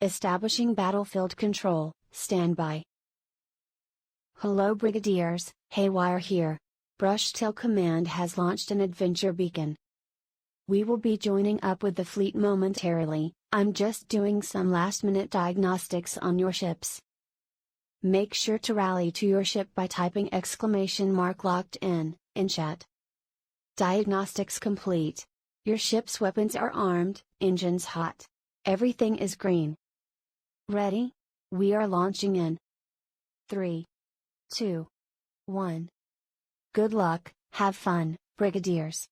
Establishing battlefield control, standby. Hello Brigadiers, Haywire here. Brushtail Command has launched an adventure beacon. We will be joining up with the fleet momentarily. I'm just doing some last-minute diagnostics on your ships. Make sure to rally to your ship by typing !locked in chat. Diagnostics complete. Your ship's weapons are armed, engines hot. Everything is green. Ready? We are launching in 3, 2, 1. Good luck, have fun, Brigadiers.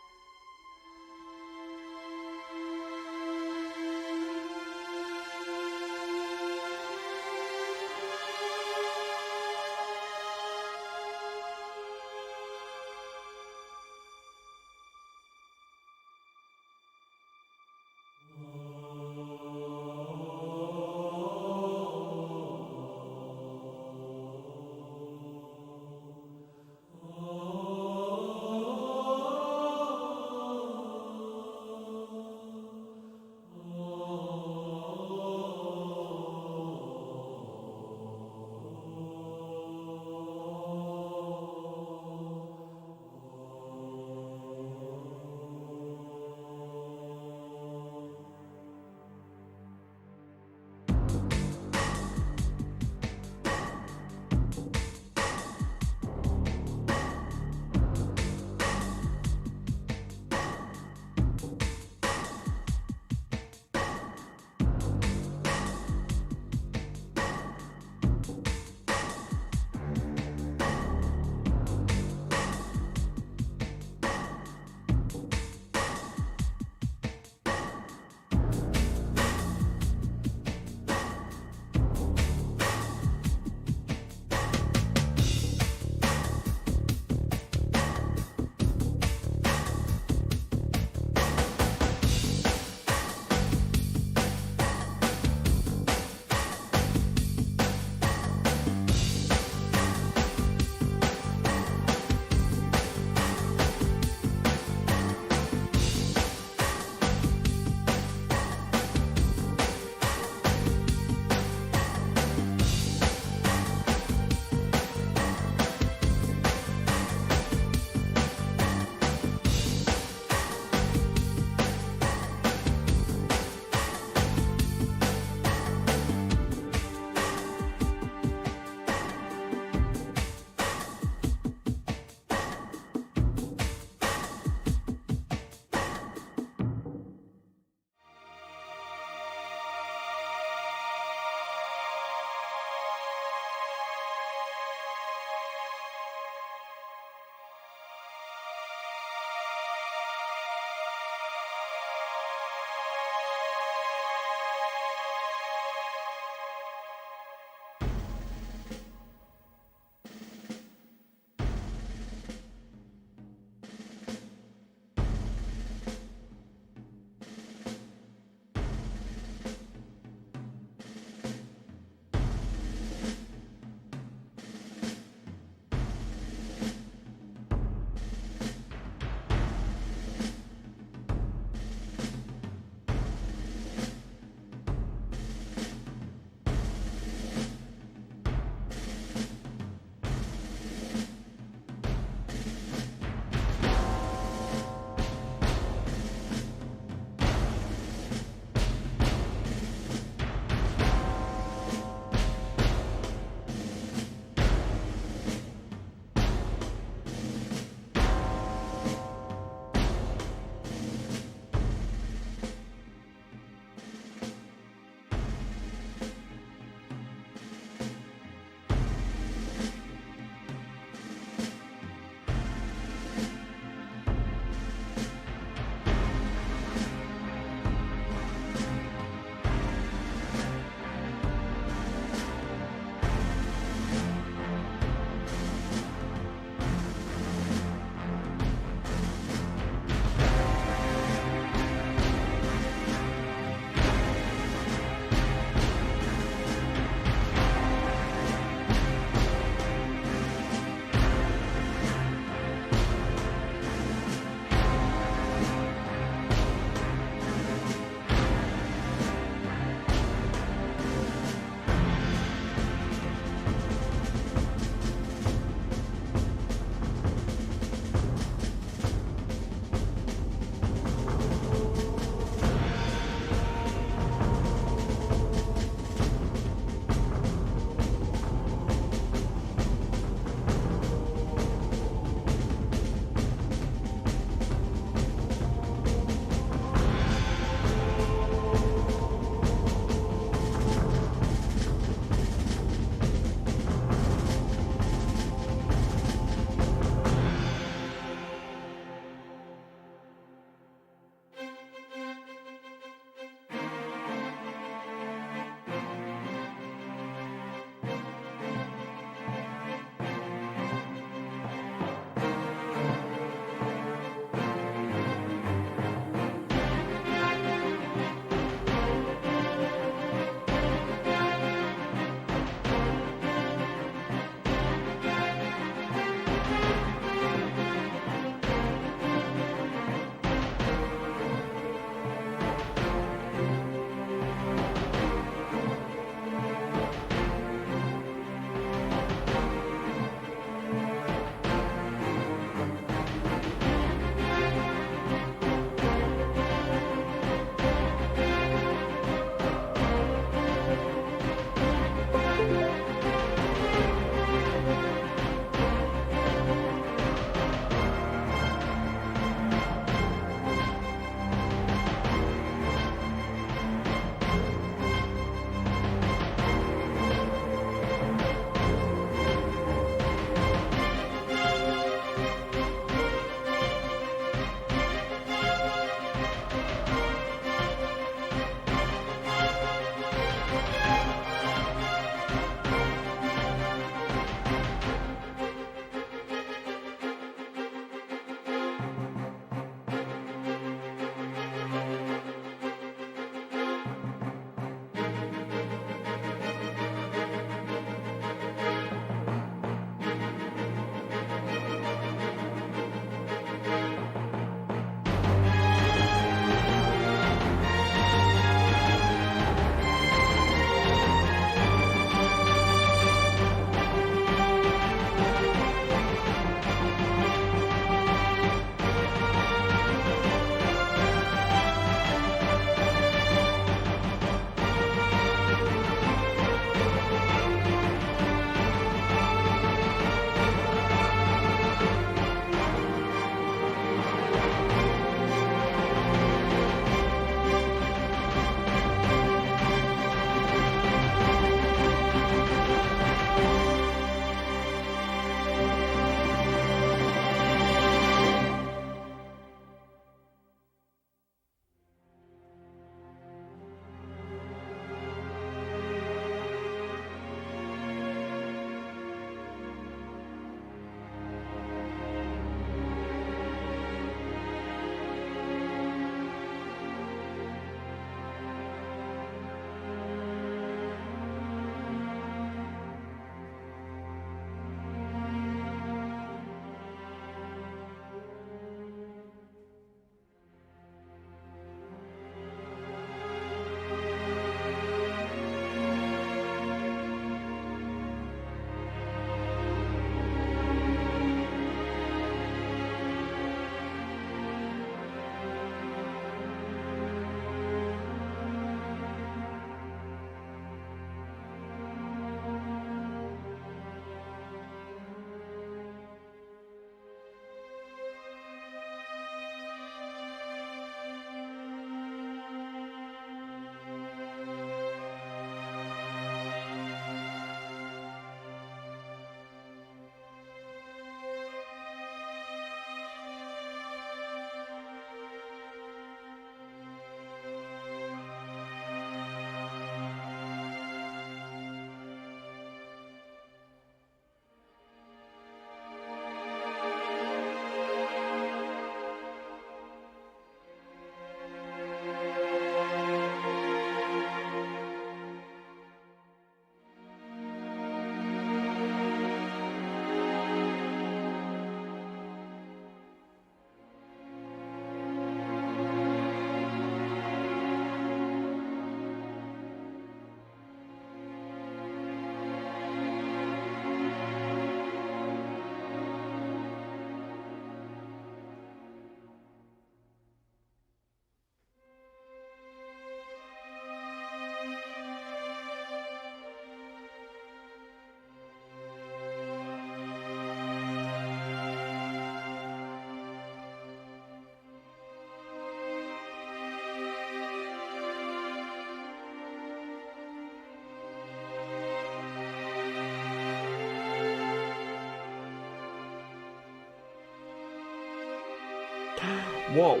Whoa.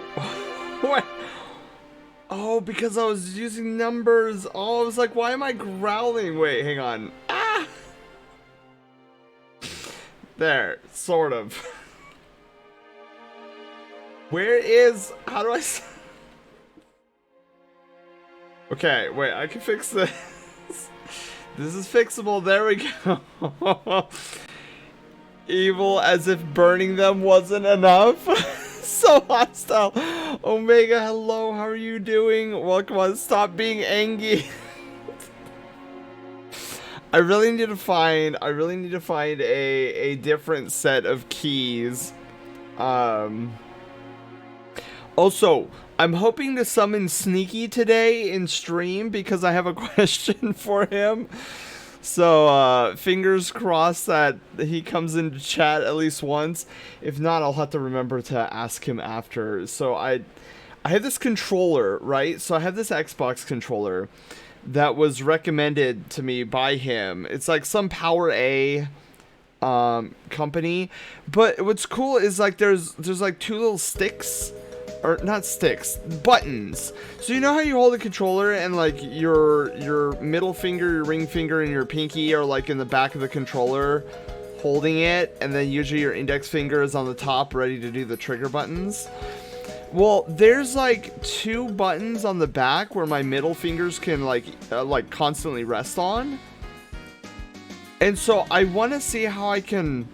What? Oh, because I was using numbers. Oh, I was like, why am I growling? Wait, hang on. Ah! There, sort of. Where is... How do I... Okay, wait, I can fix this. This is fixable. There we go. Evil, as if burning them wasn't enough. So hostile. Omega, hello, how are you doing? Welcome on, stop being angry. I really need to find a different set of keys. Also, I'm hoping to summon Sneaky today in stream because I have a question for him. So, fingers crossed that he comes into chat at least once. If not, I'll have to remember to ask him after. So, I have this controller, right? So, I have this Xbox controller that was recommended to me by him. It's like some Power A company. But what's cool is like there's like two little sticks. Or not sticks, buttons. So you know how you hold the controller and like your middle finger, your ring finger, and your pinky are like in the back of the controller holding it, and then usually your index finger is on the top ready to do the trigger buttons. Well, there's like two buttons on the back where my middle fingers can like constantly rest on. And so I want to see how I can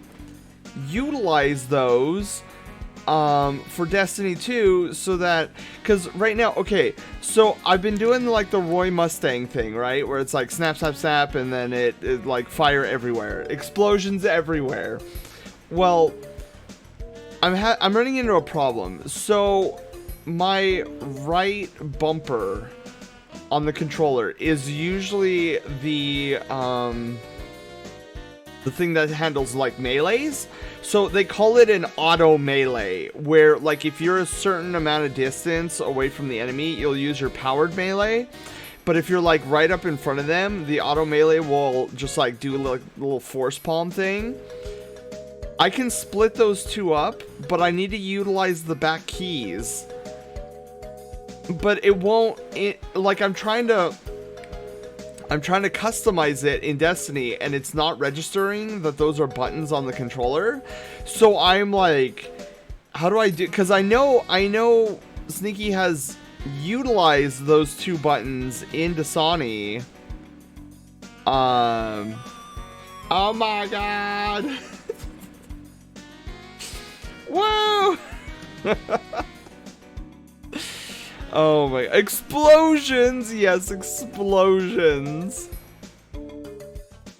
utilize those for Destiny 2, so that, because right now, okay, so I've been doing like the Roy Mustang thing, right, where it's like snap, snap, snap, and then it like fire everywhere, explosions everywhere. Well, I'm running into a problem. So my right bumper on the controller is usually the thing that handles like melees. So they call it an auto melee, where like if you're a certain amount of distance away from the enemy, you'll use your powered melee. But if you're like right up in front of them, the auto melee will just like do like a little force palm thing. I can split those two up, but I need to utilize the back keys. But it won't, like I'm trying to customize it in Destiny, and it's not registering that those are buttons on the controller. So I'm like, how do I do? Because I know Sneaky has utilized those two buttons in Dasani. Oh my god. Whoa. Oh my, explosions! Yes, explosions.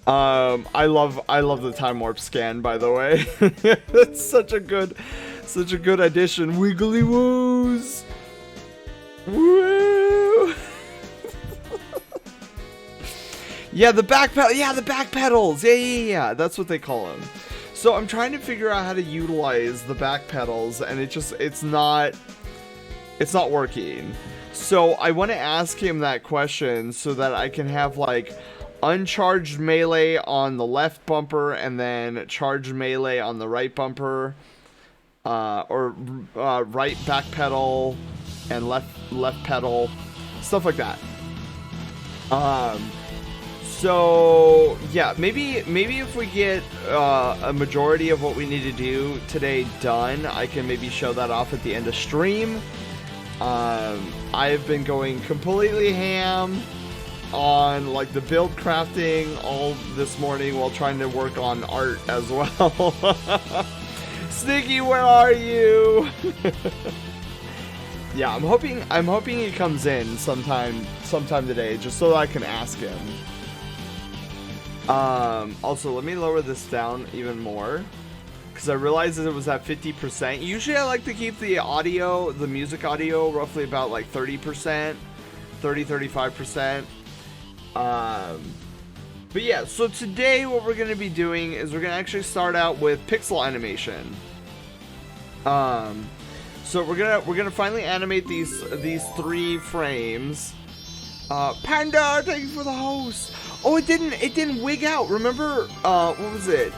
I love the time warp scan, by the way. It's such a good addition. Wiggly woos. Woo! Yeah, the back pedals. Yeah. That's what they call them. So I'm trying to figure out how to utilize the back pedals, and it's not working. So I want to ask him that question so that I can have like uncharged melee on the left bumper and then charged melee on the right bumper, or right back pedal and left pedal, stuff like that. So yeah, maybe if we get a majority of what we need to do today done, I can maybe show that off at the end of stream. I've been going completely ham on like the build crafting all this morning while trying to work on art as well. Sneaky, where are you? Yeah, I'm hoping he comes in sometime today, just so that I can ask him. Also, let me lower this down even more, because I realized that it was at 50%. Usually I like to keep the audio, the music audio, roughly about like 30%, 35%. But yeah, so today what we're going to be doing is we're going to actually start out with pixel animation. So we're gonna finally animate these 3 frames. Panda, thank you for the host. Oh, it didn't wig out. Remember, what was it?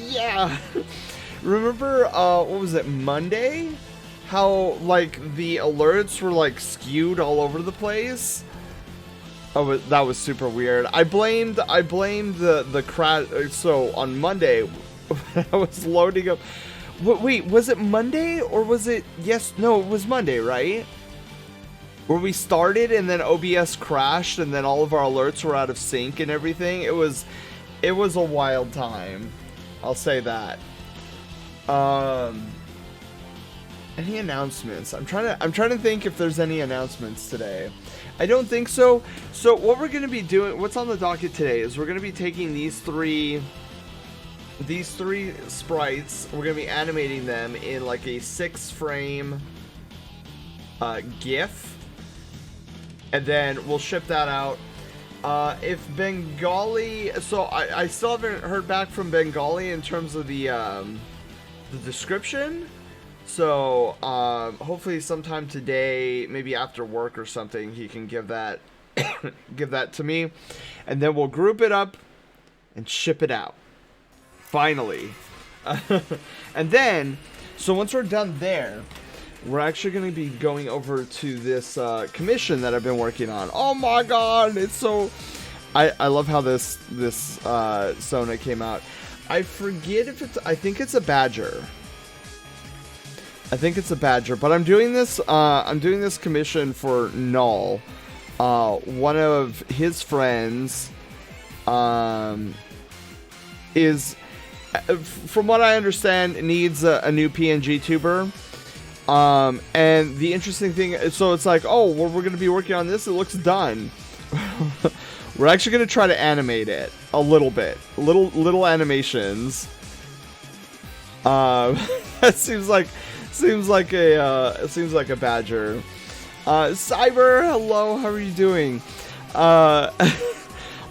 Yeah. Remember, what was it, Monday? How, like, the alerts were, like, skewed all over the place? Oh, that was super weird. I blamed the crash. So, on Monday, when I was loading up... Wait, was it Monday, or was it... Yes, no, it was Monday, right? Where we started, and then OBS crashed, and then all of our alerts were out of sync and everything. It was a wild time. I'll say that. Any announcements? I'm trying to think if there's any announcements today. I don't think so. So what we're going to be doing, what's on the docket today, is we're going to be taking these three sprites. We're going to be animating them in like a 6-frame GIF, and then we'll ship that out. If Bengali, so I still haven't heard back from Bengali in terms of the description. So, hopefully sometime today, maybe after work or something, he can give that to me. And then we'll group it up and ship it out. Finally. And then, so once we're done there, we're actually going to be going over to this commission that I've been working on. Oh my god, it's so... I love how this Sona came out. I forget if it's... I think it's a badger. But I'm doing this commission for Null. One of his friends is, from what I understand, needs a new PNG tuber. And the interesting thing, so it's like, oh, well, we're going to be working on this. It looks done. We're actually going to try to animate it a little bit, little animations. That seems like a badger. Cyber, hello, how are you doing?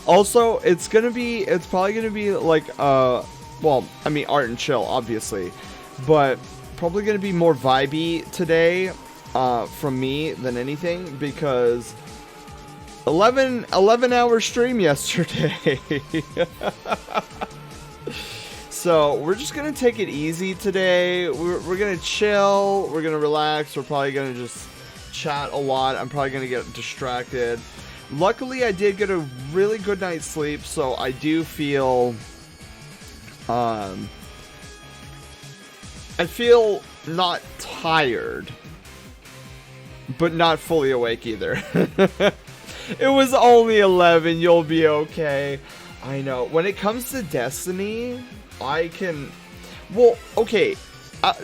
Also, it's probably gonna be like, well, I mean, art and chill, obviously, but probably gonna be more vibey today, from me than anything, because 11-hour stream yesterday. So, we're just going to take it easy today. We're going to chill. We're going to relax. We're probably going to just chat a lot. I'm probably going to get distracted. Luckily, I did get a really good night's sleep, so I do feel... I feel not tired, but not fully awake either. It was only 11. You'll be okay. I know. When it comes to Destiny... I can... Well, okay,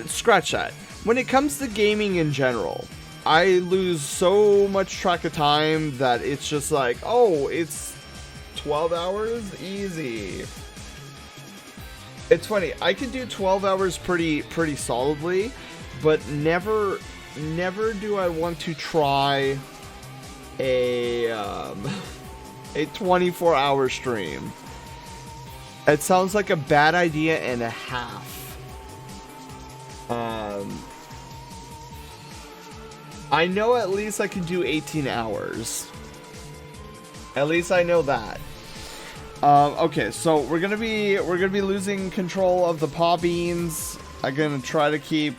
scratch that. When it comes to gaming in general, I lose so much track of time that it's just like, oh, it's 12 hours? Easy. It's funny, I can do 12 hours pretty solidly, but never do I want to try a 24-hour stream. It sounds like a bad idea and a half. I know at least I can do 18 hours. At least I know that. Okay, so we're gonna be losing control of the paw beans. I'm gonna try to keep.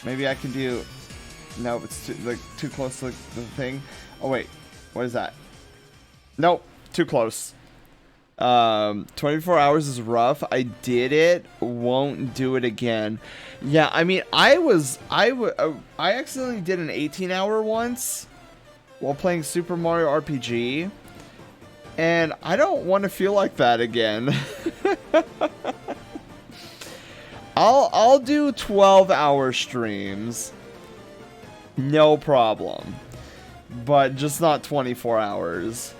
Maybe I can do. No, it's too close to the thing. Oh wait, what is that? Nope, too close. 24 hours is rough. I did it. Won't do it again. Yeah, I mean, I accidentally did an 18-hour once while playing Super Mario RPG, and I don't want to feel like that again. I'll do 12-hour streams, no problem, but just not 24 hours.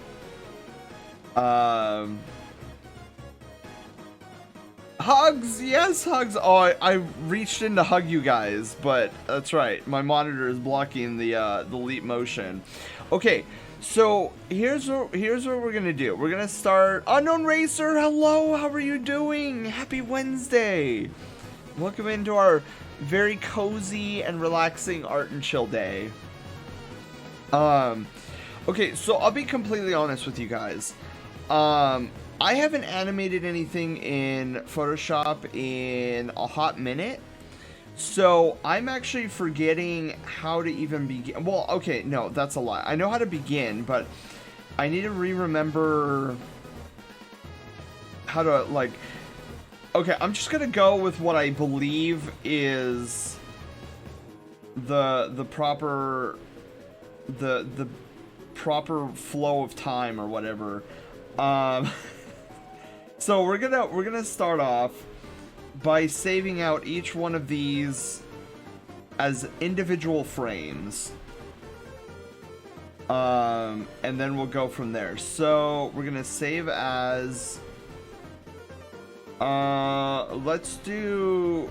Hugs, yes, hugs. Oh, I reached in to hug you guys, but that's right. My monitor is blocking the leap motion. Okay, so here's what we're gonna do. We're gonna start. Unknown Racer, hello. How are you doing? Happy Wednesday. Welcome into our very cozy and relaxing art and chill day. Okay, so I'll be completely honest with you guys. I haven't animated anything in Photoshop in a hot minute. So I'm actually forgetting how to even begin. Well, okay, no, that's a lie. I know how to begin, but I need to remember how to, like, okay, I'm just gonna go with what I believe is the proper proper flow of time or whatever. So we're gonna start off by saving out each one of these as individual frames. And then we'll go from there. So we're gonna save as let's do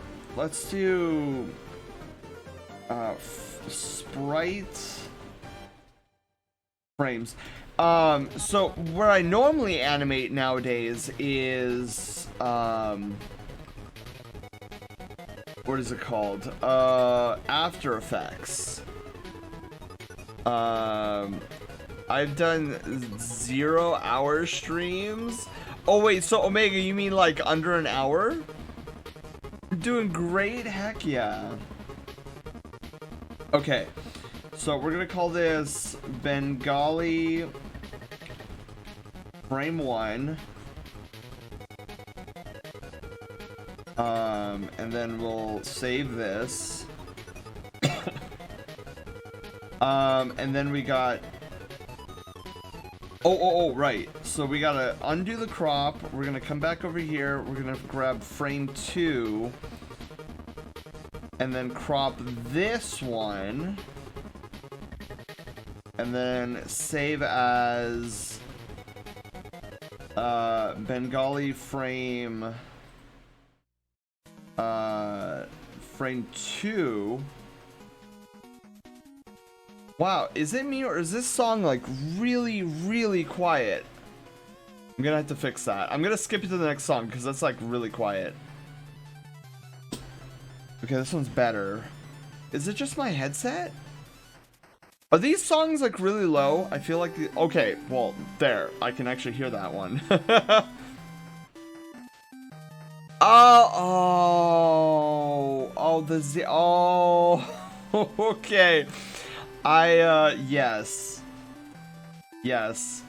sprite frames. So where I normally animate nowadays is what is it called? After Effects. I've done 0-hour streams. Oh wait, so Omega, you mean like under an hour? Doing great, heck yeah. Okay, so we're gonna call this Bengali frame 1. And then we'll save this. And then we got right. So we gotta undo the crop. We're gonna come back over here. We're gonna grab frame 2. And then crop this one. And then save as Bengali frame frame 2. Wow, is it me or is this song like really quiet? I'm gonna have to fix that. I'm gonna skip it to the next song because that's like really quiet. Okay, this one's better. Is it just my headset? Are these songs like really low? I feel like okay, well, there. I can actually hear that one. Okay. Yes. Yes.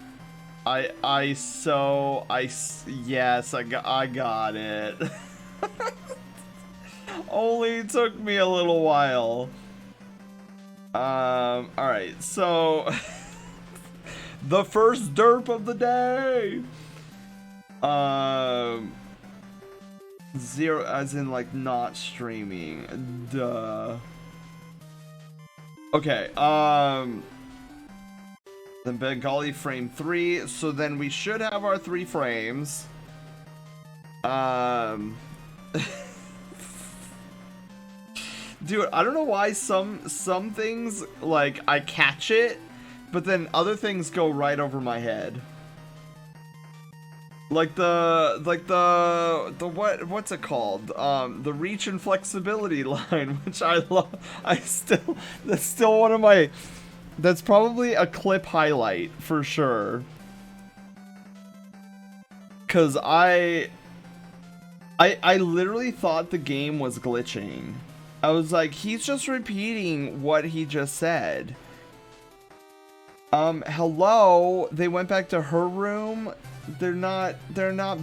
Yes, I got it. Only took me a little while. Alright, so the first derp of the day. 0 as in like not streaming. Duh. Okay, then Bengali frame 3, so then we should have our 3 frames. Dude, I don't know why some things, like, I catch it, but then other things go right over my head. Like what's it called? The reach and flexibility line, which I love. That's still one of my, that's probably a clip highlight for sure. Cause I literally thought the game was glitching. I was like, he's just repeating what he just said. Hello, they went back to her room. They're not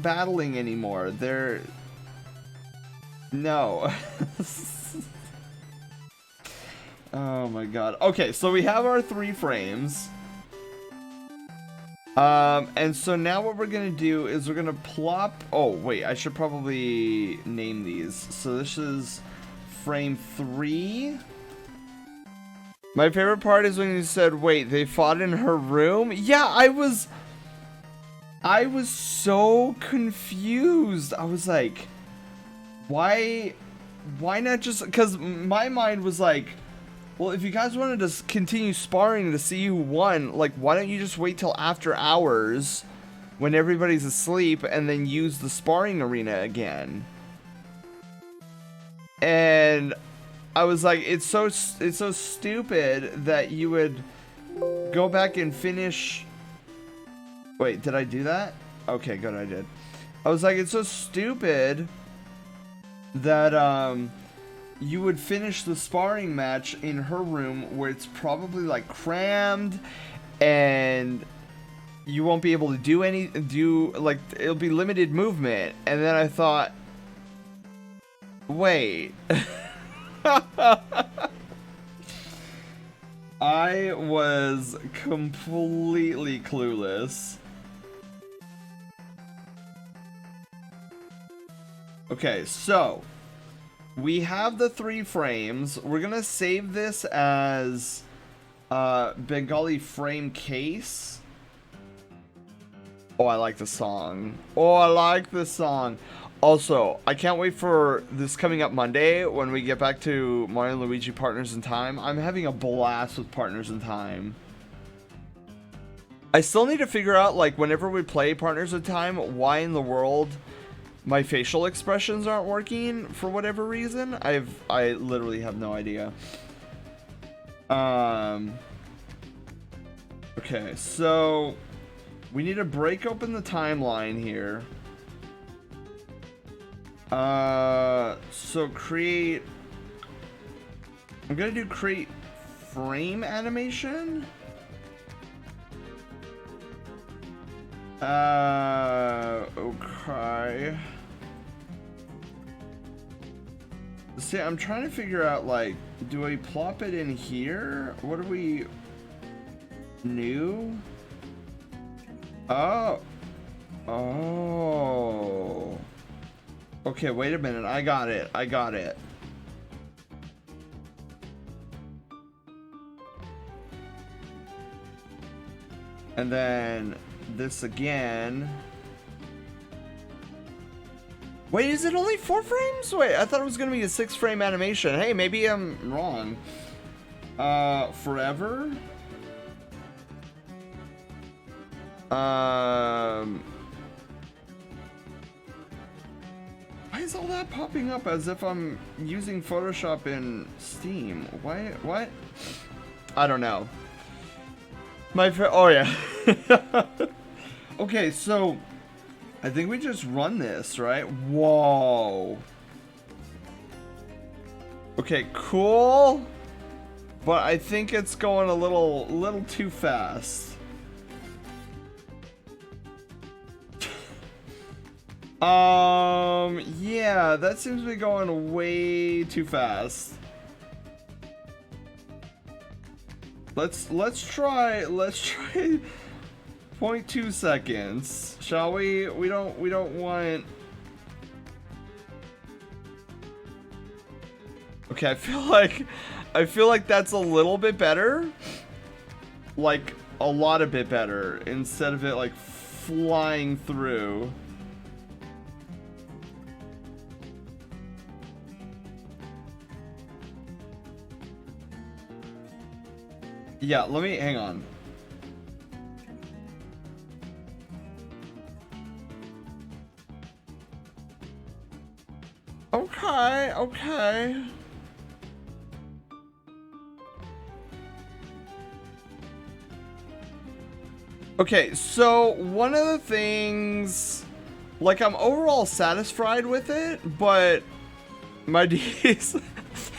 battling anymore. No. Oh my god. Okay, so we have our 3 frames. And so now what we're gonna do is we're gonna plop, oh wait, I should probably name these. So this is frame 3. My favorite part is when you said, wait, they fought in her room? Yeah, I was so confused. I was like, why not just, because my mind was like, well, if you guys wanted to continue sparring to see who won, like, why don't you just wait till after hours when everybody's asleep and then use the sparring arena again? And I was like, it's so stupid that you would go back and finish. Wait, did I do that? Okay, good, I did. I was like, it's so stupid that you would finish the sparring match in her room where it's probably like crammed and you won't be able to do like, it'll be limited movement. And then I thought, wait. I was completely clueless. Okay, so we have the 3 frames. We're gonna save this as Bengali frame case. Oh, I like the song. Oh, I like the song. Also, I can't wait for this coming up Monday when we get back to Mario and Luigi Partners in Time. I'm having a blast with Partners in Time. I still need to figure out, like, whenever we play Partners in Time, why in the world my facial expressions aren't working for whatever reason. I literally have no idea. Okay, so we need to break open the timeline here. So create, I'm gonna do create frame animation. Okay. See, I'm trying to figure out, like, do I plop it in here? What are we, new? Oh. Oh. Okay, wait a minute. I got it. I got it. And then this again. Wait, is it only 4 frames? Wait, I thought it was going to be a 6-frame animation. Hey, maybe I'm wrong. Forever? Why is all that popping up as if I'm using Photoshop in Steam? Why? What? I don't know. Oh yeah. Okay, so I think we just run this, right? Whoa. Okay, cool. But I think it's going a little too fast. Yeah, that seems to be going way too fast. Let's try 0.2 seconds, shall we? We don't want. Okay, I feel like that's a little bit better. Like a lot a bit better instead of it like flying through. Yeah, let me, hang on. Okay, okay. Okay, so one of the things, like, I'm overall satisfied with it, but my D's,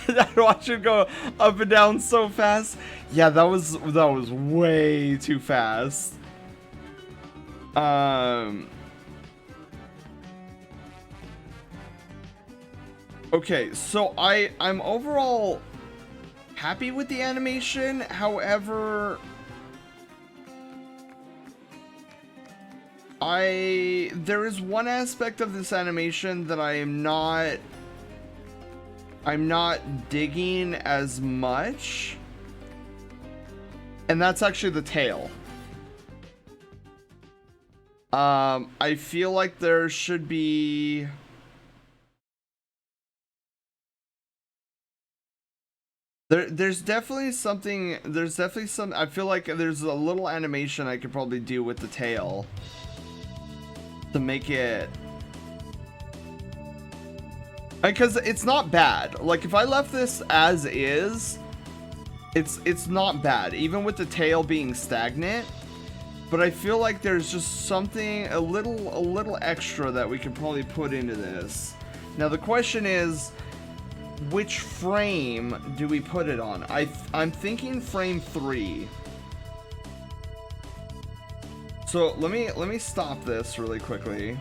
I watch it go up and down so fast. Yeah, that was way too fast. Okay, so I'm overall happy with the animation. However, there is one aspect of this animation that I'm not digging as much. And that's actually the tail. I feel like there should be... There's definitely something, I feel like there's a little animation I could probably do with the tail to make it... Because it's not bad. Like, if I left this as is, it's not bad. Even with the tail being stagnant, but I feel like there's just something a little extra that we could probably put into this. Now the question is, which frame do we put it on? I'm thinking frame 3. So let me stop this really quickly.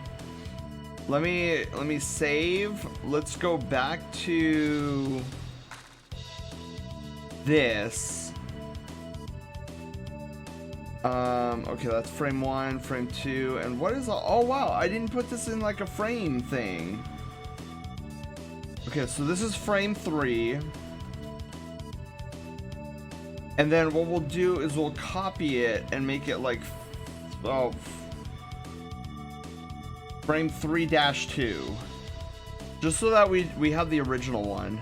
Let me save. Let's go back to this. Okay, that's frame 1, frame 2, and what is oh wow, I didn't put this in like a frame thing. Okay, so this is frame 3. And then what we'll do is we'll copy it and make it like frame 3-2. Just so that we have the original one.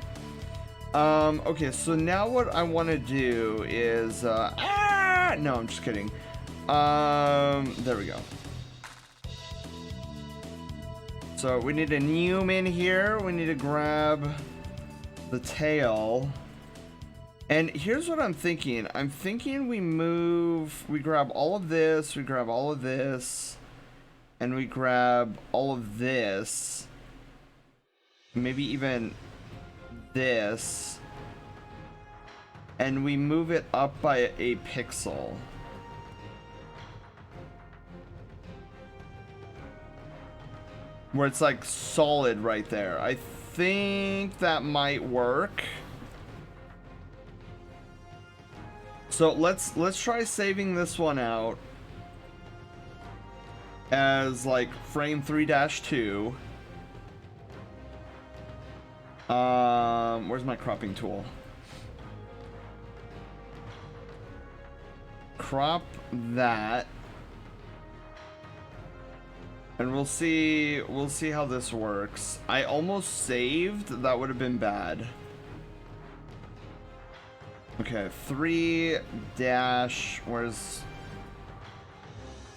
Okay, so now what I want to do is no, I'm just kidding. There we go. So we need a Newman here. We need to grab the tail. And here's what I'm thinking. I'm thinking we grab all of this, we grab all of this, and we grab all of this. Maybe even this. And we move it up by a pixel. Where it's like solid right there. I think that might work. So let's try saving this one out as like frame 3-2. Where's my cropping tool? Crop that. And we'll see how this works. I almost saved. That would have been bad. Okay, 3 dash, where's...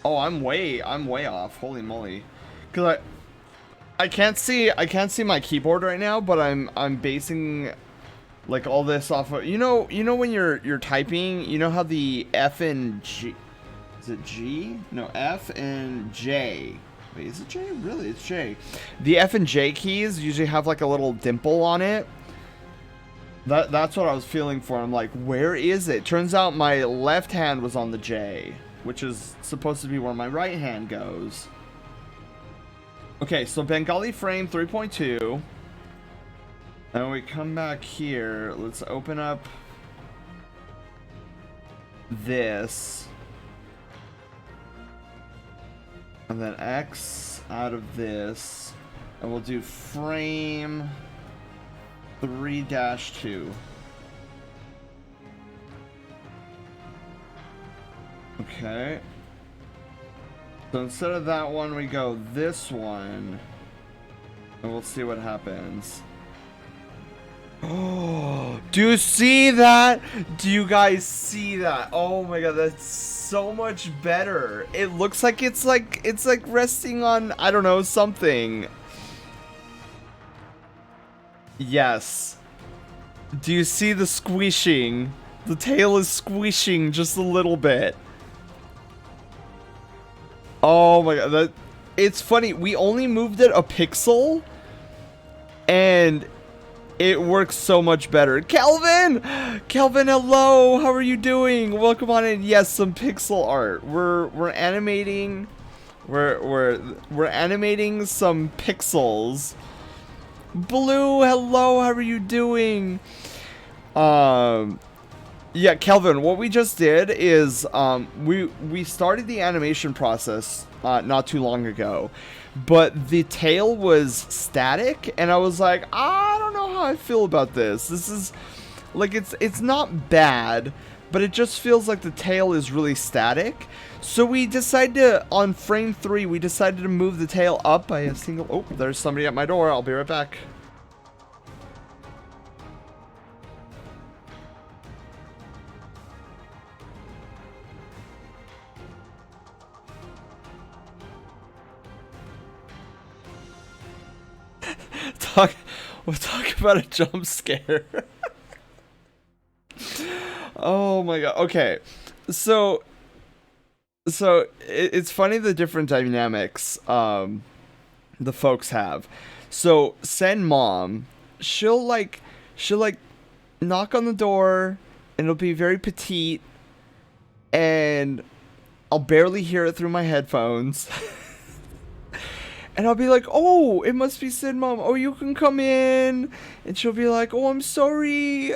Oh, I'm way off. Holy moly. Cuz I can't see my keyboard right now, but I'm basing like all this off of, you know when you're typing, you know how the F and G, is it G? No, F and J. Wait, is it J? Really, it's J. The F and J keys usually have like a little dimple on it. That's what I was feeling for. I'm like, where is it? Turns out my left hand was on the J, which is supposed to be where my right hand goes. Okay, so Bengali frame 3.2. And we come back here. Let's open up this. And then X out of this. And we'll do frame 3-2. Okay. So instead of that one, we go this one. And we'll see what happens. Oh, do you see that? Do you guys see that? Oh my god, that's so much better. It looks like it's like resting on, I don't know, something. Yes. Do you see the squishing? The tail is squishing just a little bit. Oh my god, it's funny. We only moved it a pixel and it works so much better. Kelvin! Kelvin, hello! How are you doing? Welcome on in. Yes, some pixel art. We're animating we're animating some pixels. Blue, hello, how are you doing? Yeah, Kelvin, what we just did is we started the animation process not too long ago, but the tail was static, and I was like, I don't know how I feel about this. This is like, it's not bad, but it just feels like the tail is really static. So we decided to, on frame 3, we decided to move the tail up by a single... Oh, there's somebody at my door. I'll be right back. We'll talk about a jump scare. Oh my god. Okay. So So it's funny the different dynamics the folks have. So Sen mom, she'll like knock on the door and it'll be very petite and I'll barely hear it through my headphones. And I'll be like, "Oh, it must be Sid Mom. Oh, you can come in." And she'll be like, "Oh, I'm sorry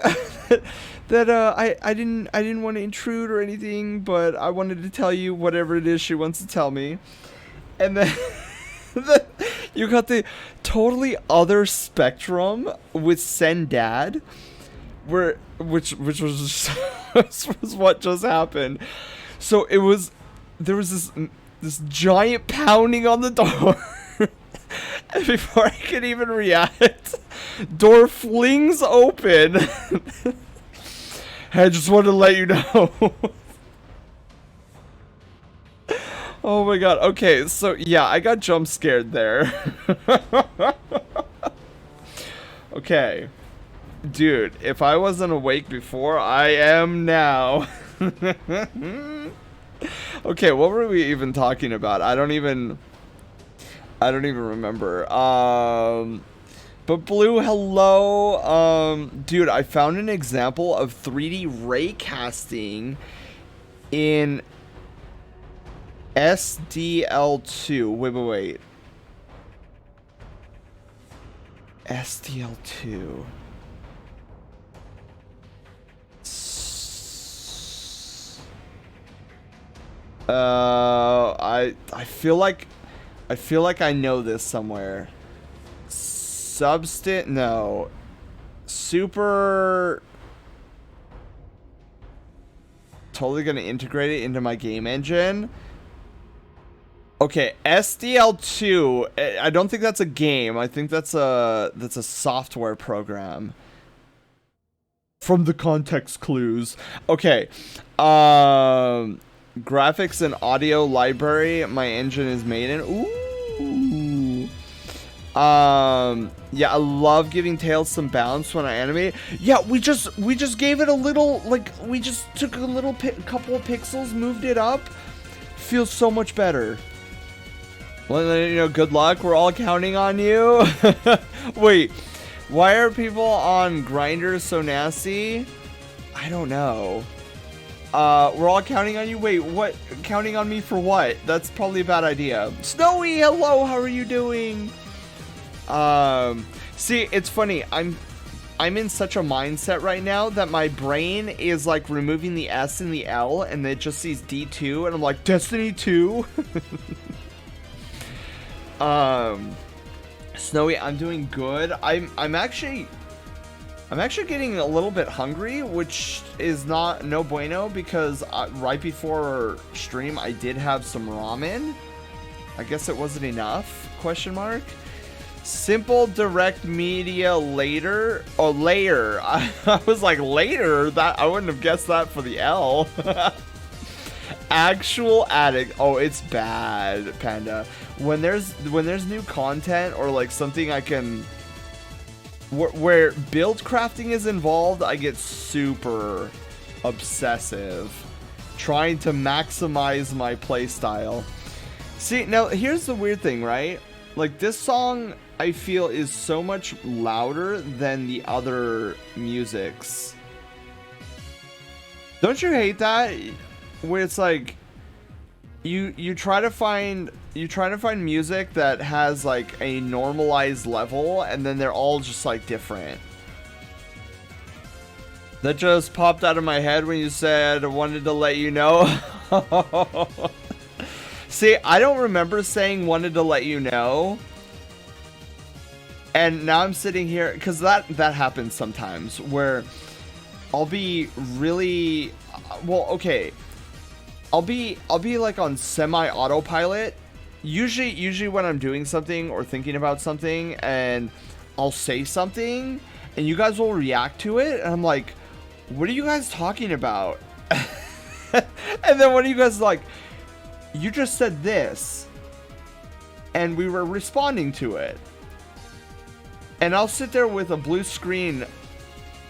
that I didn't want to intrude or anything, but I wanted to tell you whatever it is she wants to tell me." And then, then you got the totally other spectrum with Sen Dad, which was was what just happened. So there was this giant pounding on the door. And before I could even react, door flings open. I just wanted to let you know. Oh my god. Okay, so yeah, I got jump scared there. Okay. Dude, if I wasn't awake before, I am now. Okay, what were we even talking about? I don't even remember. But Blue, hello. Dude, I found an example of 3D ray casting in SDL2. Wait. SDL2. I feel like I know this somewhere. No. Super. Totally gonna integrate it into my game engine. Okay, SDL2. I don't think that's a game. I think that's a software program. From the context clues. Okay. Graphics and audio library. My engine is made in. Ooh. Yeah, I love giving Tails some bounce when I animate. Yeah, we just gave it a little, like, we just took a little couple of pixels, moved it up. Feels so much better. Well, you know, good luck. We're all counting on you. Wait, why are people on Grindr so nasty? I don't know. We're all counting on you. Wait, what? Counting on me for what? That's probably a bad idea. Snowy, hello. How are you doing? See, it's funny. I'm in such a mindset right now that my brain is like removing the S and the L, and it just sees D2, and I'm like, Destiny 2. Snowy, I'm doing good. I'm actually getting a little bit hungry, which is no bueno, because right before stream I did have some ramen. I guess it wasn't enough? Question mark. Simple direct media later or layer. I was like later. That I wouldn't have guessed that for the L. Actual addict. Oh, it's bad, Panda. When there's new content or like something I can. Where build crafting is involved, I get super obsessive, trying to maximize my playstyle. See, now here's the weird thing, right? Like, this song, I feel, is so much louder than the other musics. Don't you hate that? Where it's like, you try to find music that has like a normalized level, and then they're all just like different. That just popped out of my head when you said I wanted to let you know. See, I don't remember saying wanted to let you know. And now I'm sitting here because that happens sometimes where I'll be really well, okay. I'll be like on semi autopilot. Usually when I'm doing something or thinking about something, and I'll say something and you guys will react to it, and I'm like, what are you guys talking about? And then one of you guys is like, you just said this, and we were responding to it. And I'll sit there with a blue screen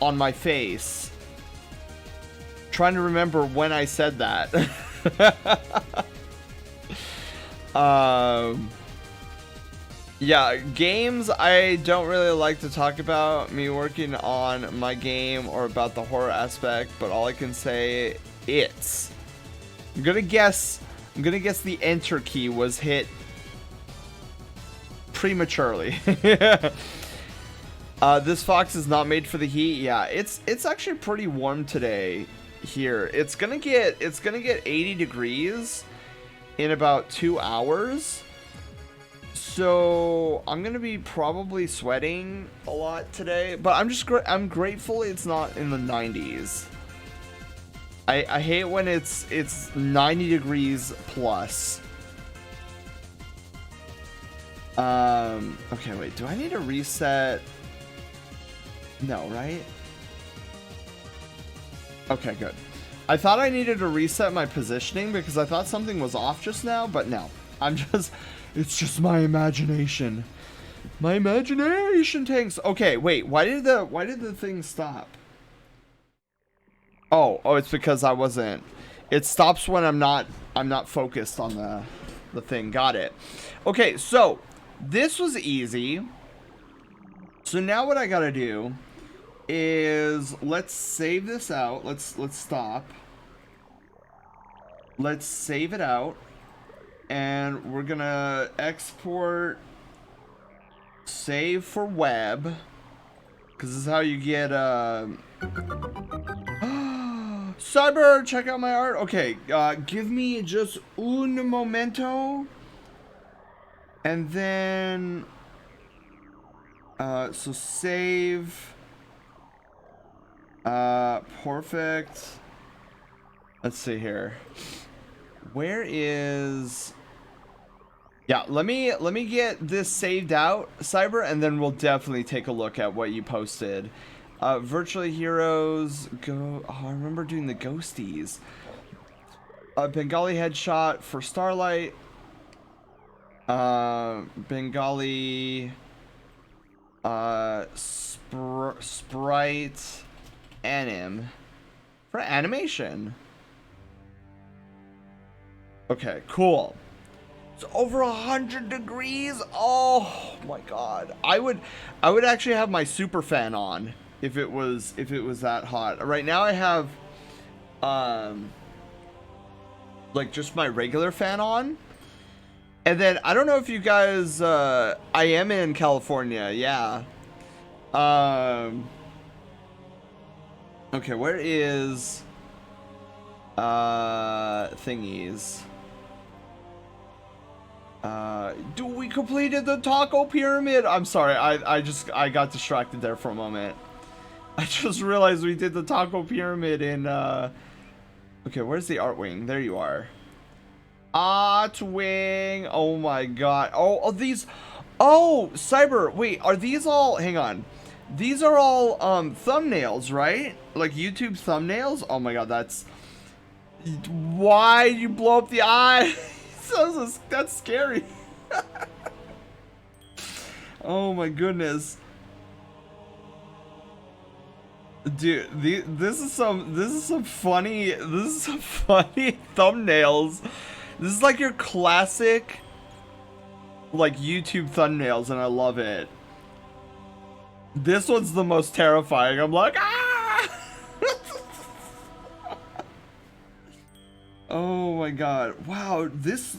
on my face, trying to remember when I said that. Yeah, games I don't really like to talk about me working on my game or about the horror aspect, but all I can say I'm gonna guess the enter key was hit prematurely. This fox is not made for the heat. Yeah, it's actually pretty warm today here. It's gonna get 80 degrees in about 2 hours. So I'm gonna be probably sweating a lot today, but I'm grateful it's not in the 90s. I hate when it's 90 degrees plus. Okay, wait, do I need to reset? No, right? Okay, good. I thought I needed to reset my positioning because I thought something was off just now, but no. It's just my imagination. My imagination tanks. Okay, wait, why did the thing stop? Oh, it's because I wasn't. It stops when I'm not focused on the thing. Got it. Okay, so this was easy. So now what I gotta do is let's save this out. Let's stop. Let's save it out. And we're gonna export, save for web, because this is how you get Cyber, check out my art. Okay, give me just un momento, and then so save, perfect. Let's see here. Where is? Yeah, let me get this saved out, Cyber, and then we'll definitely take a look at what you posted. Virtually Heroes, go. Oh, I remember doing the ghosties. Bengali headshot for Starlight. Bengali. Sprite. Anim. For animation. Okay, cool. It's over 100 degrees. Oh my god. I would actually have my super fan on if it was that hot. Right now I have like just my regular fan on. And then I don't know if you guys I am in California. Yeah. Okay, where is thingies? Dude, we completed the taco pyramid. I'm sorry, I got distracted there for a moment. I just realized we did the taco pyramid in okay, where's the art wing? There you are. Art wing. Oh my god. Oh, these. Oh, Cyber. Wait, are these all? Hang on. These are all thumbnails, right? Like YouTube thumbnails. Oh my god, that's. Why you blow up the eye? That's scary. Oh my goodness, dude. This is some funny thumbnails. This is like your classic, like YouTube thumbnails, and I love it. This one's the most terrifying. I'm like, ah! Oh my god. Wow, this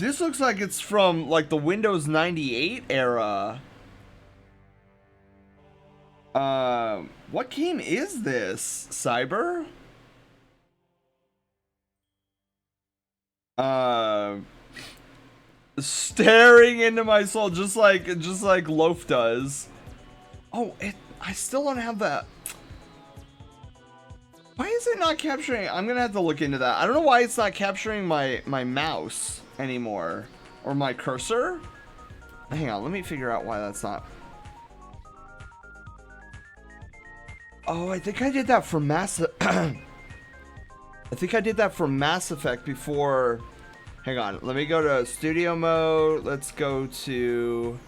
looks like it's from like the Windows 98 era. What game is this, Cyber? Staring into my soul, just like Loaf does. Oh, I still don't have that. Why is it not capturing? I'm gonna have to look into that. I don't know why it's not capturing my mouse anymore, or my cursor. Hang on, let me figure out why that's not. Oh, I think I did that for Mass. I think I did that for Mass Effect before. Hang on, let me go to studio mode. Let's go to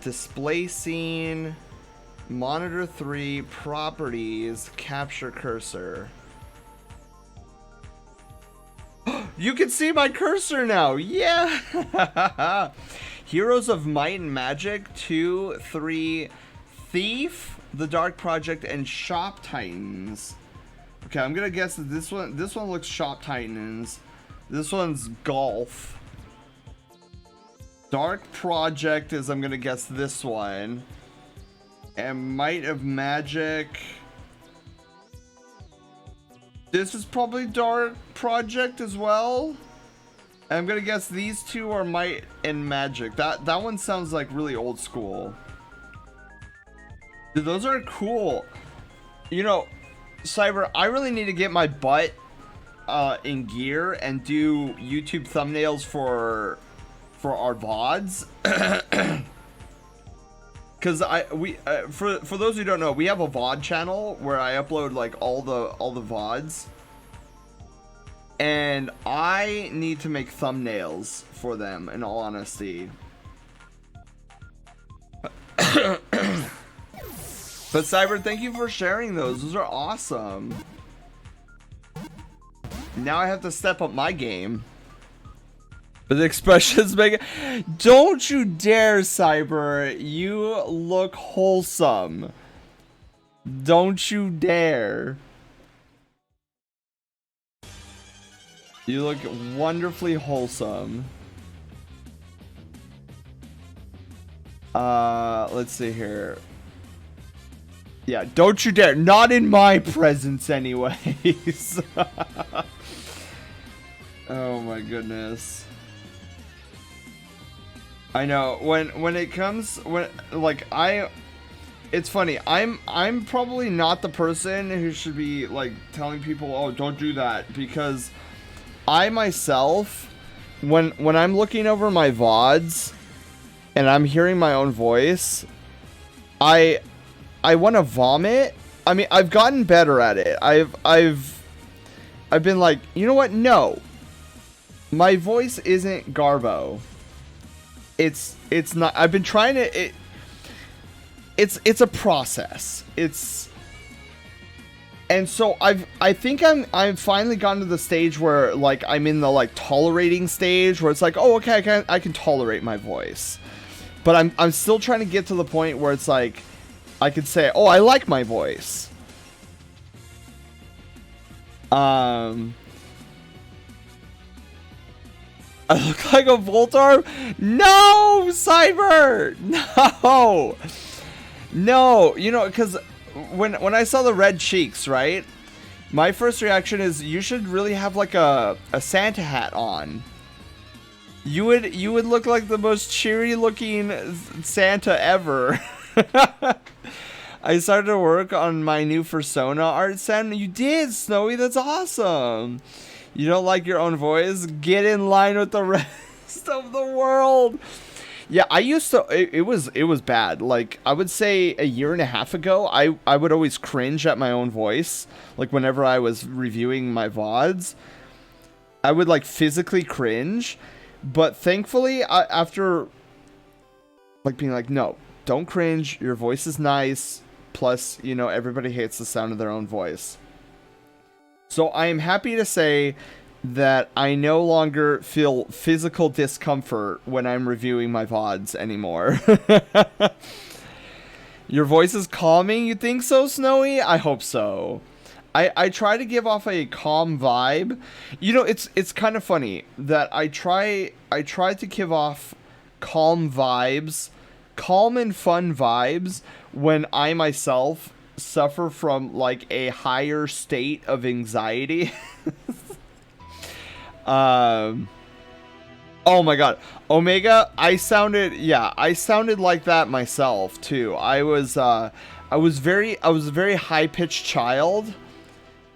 display scene. Monitor 3, properties, capture cursor. You can see my cursor now. Yeah. Heroes of Might and Magic 2, 3, Thief, The Dark Project, and Shop Titans. Okay, I'm gonna guess that this one looks Shop Titans. This one's Golf. Dark Project is, I'm gonna guess, this one. And Might of Magic. This is probably Dark Project as well. And I'm gonna guess these two are Might and Magic. That one sounds like really old school. Dude, those are cool. You know, Cyber, I really need to get my butt in gear and do YouTube thumbnails for our VODs. Cause for those who don't know, we have a VOD channel where I upload like all the VODs, and I need to make thumbnails for them. In all honesty, but Cyber, thank you for sharing those. Those are awesome. Now I have to step up my game. But the expressions make it. Don't you dare, Cyber. You look wholesome. Don't you dare. You look wonderfully wholesome. Let's see here. Yeah, don't you dare. Not in my presence anyways. Oh my goodness. I know when it comes it's funny. I'm probably not the person who should be like telling people, "Oh, don't do that," because I myself, when I'm looking over my VODs and I'm hearing my own voice, I want to vomit. I mean, I've gotten better at it. I've been like, you know what? No, my voice isn't Garbo. It's not. I've been trying to. It's a process. And so I think I've finally gotten to the stage where like I'm in the like tolerating stage where it's like, oh, okay, I can tolerate my voice, but I'm still trying to get to the point where it's like I could say, oh, I like my voice. I look like a Voltarb? No, Cyber! No! No, you know, because when I saw the red cheeks, right? My first reaction is you should really have like a Santa hat on. You would look like the most cheery looking Santa ever. I started to work on my new persona art set. You did, Snowy, that's awesome. You don't like your own voice? Get in line with the rest of the world. Yeah, I used to. It was bad. Like I would say a year and a half ago, I would always cringe at my own voice. Like whenever I was reviewing my VODs, I would like physically cringe. But thankfully, after like being like, no, don't cringe. Your voice is nice. Plus, you know, everybody hates the sound of their own voice. So I am happy to say that I no longer feel physical discomfort when I'm reviewing my VODs anymore. Your voice is calming? You think so, Snowy? I hope so. I try to give off a calm vibe. You know, it's kind of funny that I try to give off calm vibes, calm and fun vibes when I myself suffer from like a higher state of anxiety. Oh my god, Omega, I sounded like that myself too. I was a very high-pitched child,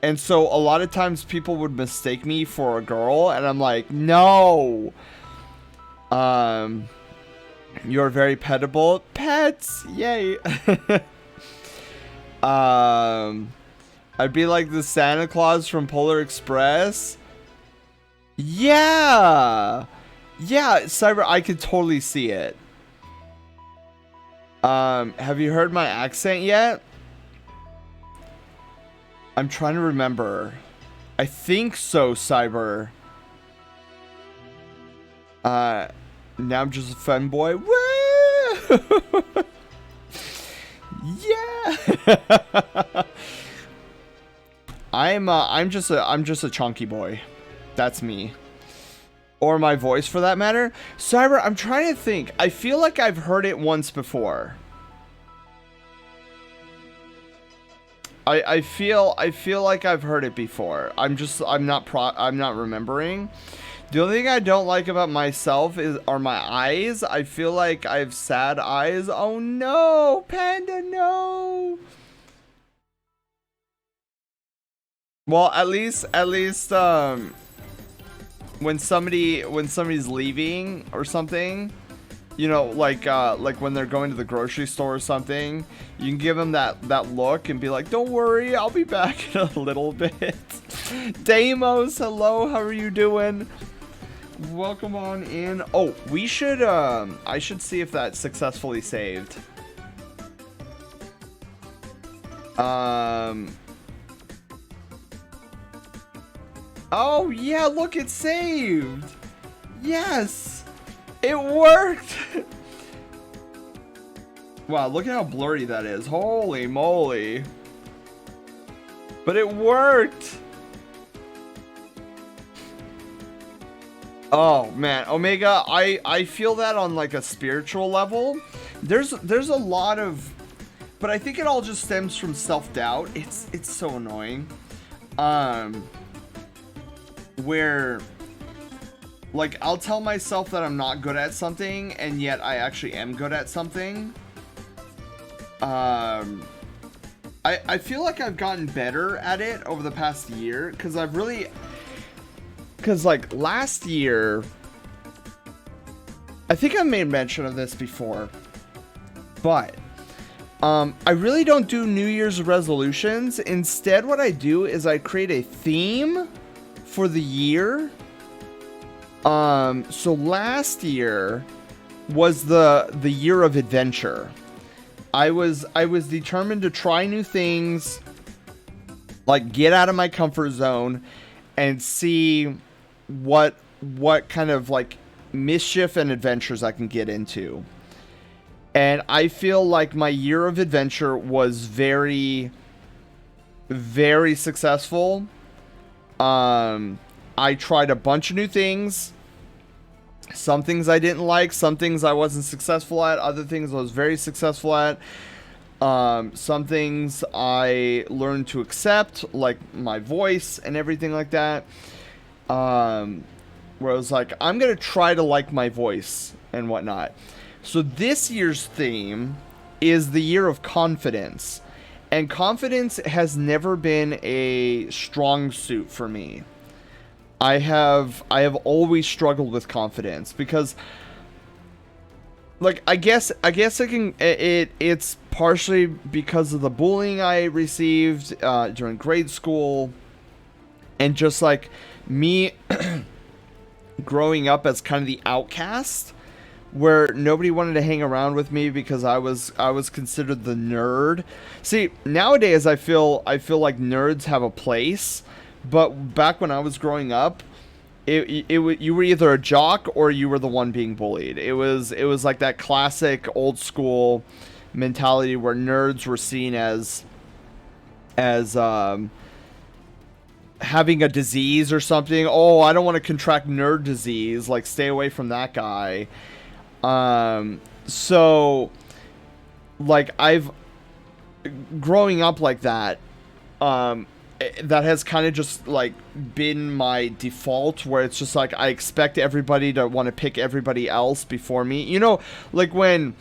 and so a lot of times people would mistake me for a girl, and I'm like, no. You're very petable. Pets, yay. I'd be like the Santa Claus from Polar Express. Yeah, Cyber, I could totally see it. Have you heard my accent yet? I'm trying to remember. I think so, Cyber. Now I'm just a femboy. Woo! Yeah. I'm just a chunky boy. That's me. Or my voice for that matter. Cyber, I'm trying to think. I feel like I've heard it once before. I feel like I've heard it before. I'm not remembering. The only thing I don't like about myself are my eyes. I feel like I have sad eyes. Oh no, Panda, no. Well, at least when somebody's leaving or something, you know, like when they're going to the grocery store or something, you can give them that look and be like, don't worry, I'll be back in a little bit. Deimos, hello, how are you doing? Welcome on in. Oh, we should I should see if that's successfully saved. Oh yeah, look, it's saved. Yes, it worked. Wow, look at how blurry that is. Holy moly. But it worked. Oh man, Omega, I feel that on like a spiritual level. There's a lot of, but I think it all just stems from self-doubt. It's so annoying. Where like I'll tell myself that I'm not good at something and yet I actually am good at something. I feel like I've gotten better at it over the past year because like last year, I think I made mention of this before, but I really don't do New Year's resolutions. Instead, what I do is I create a theme for the year. So last year was the year of adventure. I was determined to try new things, like get out of my comfort zone and see what kind of like mischief and adventures I can get into. And I feel like my year of adventure was very, very successful. I tried a bunch of new things. Some things I didn't like, some things I wasn't successful at, other things I was very successful at. Some things I learned to accept, like my voice and everything like that. Where I was like, I'm going to try to like my voice and whatnot. So this year's theme is the year of confidence. And confidence has never been a strong suit for me. I have always struggled with confidence because, like, I guess it's partially because of the bullying I received during grade school, and just like me growing up as kind of the outcast, where nobody wanted to hang around with me because I was considered the nerd. See, nowadays I feel like nerds have a place. But back when I was growing up, you were either a jock or you were the one being bullied. It was like that classic old school mentality where nerds were seen as having a disease or something. Oh, I don't want to contract nerd disease. Like, stay away from that guy. So, like, I've growing up like that. That has kind of just like been my default, where it's just like I expect everybody to want to pick everybody else before me. You know, like when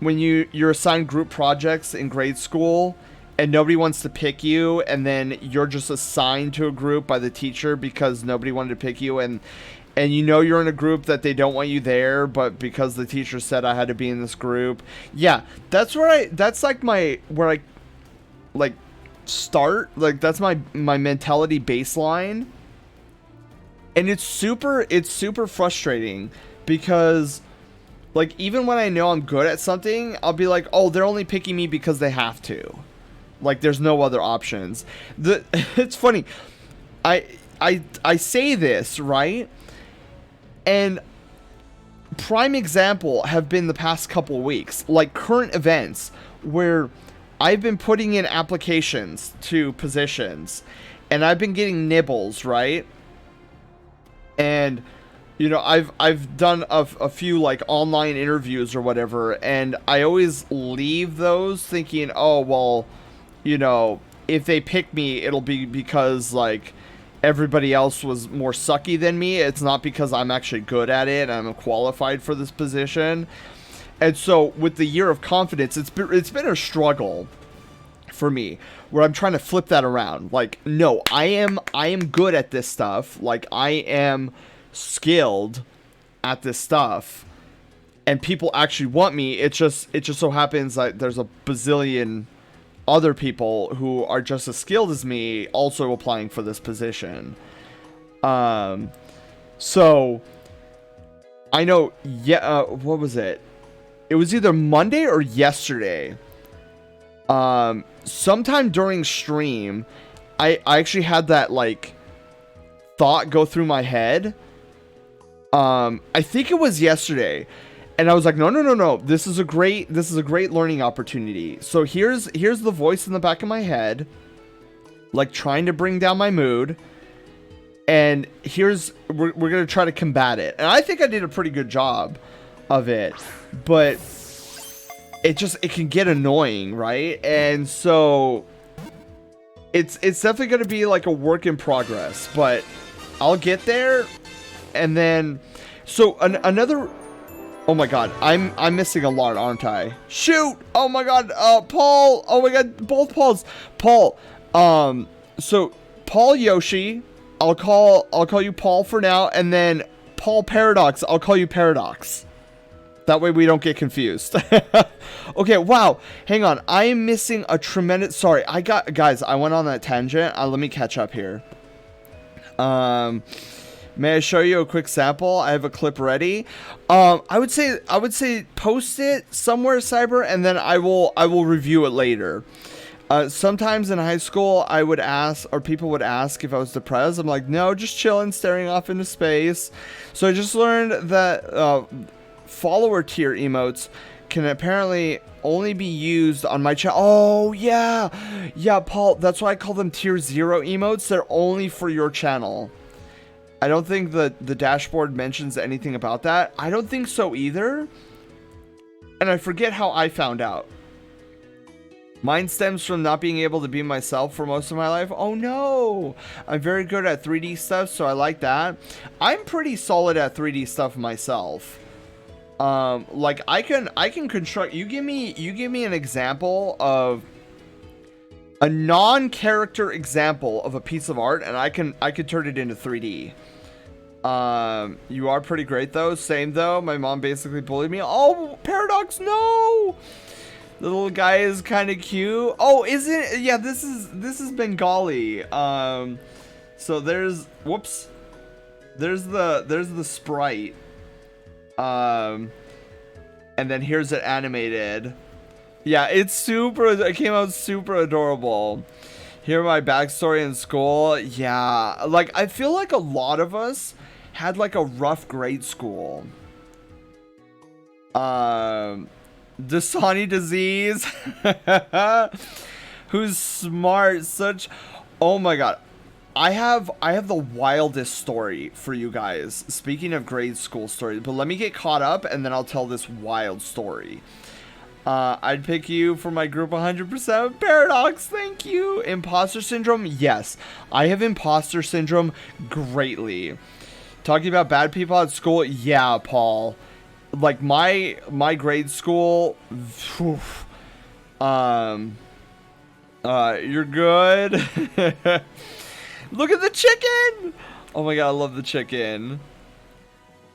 you're assigned group projects in grade school and nobody wants to pick you, and then you're just assigned to a group by the teacher because nobody wanted to pick you, and you know you're in a group that they don't want you there, but because the teacher said I had to be in this group. Yeah, that's like where I like start, like that's my mentality baseline. And it's super frustrating because, like, even when I know I'm good at something, I'll be like, oh, they're only picking me because they have to, like there's no other options. It's funny, I say this, right, and prime example have been the past couple weeks, like current events where I've been putting in applications to positions and I've been getting nibbles, right? And you know, I've done a few like online interviews or whatever, and I always leave those thinking, oh well, you know, if they pick me, it'll be because like everybody else was more sucky than me. It's not because I'm actually good at it and I'm qualified for this position. And so with the year of confidence, it's been a struggle for me where I'm trying to flip that around. Like, no, I am good at this stuff. Like, I am skilled at this stuff and people actually want me. It just so happens that there's a bazillion other people who are just as skilled as me also applying for this position. So I know, yeah, what was it? It was either Monday or yesterday. Sometime during stream, I actually had that like thought go through my head. I think it was yesterday, and I was like, no. This is a great learning opportunity. So here's the voice in the back of my head, like trying to bring down my mood. And we're gonna try to combat it. And I think I did a pretty good job of it, but it can get annoying, right? And so it's definitely gonna be like a work in progress, but I'll get there. And then, so another, oh my god, I'm missing a lot, aren't I? Shoot! Oh my god, Paul! Oh my god, both Pauls. Paul, so Paul Yoshi, I'll call you Paul for now, and then Paul Paradox, I'll call you Paradox. That way we don't get confused. Okay, wow, hang on, I am missing a tremendous, sorry, guys, I went on that tangent, let me catch up here. May I show you a quick sample? I have a clip ready. I would say post it somewhere, Cyber, and then I will review it later. Sometimes in high school, I would ask, or people would ask if I was depressed. I'm like, no, just chilling, staring off into space. So I just learned that follower tier emotes can apparently only be used on my channel. Oh yeah, Paul. That's why I call them tier 0 emotes. They're only for your channel. I don't think the dashboard mentions anything about that. I don't think so either. And I forget how I found out. Mine stems from not being able to be myself for most of my life. Oh no! I'm very good at 3D stuff, so I like that. I'm pretty solid at 3D stuff myself. Like I can construct. You give me an example of a non-character example of a piece of art, and I could turn it into 3D. You are pretty great though. Same though. My mom basically bullied me. Oh, Paradox, no! The little guy is kind of cute. Oh, isn't it? Yeah, this is Bengali. So there's the sprite. And then here's it animated. Yeah, it came out super adorable. Hear my backstory in school. Yeah, like I feel like a lot of us had like a rough grade school. Dasani disease. Who's smart? Oh my god. I have the wildest story for you guys. Speaking of grade school stories, but let me get caught up and then I'll tell this wild story. I'd pick you for my group 100%. Paradox, thank you. Imposter syndrome? Yes. I have imposter syndrome greatly. Talking about bad people at school? Yeah, Paul. Like my grade school, you're good. Look at the chicken. Oh my god, I love the chicken.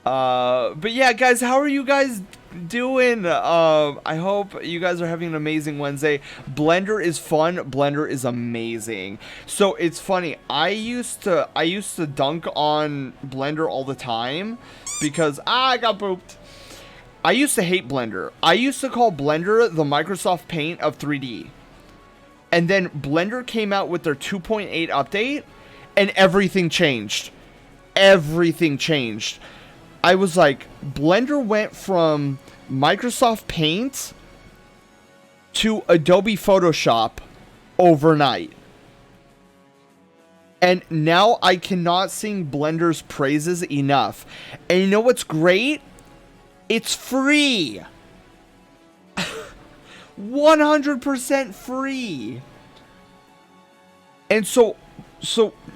But yeah, guys, how are you guys doing? I hope you guys are having an amazing Wednesday. Blender is fun. Blender is amazing. So it's funny. I used to dunk on Blender all the time because I got pooped. I used to hate Blender. I used to call Blender the Microsoft Paint of 3D. And then Blender came out with their 2.8 update and everything changed. Everything changed. I was like, Blender went from Microsoft Paint to Adobe Photoshop overnight. And now I cannot sing Blender's praises enough. And you know what's great? It's free. 100% free. And so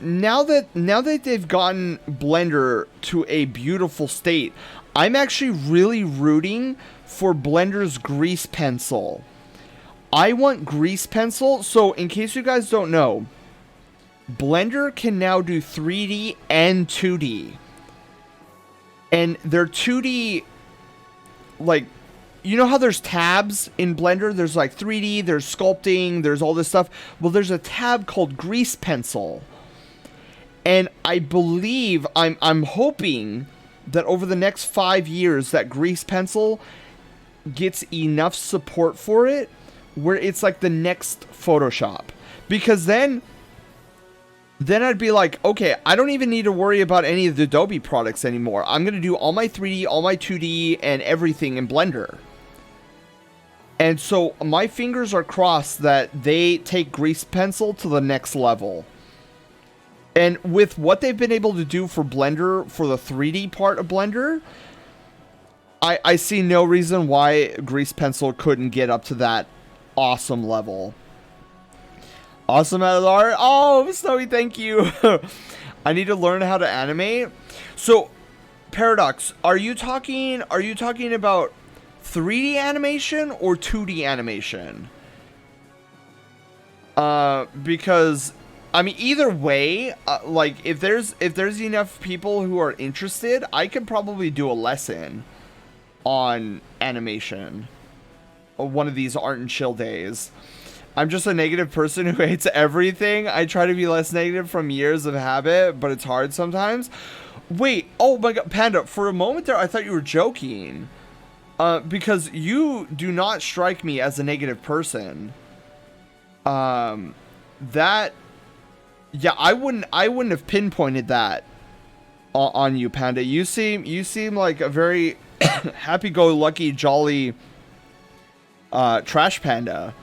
now that they've gotten Blender to a beautiful state, I'm actually really rooting for Blender's grease pencil. I want grease pencil. So in case you guys don't know, Blender can now do 3D and 2D. And their 2D, like, you know how there's tabs in Blender? There's like 3D, there's sculpting, there's all this stuff. Well, there's a tab called Grease Pencil. And I believe, I'm hoping that over the next 5 years that Grease Pencil gets enough support for it where it's like the next Photoshop. Because then I'd be like, okay, I don't even need to worry about any of the Adobe products anymore. I'm going to do all my 3D, all my 2D, and everything in Blender. And so my fingers are crossed that they take Grease Pencil to the next level. And with what they've been able to do for Blender, for the 3D part of Blender, I see no reason why Grease Pencil couldn't get up to that awesome level. Awesome out of the art. Oh, Snowy, thank you. I need to learn how to animate. So, Paradox, are you talking about 3D animation or 2D animation? Because I mean, either way, like if there's enough people who are interested, I could probably do a lesson on animation one of these art and chill days. I'm just a negative person who hates everything. I try to be less negative from years of habit, but it's hard sometimes. Wait, oh my god, Panda, for a moment there I thought you were joking. Because you do not strike me as a negative person. Yeah, I wouldn't have pinpointed that on you, Panda. You seem like a very happy-go-lucky, jolly trash panda.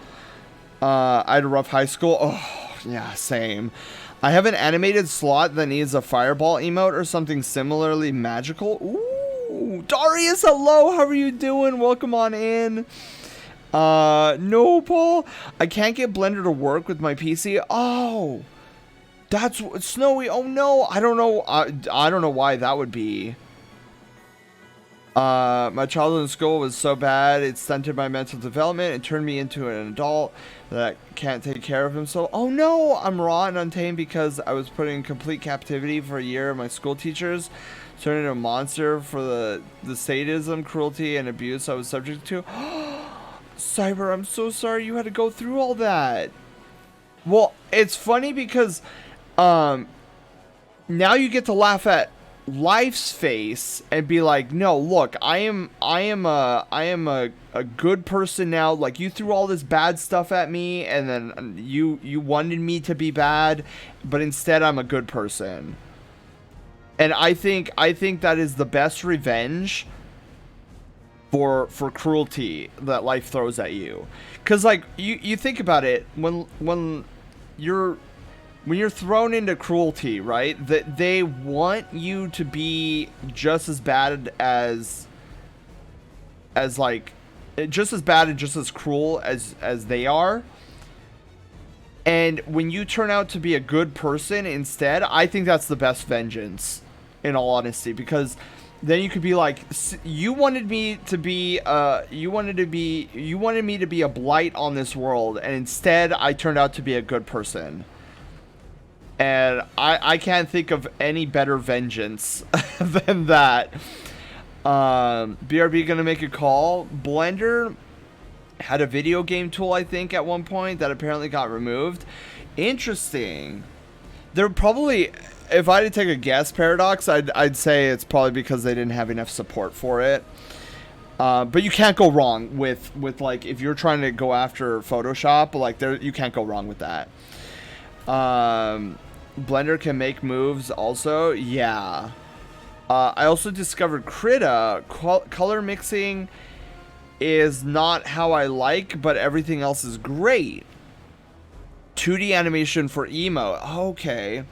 I had a rough high school. Oh, yeah, same. I have an animated slot that needs a fireball emote or something similarly magical. Ooh, Darius, hello. How are you doing? Welcome on in. No, Paul. I can't get Blender to work with my PC. Oh, that's Snowy. Oh no, I don't know. I don't know why that would be. My childhood in school was so bad it stunted my mental development and turned me into an adult that can't take care of himself. Oh no, I'm raw and untamed because I was put in complete captivity for a year. My school teachers turned into a monster for the sadism, cruelty, and abuse I was subject to. Cyber, I'm so sorry you had to go through all that. Well, it's funny because now you get to laugh at life's face and be like, no, look, I am a good person now. Like, you threw all this bad stuff at me and then you wanted me to be bad, but instead I'm a good person. And I think that is the best revenge for cruelty that life throws at you. Cause like you think about it, when you're thrown into cruelty, right? That they want you to be just as bad as like just as bad and just as cruel as they are. And when you turn out to be a good person instead, I think that's the best vengeance, in all honesty, because then you could be like, you wanted me to be a blight on this world, and instead I turned out to be a good person. And I can't think of any better vengeance than that. BRB gonna make a call. Blender had a video game tool, I think, at one point that apparently got removed. Interesting. They're probably, if I had to take a guess, Paradox, I'd say it's probably because they didn't have enough support for it. But you can't go wrong with like, if you're trying to go after Photoshop, like you can't go wrong with that. Blender can make moves also. Yeah. I also discovered Krita. Color mixing is not how I like, but everything else is great. 2D animation for emo. Okay.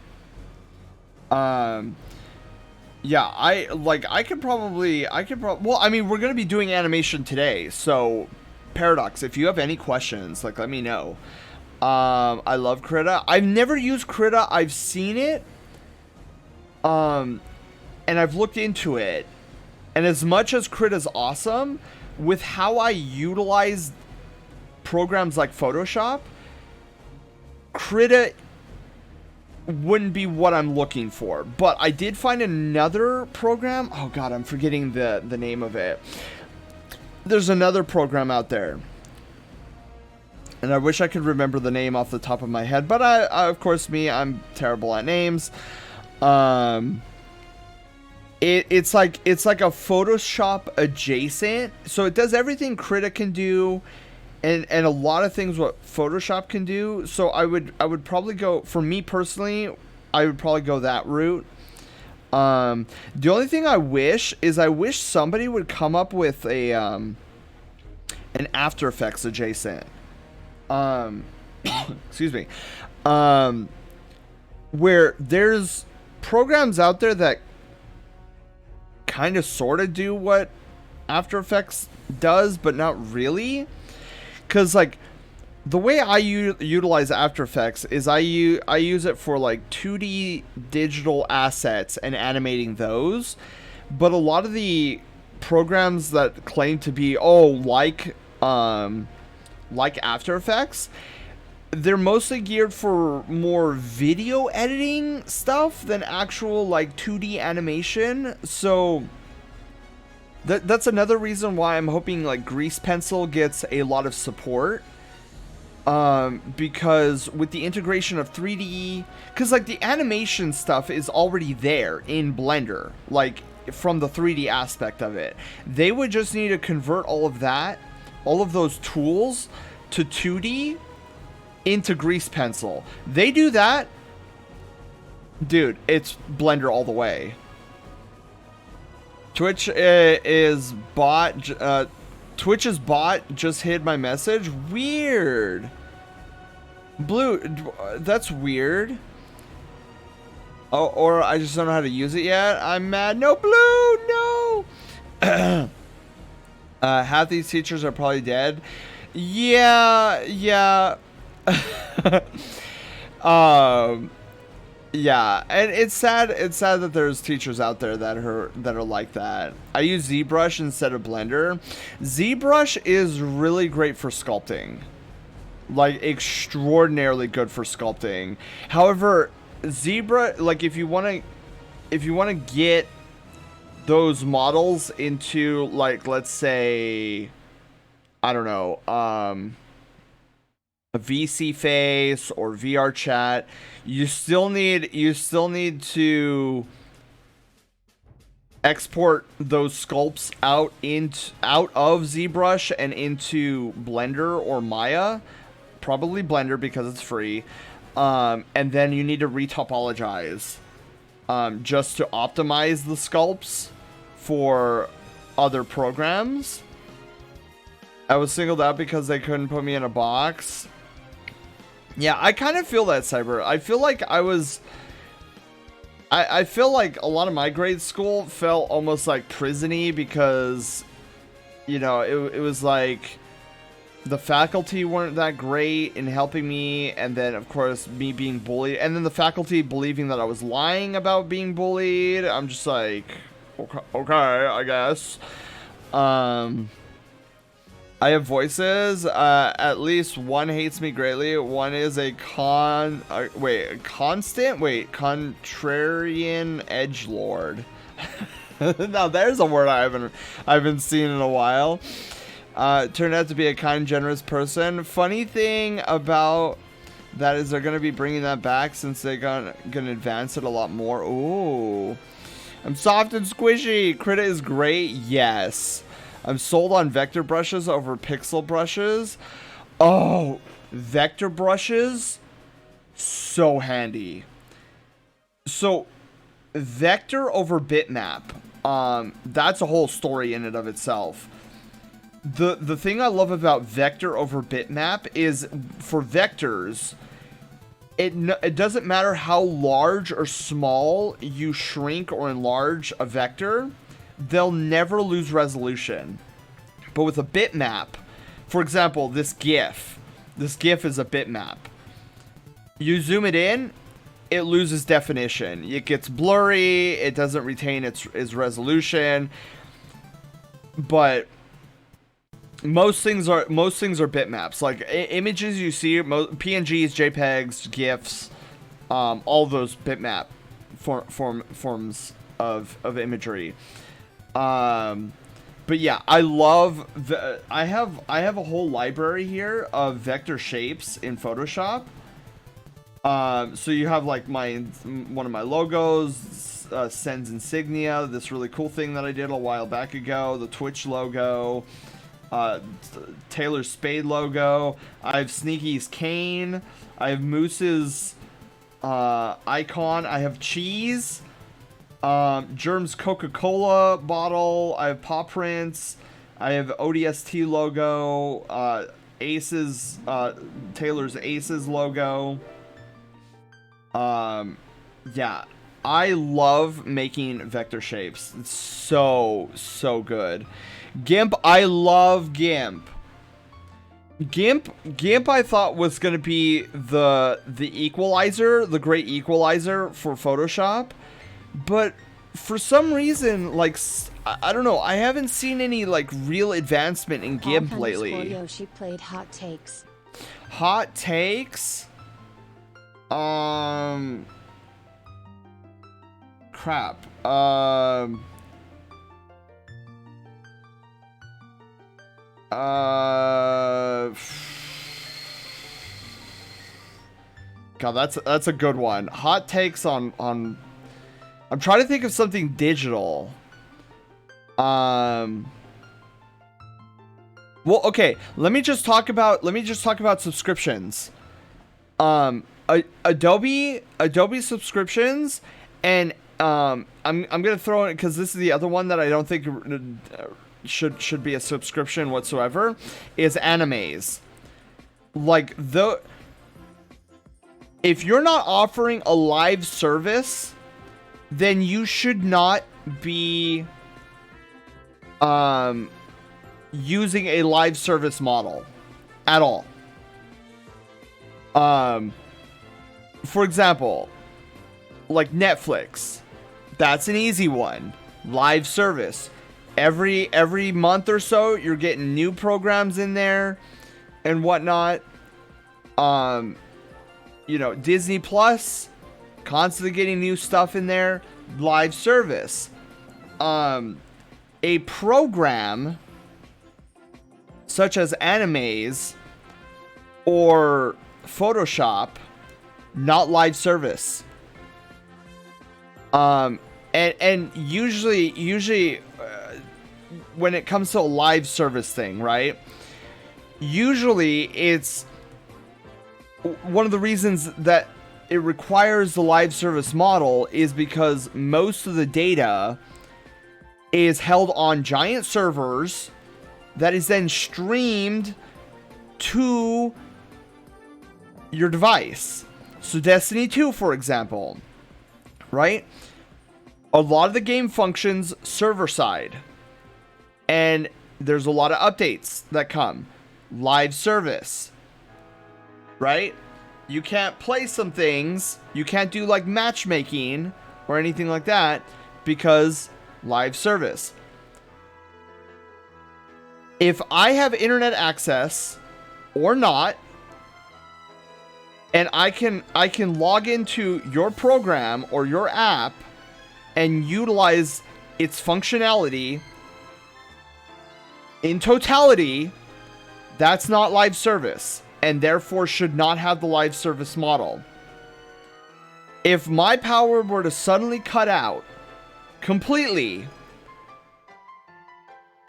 Yeah, I could probably, well, I mean, we're going to be doing animation today, so Paradox, if you have any questions, like, let me know. I love Krita. I've never used Krita. I've seen it. And I've looked into it. And as much as Krita's awesome, with how I utilize programs like Photoshop, Krita wouldn't be what I'm looking for. But I did find another program. Oh god, I'm forgetting the name of it. There's another program out there, and I wish I could remember the name off the top of my head, but I of course, I'm terrible at names. It's like a Photoshop adjacent, so it does everything Krita can do, and a lot of things what Photoshop can do. So I would probably go, for me personally, I would probably go that route. The only thing I wish somebody would come up with an After Effects adjacent. Excuse me. Where there's programs out there that kind of sort of do what After Effects does, but not really. Because, like, the way I utilize After Effects is I use it for, like, 2D digital assets and animating those. But a lot of the programs that claim to be, like After Effects, they're mostly geared for more video editing stuff than actual, like, 2D animation. So that's another reason why I'm hoping, like, Grease Pencil gets a lot of support. Because with the integration of 3D, because, like, the animation stuff is already there in Blender, like, from the 3D aspect of it. They would just need to convert all of that, all of those tools, to 2D into Grease Pencil. They do that, dude, it's Blender all the way. Twitch's bot just hid my message. Weird. Blue, that's weird. Oh, or I just don't know how to use it yet. I'm mad. No, Blue, no. Half these teachers are probably dead. Yeah. Yeah, and it's sad that there's teachers out there that are like that. I use ZBrush instead of Blender. ZBrush is really great for sculpting. Like, extraordinarily good for sculpting. However, ZBrush, like, if you want to get those models into, like, let's say, I don't know, a VC face or VR chat, you still need to export those sculpts out of ZBrush and into Blender or Maya, probably Blender because it's free, and then you need to retopologize just to optimize the sculpts for other programs. I was singled out because they couldn't put me in a box. Yeah, I kind of feel that, Cyber. I feel like I feel like a lot of my grade school felt almost like prison-y because, you know, it was like the faculty weren't that great in helping me, and then, of course, me being bullied, and then the faculty believing that I was lying about being bullied. I'm just like, okay, I guess. I have voices. At least one hates me greatly. One is a contrarian edgelord. Now there's a word I haven't seen in a while. Turned out to be a kind, generous person. Funny thing about that is they're gonna be bringing that back since they're gonna advance it a lot more. Ooh, I'm soft and squishy. Krita is great. Yes. I'm sold on vector brushes over pixel brushes. Oh, vector brushes, so handy. So, vector over bitmap, that's a whole story in and of itself. The thing I love about vector over bitmap is for vectors, it doesn't matter how large or small you shrink or enlarge a vector, they'll never lose resolution. But with a bitmap, for example, this GIF is a bitmap. You zoom it in, it loses definition. It gets blurry, it doesn't retain its resolution. But most things are bitmaps. Like images you see, PNGs, JPEGs, GIFs, all those bitmap forms of imagery. But yeah, I love I have a whole library here of vector shapes in Photoshop. So you have like one of my logos, Sen's insignia, this really cool thing that I did a while back ago, the Twitch logo, Taylor's Spade logo. I have Sneaky's cane. I have Moose's icon. I have cheese. Germ's Coca-Cola bottle. I have paw prints. I have ODST logo. Aces. Taylor's Aces logo. Yeah, I love making vector shapes. It's so good. GIMP, I love GIMP. GIMP I thought was gonna be the equalizer, the great equalizer for Photoshop, but for some reason, like, I don't know, I haven't seen any like real advancement in GIMP lately. She played Hot Takes. Hot Takes? Crap. God, that's a good one. Hot Takes on I'm trying to think of something digital. Well, okay, let me just talk about subscriptions. Adobe subscriptions, and I'm gonna throw in, because this is the other one that I don't think should be a subscription whatsoever, is animes. Like, if you're not offering a live service, then you should not be using a live service model at all. For example, like Netflix, that's an easy one. Live service. Every month or so, you're getting new programs in there and whatnot. You know, Disney Plus, constantly getting new stuff in there. Live service. A program such as animes or Photoshop, not live service. And usually when it comes to a live service thing, right? Usually it's one of the reasons that it requires the live service model is because most of the data is held on giant servers that is then streamed to your device. So Destiny 2, for example, right? A lot of the game functions server side, and there's a lot of updates that come. Live service, right? You can't play some things, you can't do like matchmaking or anything like that because live service. If I have internet access or not, and I can log into your program or your app and utilize its functionality in totality, that's not live service, and therefore should not have the live service model. If my power were to suddenly cut out completely,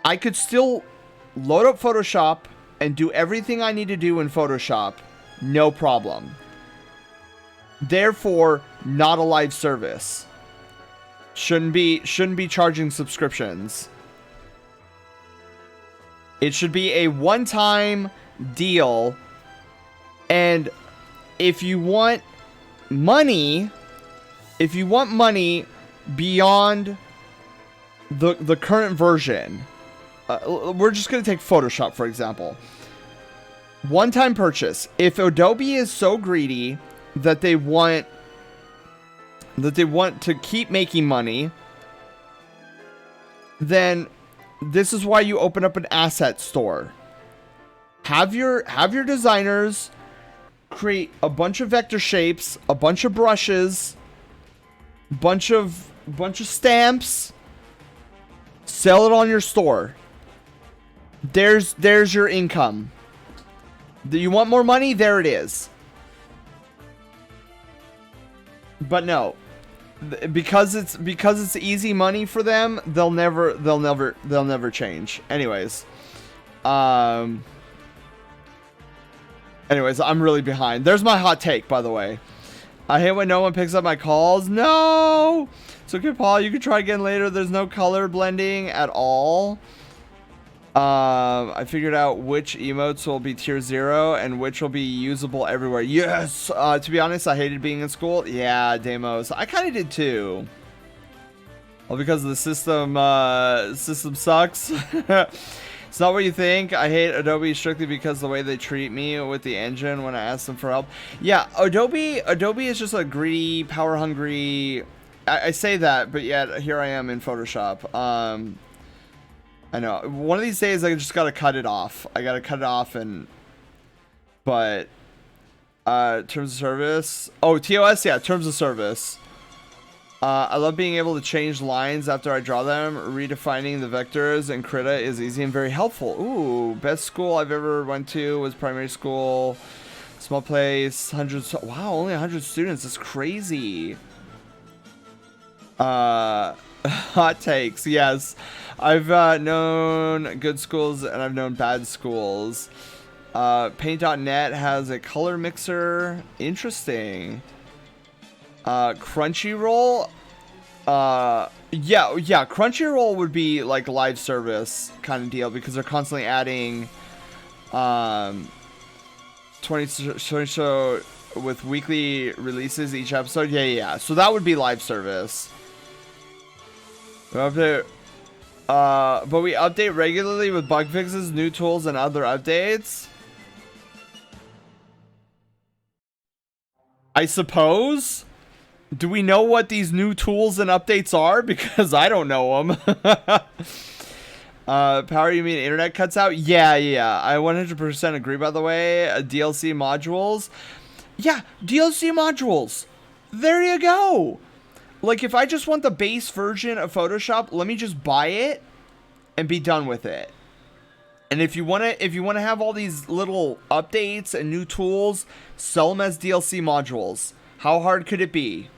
I could still load up Photoshop and do everything I need to do in Photoshop, no problem. Therefore, not a live service. Shouldn't be charging subscriptions. It should be a one-time deal. And if you want money beyond the current version, we're just going to take Photoshop, for example. One-time purchase. If Adobe is so greedy that they want to keep making money, then this is why you open up an asset store. Have your designers create a bunch of vector shapes, a bunch of brushes, bunch of stamps, sell it on your store. There's your income. Do you want more money? There it is. But no, because it's easy money for them, they'll never change. Anyways, I'm really behind. There's my hot take, by the way. I hate when no one picks up my calls. No, it's okay, Paul. You can try again later. There's no color blending at all. I figured out which emotes will be tier 0 and which will be usable everywhere. Yes! To be honest, I hated being in school. Yeah, Demos. I kind of did too. Well, because the system sucks. It's not what you think. I hate Adobe strictly because the way they treat me with the engine when I ask them for help. Yeah, Adobe is just a greedy, power-hungry... I say that, but yet here I am in Photoshop. I know. One of these days, I just gotta cut it off. But, terms of service. Oh, TOS? Yeah, terms of service. I love being able to change lines after I draw them. Redefining the vectors in Krita is easy and very helpful. Ooh, best school I've ever went to was primary school. Small place, hundreds. Wow, only 100 students. That's crazy. Hot takes, yes. I've known good schools and I've known bad schools. Paint.net has a color mixer. Interesting. Crunchyroll. Yeah, Crunchyroll would be like live service kind of deal because they're constantly adding 20 show with weekly releases each episode. Yeah. So that would be live service. But we update regularly with bug fixes, new tools, and other updates. I suppose? Do we know what these new tools and updates are? Because I don't know them. Power, you mean internet cuts out? Yeah. I 100% agree, by the way. DLC modules. Yeah, DLC modules. There you go. Like, if I just want the base version of Photoshop, let me just buy it and be done with it. And if you want to have all these little updates and new tools, sell them as DLC modules. How hard could it be?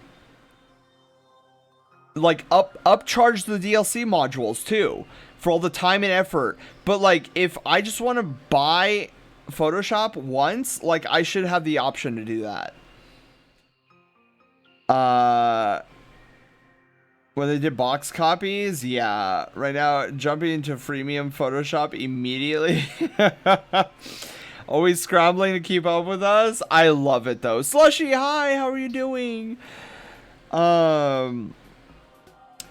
Like, upcharge the DLC modules too for all the time and effort. But like, if I just want to buy Photoshop once, like, I should have the option to do that. When they did box copies, yeah. Right now, jumping into freemium Photoshop immediately. Always scrambling to keep up with us. I love it though. Slushy, hi, how are you doing?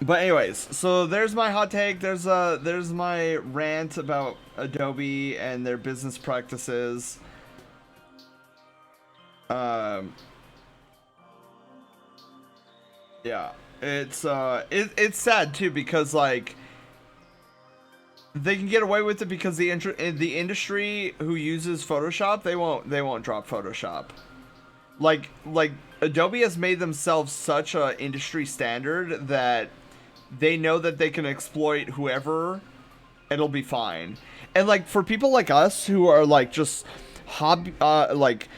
But anyways, so there's my hot take. There's my rant about Adobe and their business practices. Yeah. It's sad too because like they can get away with it because the industry who uses Photoshop, they won't drop Photoshop. Like Adobe has made themselves such a industry standard that they know that they can exploit whoever, it'll be fine. And like for people like us who are like just hobby like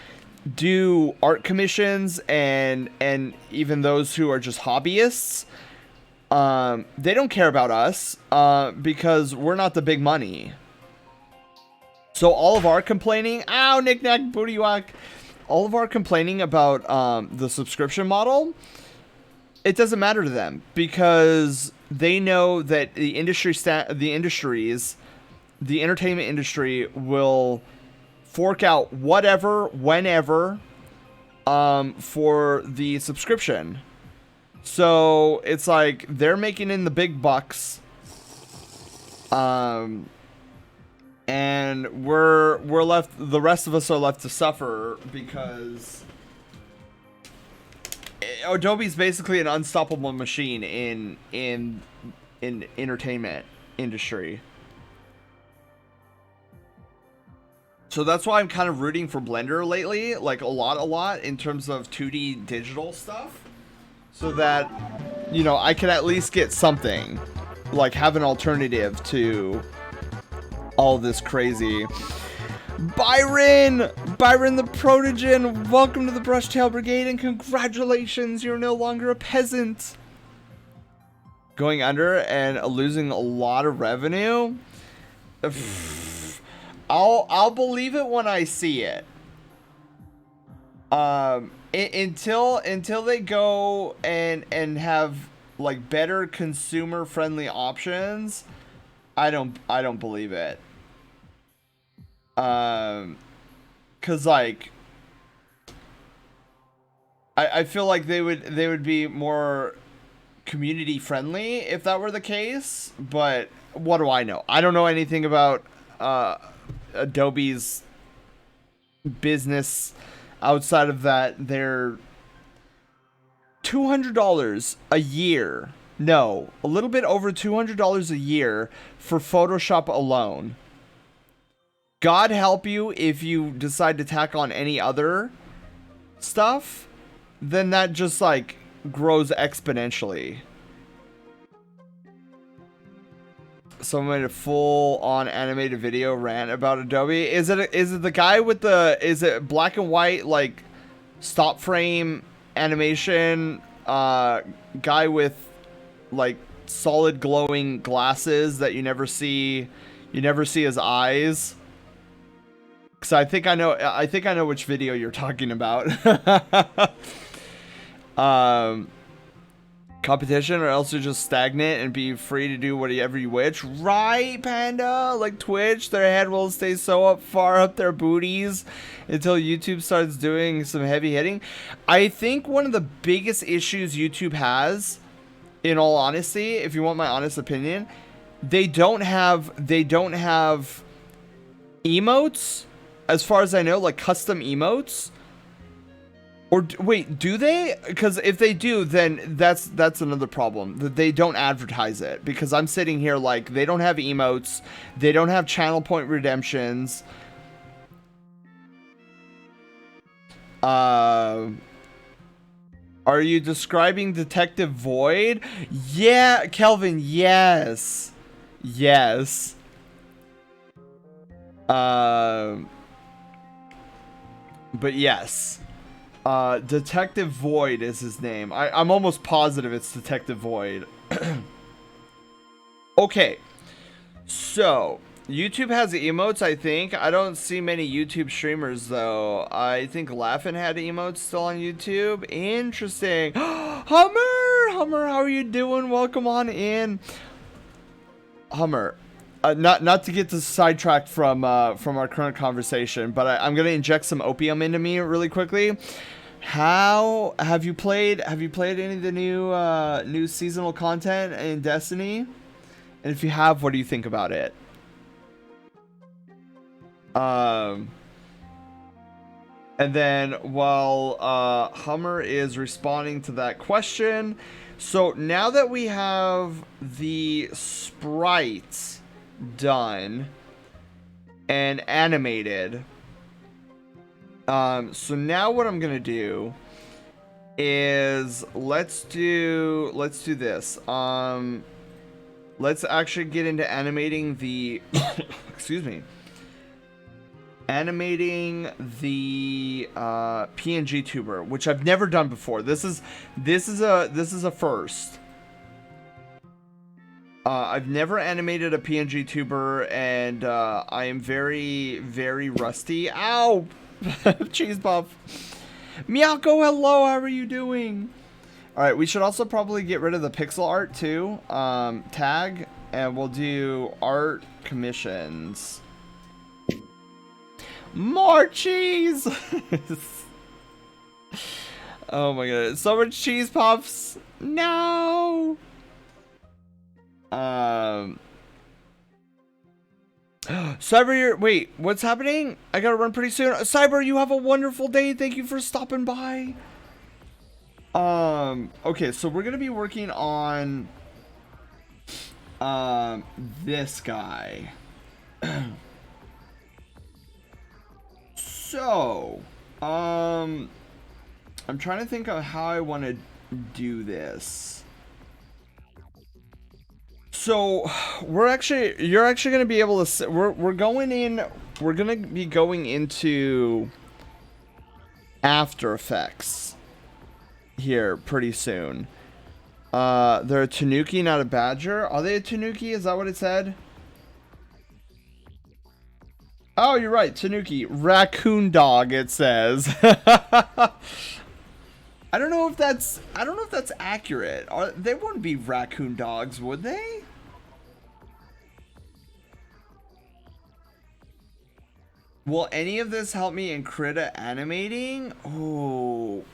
do art commissions and even those who are just hobbyists, they don't care about us because we're not the big money. So all of our complaining, ow, knick-knack, booty-whack, all of our complaining about the subscription model it doesn't matter to them because they know that the entertainment industry will fork out whatever, whenever, for the subscription. So it's like they're making in the big bucks, and we're left. The rest of us are left to suffer because Adobe's basically an unstoppable machine in entertainment industry. So that's why I'm kind of rooting for Blender lately, like a lot in terms of 2D digital stuff, so that, you know, I can at least get something, like have an alternative to all this crazy. Byron the Protogen, welcome to the Brushtail Brigade and congratulations, you're no longer a peasant. Going under and losing a lot of revenue. I'll believe it when I see it. Until they go and have like better consumer friendly options, I don't believe it. Cause like I feel like they would be more community friendly if that were the case, but what do I know? I don't know anything about Adobe's business outside of that they're $200 a year. No, a little bit over $200 a year for Photoshop alone. God help you if you decide to tack on any other stuff, then that just like grows exponentially. Someone made a full-on animated video rant about Adobe. Is it the guy with the, is it black and white like stop frame animation guy with like solid glowing glasses that you never see his eyes? Cuz I think I know which video you're talking about. Competition, or else you're just stagnant and be free to do whatever you wish. Right, Panda? Like Twitch, their head will stay so far up their booties until YouTube starts doing some heavy hitting. I think one of the biggest issues YouTube has, in all honesty, if you want my honest opinion, they don't have emotes, as far as I know, like custom emotes. Or wait, do they? Because if they do, then that's another problem. That they don't advertise it. Because I'm sitting here like they don't have emotes, they don't have channel point redemptions. Are you describing Detective Void? Yeah, Kelvin. Yes. Yes. But yes. Detective Void is his name. I'm almost positive it's Detective Void. Okay. So, YouTube has emotes, I think. I don't see many YouTube streamers, though. I think Laughin' had emotes still on YouTube. Interesting. Hummer, how are you doing? Welcome on in. Hummer. Not to get sidetracked from our current conversation, but I'm gonna inject some opium into me really quickly. How have you played any of the new seasonal content in Destiny? And if you have, what do you think about it? And then while Hummer is responding to that question, so now that we have the sprites done and animated, so now what I'm gonna do is let's do this. Let's actually get into animating the excuse me, animating the PNG tuber, which I've never done before. This is a first. I've never animated a PNG tuber, and I am very, very rusty. Ow! Cheese Buff. Miyako, hello, how are you doing? All right, we should also probably get rid of the pixel art too. Tag, and we'll do art commissions. More cheese! Oh my god, so much cheese puffs. No. Cyber, wait, what's happening? I gotta run pretty soon. Cyber, you have a wonderful day. Thank you for stopping by. Okay, so we're gonna be working on this guy. So, I'm trying to think of how I want to do this. So, you're actually going to be able to, we're going to be going into After Effects here pretty soon. They're a tanuki, not a badger. Are they a tanuki? Is that what it said? Oh, you're right. Tanuki. Raccoon dog, it says. I don't know if that's accurate. They wouldn't be raccoon dogs, would they? Will any of this help me in Krita animating? Oh,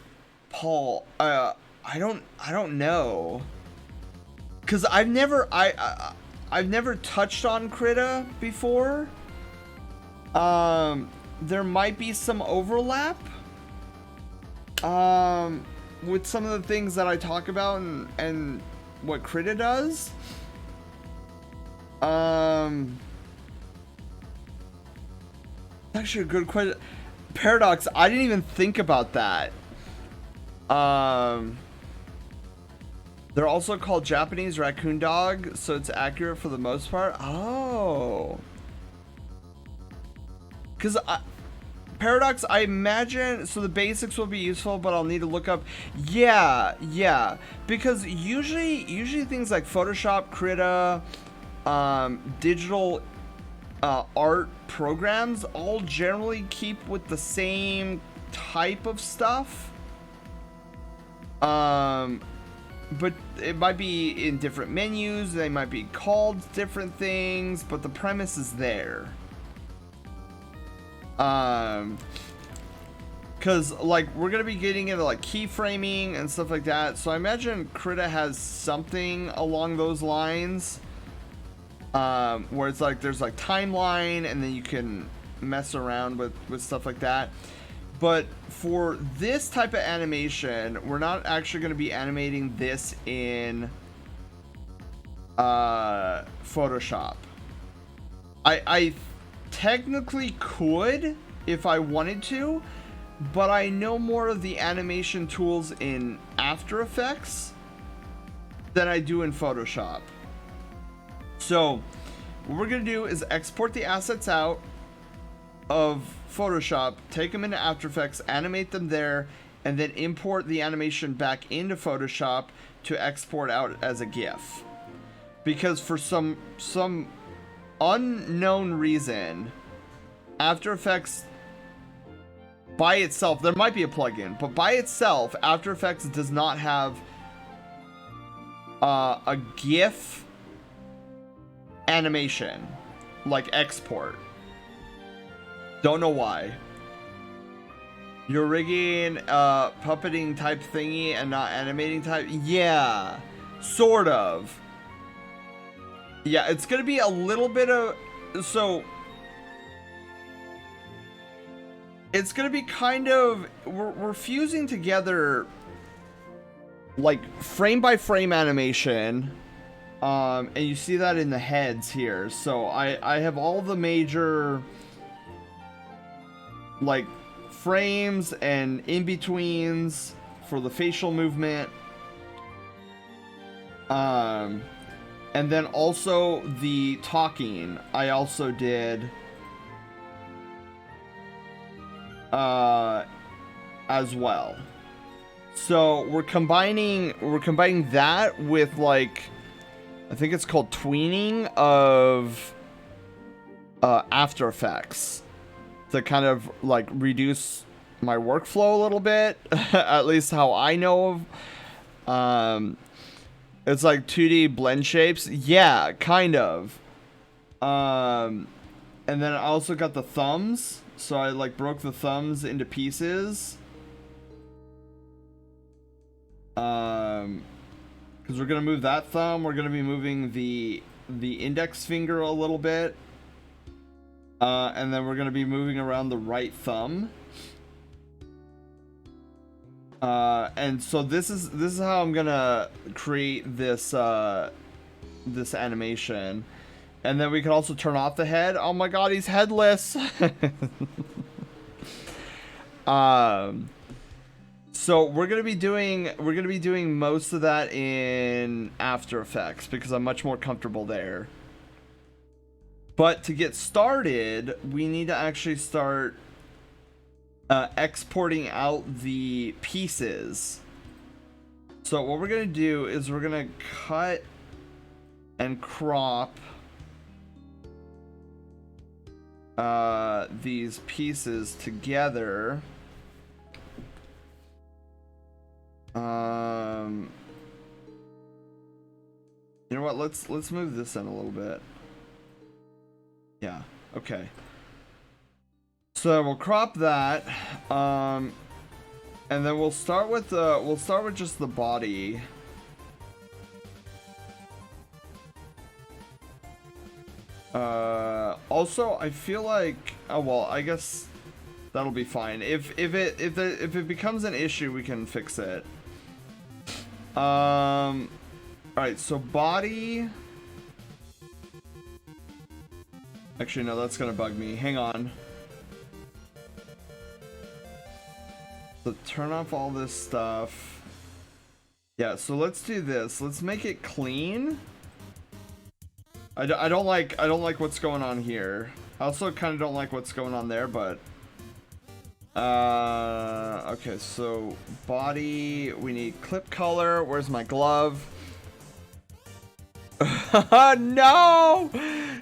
Paul, I don't know. Cause I've never touched on Krita before. There might be some overlap with some of the things that I talk about and what Krita does. Actually a good question. Paradox, I didn't even think about that. They're also called Japanese raccoon dog, so it's accurate for the most part. Oh. Because Paradox, I imagine, so the basics will be useful, but I'll need to look up. Yeah. Because usually things like Photoshop, Krita, digital art programs all generally keep with the same type of stuff. But it might be in different menus, they might be called different things, but the premise is there. Cause like we're gonna be getting into like keyframing and stuff like that, so I imagine Krita has something along those lines, where it's like there's like timeline and then you can mess around with stuff like that. But for this type of animation, we're not actually going to be animating this in Photoshop. I technically could if I wanted to, but I know more of the animation tools in After Effects than I do in Photoshop. So what we're going to do is export the assets out of Photoshop, take them into After Effects, animate them there, and then import the animation back into Photoshop to export out as a GIF. Because for some unknown reason, After Effects by itself, there might be a plugin, but by itself, After Effects does not have a GIF animation like export. Don't know why. You're rigging puppeting type thingy and not animating type? Yeah, sort of. Yeah, it's gonna be a little bit of, so it's gonna be kind of, we're fusing together like frame by frame animation, and you see that in the heads here. So I have all the major like frames and in-betweens for the facial movement, and then also the talking I also did as well. So we're combining that with like, I think it's called tweening of After Effects to kind of like reduce my workflow a little bit, at least how I know of. It's like 2D blend shapes. Yeah, kind of. And then I also got the thumbs. So I like broke the thumbs into pieces. Because we're gonna move that thumb. We're gonna be moving the index finger a little bit. And then we're gonna be moving around the right thumb. And so this is how I'm gonna create this this animation. And then we can also turn off the head. Oh my god, he's headless. So we're gonna be doing most of that in After Effects because I'm much more comfortable there. But to get started, we need to actually start exporting out the pieces. So what we're gonna do is we're gonna cut and crop these pieces together. You know what? Let's move this in a little bit. Yeah. Okay. So we'll crop that, and then we'll start with just the body. Also, I feel like, oh well, I guess that'll be fine. If it becomes an issue, we can fix it. All right. So body. Actually, no, that's gonna bug me. Hang on. So turn off all this stuff. Yeah, so let's do this. Let's make it clean. I don't like what's going on here. I also kind of don't like what's going on there, but okay, so body, we need clip color. Where's my glove? No!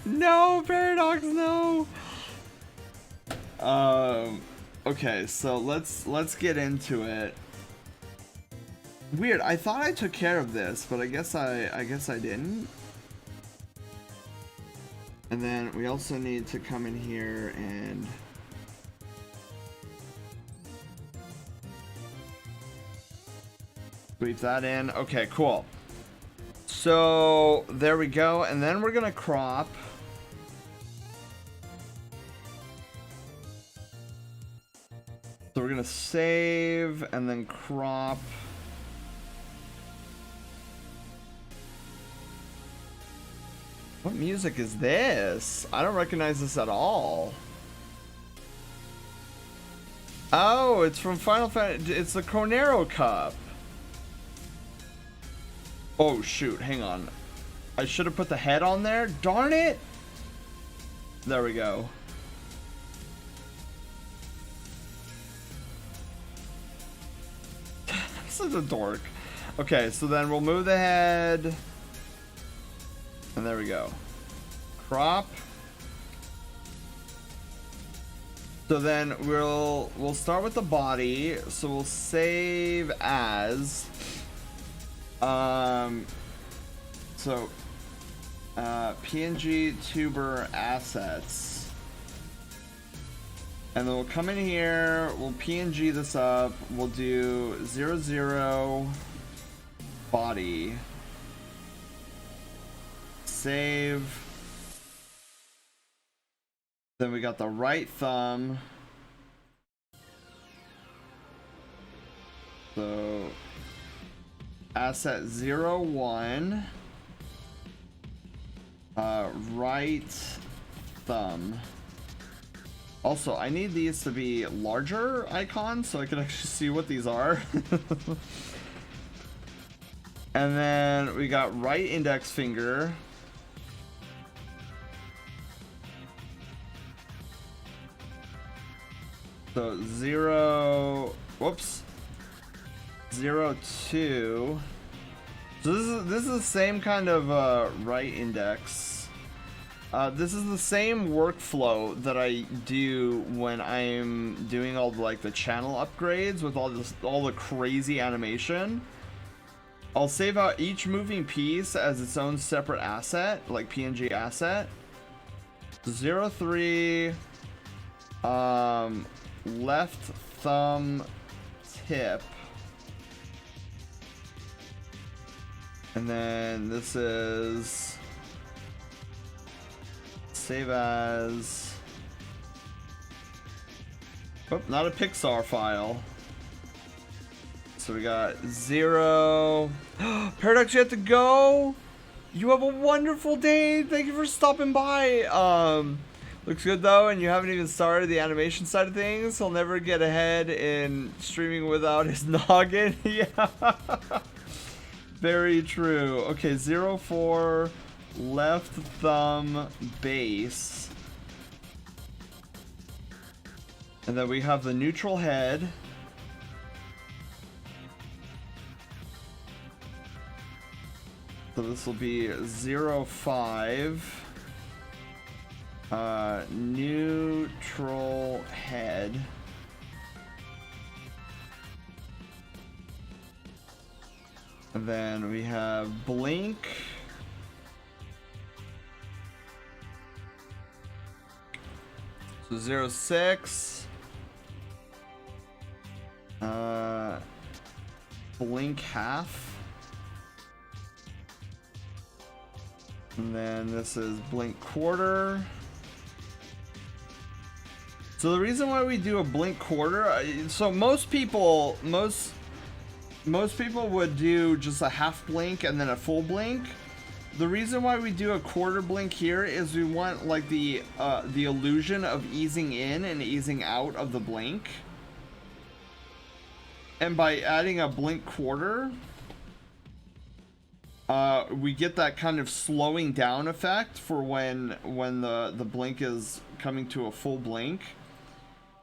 No, Paradox, no. Okay, so let's get into it. Weird, I thought I took care of this, but I guess I didn't. And then we also need to come in here and sweep that in. Okay, cool. So there we go, and then we're gonna crop. So we're gonna save and then crop. What music is this? I don't recognize this at all. Oh, it's from Final Fantasy. It's the Cornero Cup. Oh shoot, hang on. I should have put the head on there. Darn it! There we go. Such a dork. Okay, so then we'll move the head. And there we go. Crop. So then we'll start with the body. So we'll save as PNG tuber assets. And then we'll come in here, we'll PNG this up, we'll do 00 body. Save. Then we got the right thumb. So asset 01. Right thumb. Also, I need these to be larger icons so I can actually see what these are. And then we got right index finger. So 0, whoops, 02. So this is the same kind of right index. This is the same workflow that I do when I'm doing all the, like the channel upgrades with all the crazy animation. I'll save out each moving piece as its own separate asset, like PNG asset. 03 left thumb tip. And then this is save as, oh, not a Pixar file. So we got 0. Paradox, you have to go. You have a wonderful day. Thank you for stopping by. Looks good though, and you haven't even started the animation side of things. He'll never get ahead in streaming without his noggin. Yeah. Very true. Okay, 04 left thumb base. And then we have the neutral head. So this will be 05 neutral head. And then we have blink. So 06. Blink half. And then this is blink quarter. So the reason why we do a blink quarter, so most people would do just a half blink and then a full blink. The reason why we do a quarter blink here is we want like the illusion of easing in and easing out of the blink. And by adding a blink quarter, we get that kind of slowing down effect for when the blink is coming to a full blink.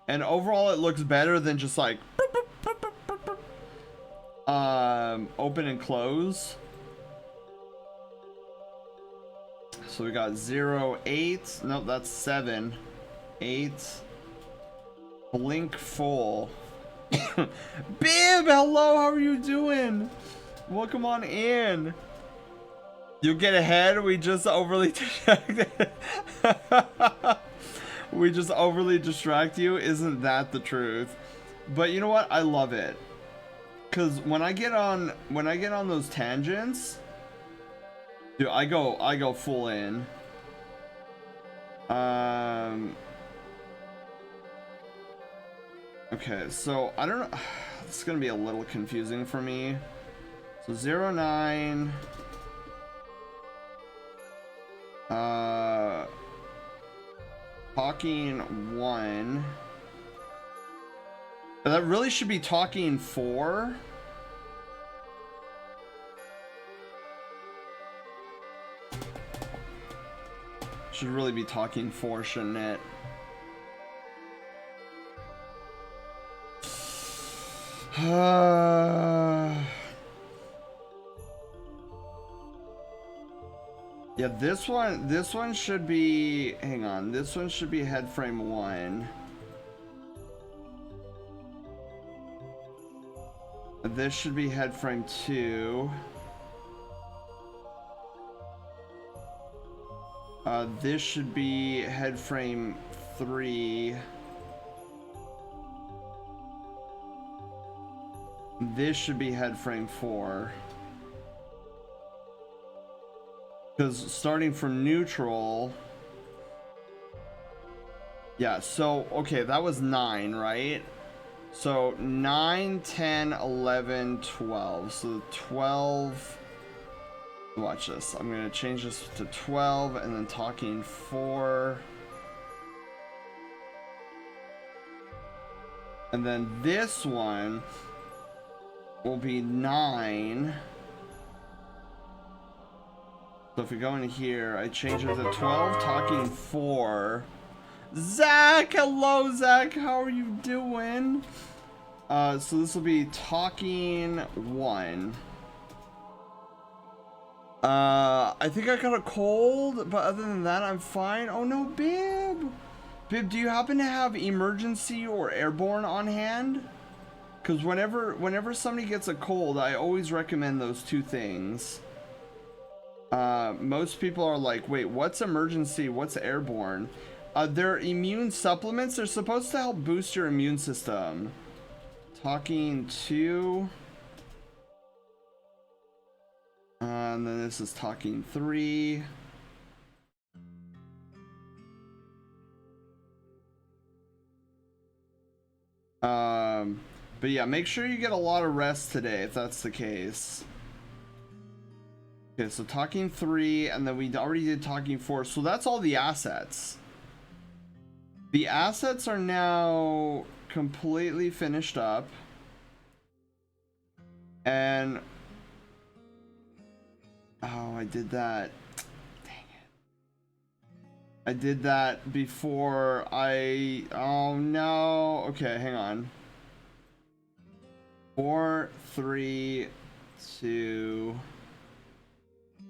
And overall it looks better than just like open and close. So we got 0, 8. Nope, that's 7. 8. Blink full. Bib, hello, how are you doing? Welcome on in. You get ahead, we just overly distracted. We just overly distract you. Isn't that the truth? But you know what? I love it. Cause when I get on those tangents, dude, I go full in. Okay, so I don't know. It's gonna be a little confusing for me. So 09. Talking 1. That really should be talking 4. Should really be talking 4, shouldn't it? Yeah, this one should be, hang on, this one should be head frame 1. This should be head frame 2. This should be head frame 3. This should be head frame 4. Because starting from neutral, yeah, so okay, that was 9, right? So 9, 10, 11, 12. So 12, watch this. I'm gonna change this to 12 and then talking 4. And then this one will be 9. So if we go in here, I change it to 12, talking 4. Zach, hello Zach, how are you doing? So this will be talking 1. I think I got a cold, but other than that, I'm fine. Oh no, Bib! Bib, do you happen to have emergency or airborne on hand? Because whenever somebody gets a cold, I always recommend those two things. Most people are like, wait, what's emergency? What's airborne? They're immune supplements. They're supposed to help boost your immune system. Talking to... and then this is talking 3. But yeah, make sure you get a lot of rest today if that's the case. Okay, so talking 3, and then we already did talking 4. So that's all the assets. The assets are now completely finished up. And... oh, I did that. Dang it. I did that before I... oh no. Okay, hang on. 4, 3, 2... so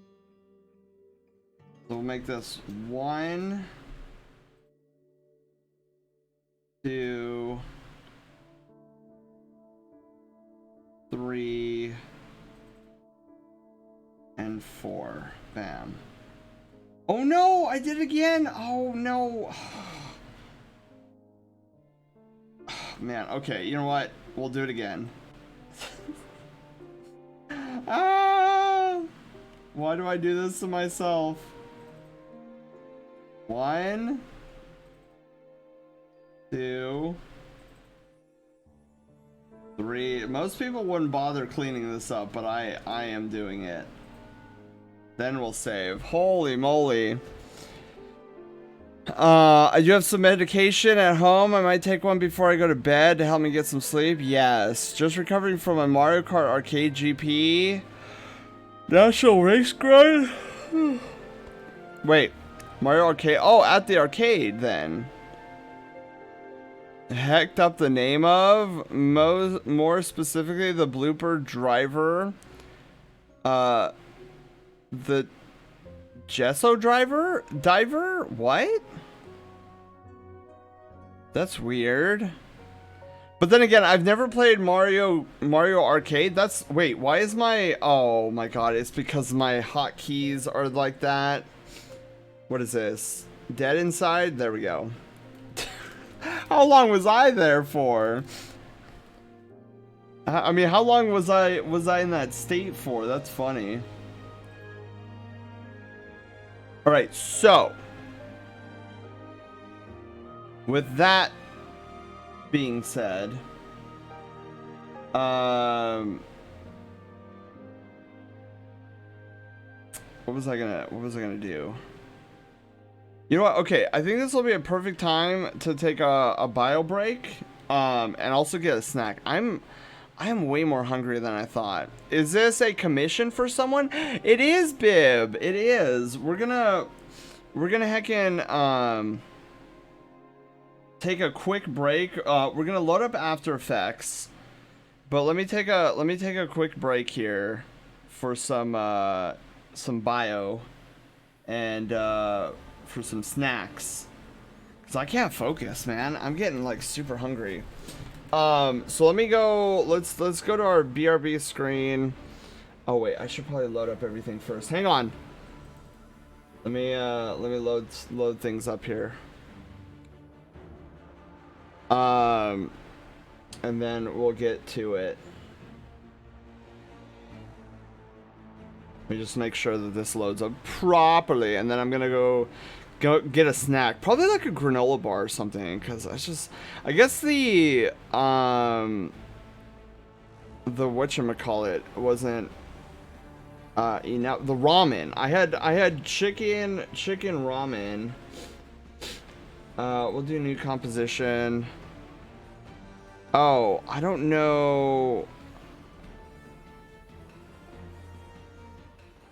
we'll make this 1, 2, 3, and 4. Bam. Oh no, I did it again. Oh no. Man, okay, you know what? We'll do it again. Ah! Why do I do this to myself? 1, 2, 3. Most people wouldn't bother cleaning this up, but I am doing it. Then we'll save. Holy moly. I do have some medication at home. I might take one before I go to bed to help me get some sleep. Yes. Just recovering from a Mario Kart Arcade GP. National Race Grind? Wait. Mario Arcade. Oh, at the arcade then. Hecked up the name of. More specifically, the blooper driver. The Gesso driver? Diver? What? That's weird. But then again, I've never played Mario Arcade. That's... wait, why is my... oh my god, it's because my hotkeys are like that. What is this? Dead inside? There we go. How long was I there for? I mean, how long was I in that state for? That's funny. Alright, so with that being said, what was I gonna do? You know what? Okay, I think this will be a perfect time to take a bio break, and also get a snack. I am way more hungry than I thought. Is this a commission for someone? It is, Bib. It is. We're gonna heckin' take a quick break. We're gonna load up After Effects, but let me take a quick break here for some bio and for some snacks, because I can't focus, man. I'm getting like super hungry. So let me go. Let's go to our BRB screen. Oh wait, I should probably load up everything first. Hang on. Let me load things up here. And then we'll get to it. Let me just make sure that this loads up properly, and then I'm gonna go get a snack, probably like a granola bar or something, because I guess the whatchamacallit wasn't enough. The ramen, I had chicken ramen. We'll do new composition. Oh, I don't know.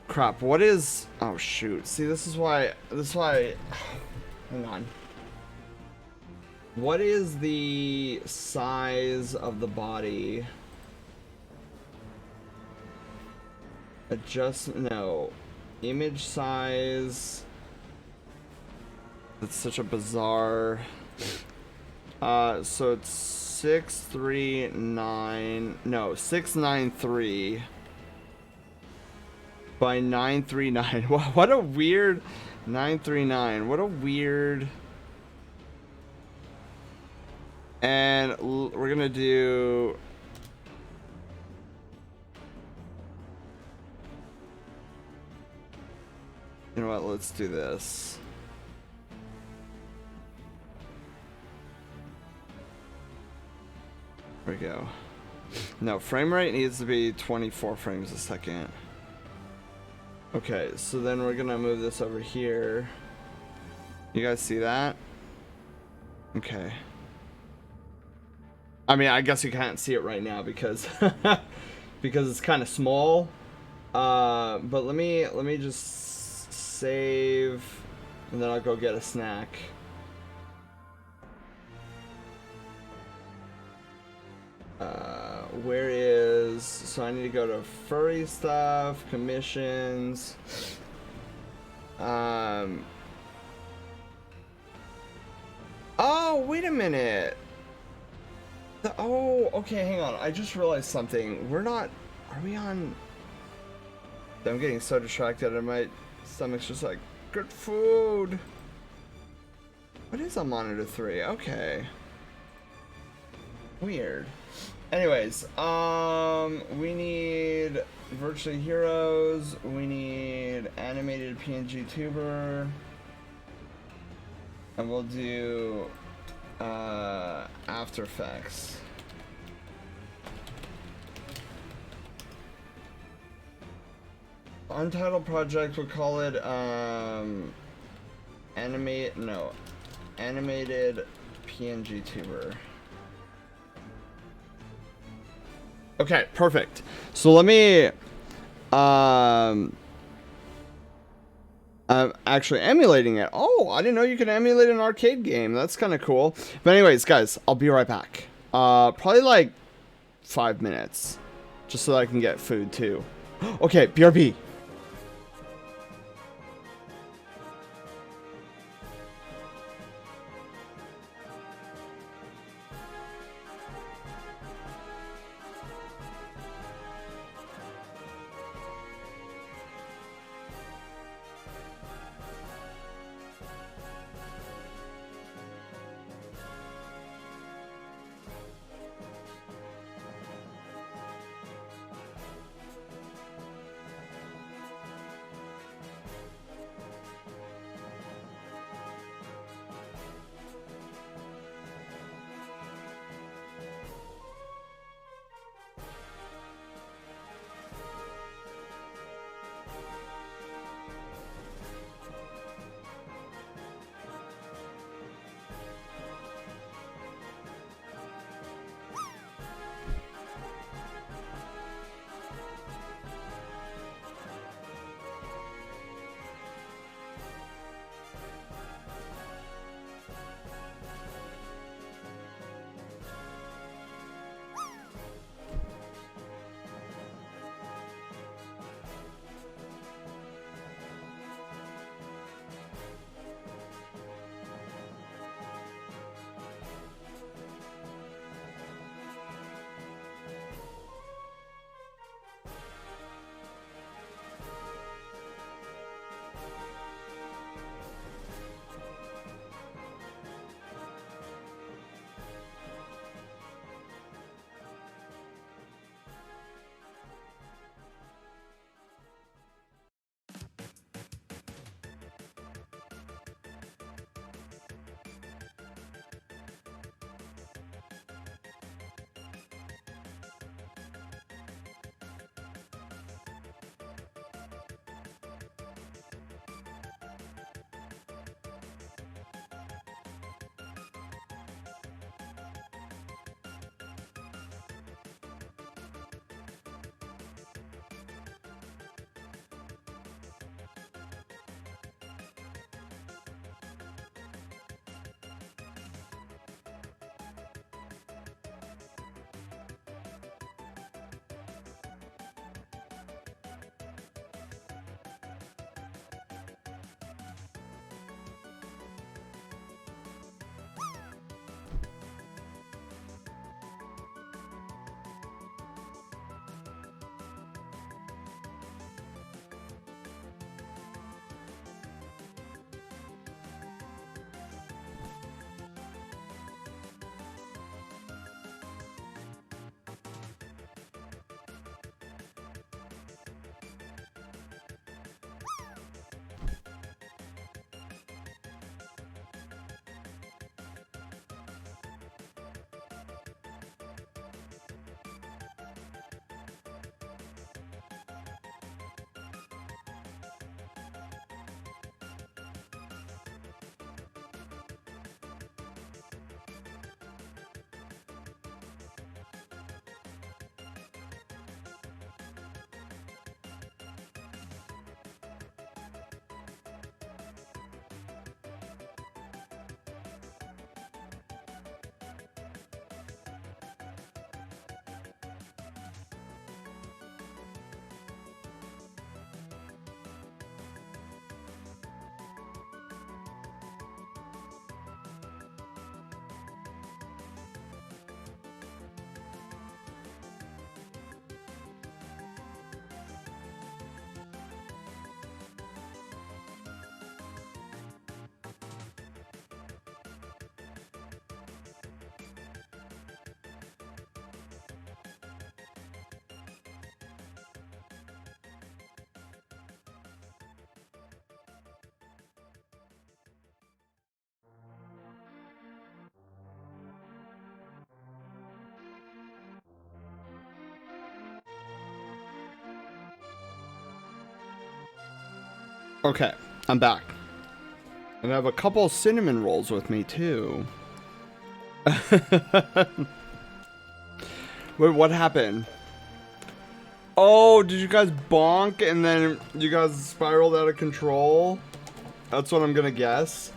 Crap, what is... oh shoot, see, this is why hang on. What is the size of the body? No, image size. That's such a bizarre... so it's 693 by 939. What a weird 939. What a weird. And we're gonna do. You know what? Let's do this. There we go. No, frame rate needs to be 24 frames a second. Okay, so then we're gonna move this over here. You guys see that? Okay. I mean, I guess you can't see it right now because because it's kind of small. But let me just save, and then I'll go get a snack. Where is, so I need to go to furry stuff, commissions. Oh, wait a minute. Oh, okay, hang on. I just realized something. We're not, are we on? I'm getting so distracted and my stomach's just like, good food. What is on monitor 3? Okay. Weird. Anyways, we need virtually heroes. We need animated PNG tuber. And we'll do After Effects. Untitled project, we'll call it animated PNG tuber. Okay, perfect. So let me I'm actually emulating it. Oh, I didn't know you could emulate an arcade game. That's kind of cool. But anyways, guys, I'll be right back. Probably like 5 minutes, just so that I can get food too. Okay, BRB. Okay, I'm back. And I have a couple cinnamon rolls with me, too. Wait, what happened? Oh, did you guys bonk and then you guys spiraled out of control? That's what I'm gonna guess.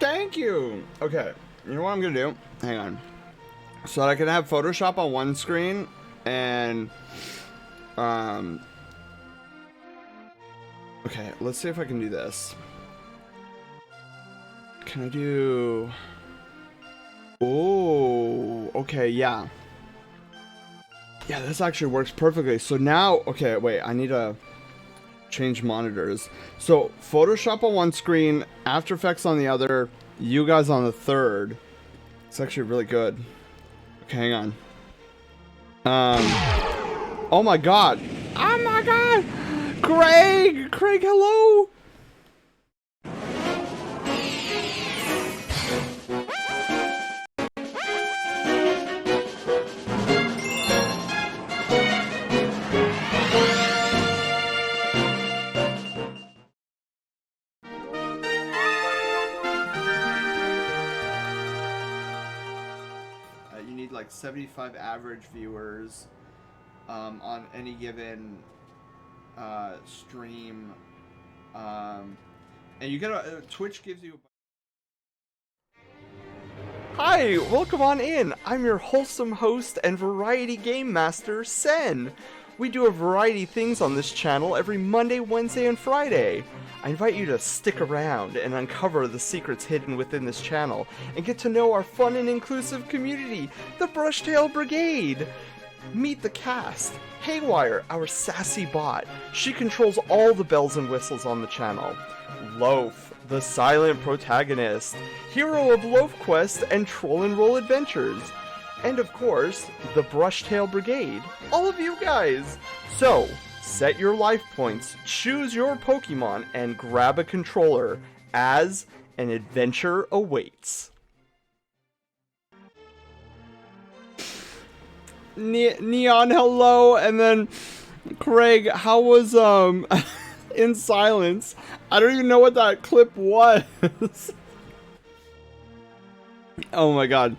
Thank you! Okay, you know what I'm gonna do? Hang on. So that I can have Photoshop on one screen and... Okay, let's see if I can do this. Can I do... Oh, okay, yeah. Yeah, this actually works perfectly. So now, okay, wait, I need to change monitors. So Photoshop on one screen, After Effects on the other, you guys on the third. It's actually really good. Okay, hang on. Oh my god. Oh my god! Craig! Craig, hello! You need like 75 average viewers on any given stream, and you gotta Twitch gives you. Hi, welcome on in. I'm your wholesome host and variety game master, Sen. We do a variety of things on this channel every Monday, Wednesday, and Friday. I invite you to stick around and uncover the secrets hidden within this channel and get to know our fun and inclusive community, the Brushtail Brigade. Meet the cast. Haywire, our sassy bot. She controls all the bells and whistles on the channel. Loaf, the silent protagonist. Hero of Loaf Quest and Troll and Roll Adventures. And of course, the Brushtail Brigade. All of you guys. So, set your life points, choose your Pokemon, and grab a controller as an adventure awaits. Neon, hello, and then Craig, how was In Silence? I don't even know what that clip was. Oh my god.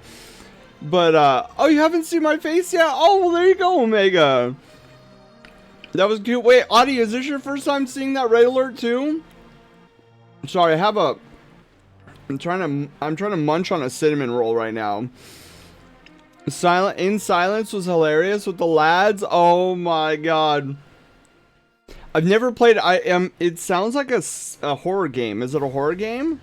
But oh, you haven't seen my face yet? Oh, well, there you go, Omega. That was cute. Wait, Audie, is this your first time seeing that red alert too? Sorry, I have a I'm trying to munch on a cinnamon roll right now. In Silence was hilarious with the lads. Oh my god. I've never played. It sounds like a horror game. Is it a horror game?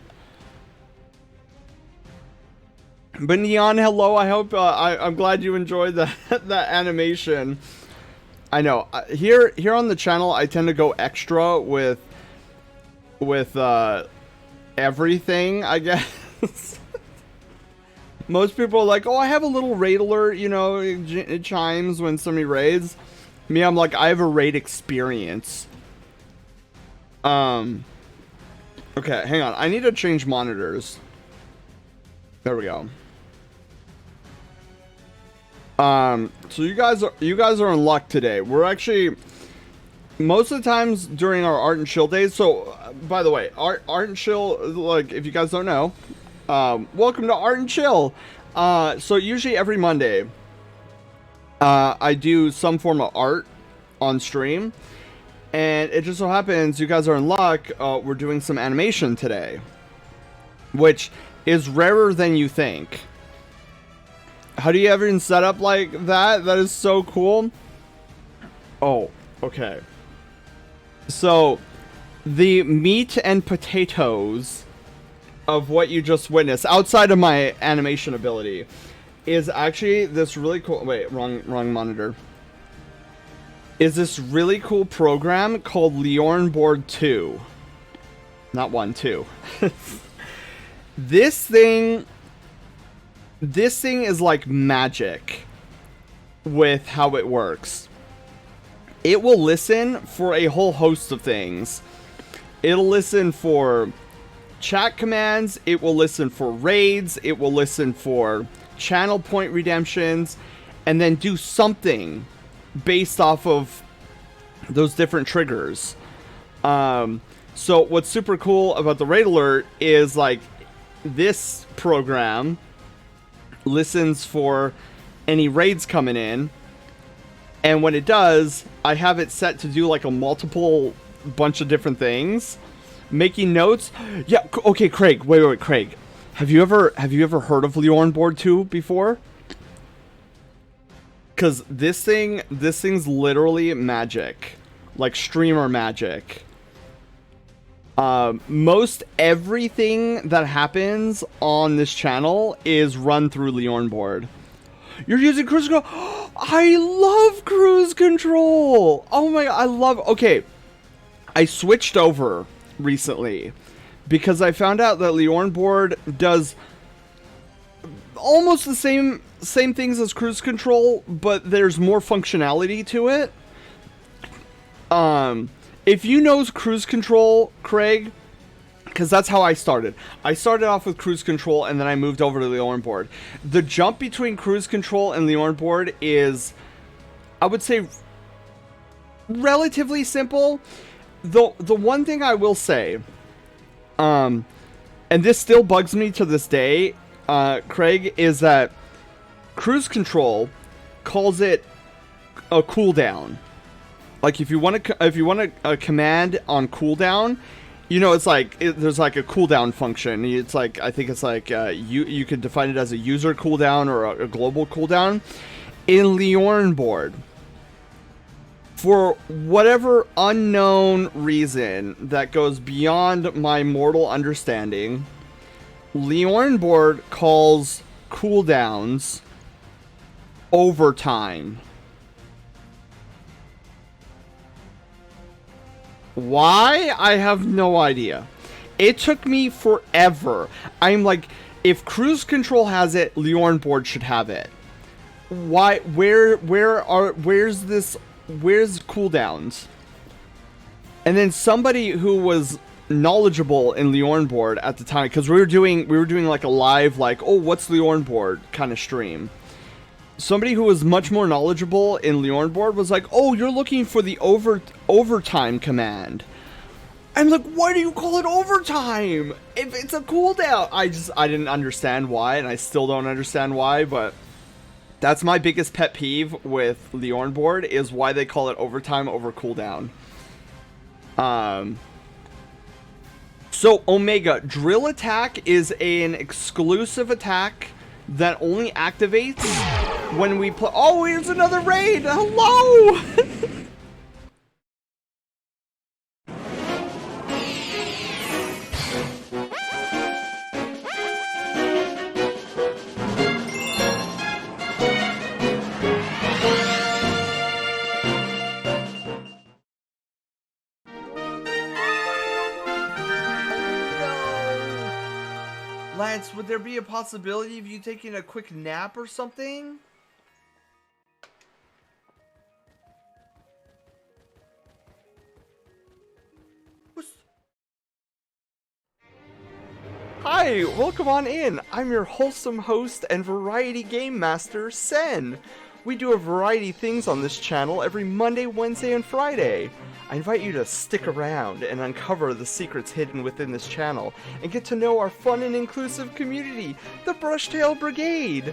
But Neon, hello. I hope I'm glad you enjoyed that animation. I know. Here on the channel, I tend to go extra with everything, I guess. Most people are like, oh, I have a little raid alert, you know, it chimes when somebody raids. Me, I'm like, I have a raid experience. Okay, hang on. I need to change monitors. There we go. So you guys are in luck today. We're actually most of the times during our Art and Chill days. So, by the way, Art and Chill, like if you guys don't know, welcome to Art and Chill. So usually every Monday, I do some form of art on stream, and it just so happens you guys are in luck. We're doing some animation today, which is rarer than you think. How do you ever set up like that? That is so cool. Oh, okay. So, the meat and potatoes of what you just witnessed, outside of my animation ability, is actually this really cool... Wait, wrong monitor. Is this really cool program called Leorn Board 2. Not 1, 2. This thing is like magic with how it works. It will listen for a whole host of things. It'll listen for chat commands, it will listen for raids, it will listen for channel point redemptions, and then do something based off of those different triggers. So what's super cool about the raid alert is like this program listens for any raids coming in, and when it does, I have it set to do like a multiple bunch of different things, making notes. Yeah, okay, Craig. Wait, Craig. Have you ever heard of Leorn Board 2 before? Cause this thing's literally magic, like streamer magic. Most everything that happens on this channel is run through Leorn Board. You're using cruise control. I love cruise control. Oh my god, I love. Okay, I switched over recently because I found out that Leorn Board does almost the same things as cruise control, but there's more functionality to it. If you know cruise control, Craig, because that's how I started. I started off with cruise control and then I moved over to Leorn Board. The jump between cruise control and Leorn Board is, I would say, relatively simple. The one thing I will say, and this still bugs me to this day, Craig, is that cruise control calls it a cooldown. Like if you want a command on cooldown, you know, it's like there's like a cooldown function. It's like, I think it's like you could define it as a user cooldown or a global cooldown. In Leorn Board, for whatever unknown reason that goes beyond my mortal understanding, Leorn Board calls cooldowns overtime. Why? I have no idea. It took me forever. I'm like, if cruise control has it, Leorn Board should have it. Why? Where's cooldowns? And then somebody who was knowledgeable in Leorn Board at the time, because we were doing like a live, like, oh, what's Leorn Board kind of stream. Somebody who was much more knowledgeable in Leorn Board was like, oh, you're looking for the overtime command. I'm like, why do you call it overtime if it's a cooldown? I didn't understand why, and I still don't understand why, but that's my biggest pet peeve with Leorn Board, is why they call it overtime over cooldown. So Omega Drill Attack is an exclusive attack that only activates when we play. Oh, here's another raid. Hello. Lance, would there be a possibility of you taking a quick nap or something? Hi, welcome on in. I'm your wholesome host and variety game master, Sen. We do a variety of things on this channel every Monday, Wednesday, and Friday. I invite you to stick around and uncover the secrets hidden within this channel and get to know our fun and inclusive community, the Brushtail Brigade.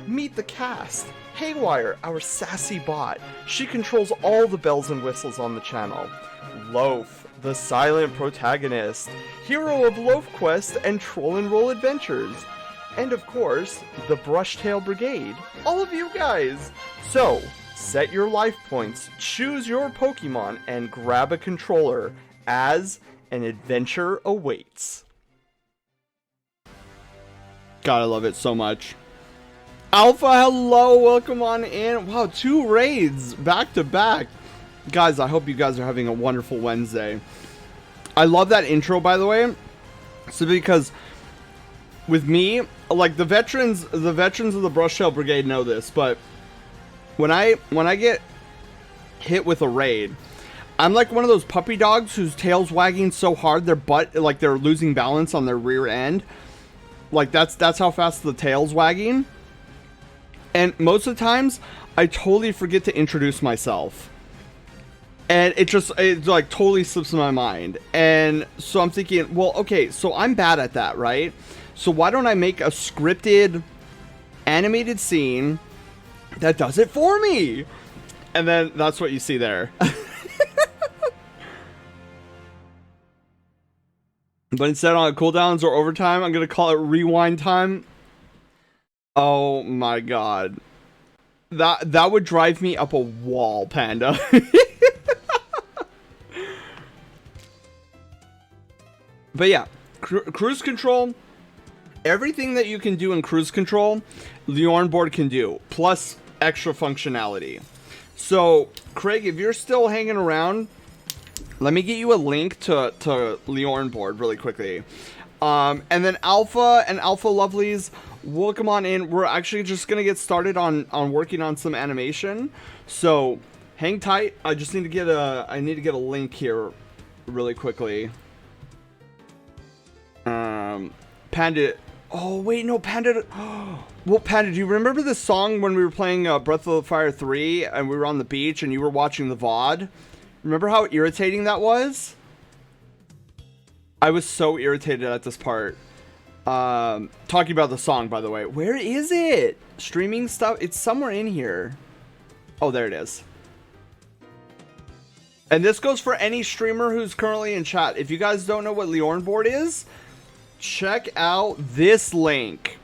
Meet the cast. Haywire, our sassy bot. She controls all the bells and whistles on the channel. Loaf, the silent protagonist, hero of Loaf Quest and Troll and Roll Adventures. And of course, the Brushtail Brigade, all of you guys. So, set your life points, choose your Pokemon, and grab a controller, as an adventure awaits. God, I love it so much. Alpha, hello, welcome on in. Wow, 2 raids back to back. Guys, I hope you guys are having a wonderful Wednesday. I love that intro, by the way. So because with me, like the veterans of the Brushtail Brigade know this, but when I get hit with a raid, I'm like one of those puppy dogs whose tail's wagging so hard their butt, like they're losing balance on their rear end. Like that's how fast the tail's wagging. And most of the times, I totally forget to introduce myself. And it like totally slips my mind. And so I'm thinking, well, okay, so I'm bad at that, right? So why don't I make a scripted animated scene that does it for me? And then that's what you see there. But instead on cooldowns or overtime, I'm going to call it rewind time. Oh my god. That would drive me up a wall, Panda. But yeah, cruise control, everything that you can do in cruise control, Leorn board can do, plus extra functionality. So, Craig, if you're still hanging around, let me get you a link to Leorn board really quickly. And then Alpha and Alpha Lovelies, we'll come on in. We're actually just going to get started on working on some animation. So, hang tight. I just need to get a link here really quickly. Panda. Oh wait, no, Panda. Well, Panda, do you remember the song when we were playing Breath of the Fire 3 and we were on the beach and you were watching the VOD? Remember how irritating that was? I was so irritated at this part. Talking about the song, by the way. Where is it? Streaming stuff? It's somewhere in here. Oh, there it is. And this goes for any streamer who's currently in chat. If you guys don't know what Leorn board is, check out this link.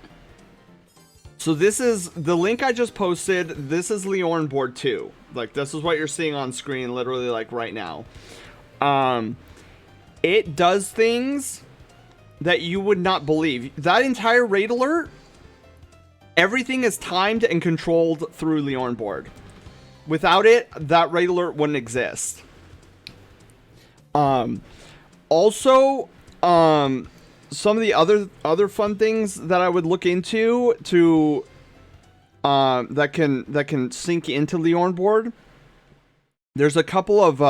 So this is the link I just posted. This is Leorn board 2. Like, this is what you're seeing on screen literally like right now. It does things that you would not believe. That entire raid alert, everything is timed and controlled through Leorn board. Without it, that raid alert wouldn't exist. Also, some of the other fun things that I would look into to that can sync into Leorn board. There's a couple of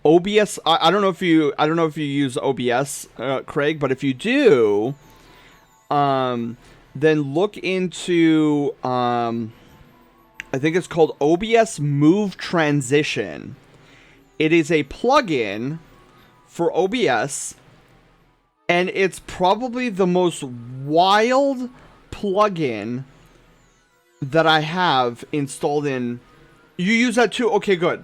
OBS. I don't know if you use OBS, Craig, but if you do, then look into I think it's called OBS Move Transition. It is a plugin for OBS, and it's probably the most wild plugin that I have installed in. You use that too? Okay, good.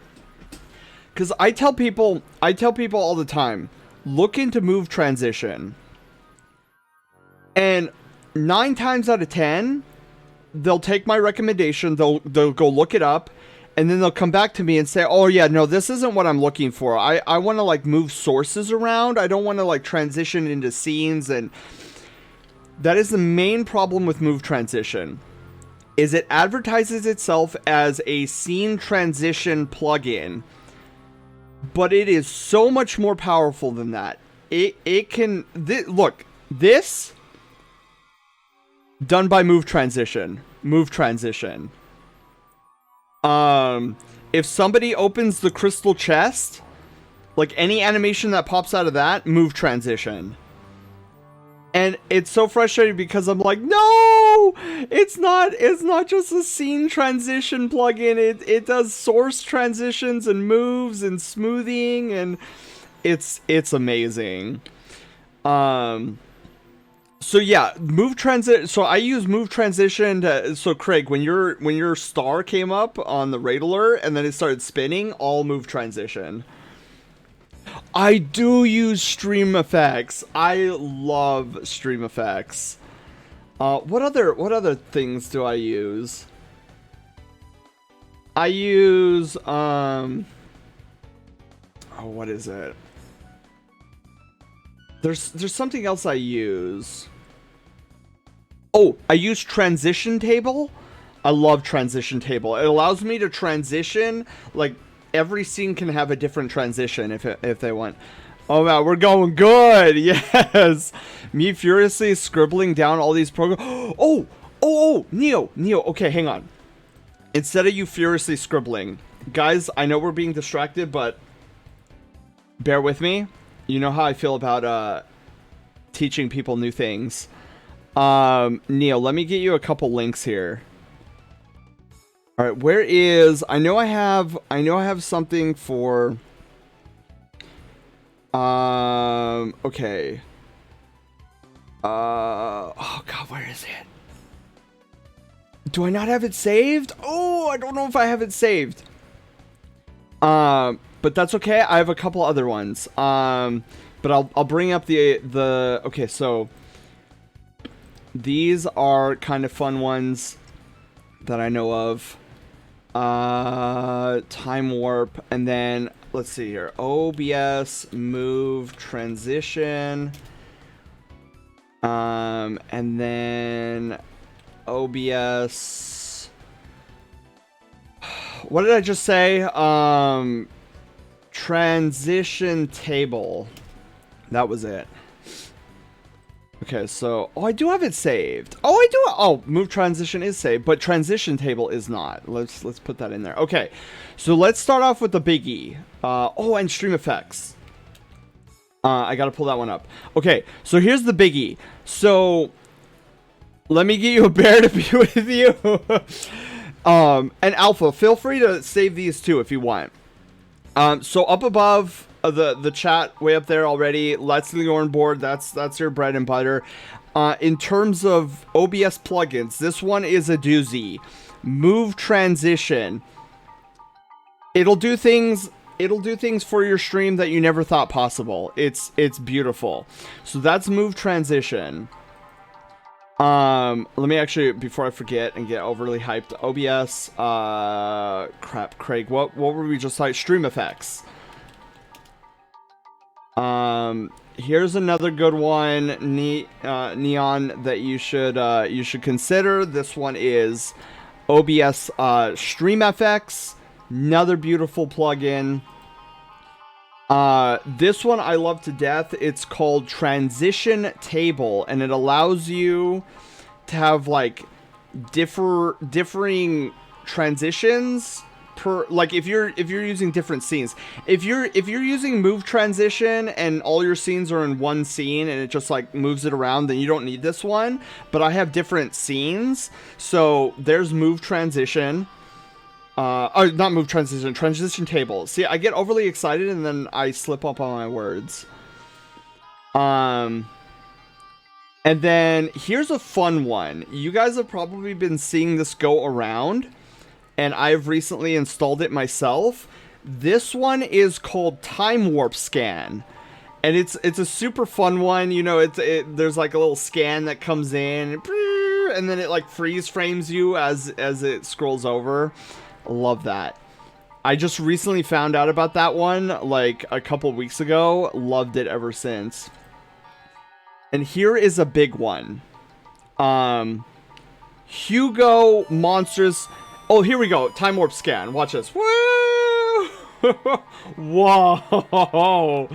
Because I tell people all the time, look into Move Transition. And 9 times out of 10, they'll take my recommendation, they'll go look it up, and then they'll come back to me and say, oh yeah, no, this isn't what I'm looking for. I want to like move sources around. I don't want to like transition into scenes. And that is the main problem with Move Transition, is it advertises itself as a scene transition plugin, but it is so much more powerful than that. It can, look, this done by Move Transition. If somebody opens the crystal chest, like any animation that pops out of that, Move Transition. And it's so frustrating because I'm like, no, it's not just a scene transition plugin. It does source transitions and moves and smoothing, and it's amazing. So yeah, so I use Move Transition to, so Craig, when your star came up on the raid alert and then it started spinning, all Move Transition. I do use stream effects. I love stream effects. What other things do I use? I use oh, what is it? There's something else I use. Oh, I use Transition Table. I love Transition Table. It allows me to transition, like every scene can have a different transition if they want. Oh wow, we're going good. Yes. Me furiously scribbling down all these programs. Oh, Neo. Okay, hang on. Instead of you furiously scribbling, guys, I know we're being distracted, but bear with me. You know how I feel about teaching people new things. Neo, let me get you a couple links here. All right, where is, I know I have something for, okay. Oh God, where is it? Do I not have it saved? Oh, I don't know if I have it saved. But that's okay. I have a couple other ones. But I'll bring up the okay, so these are kind of fun ones that I know of. Time warp, and then let's see here. OBS move transition. And then OBS. What did I just say? Transition table. That was it. Okay, so I do have it saved. Oh, I do. Oh, move transition is saved, but transition table is not. Let's put that in there. Okay, so let's start off with the biggie. Oh, and stream effects. I gotta pull that one up. Okay, so here's the biggie. So let me get you a bear to be with you. And Alpha, feel free to save these too if you want. So up above the chat way up there already, Let's Leon board. That's your bread and butter. In terms of OBS plugins, this one is a doozy. Move transition. It'll do things for your stream that you never thought possible. It's beautiful. So that's move transition. Let me actually, before I forget and get overly hyped, OBS, crap, Craig, what were we just like? Stream effects. Here's another good one, Neon, that you should consider. This one is OBS, Stream FX. Another beautiful plugin. This one I love to death. It's called Transition Table, and it allows you to have like differing transitions per, like if you're using different scenes. If you're using move transition and all your scenes are in one scene and it just like moves it around, then you don't need this one. But I have different scenes, so there's move transition. Oh, not move transition, transition table. See, I get overly excited and then I slip up on my words. And then here's a fun one. You guys have probably been seeing this go around, and I've recently installed it myself. This one is called Time Warp Scan. And it's a super fun one. You know, there's like a little scan that comes in and then it like freeze frames you as it scrolls over. Love that. I just recently found out about that one like a couple weeks ago. Loved it ever since. And here is a big one. Hugo Monsters. Oh, here we go. Time Warp Scan. Watch this. Woo! Whoa.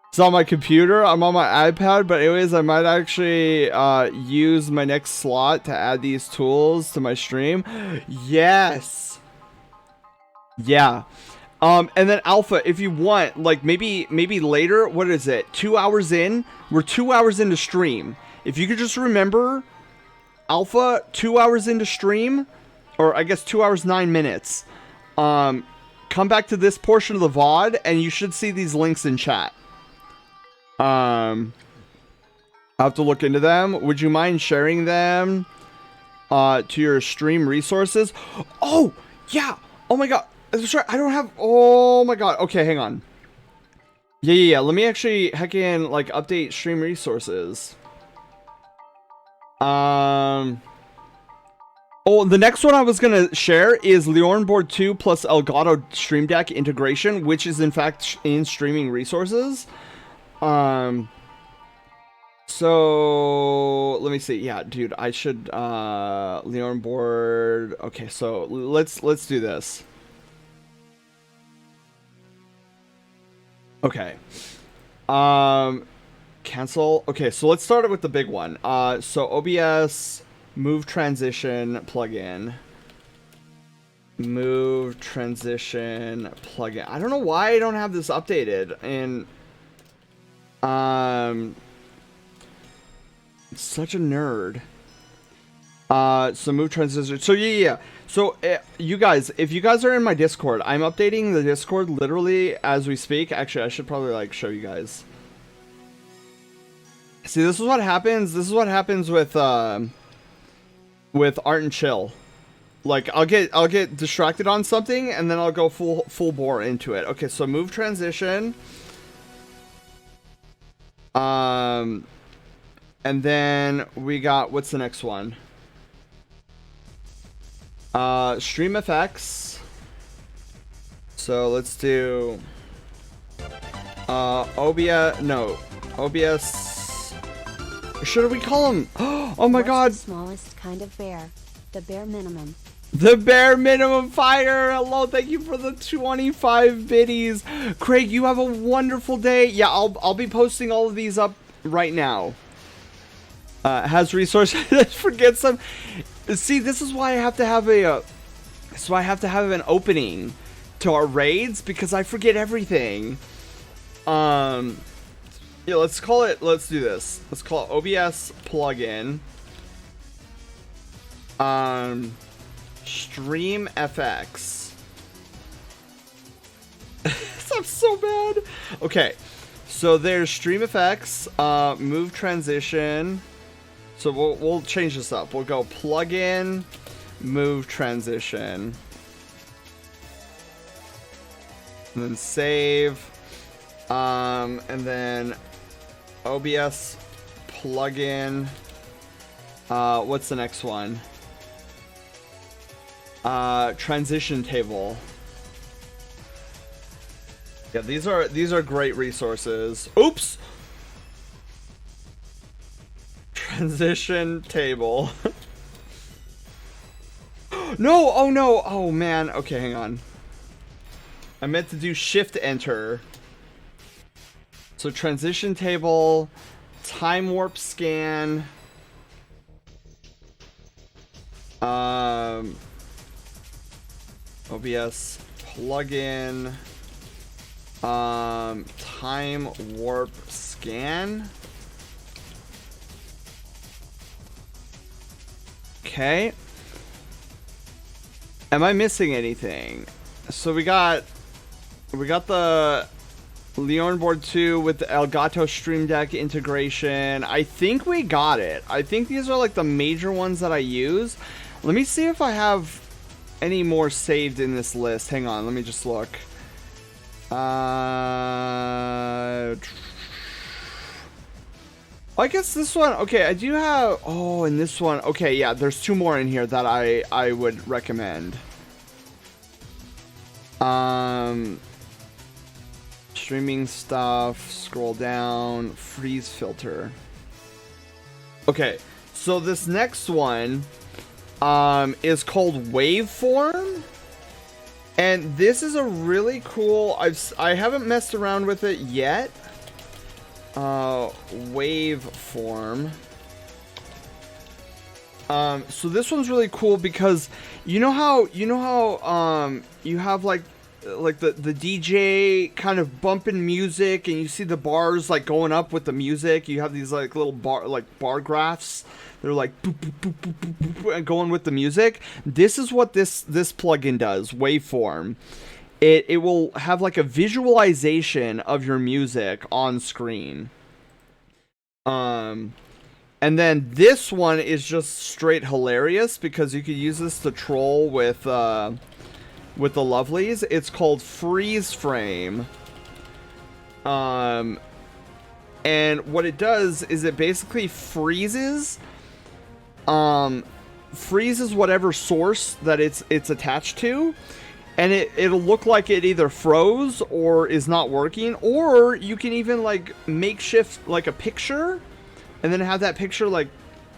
It's on my computer. I'm on my iPad, but anyways, I might actually use my next slot to add these tools to my stream. Yes. Yeah. And then Alpha, if you want, like maybe later, what is it? 2 hours in? We're 2 hours into stream. If you could just remember, Alpha, 2 hours into stream, or I guess 2 hours 9 minutes. Come back to this portion of the VOD, and you should see these links in chat. I'll have to look into them. Would you mind sharing them to your stream resources? Oh, yeah. Oh my god. Sorry, I don't have... Oh my god. Okay, hang on. Yeah. Let me actually heckin' like update stream resources. Oh, the next one I was gonna share is Leonboard 2 plus Elgato Stream Deck integration, which is in fact in streaming resources. So let me see. Yeah, dude, I should Leon board. Okay, so let's do this. Okay. Cancel. Okay, so let's start it with the big one. So OBS move transition plugin. Move transition plugin. I don't know why I don't have this updated, and such a nerd. So move transition. So yeah. So you guys, if you guys are in my Discord, I'm updating the Discord literally as we speak. Actually, I should probably like show you guys. See, this is what happens. This is what happens with Art and Chill. Like I'll get distracted on something and then I'll go full bore into it. Okay, so move transition. And then we got, what's the next one? Stream effects. So let's do OBS. Should we call them? Oh my god. The smallest kind of bear. The bare minimum. The bare minimum fire. Hello, thank you for the 25 biddies. Craig, you have a wonderful day. Yeah, I'll be posting all of these up right now. Has resources. Forget some. See, this is why I have to have a. So I have to have an opening to our raids because I forget everything. Yeah, let's call it. Let's do this. Let's call it OBS plugin. Stream FX. That's so bad. Okay, so there's stream effects. Move transition. So we'll change this up. We'll go plugin, move transition, and then save, and then OBS plugin. What's the next one? Transition table. Yeah, these are great resources. Oops. Transition table. No, oh no, oh man. Okay, hang on. I meant to do shift enter. So transition table, time warp scan. OBS plugin. Time warp scan. Okay. Am I missing anything? So we got the Leon board 2 with the Elgato Stream Deck integration. I think we got it. I think these are like the major ones that I use. Let me see if I have any more saved in this list. Hang on, let me just look. I guess this one, okay, I do have, oh, and this one, okay, yeah, there's two more in here that I would recommend. Streaming stuff, scroll down, freeze filter. Okay, so this next one, is called Waveform. And this is a really cool, I haven't messed around with it yet. Waveform. So this one's really cool because you know how you have like the DJ kind of bumping music and you see the bars like going up with the music. You have these like little bar graphs. They're like boop, boop, boop, boop, boop, boop, and going with the music. This is what this plugin does, Waveform. It will have like a visualization of your music on screen. And then this one is just straight hilarious because you could use this to troll with the lovelies. It's called Freeze Frame. And what it does is it basically freezes whatever source that it's attached to, and it'll look like it either froze or is not working, or you can even like makeshift like a picture and then have that picture like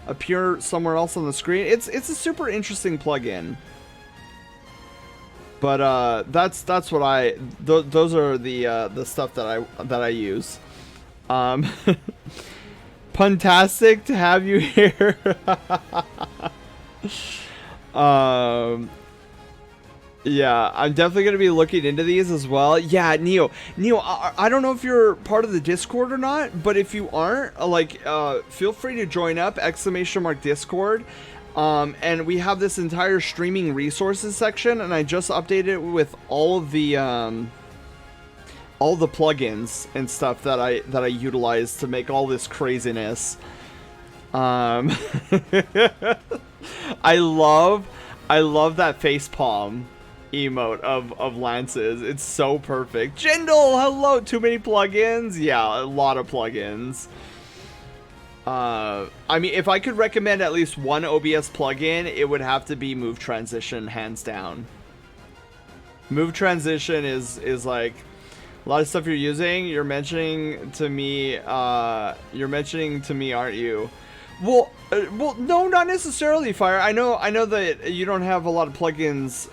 appear somewhere else on the screen. It's a super interesting plugin. But that's what those are the stuff that I use. Puntastic to have you here. Yeah, I'm definitely going to be looking into these as well. Yeah, Neo, I don't know if you're part of the Discord or not, but if you aren't, like, feel free to join up, !Discord. And we have this entire streaming resources section, and I just updated it with all the plugins and stuff that I utilize to make all this craziness. I love that facepalm emote of Lance's. It's so perfect. Jindal, hello. Too many plugins? Yeah, a lot of plugins. I mean, if I could recommend at least one OBS plugin, it would have to be Move Transition, hands down. Move Transition is like a lot of stuff you're using. You're mentioning to me, aren't you? Well, no, not necessarily, Fire. I know that you don't have a lot of plugins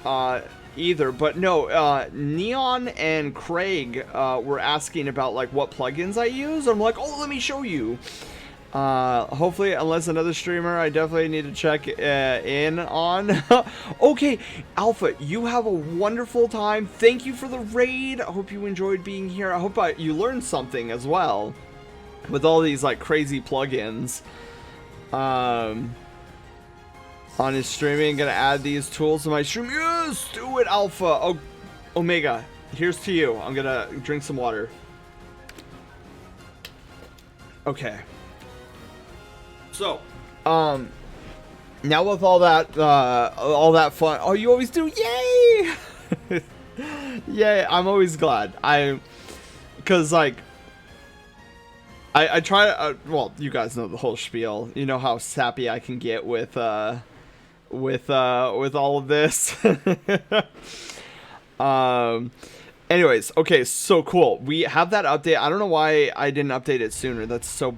either, but no, Neon and Craig were asking about like what plugins I use. I'm like, oh, let me show you. Hopefully, unless another streamer, I definitely need to check in on. Okay, Alpha, you have a wonderful time. Thank you for the raid. I hope you enjoyed being here. I hope you learned something as well with all these like crazy plugins. On his streaming, gonna add these tools to my stream. Yes, do it, Alpha. Oh, Omega, here's to you. I'm gonna drink some water. Okay. So, now with all that fun. Oh, you always do. Yay! Yay! I'm always glad. Because like. I try. Well, you guys know the whole spiel. You know how sappy I can get with all of this. Anyways, okay, so cool. We have that update. I don't know why I didn't update it sooner. That's so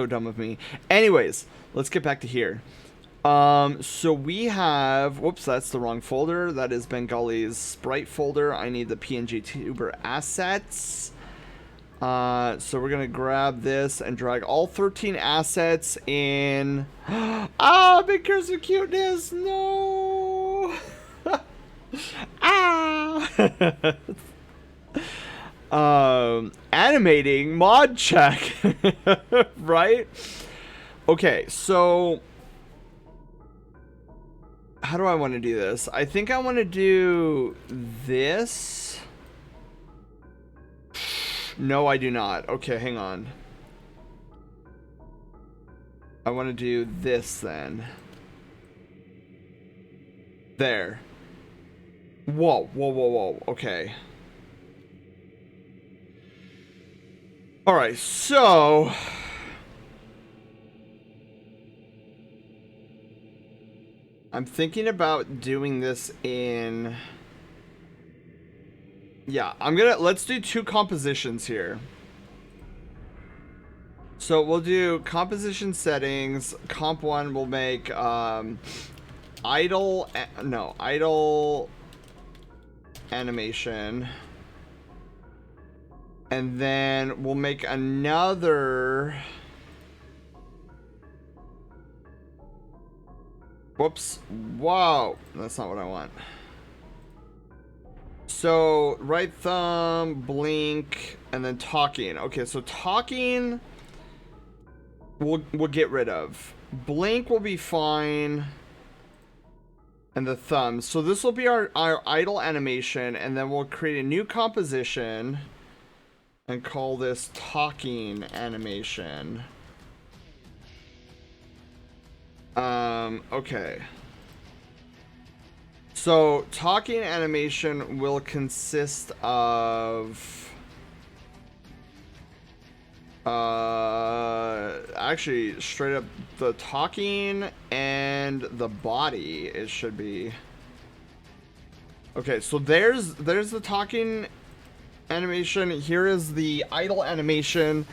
dumb of me. Anyways, let's get back to here. So we have. Whoops, that's the wrong folder. That is Bengali's sprite folder. I need the PNG tuber assets. So we're gonna grab this and drag all 13 assets in. Ah, big curse of cuteness. No. Ah. Animating mod check. Right? Okay, so how do I want to do this? I think I want to do this. No, I do not. Okay, hang on. I want to do this then. There. Whoa, whoa, whoa, whoa. Okay. Alright, so I'm thinking about doing this in. Yeah, let's do 2 compositions here. So we'll do composition settings. Comp 1 will make idle animation. And then we'll make another. Whoops. Whoa. That's not what I want. So, right thumb, blink, and then talking. Okay, so talking we'll get rid of. Blink will be fine. And the thumb. So this will be our idle animation, and then we'll create a new composition and call this talking animation. Okay. So, talking animation will consist of actually straight up the talking and the body. It should be. Okay, so there's the talking animation. Here is the idle animation.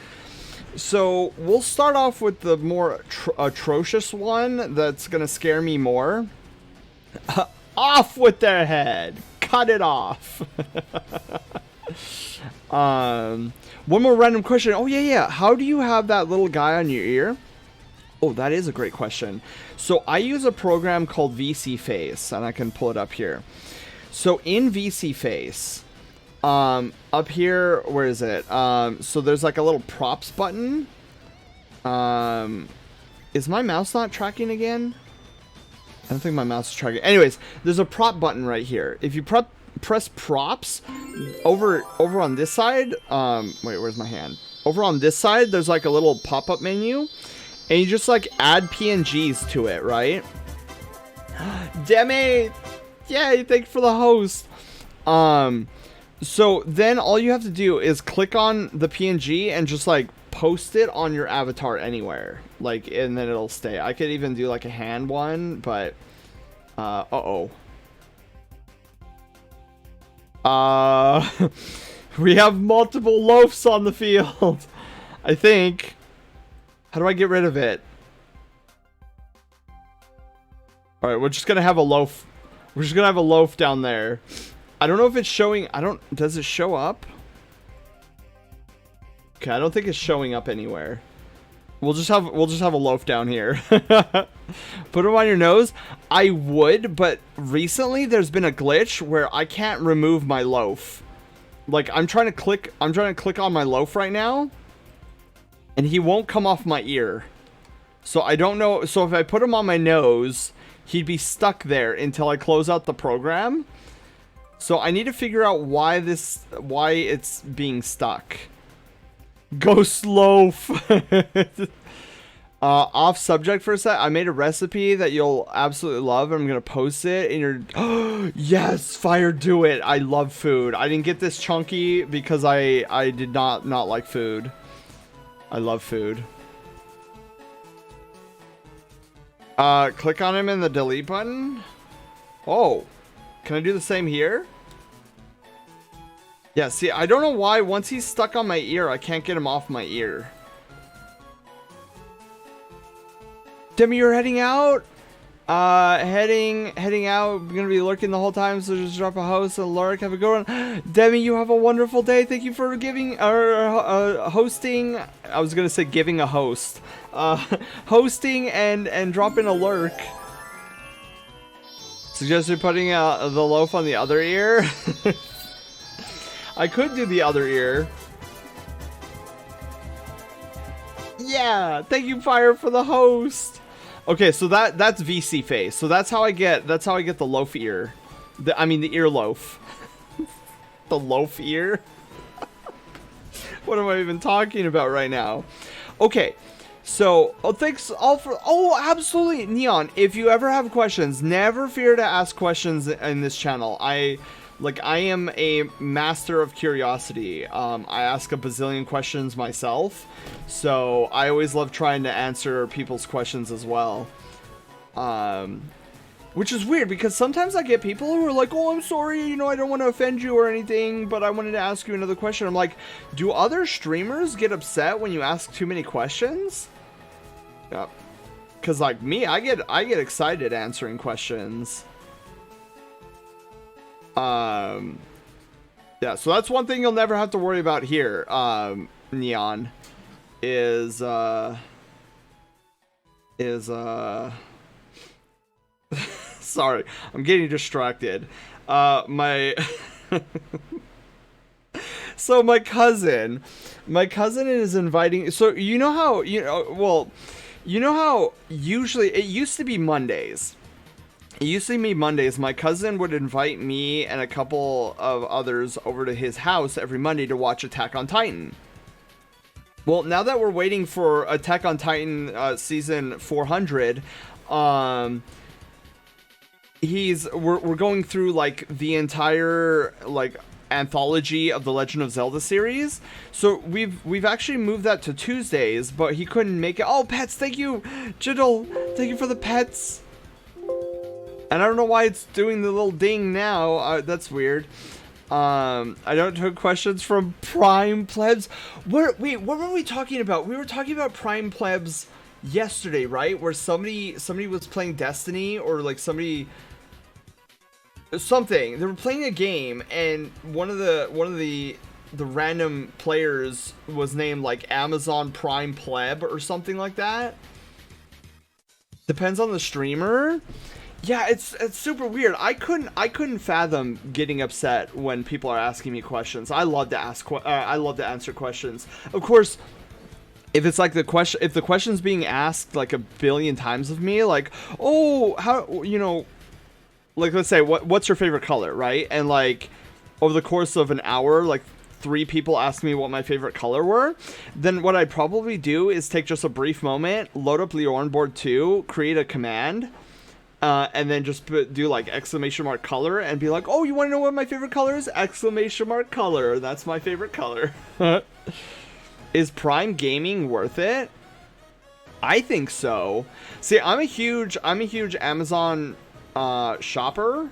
So we'll start off with the more atrocious one that's gonna scare me more. Off with their head. Cut it off. One more random question. Oh, yeah. How do you have that little guy on your ear? Oh, that is a great question. So I use a program called VC Face, and I can pull it up here. So in VC Face, up here, where is it? So there's like a little props button. Is my mouse not tracking again? I don't think my mouse is tracking. Anyways, there's a prop button right here. If you press props over on this side, wait, where's my hand? Over on this side, there's like a little pop-up menu, and you just like add PNGs to it, right? Demi! Yay, thanks for the host. So then all you have to do is click on the PNG and just like post it on your avatar anywhere. Like, and then it'll stay. I could even do like a hand one, but we have multiple loafs on the field. I think. How do I get rid of it? All right, we're just gonna have a loaf. We're just gonna have a loaf down there. I don't know if it's showing. Does it show up? Okay, I don't think it's showing up anywhere. We'll just have a loaf down here. Put them on your nose. I would, but recently there's been a glitch where I can't remove my loaf. Like I'm trying to click on my loaf right now, and he won't come off my ear. So I don't know. So if I put him on my nose, he'd be stuck there until I close out the program. So I need to figure out why it's being stuck. Ghost loaf. Off subject for a sec. I made a recipe that you'll absolutely love. I'm gonna post it in your. Yes, fire, do it. I love food. I didn't get this chunky because I did not like food. I love food. Click on him in the delete button. Oh, can I do the same here? Yeah, see, I don't know why once he's stuck on my ear, I can't get him off my ear. Demi, you're heading out? Heading out. I'm gonna be lurking the whole time, so just drop a host and lurk. Have a good one. Demi, you have a wonderful day. Thank you for giving, hosting. I was gonna say giving a host. Hosting and dropping a lurk. Suggested putting the loaf on the other ear. I could do the other ear. Yeah, thank you, Fire, for the host. Okay, so that's VC face. So that's how I get the loaf ear. I mean the ear loaf. The loaf ear. What am I even talking about right now? Okay. So, thanks all for, absolutely, Neon, if you ever have questions, never fear to ask questions in this channel. I am a master of curiosity. I ask a bazillion questions myself, so I always love trying to answer people's questions as well. Which is weird, because sometimes I get people who are like, oh, I'm sorry, you know, I don't want to offend you or anything, but I wanted to ask you another question. I'm like, do other streamers get upset when you ask too many questions? Yeah, because like me, I get excited answering questions. Yeah, so that's one thing you'll never have to worry about here, Neon, is sorry, I'm getting distracted. So my cousin is inviting, so you know how, usually it used to be Mondays. My cousin would invite me and a couple of others over to his house every Monday to watch Attack on Titan. Well, now that we're waiting for Attack on Titan season 400, we're going through like the entire like anthology of the Legend of Zelda series. So we've actually moved that to Tuesdays, but he couldn't make it. Oh, pets, thank you, Jiddle, thank you for the pets. And I don't know why it's doing the little ding now. That's weird. I don't take questions from Prime Plebs. Wait, what were we talking about? We were talking about Prime Plebs yesterday, right? Where somebody was playing Destiny, or like something. They were playing a game, and one of the random players was named like Amazon Prime Pleb or something like that. Depends on the streamer. Yeah, it's super weird. I couldn't fathom getting upset when people are asking me questions. I love to answer questions. Of course, if it's like if the question's being asked like a billion times of me, like, oh, how, you know, like, let's say, what's your favorite color, right? And like, over the course of an hour, like 3 people asked me what my favorite color were, then what I'd probably do is take just a brief moment, load up Leonboard 2, create a command, and then just do like exclamation mark color and be like, oh, you want to know what my favorite color is? Exclamation mark color. That's my favorite color. Is Prime Gaming worth it? I think so. See, I'm a huge Amazon shopper.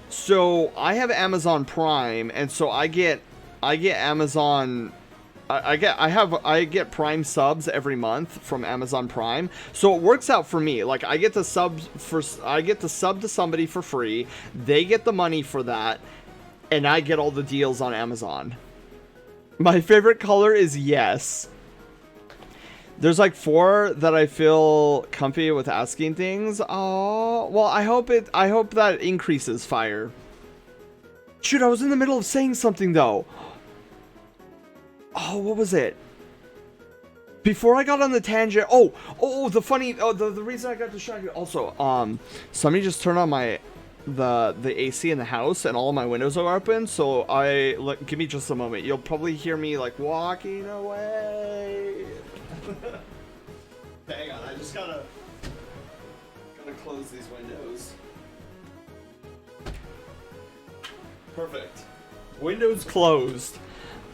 So I have Amazon Prime, and so I get Amazon. I get Prime subs every month from Amazon Prime, so it works out for me. Like I get to sub to somebody for free. They get the money for that, and I get all the deals on Amazon. My favorite color is yes. There's like 4 that I feel comfy with asking things. Oh, well, I hope that increases fire. Shoot, I was in the middle of saying something though. Oh, what was it? Before I got on the tangent. Oh, the reason I got distracted. Also, somebody just turned on the AC in the house, and all of my windows are open, so give me just a moment. You'll probably hear me like walking away. Hang on, I just gotta close these windows. Perfect. Windows closed.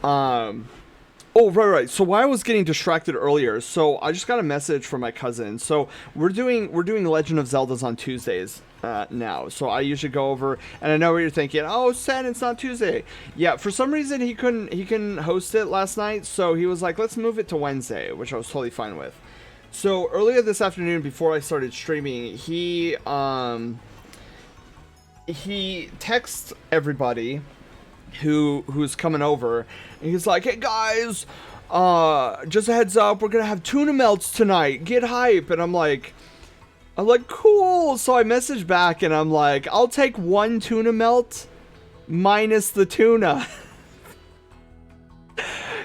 Oh, right. So why I was getting distracted earlier, so I just got a message from my cousin. So we're doing Legend of Zeldas on Tuesdays now. So I usually go over, and I know what you're thinking. Oh, Sen, it's not Tuesday. Yeah, for some reason he couldn't host it last night, so he was like, let's move it to Wednesday, which I was totally fine with. So earlier this afternoon, before I started streaming, he texts everybody who's coming over, and he's like, hey guys, just a heads up, we're gonna have tuna melts tonight, get hype. And I'm like cool. So I messaged back and I'm like, I'll take 1 tuna melt minus the tuna.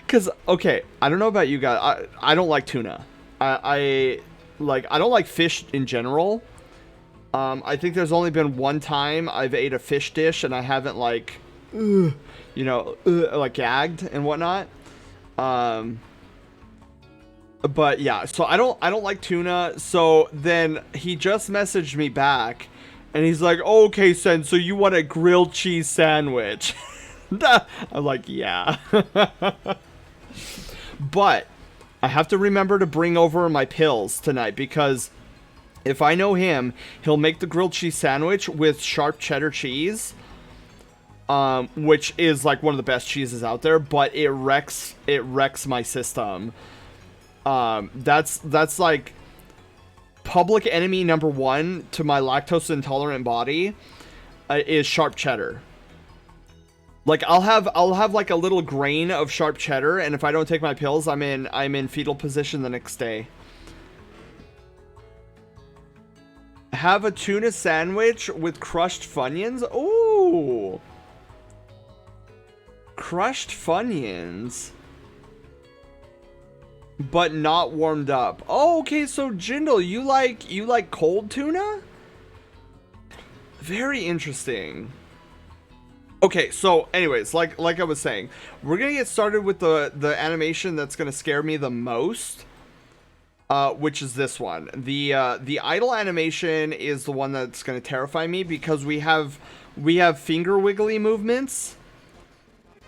Because okay, I don't know about you guys, I don't like tuna. I don't like fish in general. I think there's only been one time I've ate a fish dish and I haven't like gagged and whatnot. But yeah, so I don't like tuna. So then he just messaged me back and he's like, oh, okay, Sen, so you want a grilled cheese sandwich? I'm like, yeah. But I have to remember to bring over my pills tonight, because if I know him, he'll make the grilled cheese sandwich with sharp cheddar cheese, which is like one of the best cheeses out there, but it wrecks my system. That's like public enemy number 1 to my lactose intolerant body, is sharp cheddar. Like I'll have like a little grain of sharp cheddar, and if I don't take my pills, I'm in fetal position the next day. Have a tuna sandwich with crushed Funyuns. Ooh. Crushed Funyuns. But not warmed up. Oh, okay, so Jindal, you like cold tuna? Very interesting. Okay, so anyways, like I was saying, we're gonna get started with the animation that's gonna scare me the most, which is this one. The idle animation is the one that's gonna terrify me, because we have finger wiggly movements,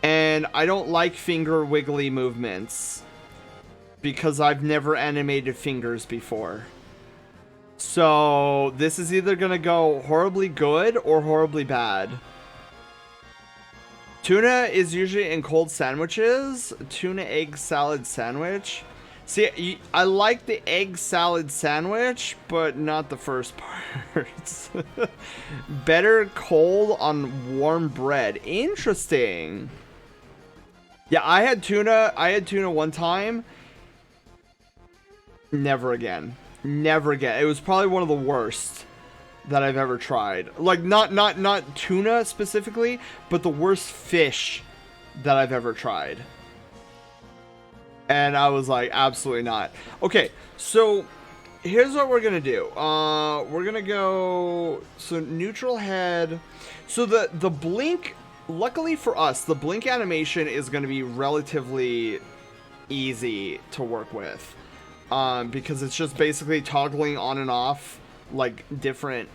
and I don't like finger wiggly movements because I've never animated fingers before. So this is either gonna go horribly good or horribly bad. Tuna is usually in cold sandwiches. Tuna egg salad sandwich. See, I like the egg salad sandwich, but not the first parts. Better cold on warm bread. Interesting. Yeah, I had tuna one time. Never again. Never again. It was probably one of the worst that I've ever tried. Like, not tuna specifically, but the worst fish that I've ever tried. And I was like, absolutely not. Okay, so here's what we're gonna do. We're gonna go, so neutral head. So the blink, luckily for us, the blink animation is gonna be relatively easy to work with. Because it's just basically toggling on and off like different,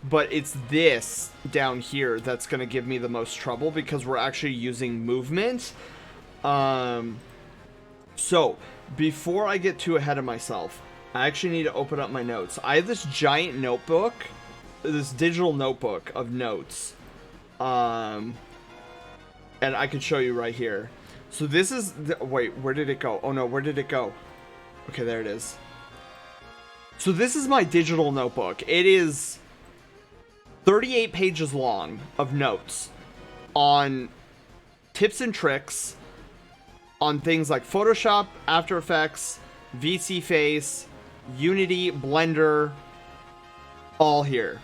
but it's this down here that's gonna give me the most trouble because we're actually using movement. So before I get too ahead of myself, I actually need to open up my notes. I have this giant notebook, this digital notebook of notes. And I can show you right here. So this is, wait, where did it go? Oh no, where did it go? Okay, there it is. So this is my digital notebook. It is 38 pages long of notes on tips and tricks on things like Photoshop, After Effects, VC Face, Unity, Blender, all here.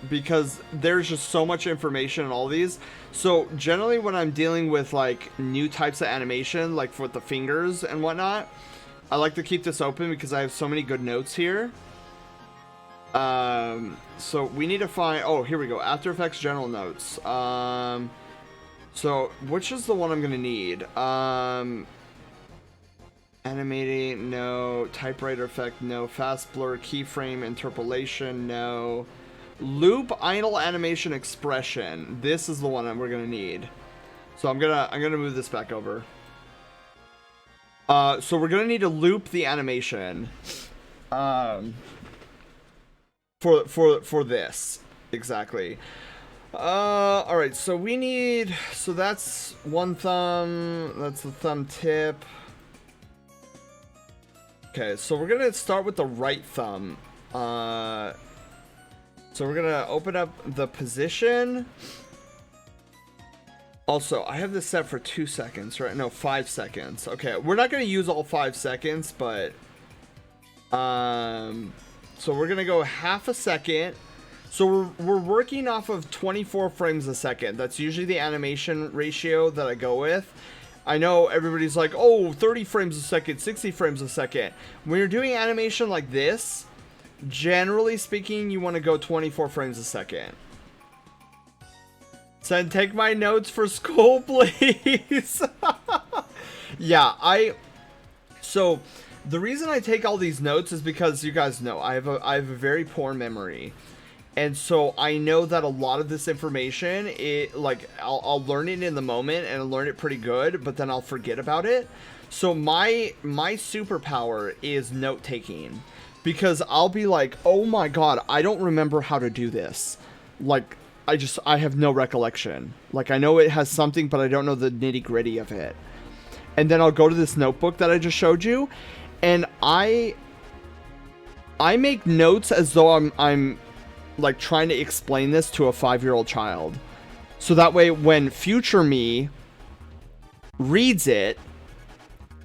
Because there's just so much information in all these. So generally when I'm dealing with like new types of animation, like for the fingers and whatnot, I like to keep this open because I have so many good notes here. So we need to find, oh, here we go. After Effects general notes. So which is the one I'm going to need? Animating, no. Typewriter effect, no. Fast blur, keyframe, interpolation, no. Loop, idle animation, expression. This is the one we're gonna need. So I'm gonna move this back over. So we're gonna need to loop the animation. For this exactly. All right. So we need. So that's one thumb. That's the thumb tip. Okay, so we're gonna start with the right thumb. So we're gonna open up the position. Also, I have this set for 2 seconds, right? No, 5 seconds. Okay, we're not gonna use all 5 seconds, but so we're gonna go half a second. So we're working off of 24 frames a second. That's usually the animation ratio that I go with. I know everybody's like, oh, 30 frames a second, 60 frames a second. When you're doing animation like this, generally speaking, you want to go 24 frames a second. So take my notes for school, please. Yeah, so the reason I take all these notes is because you guys know I have a very poor memory. And so I know that a lot of this information, I'll learn it in the moment and I'll learn it pretty good, but then I'll forget about it. So my superpower is note taking, because I'll be like, oh my god, I don't remember how to do this. Like, I have no recollection. Like, I know it has something, but I don't know the nitty gritty of it. And then I'll go to this notebook that I just showed you, and I make notes as though I'm like trying to explain this to a 5-year-old child. So that way when future me reads it,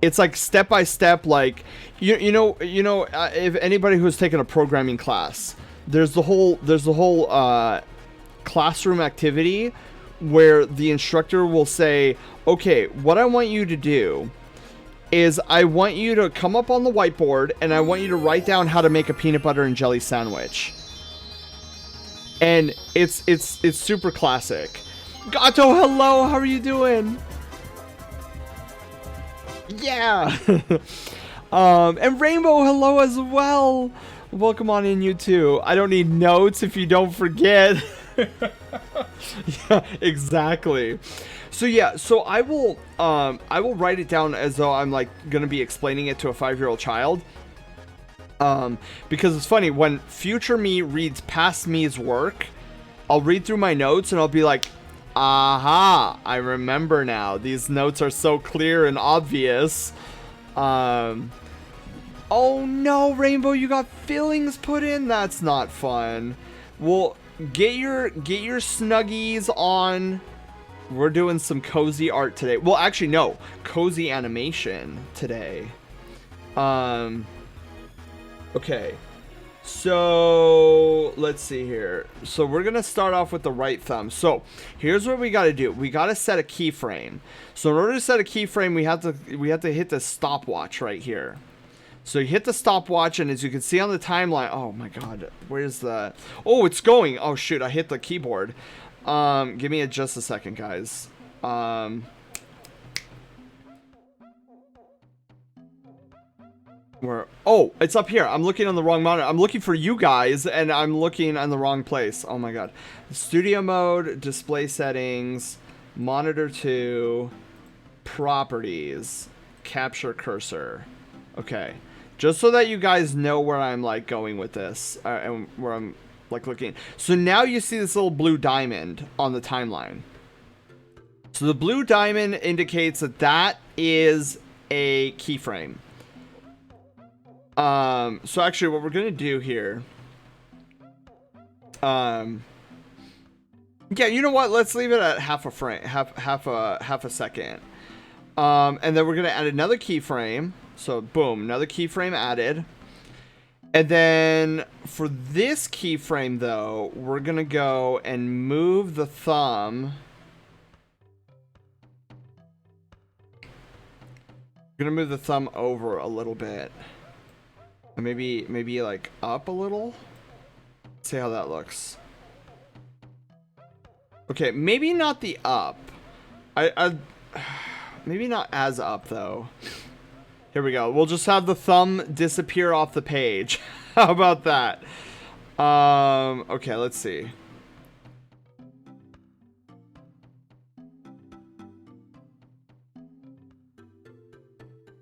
it's like step by step, like you know if anybody who's taken a programming class, there's the whole classroom activity where the instructor will say, okay, what I want you to do is I want you to come up on the whiteboard and I want you to write down how to make a peanut butter and jelly sandwich. And it's super classic. Gato, hello, how are you doing? Yeah. And Rainbow, hello as well. Welcome on in, you too. I don't need notes if you don't forget. Yeah, exactly. So yeah, so I will write it down as though I'm like gonna be explaining it to a 5-year-old child. Because it's funny, when future me reads past me's work, I'll read through my notes and I'll be like, aha, I remember now. These notes are so clear and obvious. Oh no, Rainbow, you got fillings put in? That's not fun. Well, get your snuggies on. We're doing some cozy art today. Well, actually, no, cozy animation today. Okay, So let's see here. So we're gonna start off with the right thumb. So here's what we gotta do. We gotta set a keyframe. So in order to set a keyframe, we have to hit the stopwatch right here. So you hit the stopwatch, and as you can see on the timeline, oh my god, where's the? Oh, it's going. Oh shoot, I hit the keyboard. Give me just a second, guys. Where? Oh, it's up here. I'm looking on the wrong monitor. I'm looking for you guys, and I'm looking on the wrong place. Oh my god. Studio mode, display settings, monitor 2, properties, capture cursor. Okay. Just so that you guys know where I'm like going with this, and where I'm like looking. So now you see this little blue diamond on the timeline. So the blue diamond indicates that that is a keyframe. So actually what we're going to do here, yeah, you know what? Let's leave it at half a frame, half a second. And then we're going to add another keyframe. So boom, another keyframe added. And then for this keyframe though, we're going to go and move the thumb. We're going to move the thumb over a little bit. Maybe like up a little. Let's see how that looks. Okay, maybe not the up. Maybe not as up though. Here we go. We'll just have the thumb disappear off the page. How about that? Okay, let's see.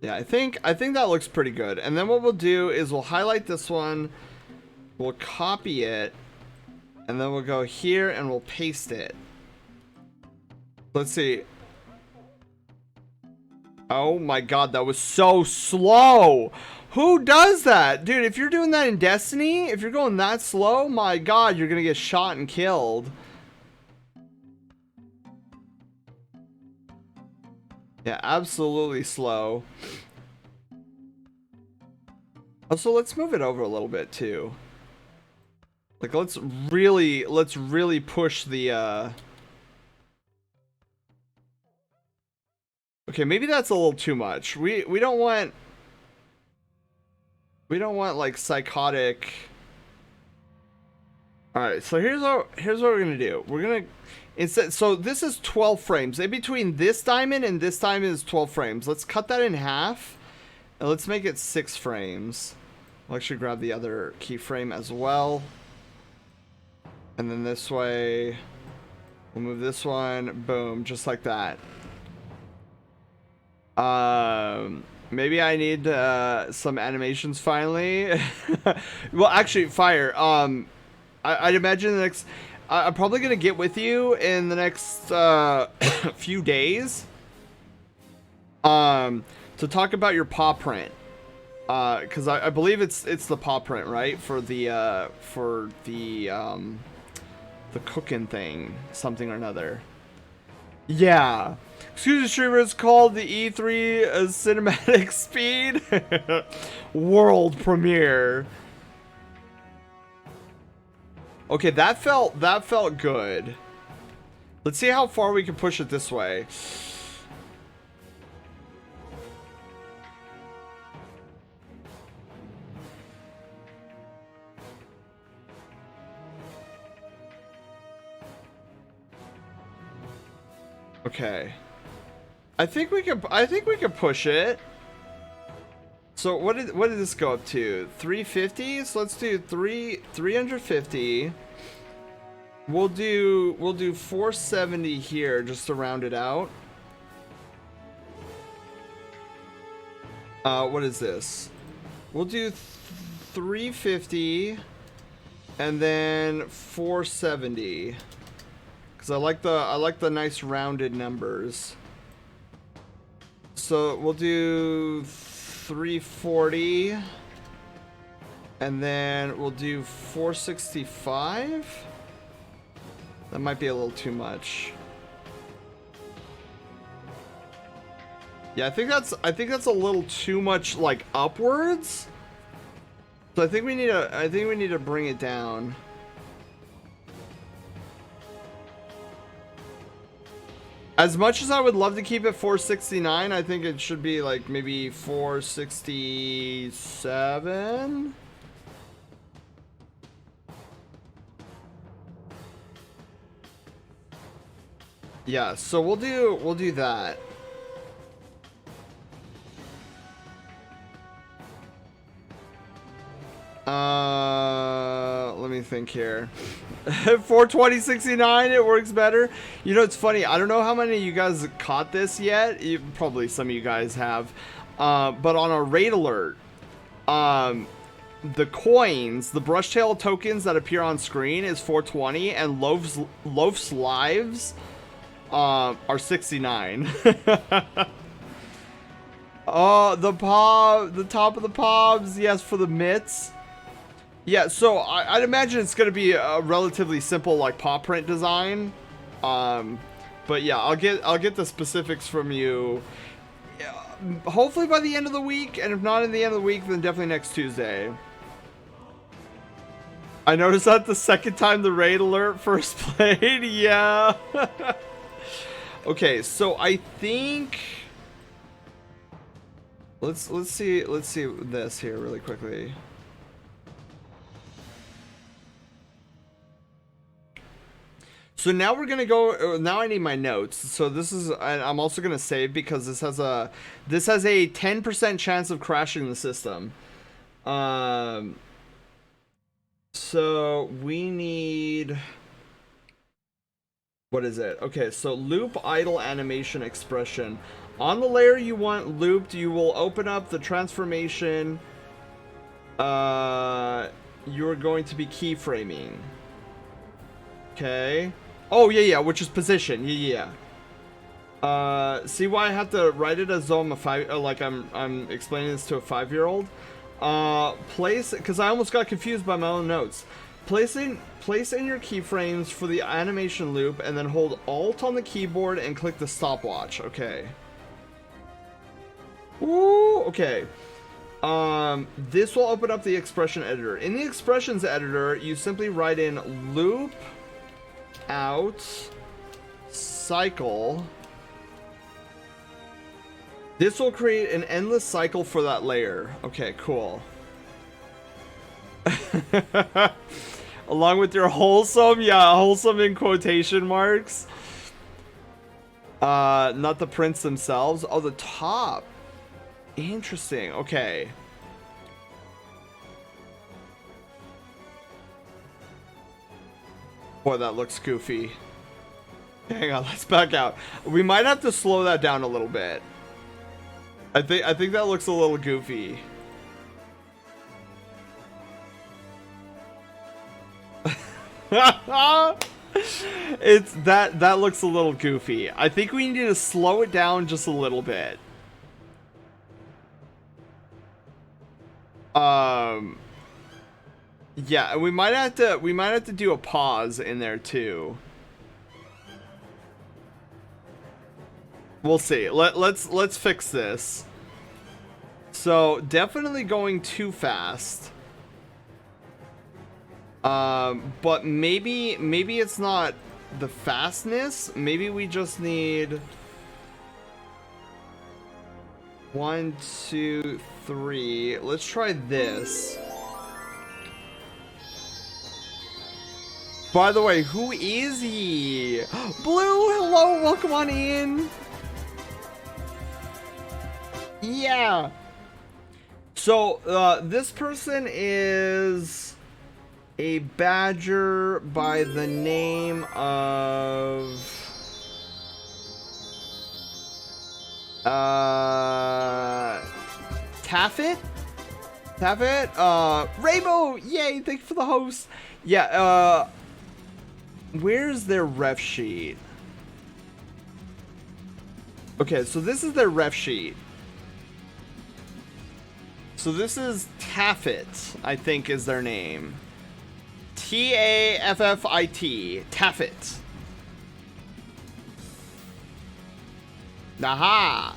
Yeah, I think that looks pretty good. And then what we'll do is we'll highlight this one, we'll copy it, and then we'll go here and we'll paste it. Let's see. Oh my god, that was so slow. Who does that? Dude, if you're doing that in Destiny, if you're going that slow, my god, you're gonna get shot and killed. Yeah, absolutely slow. Also, let's move it over a little bit too. Like, let's really push the Okay, maybe that's a little too much. We don't want like psychotic. All right, so here's what we're going to do. We're going to instead, so this is 12 frames. In between this diamond and this diamond is 12 frames. Let's cut that in half. And let's make it 6 frames. I'll actually grab the other keyframe as well. And then this way, we'll move this one. Boom, just like that. Maybe I need some animations finally. Well, actually, Fire. I'd imagine the next. I'm probably gonna get with you in the next few days. To talk about your paw print. Because I believe it's the paw print, right? For the cooking thing, something or another. Yeah. Excuse me, streamer, it's called the E3 cinematic speed world premiere. Okay, that felt good. Let's see how far we can push it this way. Okay. I think we can push it. So what did this go up to? 350? So let's do 350. We'll do 470 here just to round it out. What is this? We'll do 350 and then 470. Cuz I like the nice rounded numbers. So we'll do 340 and then we'll do 465. That might be a little too much. Yeah, I think that's a little too much, like, upwards. So I think we need to bring it down. As much as I would love to keep it 469, I think it should be like maybe 467. Yeah, so we'll do that. Let me think here. 42069, it works better. You know, it's funny. I don't know how many of you guys caught this yet. Probably some of you guys have. But on our raid alert, the coins, the brushtail tokens that appear on screen is 420, and Loaf's lives are 69. Oh, the top of the pobs, yes, for the mitts. Yeah, so I'd imagine it's gonna be a relatively simple like paw print design. But yeah, I'll get the specifics from you. Hopefully by the end of the week, and if not at the end of the week, then definitely next Tuesday. I noticed that the second time the raid alert first played. Yeah. Okay, so I think let's see this here really quickly. So now we're gonna go. Now I need my notes. So this is, I'm also gonna save because this has a 10% chance of crashing the system. So we need, what is it? Okay, so loop idle animation expression. On the layer you want looped, you will open up the transformation. You're going to be keyframing. Okay. Oh yeah, which is position. Yeah. See why I have to write it as though I'm I'm explaining this to a 5-year-old. Place, because I almost got confused by my own notes. Place in your keyframes for the animation loop, and then hold Alt on the keyboard and click the stopwatch. Okay. Ooh, okay. This will open up the expression editor. In the expressions editor, you simply write in loop out cycle. This will create an endless cycle for that layer. Okay, cool. Along with your wholesome, yeah, wholesome in quotation marks. Not the prints themselves. Oh, the top. Interesting. Okay. Boy, that looks goofy. Hang on, let's back out. We might have to slow that down a little bit. I think that looks a little goofy. It's that looks a little goofy. I think we need to slow it down just a little bit. Yeah, we might have to do a pause in there too. We'll see. Let's fix this. So definitely going too fast. But maybe it's not the fastness. Maybe we just need 1, 2, 3. Let's try this. By the way, who is he? Blue, hello, welcome on in. Yeah. So, this person is a badger by the name of Taffet? Rainbow! Yay, thank you for the host. Yeah, where's their ref sheet? Okay, so this is their ref sheet. So this is Taffet, I think is their name. Taffit. Taffet. Aha!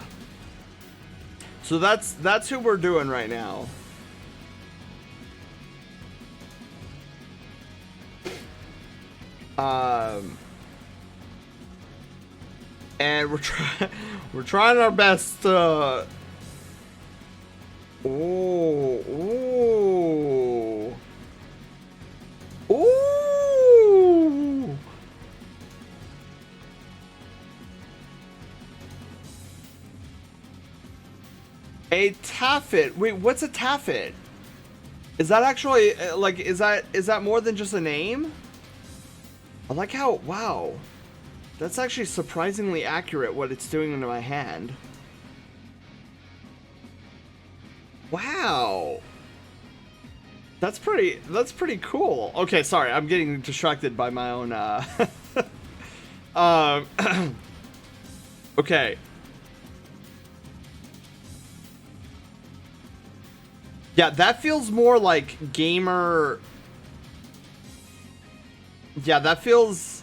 So that's who we're doing right now. And we're trying our best to. Ooh, ooh, ooh. A taffet. Wait, what's a taffet? Is that actually like is that more than just a name? I like how, wow. That's actually surprisingly accurate what it's doing into my hand. Wow. That's pretty cool. Okay, sorry, I'm getting distracted by my own okay. Yeah, that feels more like gamer. Yeah, that feels.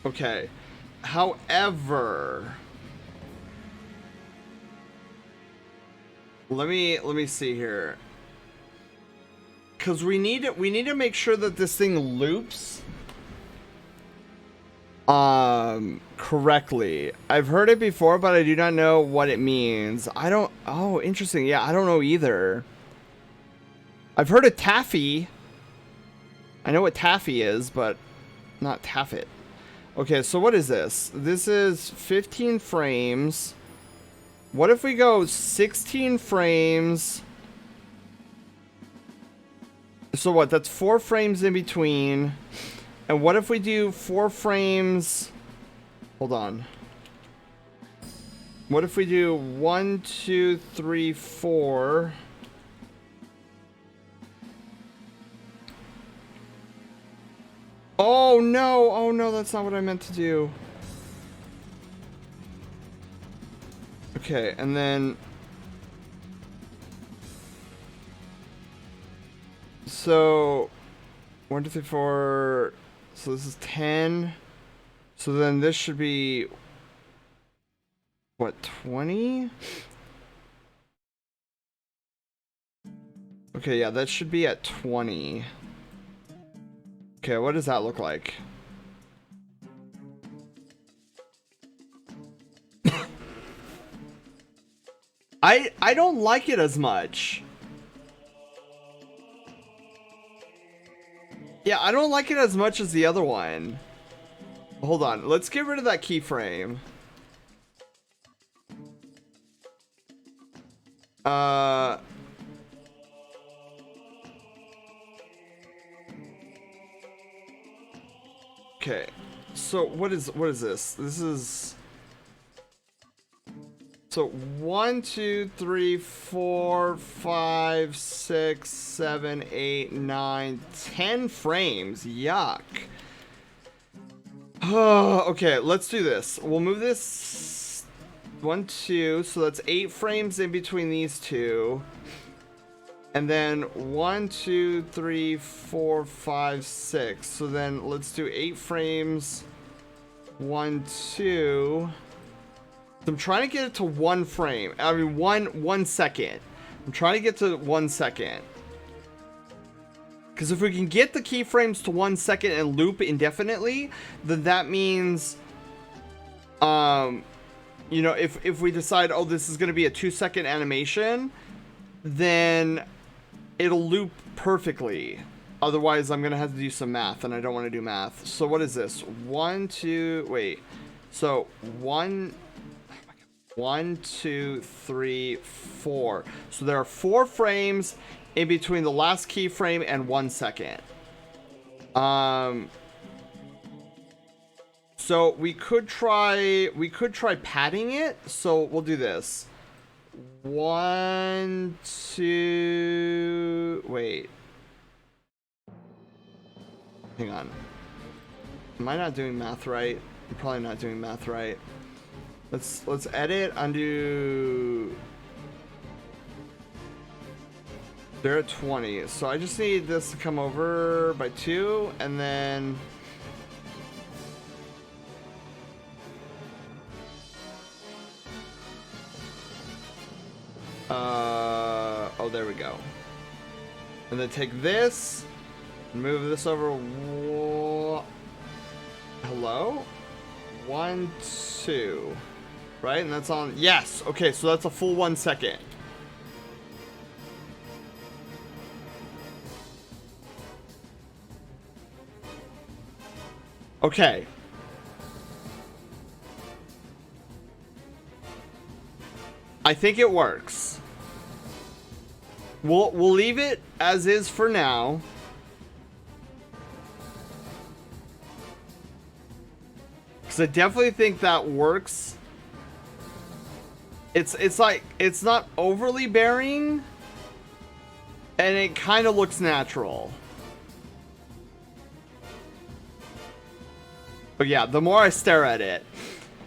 Okay. However, let me see here. Cuz we need to make sure that this thing loops correctly. I've heard it before, but I do not know what it means. I don't. Oh, interesting. Yeah, I don't know either. I've heard of taffy. I know what taffy is, but not taffet. Okay, so what is this? This is 15 frames. What if we go 16 frames? So what? That's 4 frames in between. And what if we do 4 frames? Hold on. What if we do 1, 2, 3, 4? Oh no! Oh no, that's not what I meant to do. Okay, and then... So... 1, 2, 3, 4... So this is 10. So then this should be... What, 20? Okay, yeah, that should be at 20. Okay, what does that look like? I don't like it as much. Yeah, I don't like it as much as the other one. Hold on, let's get rid of that keyframe. Okay, so what is this? This is... So 1, 2, 3, 4, 5, 6, 7, 8, 9, 10 frames. Yuck. Okay, let's do this. We'll move this 1, 2, so that's 8 frames in between these two. And then 1, 2, 3, 4, 5, 6. So then let's do 8 frames. 1, 2. I'm trying to get it to 1 frame. I mean, 1 second. I'm trying to get to 1 second. Because if we can get the keyframes to 1 second and loop indefinitely, then that means, you know, if we decide, oh, this is going to be a 2-second animation, then it'll loop perfectly. Otherwise, I'm going to have to do some math, and I don't want to do math. So what is this? 1, 2, wait. So 1, 2, 3, 4. So there are 4 frames in between the last keyframe and 1 second. So we could try padding it. So we'll do this. 1, 2, wait. Hang on. Am I not doing math right? I'm probably not doing math right. Let's edit, undo. They're at 20, so I just need this to come over by 2, and then oh, Oh, there we go. And then take this, move this over. Hello? 1, 2. Right? And that's on. Yes. Okay, so that's a full 1 second. Okay. I think it works. We'll leave it as is for now. Because I definitely think that works. It's like, it's not overly burying, and it kind of looks natural. But yeah, the more I stare at it,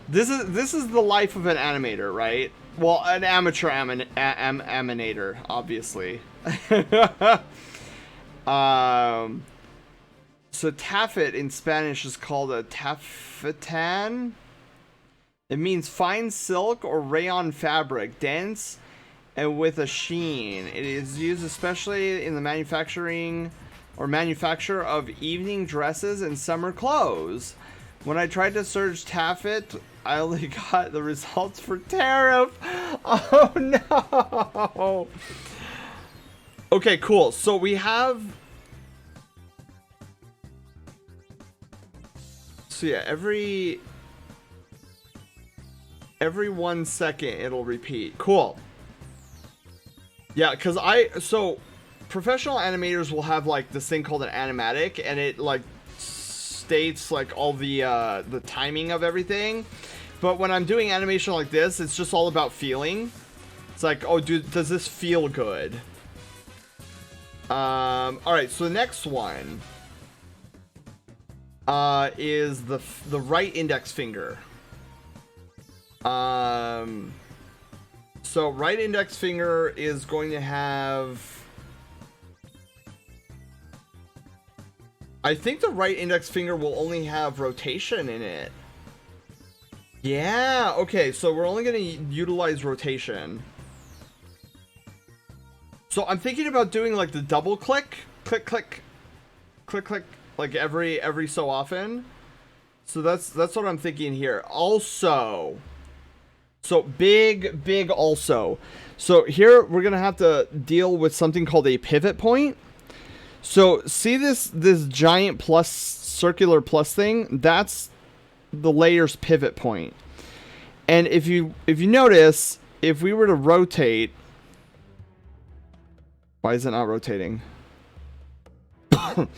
this is the life of an animator, right? Well, an amateur animator, obviously. So taffet in Spanish is called a taffetan. It means fine silk or rayon fabric, dense and with a sheen. It is used especially in the manufacture of evening dresses and summer clothes. When I tried to search taffet, I only got the results for tariff. Oh no. Okay, cool. So we have. So yeah, every 1 second it'll repeat. Cool. Yeah, because so professional animators will have like this thing called an animatic, and it like states like all the timing of everything. But when I'm doing animation like this, it's just all about feeling. It's like, oh, dude, does this feel good? All right, so the next one is the right index finger. So right index finger is going to have, I think the right index finger will only have rotation in it. Yeah, okay, so we're only going to utilize rotation. So I'm thinking about doing like the double click, click, click, click, click, like every so often. So that's what I'm thinking here. Also, so big also. So here we're going to have to deal with something called a pivot point. So see this giant plus circular plus thing? That's the layer's pivot point. And if you notice, if we were to rotate, why is it not rotating? So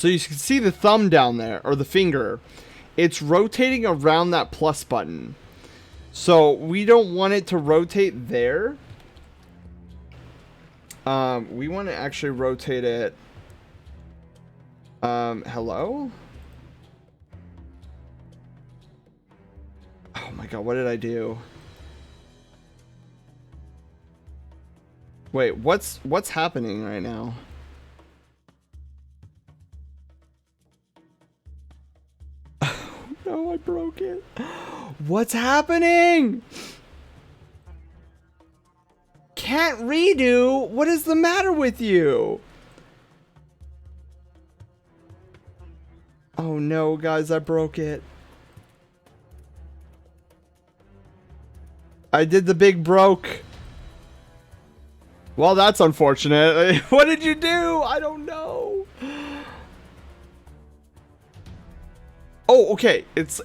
you can see the thumb down there, or the finger. It's rotating around that plus button. So we don't want it to rotate there. We want to actually rotate it. Hello? Oh my god, what did I do? Wait, what's happening right now? No, I broke it. What's happening? Can't redo? What is the matter with you? Oh no, guys, I broke it. I did the big broke. Well, that's unfortunate. What did you do? I don't know. Oh, okay. It's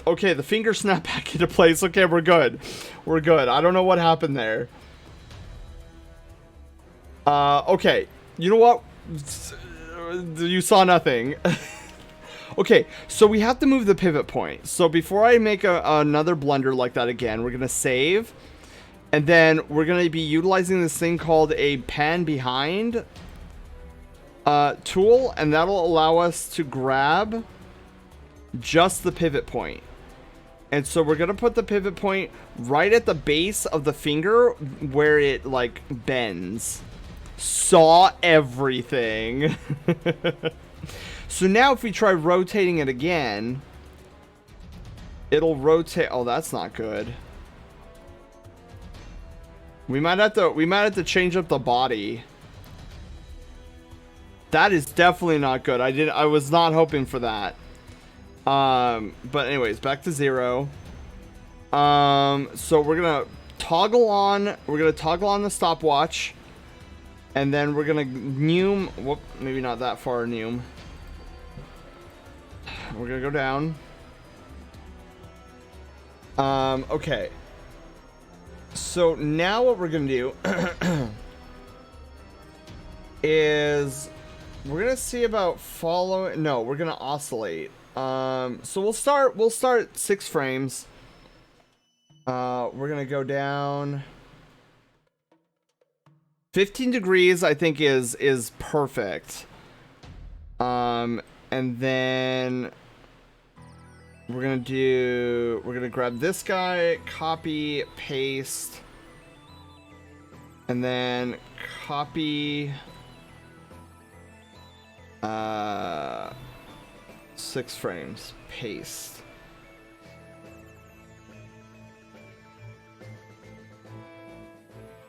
okay. The finger snapped back into place. Okay, we're good. We're good. I don't know what happened there. Okay. You know what? You saw nothing. Okay, so we have to move the pivot point. So before I make another blunder like that again, we're going to save. And then we're going to be utilizing this thing called a pan behind tool. And that'll allow us to grab just the pivot point. And so we're going to put the pivot point right at the base of the finger where it like bends. Saw everything. So now if we try rotating it again, it'll rotate. Oh, that's not good. We might have to change up the body. That is definitely not good. I was not hoping for that. But anyways, back to 0. So we're gonna toggle on the stopwatch, and then we're gonna neum. Whoop, maybe not that far neum. We're gonna go down. Okay. So now what we're gonna do is we're gonna see about following. No, we're gonna oscillate. So we'll start 6 frames. We're gonna go down 15 degrees. I think is perfect. And then we're gonna grab this guy, copy, paste, and then copy 6 frames, paste.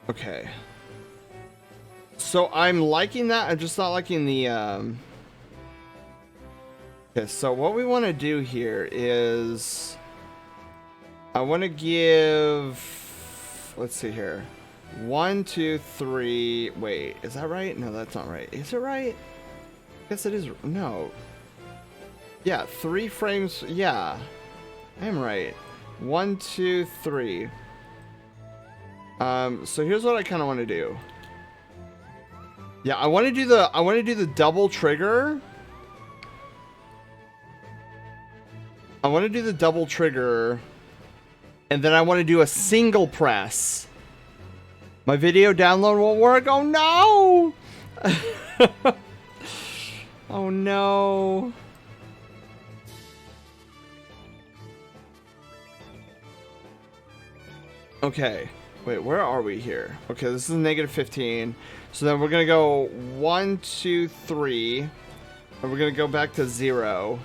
Okay. So I'm liking that. I'm just not liking the Okay, so what we want to do here is I want to give, let's see here, 1, 2, 3. Wait, is that right? No, that's not right. Is it right? I guess it is. No. Yeah, 3 frames. Yeah, I am right. 1, 2, 3. So here's what I kind of want to do. Yeah, I want to do the double trigger. I want to do the double trigger, and then I want to do a single press. My video download won't work. Oh no! Oh no. Okay. Wait, where are we here? Okay, this is -15. So then we're gonna go 1, 2, 3, and we're gonna go back to 0.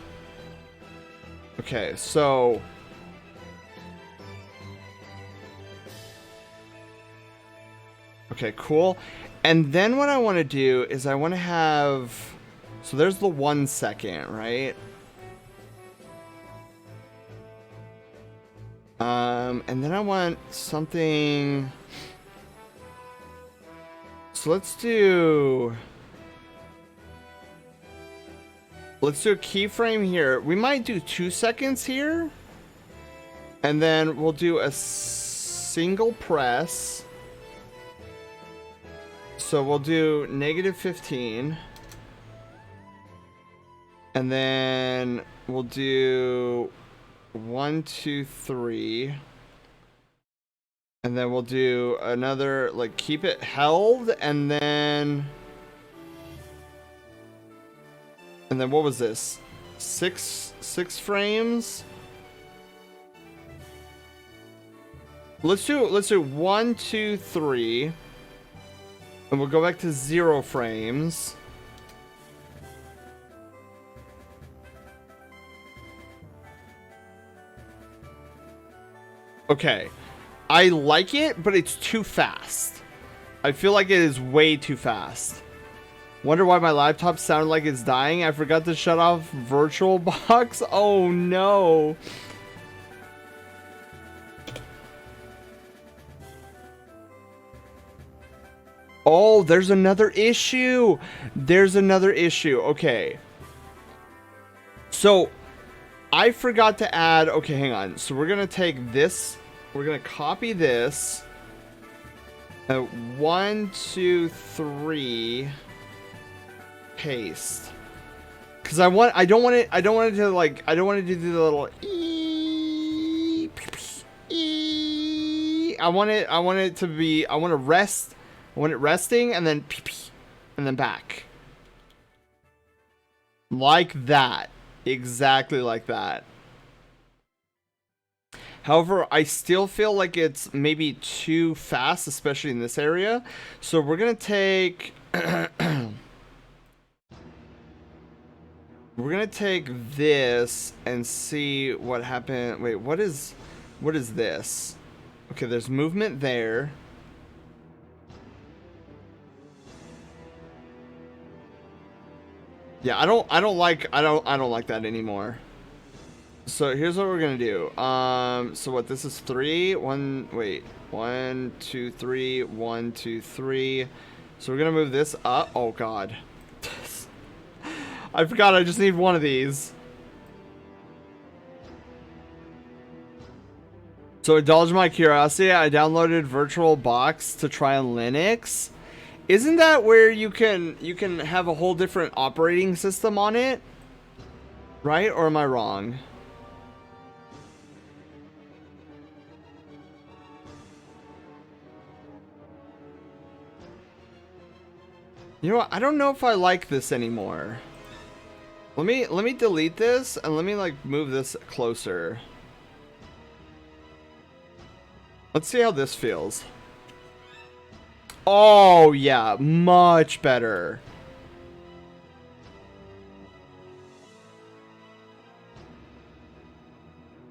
Okay, so okay, cool. And then what I want to do is I want to have, so there's the 1 second, right? And then I want something. So let's do a keyframe here. We might do 2 seconds here. And then we'll do a single press. So we'll do -15. And then we'll do 1, 2, 3. And then we'll do another, like, keep it held, and then what was this? 6 frames. Let's do 1, 2, 3, and we'll go back to 0 frames. Okay. I like it, but it's too fast. I feel like it is way too fast. Wonder why my laptop sounded like it's dying. I forgot to shut off VirtualBox. Oh no. Oh, there's another issue. There's another issue. Okay. So, I forgot to add... Okay, hang on. So, we're going to take this... We're going to copy this. 1, 2, 3. Paste. Because I don't want it to, like... I don't want it to do the little... I want it to be... I want to rest... I want it resting, and then back. Like that. Exactly like that. However, I still feel like it's maybe too fast, especially in this area. So we're going to take... we're going to take this and see what happened. Wait, what is this? Okay, there's movement there. Yeah, I don't like that anymore. So here's what we're gonna do. So what, this is 3, 1, wait, 1, 2, 3, 1, 2, 3. So we're gonna move this up. Oh god. I forgot I just need one of these. So indulge my curiosity, I downloaded VirtualBox to try on Linux. Isn't that where you can have a whole different operating system on it? Right? Or am I wrong? You know what? I don't know if I like this anymore. Let me delete this and let me like move this closer. Let's see how this feels. Oh yeah, much better.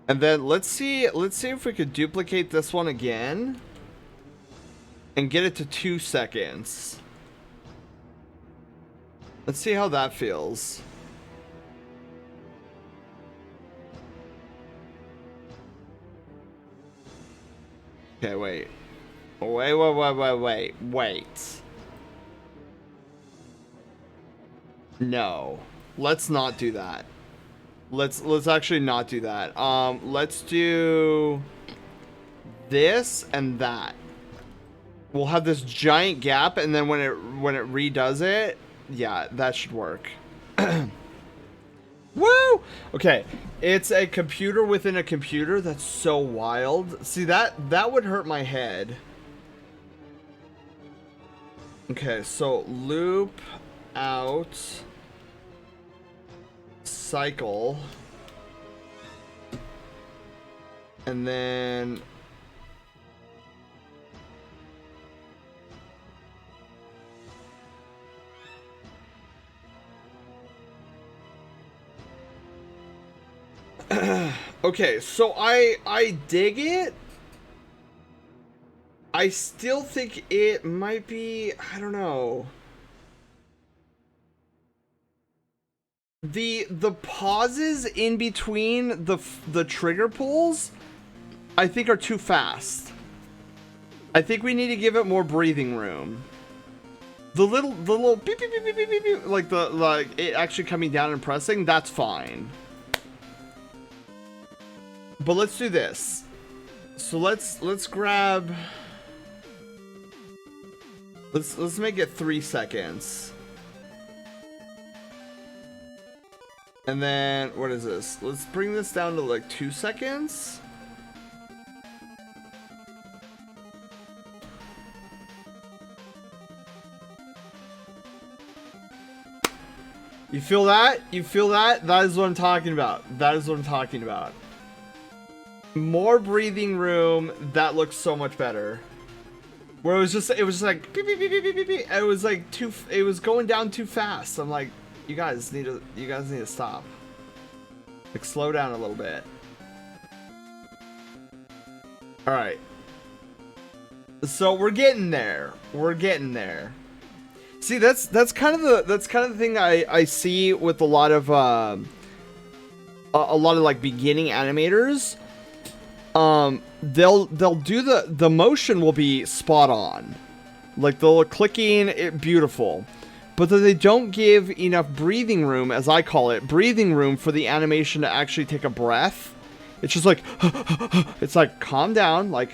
And then let's see if we could duplicate this one again and get it to 2 seconds. Let's see how that feels. Okay, wait. Wait. No. Let's not do that. Let's actually not do that. Let's do this and that. We'll have this giant gap, and then when it redoes it, yeah, that should work. Woo! Okay, it's a computer within a computer. That's so wild. See, that would hurt my head. Okay, so loop out cycle, and then okay, so I dig it. I still think it might be, I don't know. The pauses in between the trigger pulls, I think, are too fast. I think we need to give it more breathing room. The little beep beep beep beep beep beep, like it actually coming down and pressing, that's fine. But let's do this. So let's grab. Let's make it 3 seconds. And then what is this? Let's bring this down to like 2 seconds. You feel that? You feel that? That is what I'm talking about. That is what I'm talking about. More breathing room. That looks so much better. Where it was just like beep, beep, beep, beep, beep, beep. It was like it was going down too fast. I'm like, you guys need to stop. Like, slow down a little bit. All right. So we're getting there. We're getting there. See, that's kind of the thing I see with a lot of like beginning animators. They'll do the motion will be spot on, like the clicking, beautiful, but then they don't give enough breathing room, as I call it, breathing room for the animation to actually take a breath. It's just like it's like, calm down, like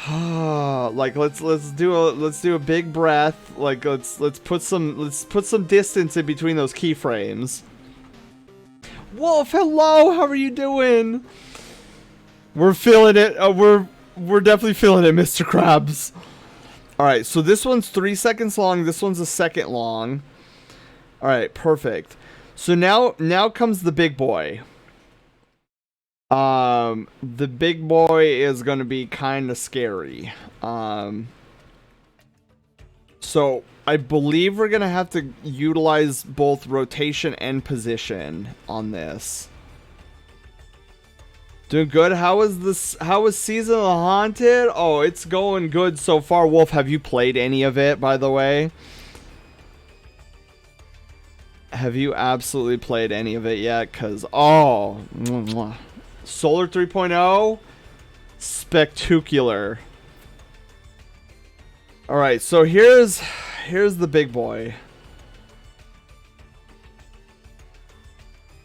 like let's do a big breath, like let's put some distance in between those keyframes. Wolf, hello, how are you doing? We're feeling it. We're definitely feeling it, Mr. Krabs. All right, so this one's 3 seconds long. This one's a second long. All right, perfect. So now comes the big boy. The big boy is going to be kind of scary. So I believe we're going to have to utilize both rotation and position on this. Doing good. How was Season of the Haunted? Oh, it's going good so far. Wolf, have you played any of it, by the way? Have you absolutely played any of it yet? Because, oh, Solar 3.0, spectacular. All right, so here's the big boy.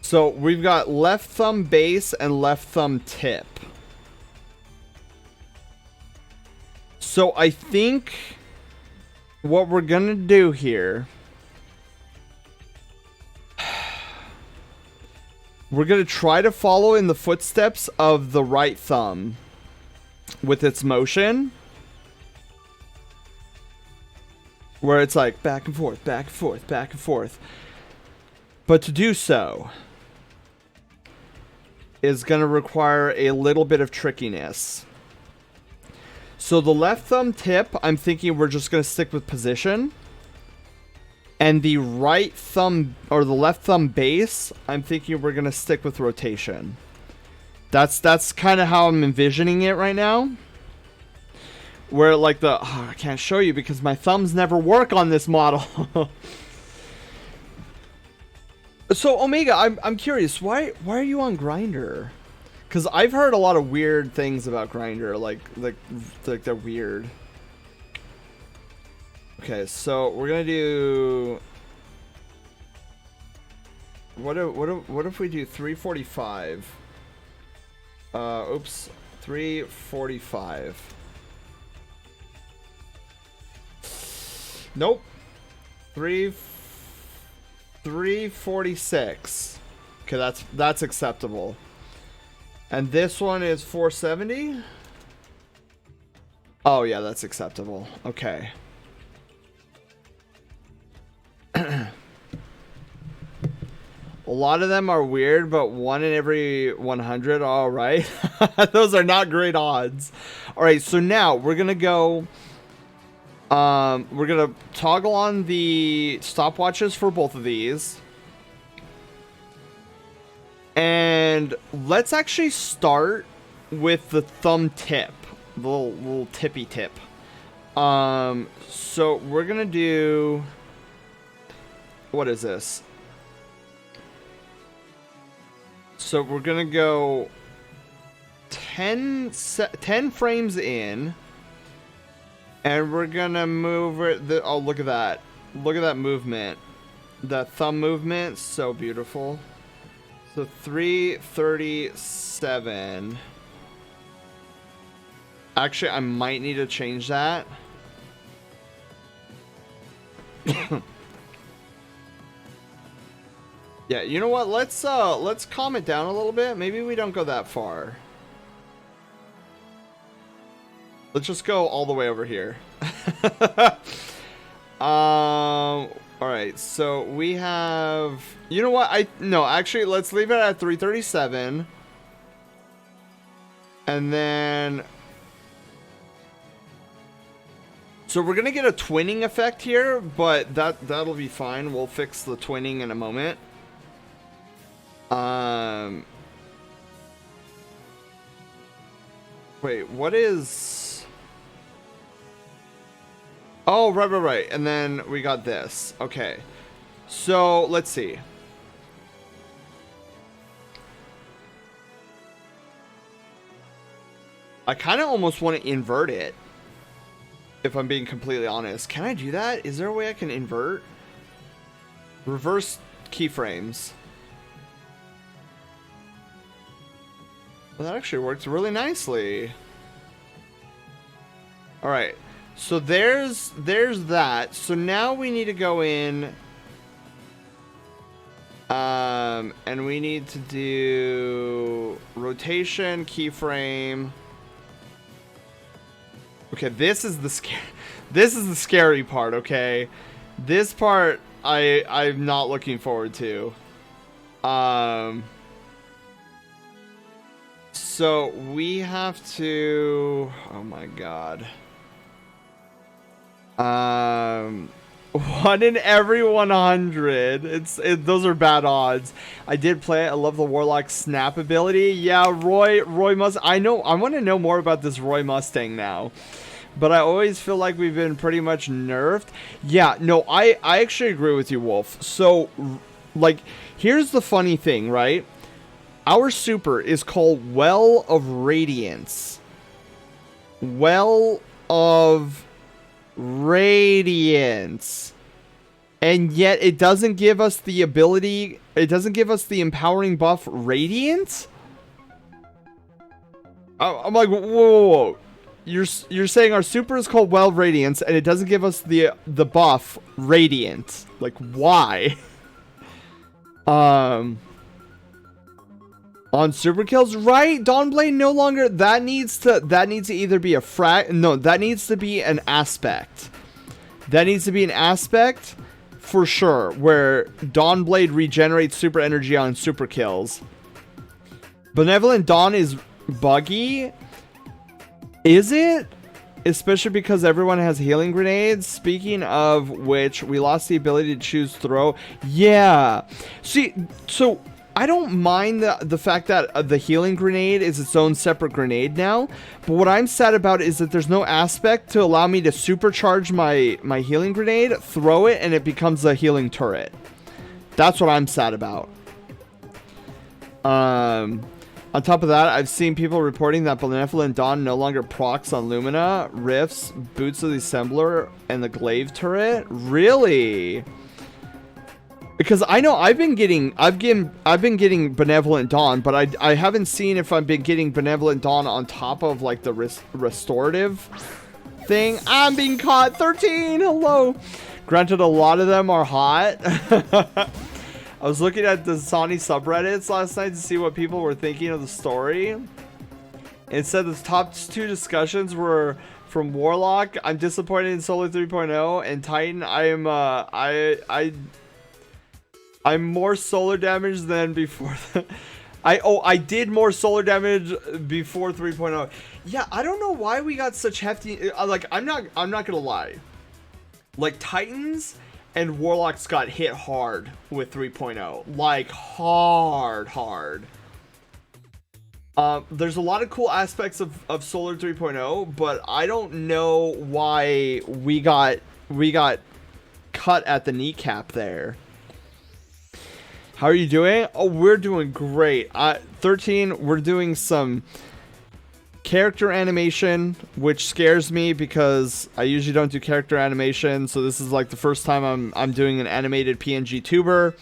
So we've got left thumb base and left thumb tip. So I think what we're gonna do here, we're gonna try to follow in the footsteps of the right thumb with its motion, where it's like back and forth, back and forth, back and forth. But to do so is gonna require a little bit of trickiness. So the left thumb tip, I'm thinking we're just gonna stick with position. And the right thumb, or the left thumb base, I'm thinking we're gonna stick with rotation. That's kind of how I'm envisioning it right now. Where like I can't show you because my thumbs never work on this model. So Omega, I'm curious, why are you on Grinder? Because I've heard a lot of weird things about Grinder, like they're weird. Okay, so we're gonna do. What if we do 345? Oops, 345. Nope. 346. Okay, that's acceptable. And this one is 470. Oh yeah, that's acceptable. Okay. A lot of them are weird, but 1 in every 100. All right. Those are not great odds. All right, so now we're gonna go. We're gonna toggle on the stopwatches for both of these. And let's actually start with the thumb tip, the little tippy tip. So we're gonna do, what is this? So we're gonna go 10 frames in, and we're gonna move it. Oh, look at that! Look at that movement, that thumb movement, so beautiful. So 337. Actually, I might need to change that. Yeah, you know what? Let's calm it down a little bit. Maybe we don't go that far. Let's just go all the way over here. All right, so we have, you know what? No, actually, let's leave it at 337. And then, so we're gonna get a twinning effect here, but that'll be fine. We'll fix the twinning in a moment. Wait, what is? Oh, right. And then we got this. Okay. So, let's see. I kind of almost want to invert it. If I'm being completely honest. Can I do that? Is there a way I can invert? Reverse keyframes. Well, that actually works really nicely. Alright. So there's that. So now we need to go in. And we need to do rotation, keyframe. Okay, this is the scary part, okay? This part I'm not looking forward to. So we have to, oh my god. 1 in every 100. Those are bad odds. I did play it. I love the Warlock snap ability. Yeah, Roy Mustang. I want to know more about this Roy Mustang now. But I always feel like we've been pretty much nerfed. Yeah, no, I actually agree with you, Wolf. So Like, here's the funny thing, right? Our super is called Well of Radiance. Well of Radiance. And yet it doesn't give us the ability, it doesn't give us the empowering buff Radiant? I'm like, whoa. You're saying our super is called Well of Radiance and it doesn't give us the buff Radiant. Like, why? On super kills, right? Dawnblade no longer, that needs to either be a that needs to be an aspect. That needs to be an aspect for sure, where Dawnblade regenerates super energy on super kills. Benevolent Dawn is buggy. Is it? Especially because everyone has healing grenades. Speaking of which, we lost the ability to choose throw. Yeah. See, so I don't mind the fact that the healing grenade is its own separate grenade now. But what I'm sad about is that there's no aspect to allow me to supercharge my healing grenade, throw it, and it becomes a healing turret. That's what I'm sad about. On top of that, I've seen people reporting that Benevolent Dawn no longer procs on Lumina, Rifts, Boots of the Assembler, and the Glaive turret. Really? Because I know I've been getting Benevolent Dawn, but I haven't seen if I've been getting Benevolent Dawn on top of like the restorative thing. I'm being caught. 13. Hello. Granted, a lot of them are hot. I was looking at the Sony subreddits last night to see what people were thinking of the story. It said the top 2 discussions were from Warlock, I'm disappointed in Solar 3.0, and Titan, I'm more solar damage than before. I did more solar damage before 3.0. Yeah, I don't know why we got such hefty. Like, I'm not gonna lie. Like, Titans and Warlocks got hit hard with 3.0. Like, hard. There's a lot of cool aspects of Solar 3.0, but I don't know why we got cut at the kneecap there. How are you doing? Oh, we're doing great. 13, we're doing some character animation, which scares me because I usually don't do character animation, so this is like the first time I'm doing an animated PNG tuber.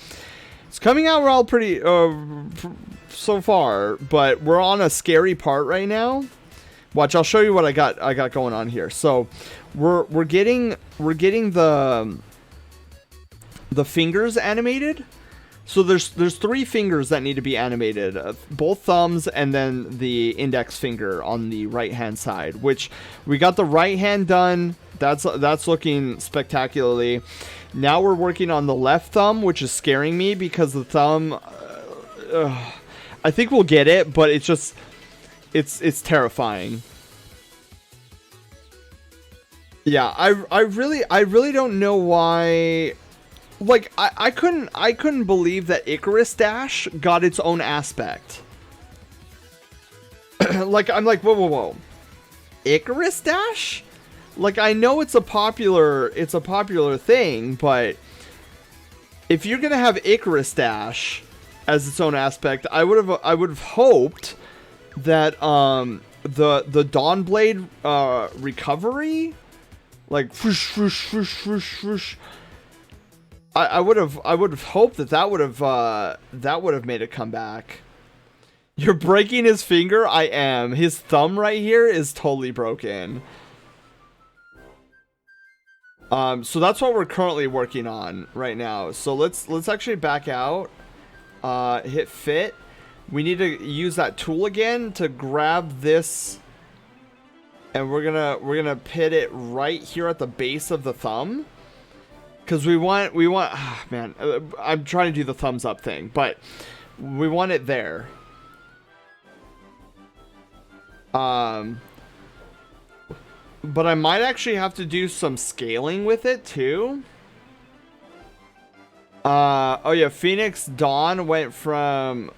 It's coming out well pretty so far, but we're on a scary part right now. Watch, I'll show you what I got going on here. So we're getting the fingers animated. So there's 3 fingers that need to be animated, both thumbs and then the index finger on the right hand side, which we got the right hand done. That's looking spectacularly. Now we're working on the left thumb, which is scaring me because the thumb, I think we'll get it, but it's just, it's terrifying. Yeah, I really don't know why. Like, I couldn't believe that Icarus Dash got its own aspect. Like, I'm like, whoa. Icarus Dash? Like, I know it's a popular thing, but if you're gonna have Icarus Dash as its own aspect, I would have hoped that the Dawnblade recovery, like whoosh, whoosh, whoosh, whoosh, whoosh, I would have hoped that would have made a comeback. You're breaking his finger? I am. His thumb right here is totally broken. So that's what we're currently working on right now. So let's actually back out. Hit fit. We need to use that tool again to grab this, and we're gonna pit it right here at the base of the thumb. Because we want, man, I'm trying to do the thumbs up thing, but we want it there. But I might actually have to do some scaling with it too. Oh yeah, Phoenix Dawn went from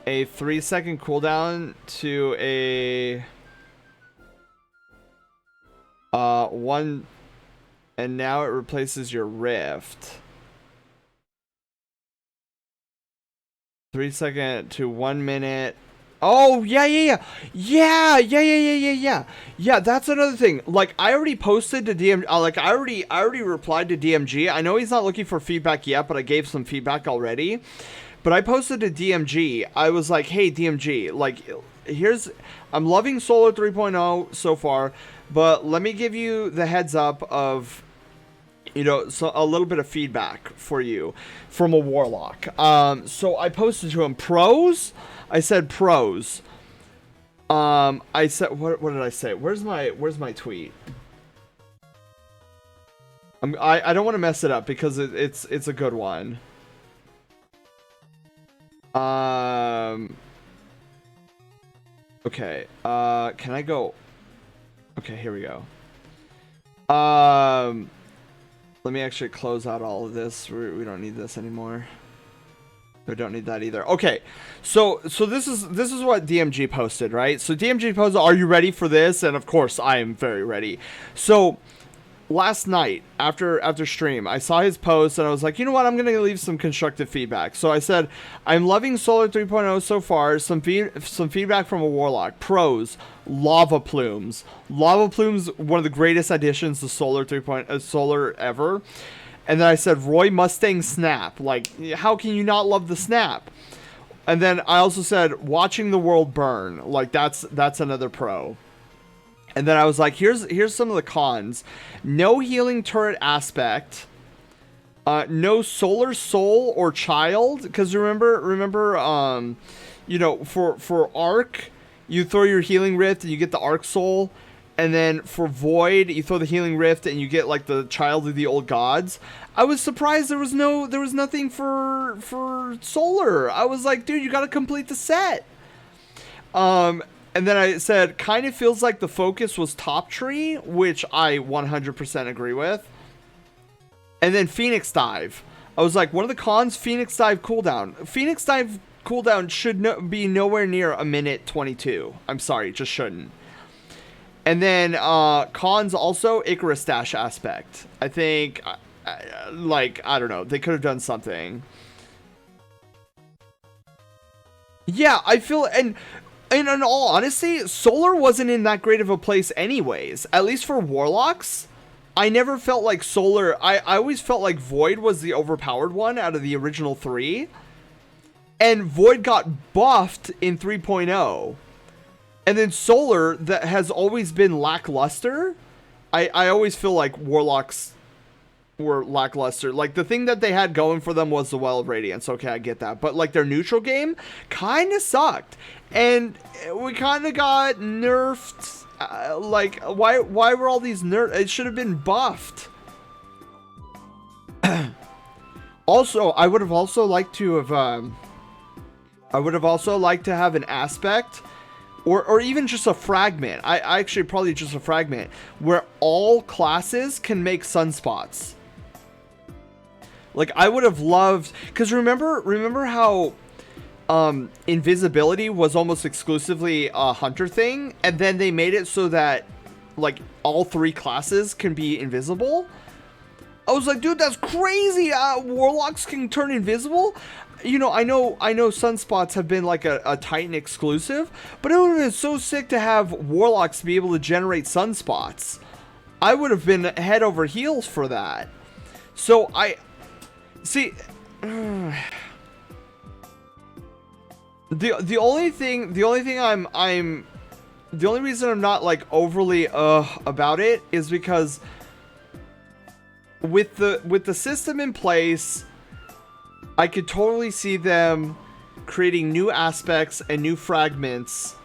a 3-second cooldown to a 1. And now it replaces your rift. 3 second to 1 minute. Oh, yeah, that's another thing. Like, I already posted to DM, like, I already replied to DMG. I know he's not looking for feedback yet, but I gave some feedback already. But I posted to DMG. I was like, hey, DMG, like, I'm loving Solar 3.0 so far, but let me give you the heads up of, you know, so a little bit of feedback for you from a Warlock. So I posted to him pros. I said pros. I said, what did I say? Where's my tweet? I don't want to mess it up because it's a good one. Okay. Can I go? Okay, here we go. Let me actually close out all of this. We don't need this anymore. We don't need that either. Okay, so this is what DMG posted, right? So DMG posted, "Are you ready for this?" And of course, I am very ready. So last night after stream, I saw his post and I was like, you know what? I'm gonna leave some constructive feedback. So I said, "I'm loving Solar 3.0 so far. Some feedback from a Warlock. Pros: lava plumes. Lava plumes, one of the greatest additions to Solar 3.0 Solar ever." And then I said, Roy Mustang snap. Like, how can you not love the snap? And then I also said, watching the world burn. Like, that's another pro. And then I was like, here's some of the cons. No healing turret aspect. No solar soul or child. Because remember, you know, for Arc, you throw your healing rift and you get the Arc soul. And then for Void, you throw the healing rift and you get like the child of the old gods. I was surprised there was nothing for solar. I was like, dude, you got to complete the set. And then I said, kind of feels like the focus was top tree, which I 100% agree with. And then Phoenix Dive. I was like, one of the cons, Phoenix Dive cooldown. Phoenix Dive cooldown should be nowhere near a minute 22. I'm sorry, it just shouldn't. And then cons also, Icarus Dash aspect. I think, like, I don't know, they could have done something. Yeah, I feel, and in all honesty, Solar wasn't in that great of a place anyways. At least for Warlocks, I never felt like Solar, I always felt like Void was the overpowered one out of the original 3. And Void got buffed in 3.0. And then Solar, that has always been lackluster. I always feel like Warlocks were lackluster. Like, the thing that they had going for them was the Well of Radiance. Okay, I get that. But, like, their neutral game kind of sucked. And we kind of got nerfed. Like, why were all these nerfed? It should have been buffed. Also, I would have also liked to have... I would have also liked to have an aspect... Or even just a fragment. I actually probably just a fragment where all classes can make sunspots. Like, I would have loved, because remember how invisibility was almost exclusively a hunter thing, and then they made it so that like all 3 classes can be invisible. I was like, dude, that's crazy. Warlocks can turn invisible. You know, I know sunspots have been like a Titan exclusive, but it would have been so sick to have Warlocks be able to generate sunspots. I would have been head over heels for that. So I see. The only reason I'm not like overly about it is because with the system in place, I could totally see them creating new aspects and new fragments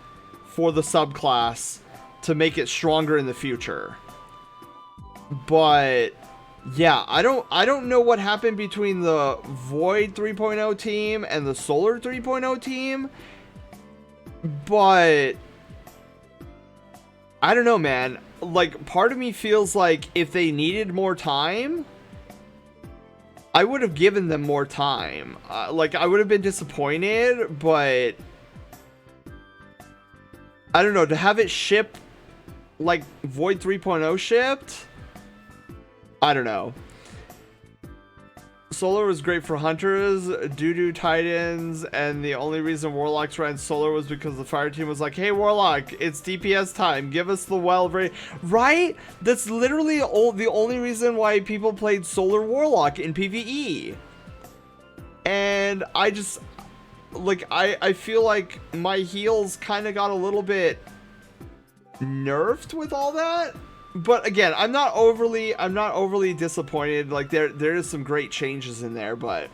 for the subclass to make it stronger in the future. But yeah, I don't know what happened between the Void 3.0 team and the Solar 3.0 team, but I don't know, man. Like, part of me feels like if they needed more time, I would have given them more time. Like, I would have been disappointed, but I don't know, to have it ship like Void 3.0 shipped, I don't know. Solar was great for hunters, doo-doo titans, and the only reason warlocks ran solar was because the fire team was like, hey warlock, it's DPS time, give us the wild ray. Right? That's literally the only reason why people played solar warlock in PvE. And I just, like, I feel like my heals kind of got a little bit nerfed with all that. But again, I'm not overly disappointed. Like there is some great changes in there, but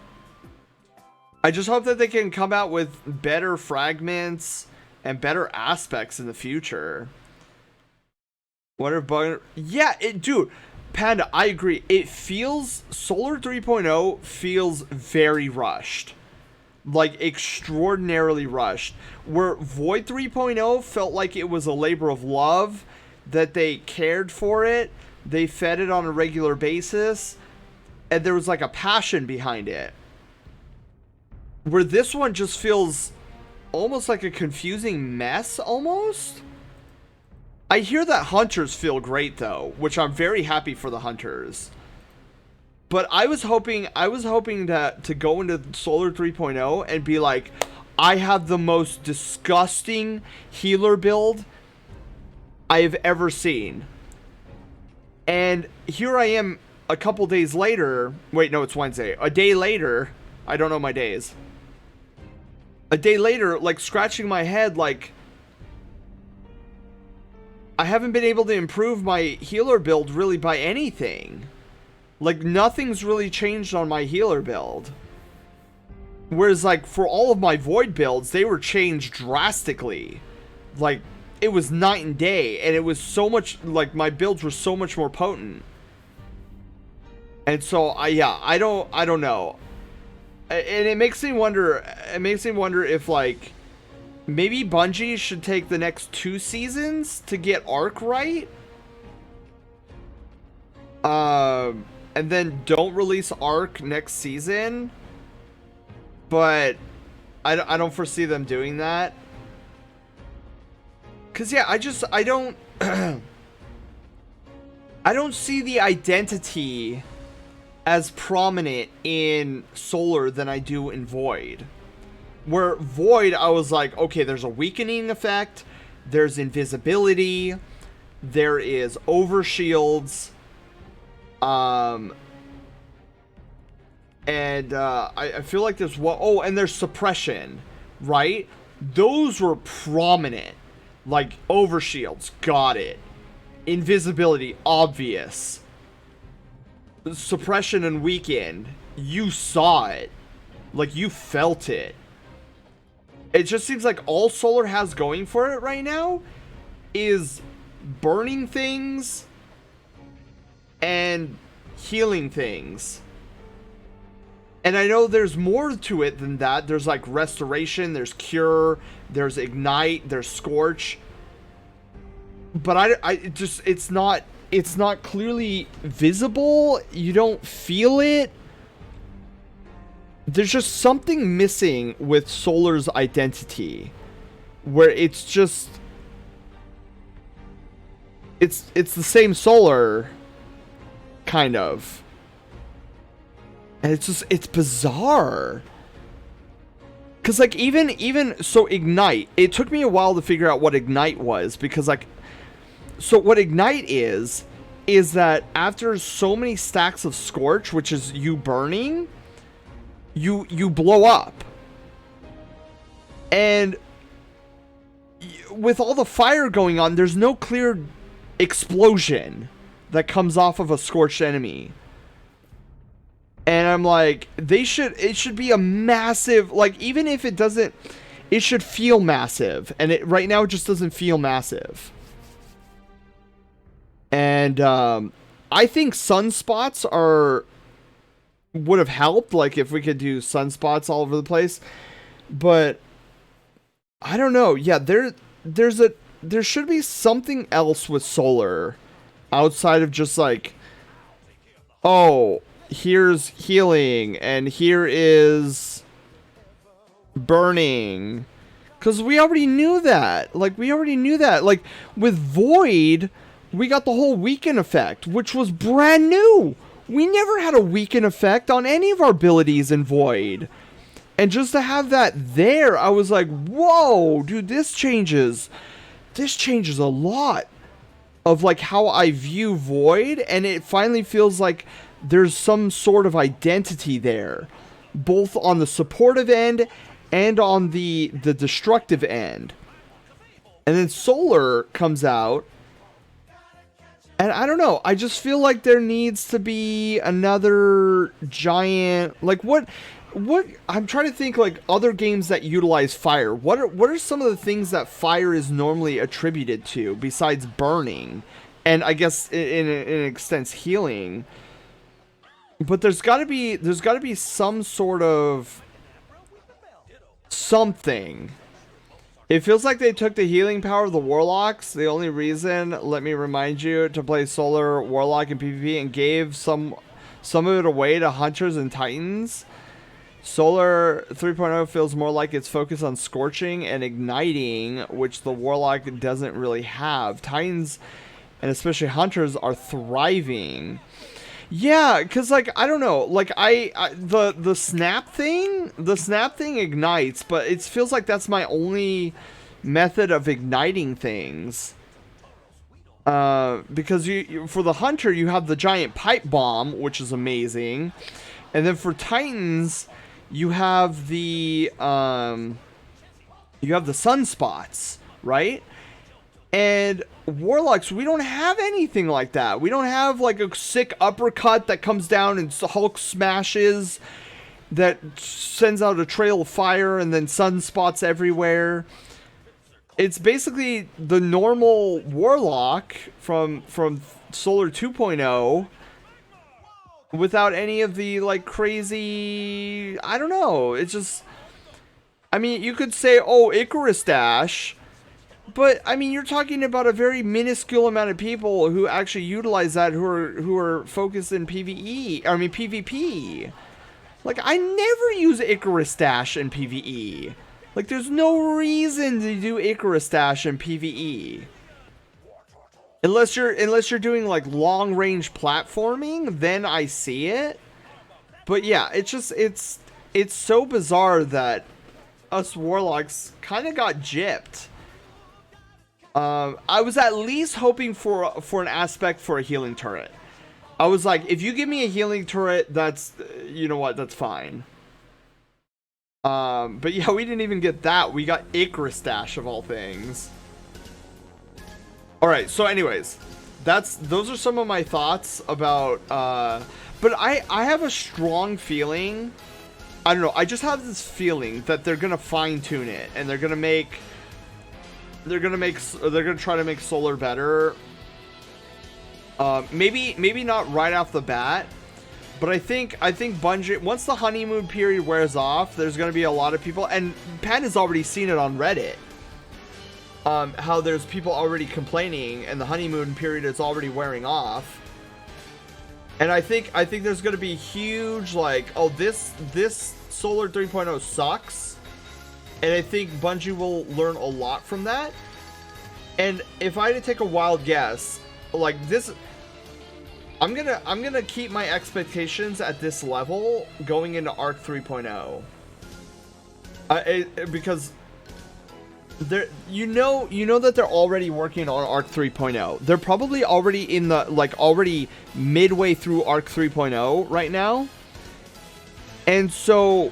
I just hope that they can come out with better fragments and better aspects in the future. What are bug? Yeah, dude, Panda, I agree. It feels Solar 3.0 feels very rushed. Like extraordinarily rushed. Where Void 3.0 felt like it was a labor of love, that they cared for it, they fed it on a regular basis, and there was like a passion behind it. Where this one just feels almost like a confusing mess, almost. I hear that hunters feel great though, which I'm very happy for the hunters. But I was hoping to go into Solar 3.0 and be like, I have the most disgusting healer build I've ever seen. And here I am a couple days later. Wait, no, it's Wednesday. A day later. I don't know my days. A day later, like, scratching my head, like, I haven't been able to improve my healer build really by anything. Like, nothing's really changed on my healer build. Whereas, like, for all of my Void builds, they were changed drastically. Like, it was night and day, and it was so much, like, my builds were so much more potent. And so, I don't know. And it makes me wonder, if, like, maybe Bungie should take the next 2 seasons to get Arc right? And then don't release Arc next season? But I don't foresee them doing that. Cause yeah, I don't I don't see the identity as prominent in Solar than I do in Void. Where Void, I was like, okay, there's a weakening effect, there's invisibility, there is overshields, and I feel like there's one, oh, and there's suppression, right? Those were prominent. Like, overshields, got it. Invisibility, obvious. Suppression and weaken, you saw it. Like, you felt it. It just seems like all Solar has going for it right now is burning things and healing things. And I know there's more to it than that. There's like restoration, there's cure, there's ignite, there's scorch. But it's not clearly visible. You don't feel it. There's just something missing with Solar's identity, where it's just it's the same Solar, kind of. And it's bizarre. Cause like even so Ignite, it took me a while to figure out what Ignite was, because like, so what Ignite is that after so many stacks of Scorch, which is you burning, you blow up. And with all the fire going on, there's no clear explosion that comes off of a scorched enemy. And I'm like, it should be a massive, like, even if it doesn't, it should feel massive. And right now it just doesn't feel massive. And I think sunspots would have helped, like, if we could do sunspots all over the place. But I don't know. Yeah, there should be something else with Solar outside of just like, oh, here's healing and here is burning. Because we already knew that. Like, Like, with Void, we got the whole weaken effect, which was brand new. we never had a weaken effect on any of our abilities in Void. And just to have that there, I was like, whoa, dude, this changes a lot of like how I view Void, and it finally feels like there's some sort of identity there, both on the supportive end and on the destructive end. And then Solar comes out, and I don't know, I just feel like there needs to be another giant, like what I'm trying to think, like other games that utilize fire. What are some of the things that fire is normally attributed to besides burning, and I guess in an extent healing? But there's got to be some sort of something. It feels like they took the healing power of the Warlocks, the only reason, let me remind you, to play Solar Warlock in PvP, and gave some of it away to Hunters and Titans. Solar 3.0 feels more like it's focused on Scorching and Igniting, which the Warlock doesn't really have. Titans, and especially Hunters, are thriving. Yeah, because, like, I don't know, like, the snap thing ignites, but it feels like that's my only method of igniting things. Because you for the Hunter, you have the giant pipe bomb, which is amazing. And then for Titans, you have the sunspots, right? And Warlocks, we don't have anything like that. We don't have like a sick uppercut that comes down and Hulk smashes, that sends out a trail of fire and then sunspots everywhere. It's basically the normal Warlock from Solar 2.0 without any of the like crazy, I don't know. It's just, I mean, you could say, oh, Icarus Dash. But I mean, you're talking about a very minuscule amount of people who actually utilize that, who are focused in PvP. Like, I never use Icarus Dash in PvE. Like, there's no reason to do Icarus Dash in PvE. Unless you're doing like long range platforming, then I see it. But yeah, it's so bizarre that us Warlocks kind of got gypped. I was at least hoping for an aspect for a healing turret. I was like, if you give me a healing turret, that's, you know what, that's fine. But yeah, we didn't even get that. We got Icarus Dash of all things. Alright, so anyways, those are some of my thoughts about, but I have a strong feeling, I don't know, I just have this feeling that they're gonna fine tune it, and they're gonna try to make Solar better. Maybe not right off the bat, but I think Bungie, once the honeymoon period wears off, there's gonna be a lot of people, and Pat has already seen it on Reddit. How there's people already complaining, and the honeymoon period is already wearing off. And I think there's gonna be huge, like, oh, this Solar 3.0 sucks. And I think Bungie will learn a lot from that. And if I had to take a wild guess, like this, I'm gonna keep my expectations at this level going into Arc 3.0. Because you know that they're already working on Arc 3.0. They're probably already in the, like, already midway through Arc 3.0 right now. And so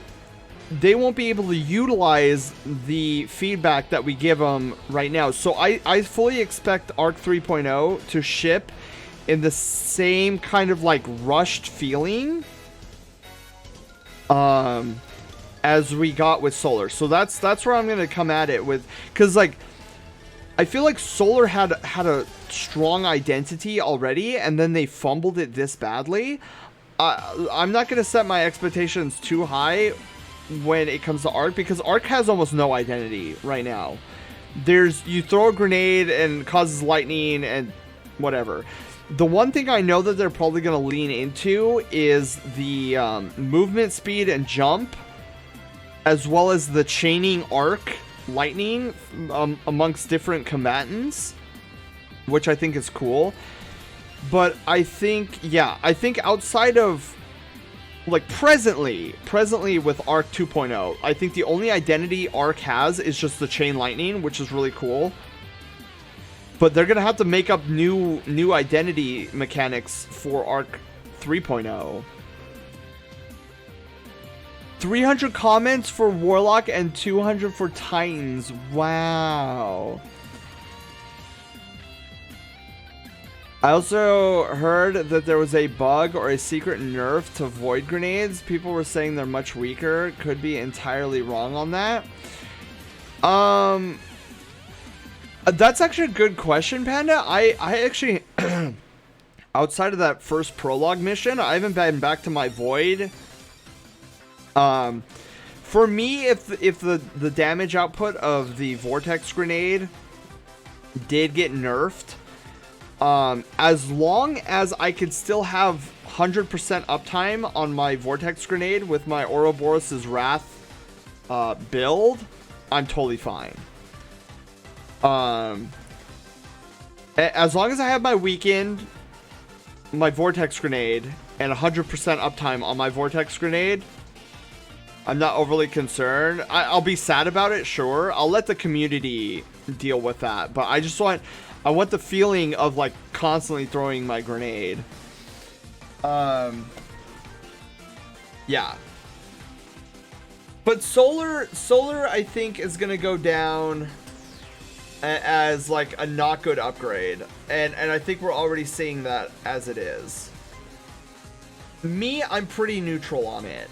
they won't be able to utilize the feedback that we give them right now. So I fully expect Arc 3.0 to ship in the same kind of like rushed feeling as we got with Solar. So that's where I'm going to come at it with, cuz like I feel like Solar had a strong identity already, and then they fumbled it this badly. I'm not going to set my expectations too high when it comes to Arc, because Arc has almost no identity right now. You throw a grenade and causes lightning and whatever. The one thing I know that they're probably going to lean into is the movement speed and jump, as well as the chaining arc lightning amongst different combatants, which I think is cool. But I think, yeah, I think outside of, like, presently with Arc 2.0, I think the only identity Arc has is just the Chain Lightning, which is really cool. But they're gonna have to make up new identity mechanics for Arc 3.0. 300 comments for Warlock and 200 for Titans. Wow. I also heard that there was a bug or a secret nerf to Void Grenades. People were saying they're much weaker. Could be entirely wrong on that. That's actually a good question, Panda. I actually, outside of that first prologue mission, I haven't been back to my Void. For me, if the damage output of the Vortex Grenade did get nerfed, as long as I could still have 100% uptime on my Vortex Grenade with my Ouroboros' Wrath build, I'm totally fine. As long as I have my weakened, my Vortex Grenade, and 100% uptime on my Vortex Grenade, I'm not overly concerned. I'll be sad about it, sure. I'll let the community deal with that. But I just want the feeling of, like, constantly throwing my grenade. Yeah. But solar I think is gonna go down as, like, a not good upgrade, and I think we're already seeing that as it is. Me, I'm pretty neutral on it.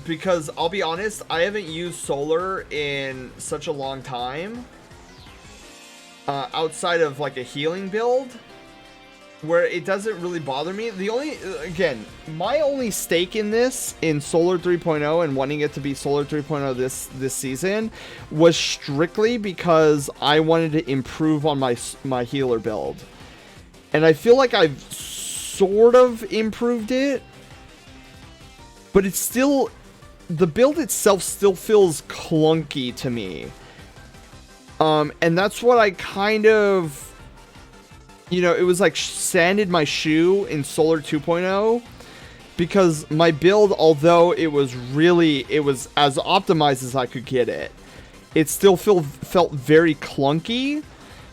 Because I'll be honest, I haven't used solar in such a long time. Outside of, like, a healing build, where it doesn't really bother me. The only, again, my only stake in this, in Solar 3.0 and wanting it to be Solar 3.0 this season, was strictly because I wanted to improve on my healer build. And I feel like I've sort of improved it, but it's still, the build itself still feels clunky to me. And that's what I kind of, you know, it was like sanded my shoe in Solar 2.0, because my build, although it was as optimized as I could get it, it still felt very clunky,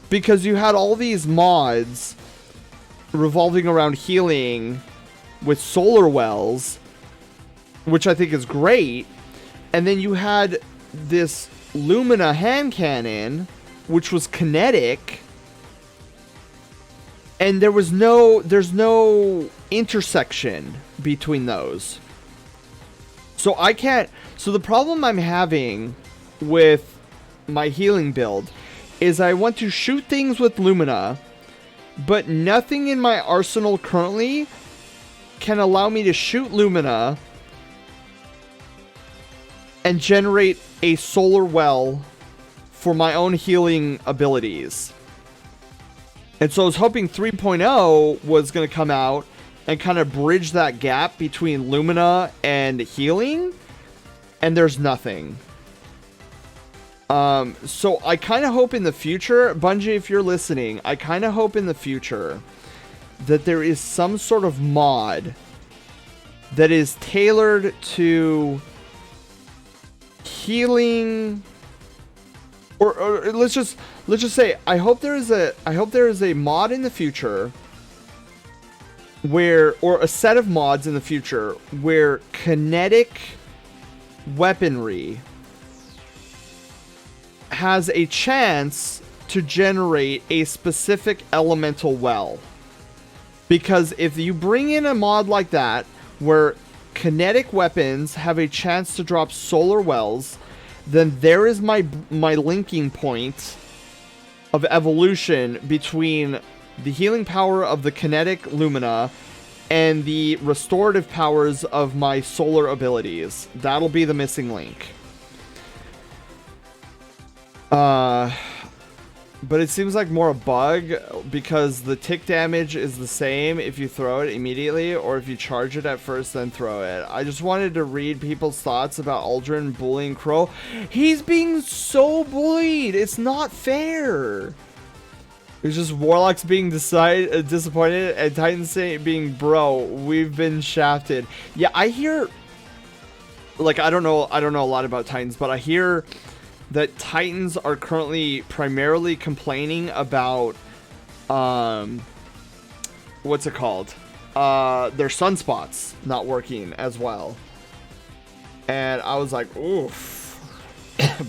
because you had all these mods revolving around healing with solar wells, which I think is great, and then you had this Lumina hand cannon, which was kinetic, and there's no intersection between those. So the problem I'm having with my healing build is I want to shoot things with Lumina, but nothing in my arsenal currently can allow me to shoot Lumina and generate a solar well for my own healing abilities. And so I was hoping 3.0 was going to come out and kind of bridge that gap between Lumina and healing, and there's nothing. So I kind of hope in the future, Bungie, if you're listening, I kind of hope in the future that there is some sort of mod that is tailored to healing, or let's just say I hope there is a mod in the future where, or a set of mods in the future where kinetic weaponry has a chance to generate a specific elemental well. Because if you bring in a mod like that where kinetic weapons have a chance to drop solar wells, then there is my linking point of evolution between the healing power of the kinetic Lumina and the restorative powers of my solar abilities. That'll be the missing link. But it seems like more a bug, because the tick damage is the same if you throw it immediately or if you charge it at first then throw it. I just wanted to read people's thoughts about Aldrin bullying Crow. He's being so bullied. It's not fair. It's just Warlocks being disappointed and Titans being, bro, we've been shafted. Yeah, I hear, like, I don't know a lot about Titans, but I hear that Titans are currently primarily complaining about, what's it called? Their sunspots not working as well. And I was like, oof.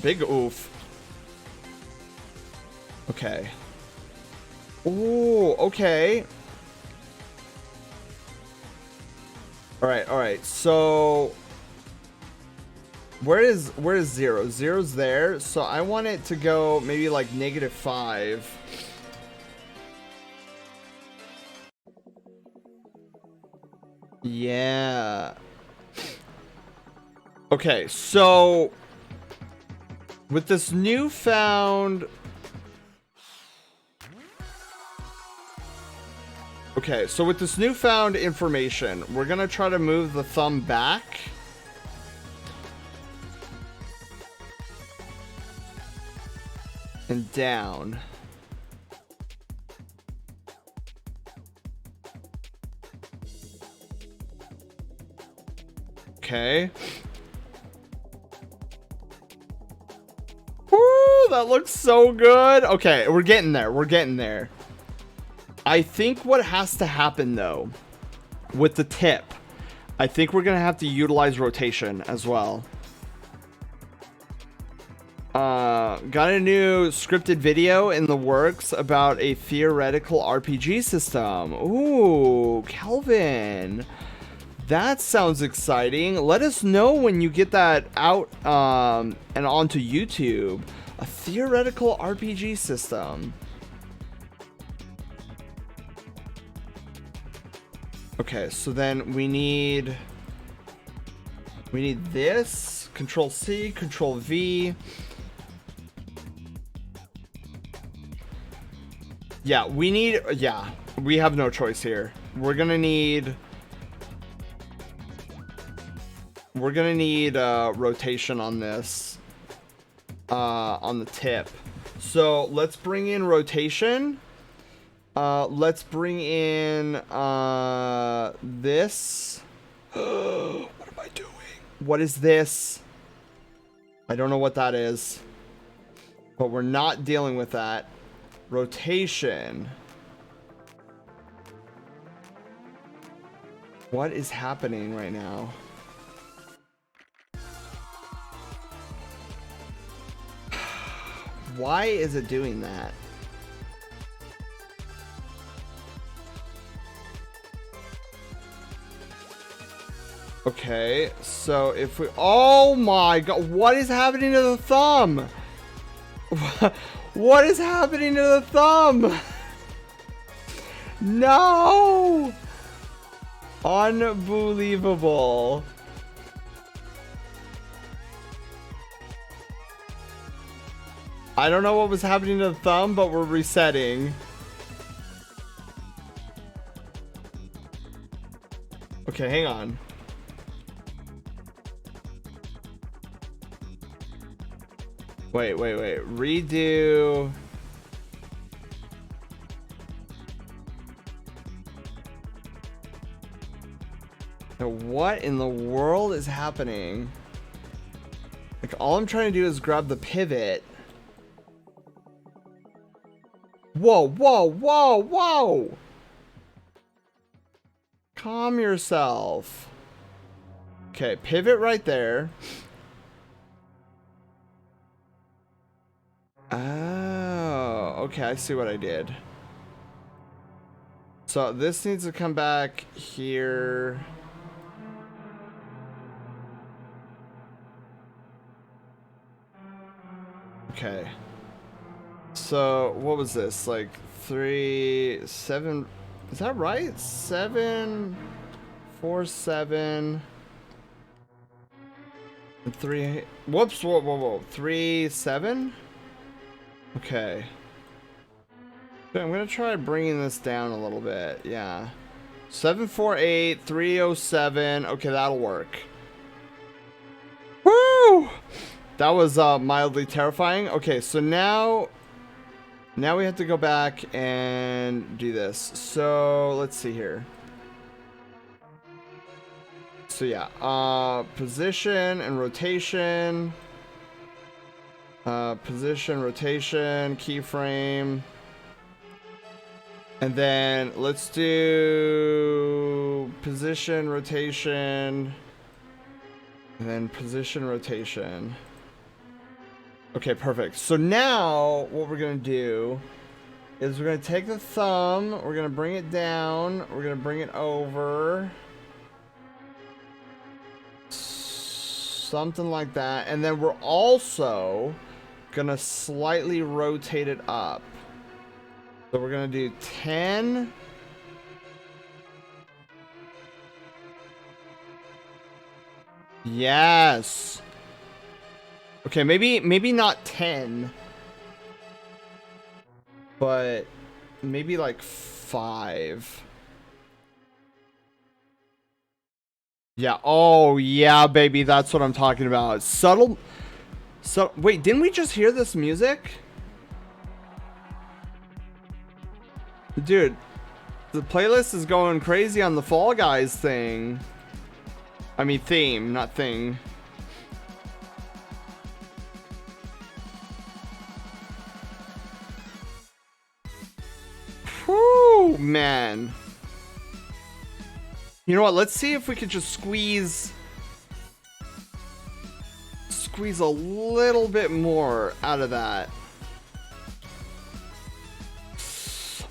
Big oof. Okay. Ooh, okay. Alright, so where is zero? Zero's there, so I want it to go maybe like -5. Yeah. Okay, so with this newfound... Okay, so with this newfound information, we're gonna try to move the thumb back. And down. Okay. Woo, that looks so good. Okay, we're getting there. We're getting there. I think what has to happen though, with the tip, I think we're gonna have to utilize rotation as well. Got a new scripted video in the works about a theoretical RPG system. Ooh, Kelvin. That sounds exciting. Let us know when you get that out and onto YouTube. A theoretical RPG system. Okay, so then we need this. Control C, Control V. Yeah, we have no choice here. We're gonna need rotation on this, on the tip. So let's bring in rotation. Let's bring in this. What am I doing? What is this? I don't know what that is, but we're not dealing with that. Rotation. What is happening right now? Why is it doing that? Okay, so if we... Oh my god, what is happening to the thumb? What is happening to the thumb? No! Unbelievable. I don't know what was happening to the thumb, but we're resetting. Okay, hang on. Wait. Redo. Now, what in the world is happening? Like, all I'm trying to do is grab the pivot. Whoa. Calm yourself. Okay, pivot right there. Oh, okay, I see what I did. So this needs to come back here. Okay. So what was this? Like 3, 7, is that right? 7, 4, 7, and 3. Whoops, whoa. 3, 7? Okay. So I'm gonna try bringing this down a little bit. Yeah. 748, 307. Okay, that'll work. Woo! That was mildly terrifying. Okay, so now Now we have to go back and do this. So let's see here. So yeah, position and rotation. Position, rotation, keyframe. And then let's do position, rotation. And then position, rotation. Okay, perfect. So now what we're going to do is we're going to take the thumb, we're going to bring it down, we're going to bring it over. Something like that. And then we're also going to slightly rotate it up. So we're going to do 10. Yes. Okay, maybe not 10. But maybe like 5. Yeah. Oh, yeah, baby. That's what I'm talking about. Subtle. So, wait, didn't we just hear this music? Dude, the playlist is going crazy on the Fall Guys thing. I mean, theme, not thing. Whew, man. You know what? Let's see if we could just squeeze a little bit more out of that.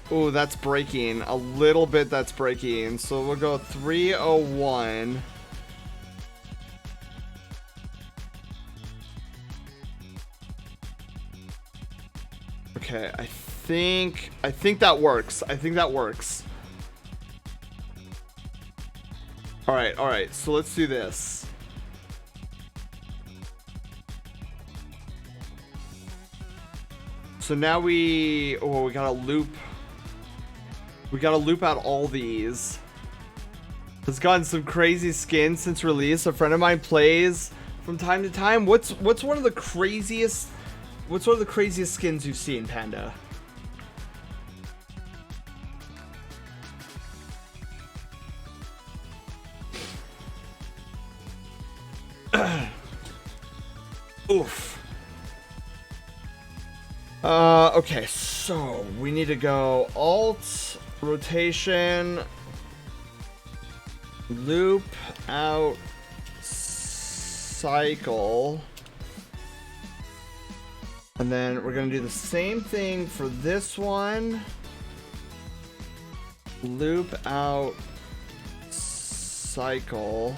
Oh, that's breaking. A little bit that's breaking. So we'll go 301. Okay, I think that works. I think that works. All right. So let's do this. So now we gotta loop. We gotta loop out all these. It's gotten some crazy skins since release. A friend of mine plays from time to time. What's one of the craziest skins you've seen, Panda? Oof. Okay, so we need to go Alt, rotation, loop out, cycle. And then we're gonna do the same thing for this one. Loop out, cycle.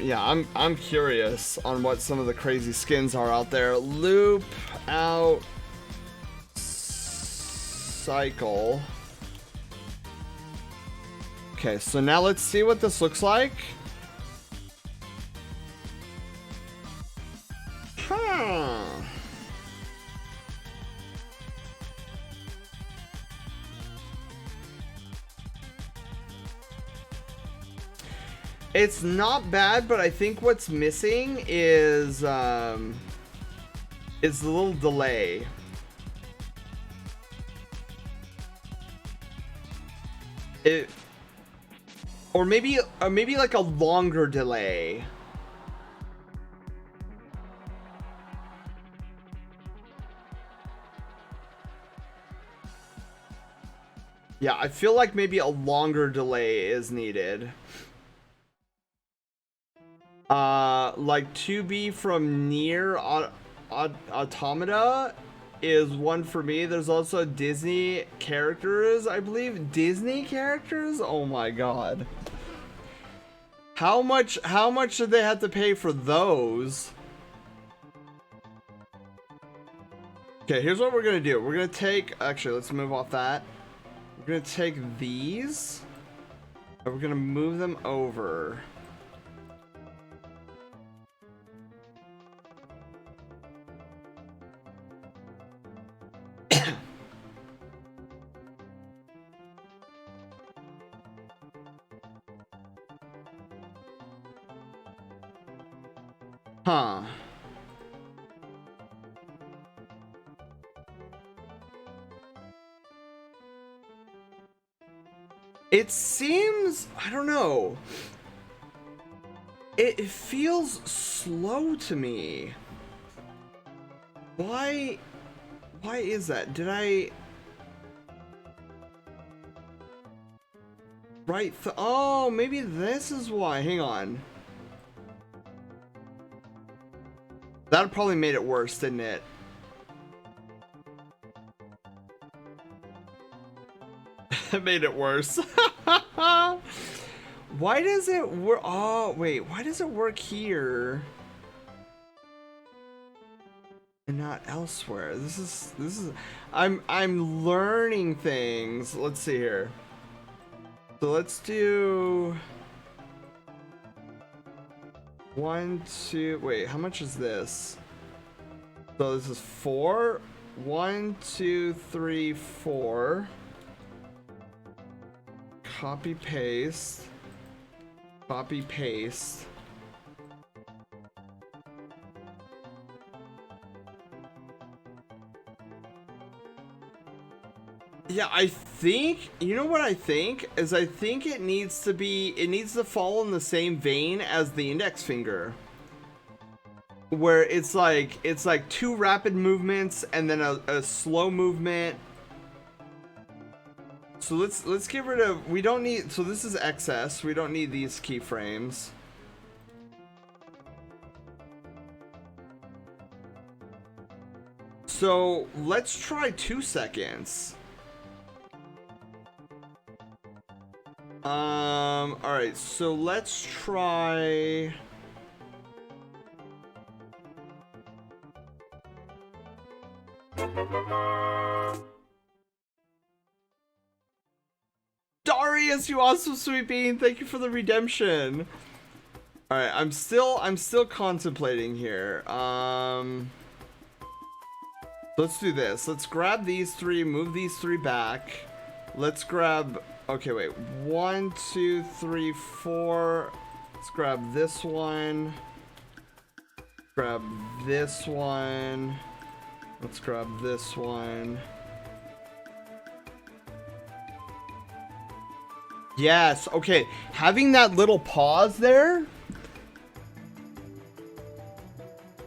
Yeah, I'm curious on what some of the crazy skins are out there. Loop out, cycle. Okay, so now let's see what this looks like. Huh. It's not bad, but I think what's missing is the little delay. Or maybe like a longer delay. Yeah, I feel like maybe a longer delay is needed. Like 2B from Near Automata is one for me. There's also Disney characters, I believe. Disney characters? Oh my god. How much did they have to pay for those? Okay, here's what we're gonna do. We're gonna take, actually, let's move off that. We're gonna take these, and we're gonna move them over. Huh. It seems, I don't know. It feels slow to me. Why is that? Did I right? Oh, maybe this is why. Hang on. That probably made it worse, didn't it? It made it worse. Why does it work? Oh, wait. Why does it work here and not elsewhere? This is I'm learning things. Let's see here. So let's do 1, 2. Wait, how much is this? So this is 4. 1, 2, 3, 4. Copy paste. Copy paste. Yeah, I think, you know what I think is, I think it needs to fall in the same vein as the index finger, where it's like 2 rapid movements and then a slow movement. So let's get rid of, we don't need, so this is excess, we don't need these keyframes. So let's try 2 seconds. Alright, so let's try. Darius, you awesome sweet bean, thank you for the redemption. Alright, I'm still contemplating here. Let's do this. Let's grab these 3, move these 3 back. Let's grab, okay, wait. 1, 2, 3, 4. Let's grab this one. Grab this one. Let's grab this one. Yes, okay. Having that little pause there,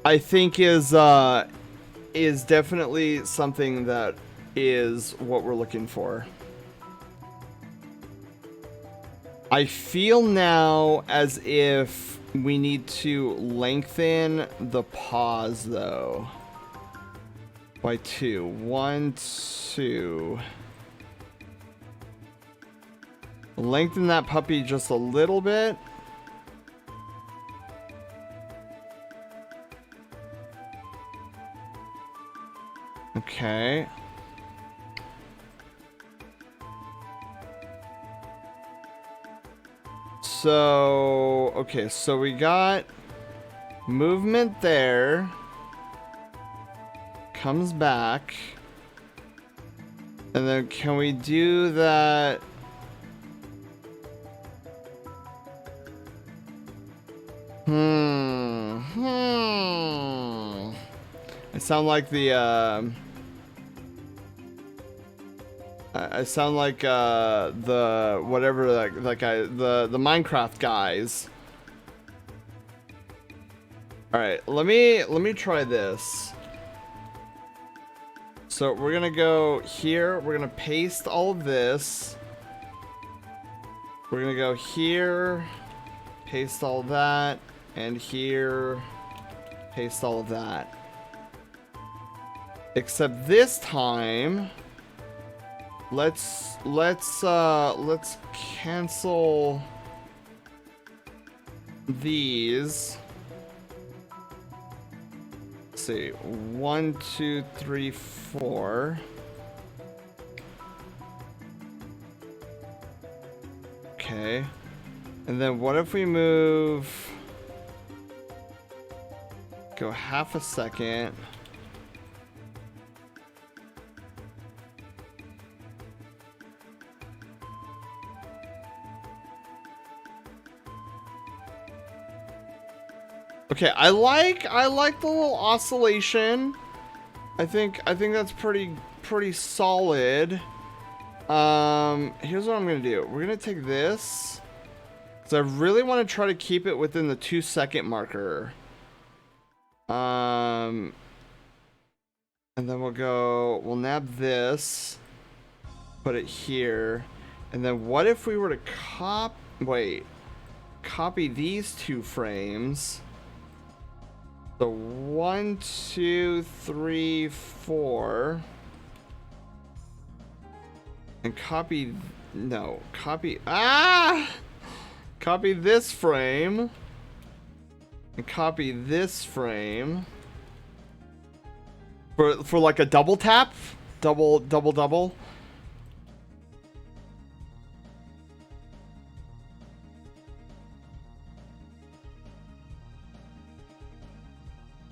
I think is definitely something that is what we're looking for. I feel now as if we need to lengthen the pause though by 2. 1, 2. Lengthen that puppy just a little bit. Okay. So, okay, so we got movement there. Comes back. And then can we do that? I sound like the, I sound like the whatever that guy, the Minecraft guys. All right, let me try this. So we're gonna go here. We're gonna paste all of this. We're gonna go here, paste all that, and here, paste all of that. Except this time, let's cancel these. Let's see, 1, 2, 3, 4. Okay, and then what if we move? Go half a second. Okay, I like the little oscillation. I think that's pretty solid. Here's what I'm gonna do. We're gonna take this, because I really want to try to keep it within the 2-second marker. And then we'll nab this, put it here, and then what if we were to copy these 2 frames? So 1, 2, 3, 4. And copy this frame. And copy this frame. For like a double tap? Double.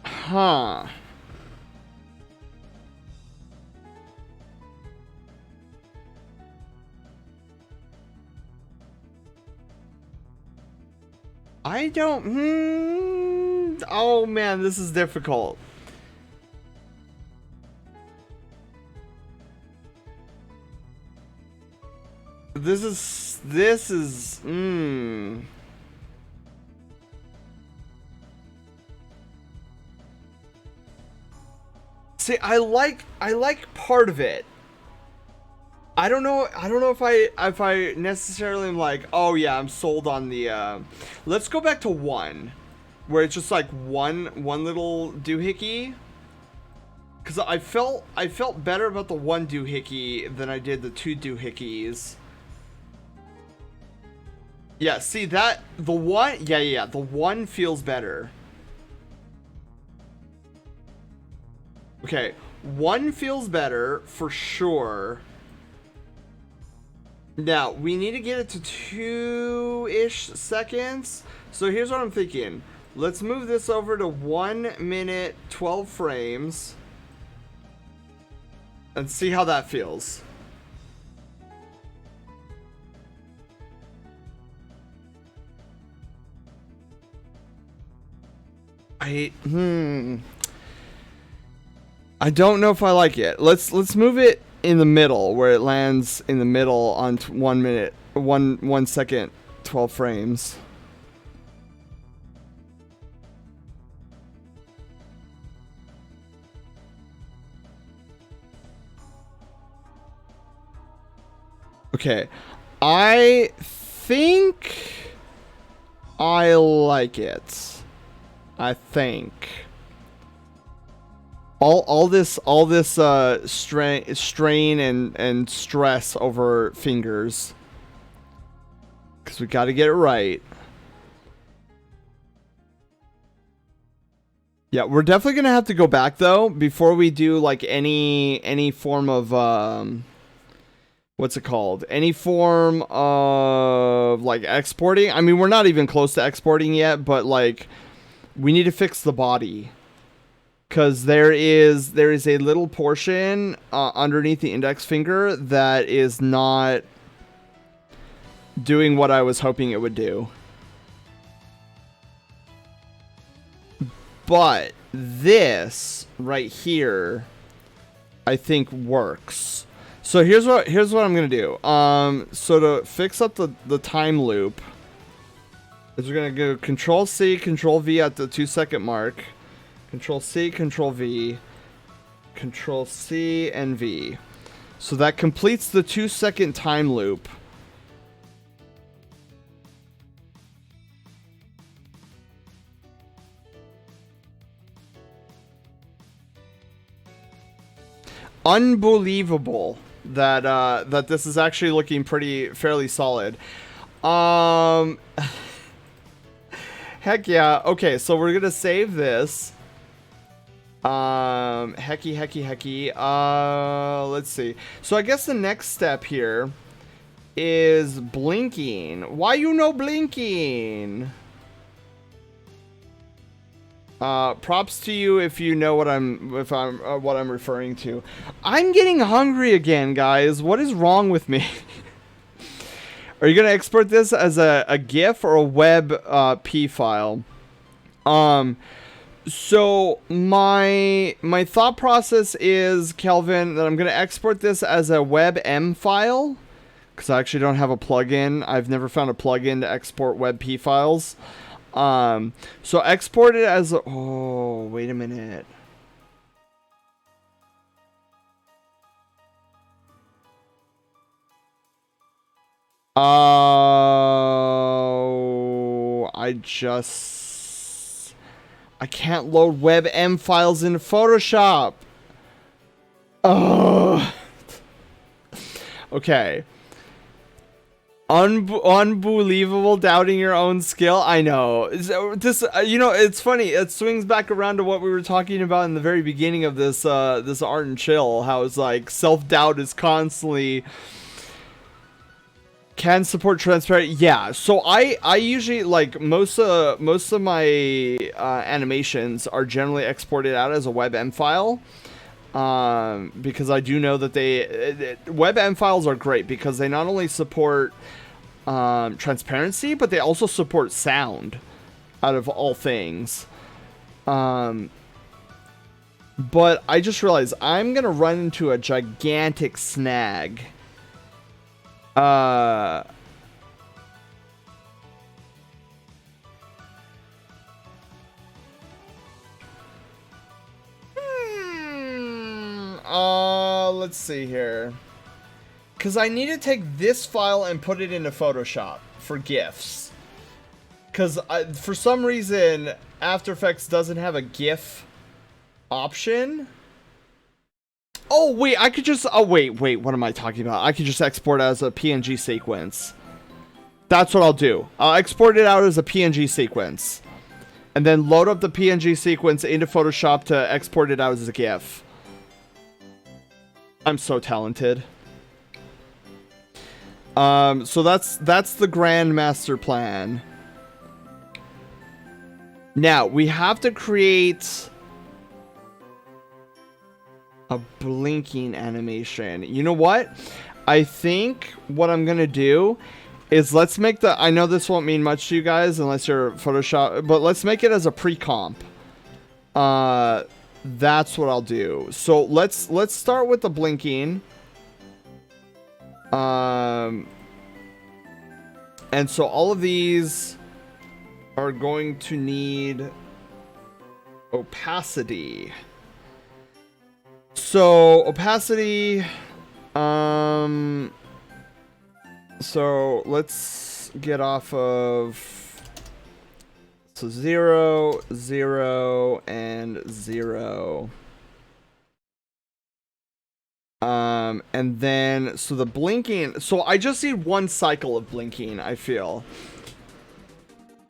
Huh. I don't... Oh man, this is difficult. This is... See, I like part of it. I don't know if I necessarily am like, oh yeah, I'm sold on the let's go back to 1, where it's just like one little doohickey. Cause I felt better about the 1 doohickey than I did the 2 doohickeys. Yeah, see that the 1, yeah, the 1 feels better. Okay, 1 feels better for sure. Now, we need to get it to 2-ish seconds. So here's what I'm thinking. Let's move this over to 1 minute, 12 frames. And see how that feels. I don't know if I like it. Let's move it in the middle, where it lands in the middle on 1 minute, 1 second, 12 frames. Okay, I think I like it. I think. All this strain and stress over fingers, because we got to get it right. Yeah, we're definitely gonna have to go back though before we do like any form of what's it called? Any form of like exporting. I mean, we're not even close to exporting yet, but like we need to fix the body. Because there is a little portion underneath the index finger that is not doing what I was hoping it would do. But this right here, I think works. So here's what I'm gonna do. So to fix up the time loop, is we're gonna go Control C, Control V at the 2-second mark. Control C, Control V, Control C, and V. So that completes the 2-second time loop. Unbelievable that that this is actually looking fairly solid. Heck yeah. Okay, so we're gonna save this. Hecky. Let's see. So I guess the next step here is blinking. Why you no blinking? Props to you if you know what I'm referring to. I'm getting hungry again, guys. What is wrong with me? Are you gonna export this as a GIF or a web P file? So my thought process is, Kelvin, that I'm going to export this as a WebM file, because I actually don't have a plugin. I've never found a plugin to export WebP files. So export it as a, oh, wait a minute. Oh, I can't load WebM files in Photoshop. Oh. Okay. Unbelievable, doubting your own skill. I know. This, you know, it's funny. It swings back around to what we were talking about in the very beginning of this, this Art and Chill. How it's like self-doubt is constantly. Can support transparent. Yeah. So I usually, like, most of my animations are generally exported out as a WebM file. Because I do know that WebM files are great because they not only support transparency, but they also support sound, out of all things. But I just realized I'm gonna run into a gigantic snag. Let's see here. Because I need to take this file and put it into Photoshop for GIFs. Because for some reason, After Effects doesn't have a GIF option. Oh, wait, I could just... Oh, wait, what am I talking about? I could just export as a PNG sequence. That's what I'll do. I'll export it out as a PNG sequence. And then load up the PNG sequence into Photoshop to export it out as a GIF. I'm so talented. So that's the grand master plan. Now, we have to create a blinking animation. You know what? I think what I'm gonna do is let's make the... I know this won't mean much to you guys unless you're Photoshop, but let's make it as a pre-comp. That's what I'll do. So let's start with the blinking. And so all of these are going to need opacity. So opacity, so let's get off of, so 0, 0, and 0. And then, so the blinking, so I just need one cycle of blinking, I feel.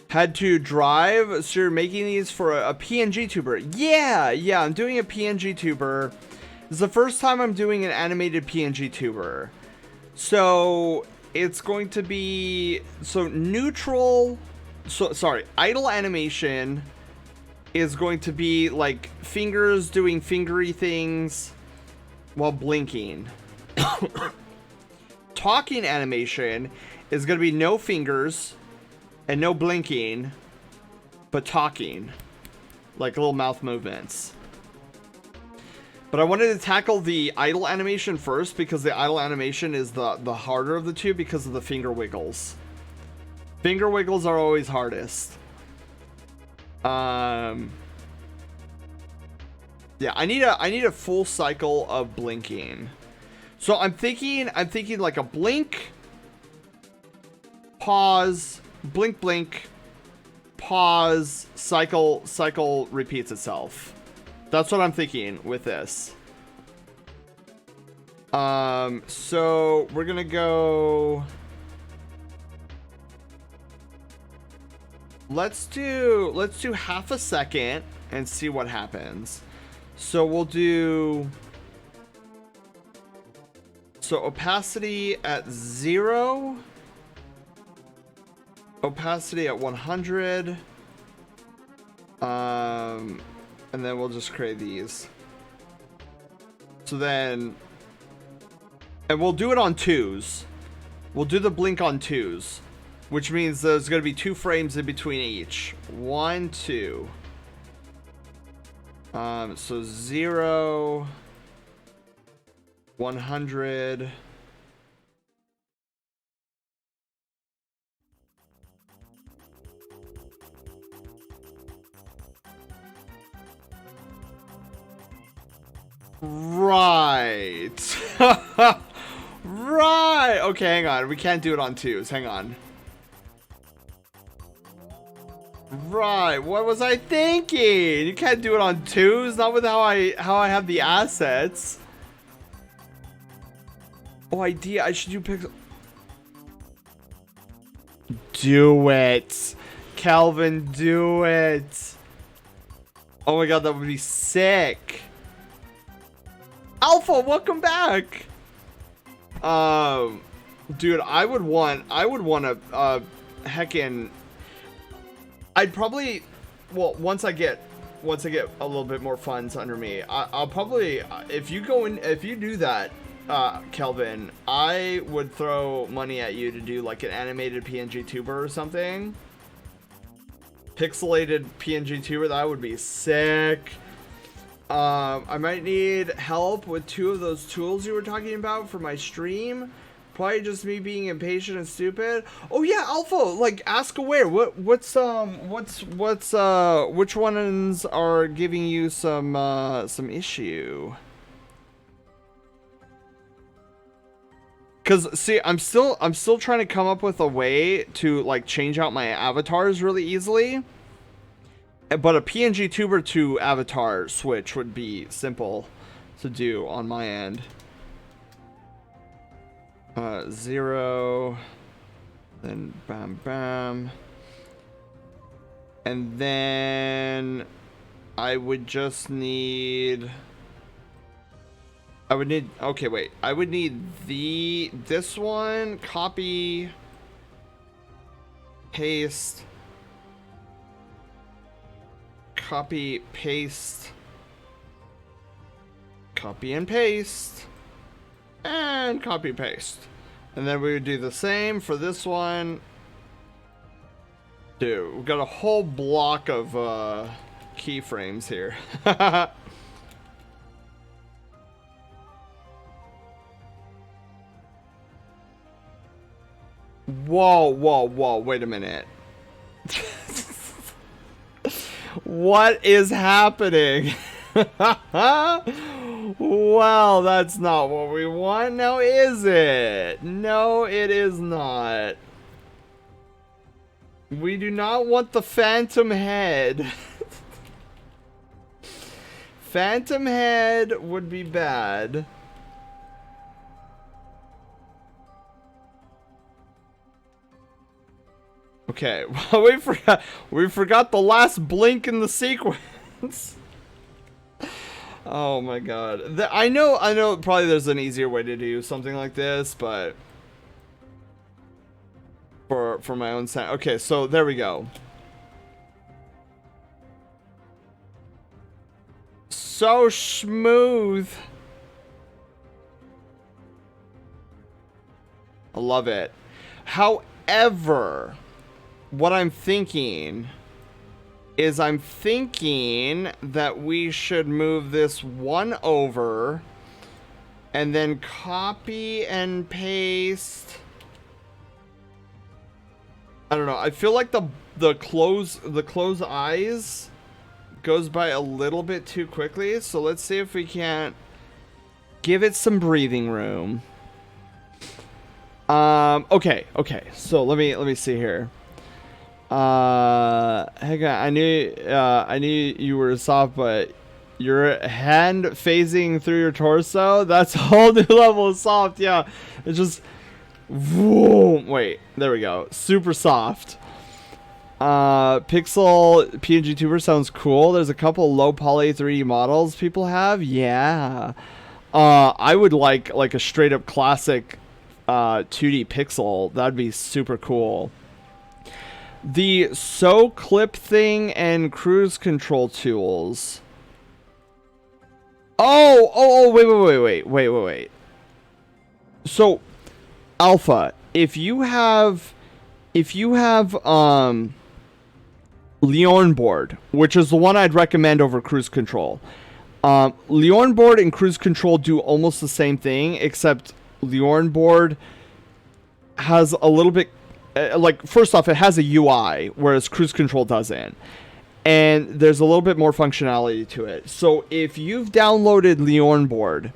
Had to drive, so you're making these for a PNG tuber. Yeah, I'm doing a PNG tuber. This is the first time I'm doing an animated PNG tuber. So it's going to be, so neutral, so sorry, idle animation is going to be like fingers doing fingery things while blinking. Talking animation is going to be no fingers and no blinking, but talking, like little mouth movements. But I wanted to tackle the idle animation first because the idle animation is the harder of the two because of the finger wiggles. Finger wiggles are always hardest. Yeah, I need a full cycle of blinking. So I'm thinking like a blink, pause, blink, blink, pause, cycle repeats itself. That's what I'm thinking with this. So we're gonna go. Let's do half a second and see what happens. So we'll do. So opacity at 0. Opacity at 100. And then we'll just create these. So then, and we'll do it on 2s. We'll do the blink on 2s, which means there's going to be 2 frames in between each. 1, 2. So 0, 100. Right. Right. Okay, hang on. We can't do it on 2s. Hang on. Right. What was I thinking? You can't do it on 2s. Not with how I have the assets. Oh, idea. I should do pixel. Do it, Calvin. Do it. Oh my god, that would be sick. Alpha, welcome back. Dude, I would want a heckin'. I'd probably, well, once I get a little bit more funds under me, I'll probably, if you do that, Kelvin, I would throw money at you to do like an animated PNG tuber or something. Pixelated PNG tuber, that would be sick. I might need help with 2 of those tools you were talking about for my stream. Probably just me being impatient and stupid. Oh yeah, Alpha, like ask away. Which ones are giving you some issue? Cause see, I'm still trying to come up with a way to like change out my avatars really easily. But a PNG tuber to avatar switch would be simple to do on my end. 0, then bam bam, and then I would just need. Okay, wait. I would need this one, copy, paste, copy, paste, copy and paste, and copy paste. And then we would do the same for this one. Dude, we've got a whole block of keyframes here. Whoa, wait a minute. What is happening? Well, that's not what we want now, is it? No, it is not. We do not want the phantom head. Phantom head would be bad. Okay, well, we forgot the last blink in the sequence. Oh my god. I know probably there's an easier way to do something like this, but for my own sense. Okay, so there we go. So smooth. I love it. However, what I'm thinking is I'm thinking that we should move this one over and then copy and paste. I don't know. I feel like the close eyes goes by a little bit too quickly. So let's see if we can't give it some breathing room. Okay. So let me see here. Hang on. I knew you were soft, but your hand phasing through your torso, that's a whole new level of soft. Yeah, it's just, whoa, wait, there we go. Super soft. Pixel PNG tuber sounds cool. There's a couple low poly 3D models people have. Yeah. I would like a straight up classic 2D pixel. That'd be super cool. The so clip thing and cruise control tools. Oh, wait. So, Alpha, if you have Leon board, which is the one I'd recommend over cruise control. Leon board and cruise control do almost the same thing, except Leon board has a little bit, like, first off, it has a UI, whereas cruise control doesn't. And there's a little bit more functionality to it. So if you've downloaded Leon board,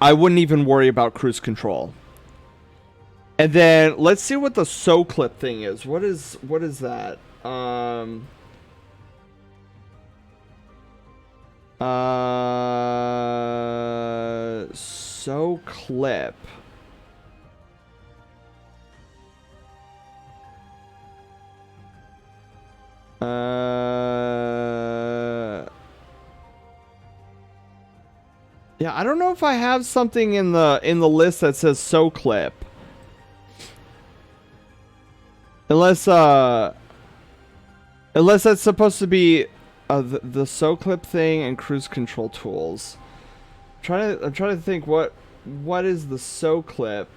I wouldn't even worry about cruise control. And then let's see what the so clip thing is. What is that? So clip. Yeah, I don't know if I have something in the list that says so clip. Unless that's supposed to be the so clip thing and cruise control tools. I'm trying to think what is the so clip.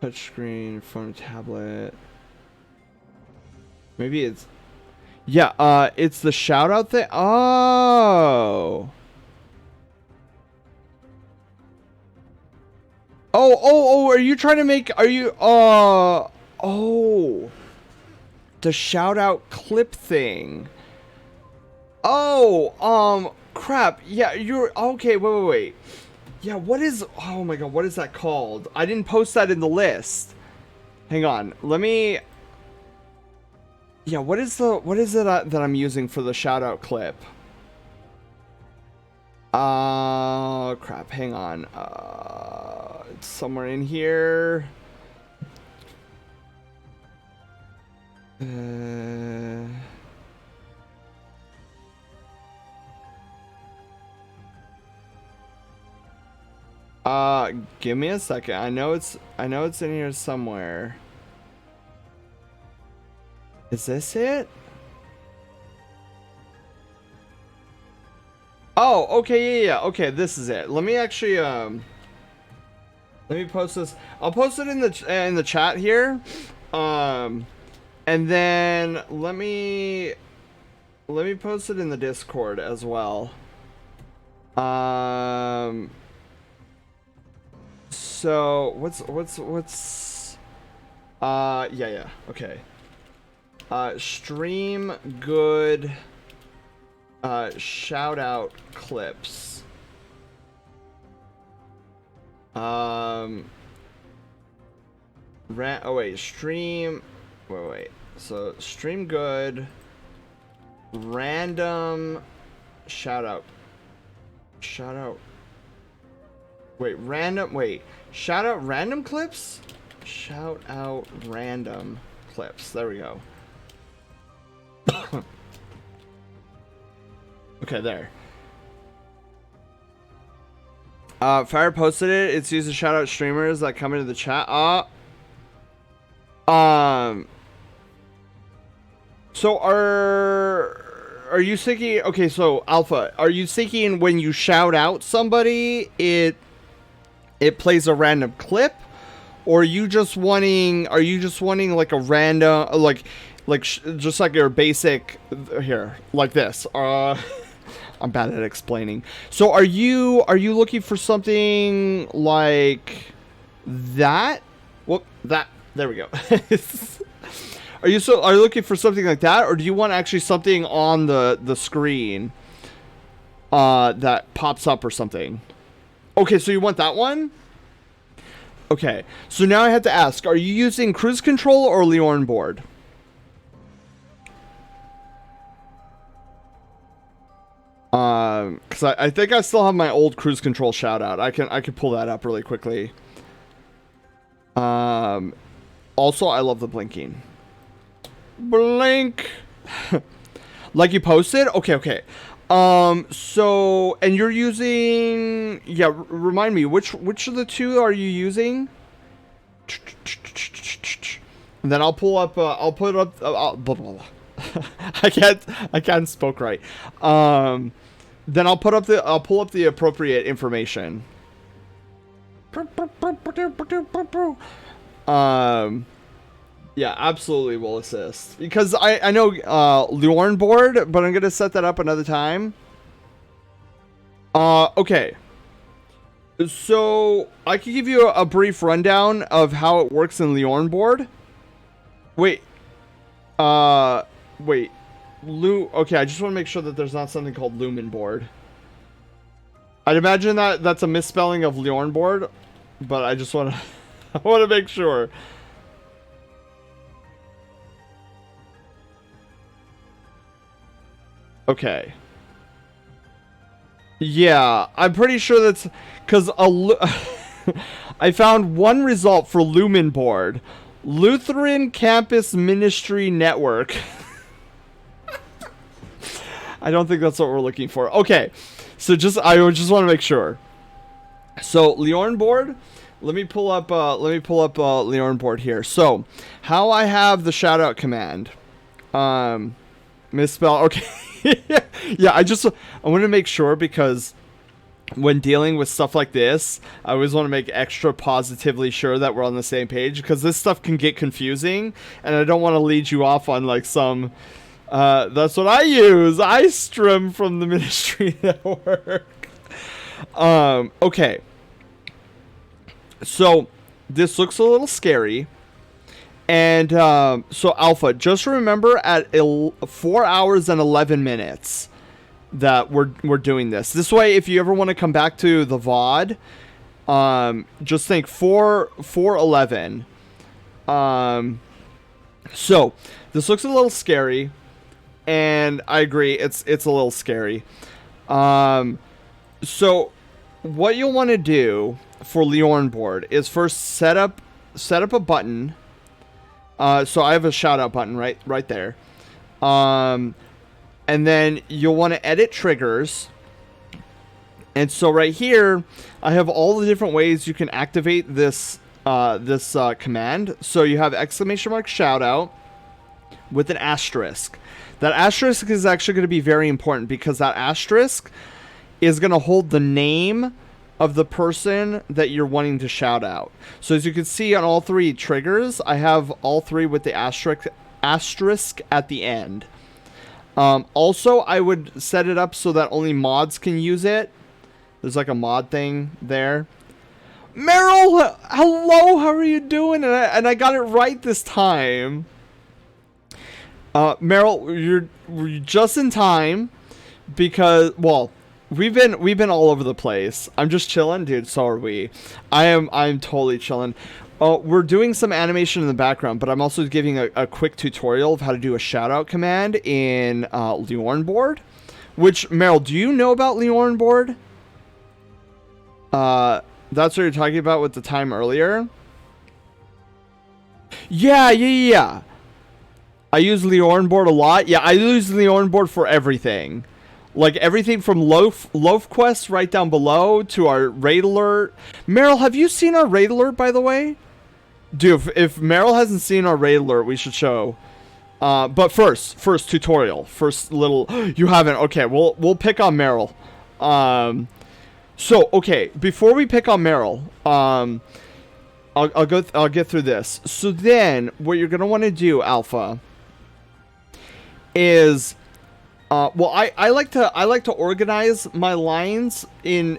Touchscreen, phone, tablet. Maybe it's... Yeah, it's the shout out thing. Oh. Oh, are you trying to make... Are you... Oh. The shout out clip thing. Oh, crap. Yeah, you're... Okay, wait. Yeah, what is... Oh my god, what is that called? I didn't post that in the list. Hang on, let me... Yeah, what is it that I'm using for the shout out clip? Crap, hang on. It's somewhere in here. Give me a second. I know it's in here somewhere. Is this it? Oh, okay, yeah. Okay, this is it. Let me actually let me post this. I'll post it in the chat here. And then let me post it in the Discord as well. So what's yeah, okay. Stream good shout out clips. So stream good random shout out random clips? Shout out random clips. There we go. Okay, there. Fire posted it. It's used to shout out streamers that come into the chat. So are you thinking? Okay, so Alpha, are you thinking when you shout out somebody, it plays a random clip, or are you just wanting like a random just like your basic here like this? I'm bad at explaining. So are you looking for something like that? Well, there we go. Are you looking for something like that, or do you want actually something on the screen that pops up or something? Okay, so you want that one? Okay, so now I have to ask, are you using cruise control or Leon board? Because I think I still have my old cruise control shout out. I can pull that up really quickly. Also, I love the blinking. Blink. Like you posted? Okay. So, and you're using, yeah, remind me, which of the two are you using? And then I'll pull up. I'll put up. Blah, blah, blah. I can't spoke right. Then I'll pull up the appropriate information. Yeah, absolutely will assist, because I know Lorne board, but I'm gonna set that up another time. Okay. So I can give you a brief rundown of how it works in Lorne board. Wait. Wait. Okay, I just want to make sure that there's not something called Lumen board. I'd imagine that's a misspelling of Lorne board, but I just want to I want to make sure. Okay. Yeah, I'm pretty sure that's because I found one result for Lumen board. Lutheran Campus Ministry Network. I don't think that's what we're looking for. Okay, so I just want to make sure. So Lorne board, let me pull up Lorne board here. So how I have the shoutout command, misspell. Okay, yeah. I want to make sure, because when dealing with stuff like this, I always want to make extra positively sure that we're on the same page, because this stuff can get confusing, and I don't want to lead you off on like some. That's what I use. I strum from the Ministry Network. Okay. So this looks a little scary. And so Alpha, just remember at 4 hours and 11 minutes that we're doing this. This way, if you ever want to come back to the VOD, just think 4:11. So this looks a little scary. And I agree, it's a little scary. So what you'll want to do for Lorne board is first set up a button. So I have a shout out button right there. And then you'll want to edit triggers. And so right here, I have all the different ways you can activate this command. So you have exclamation mark shout out with an asterisk. That asterisk is actually going to be very important, because that asterisk is going to hold the name of the person that you're wanting to shout out. So as you can see on all three triggers, I have all three with the asterisk at the end. Also, I would set it up so that only mods can use it. There's like a mod thing there. Meryl, hello, how are you doing? And I got it right this time. Meryl, you're just in time, because, well, we've been all over the place. I'm just chilling, dude. So are we. I'm totally chilling. We're doing some animation in the background, but I'm also giving a quick tutorial of how to do a shout out command in Lorne board. Which, Meryl, do you know about Lorne board? That's what you're talking about with the time earlier. Yeah. I use Lorne board a lot. Yeah, I use Lorne board for everything. Like everything from loaf quests right down below to our raid alert. Meryl, have you seen our raid alert, by the way? Dude, if Meryl hasn't seen our raid alert, we should show. But first tutorial. First little. You haven't. Okay, we'll pick on Meryl. So okay, before we pick on Meryl, I'll get through this. So then, what you're gonna want to do, Alpha, is well, I like to organize my lines in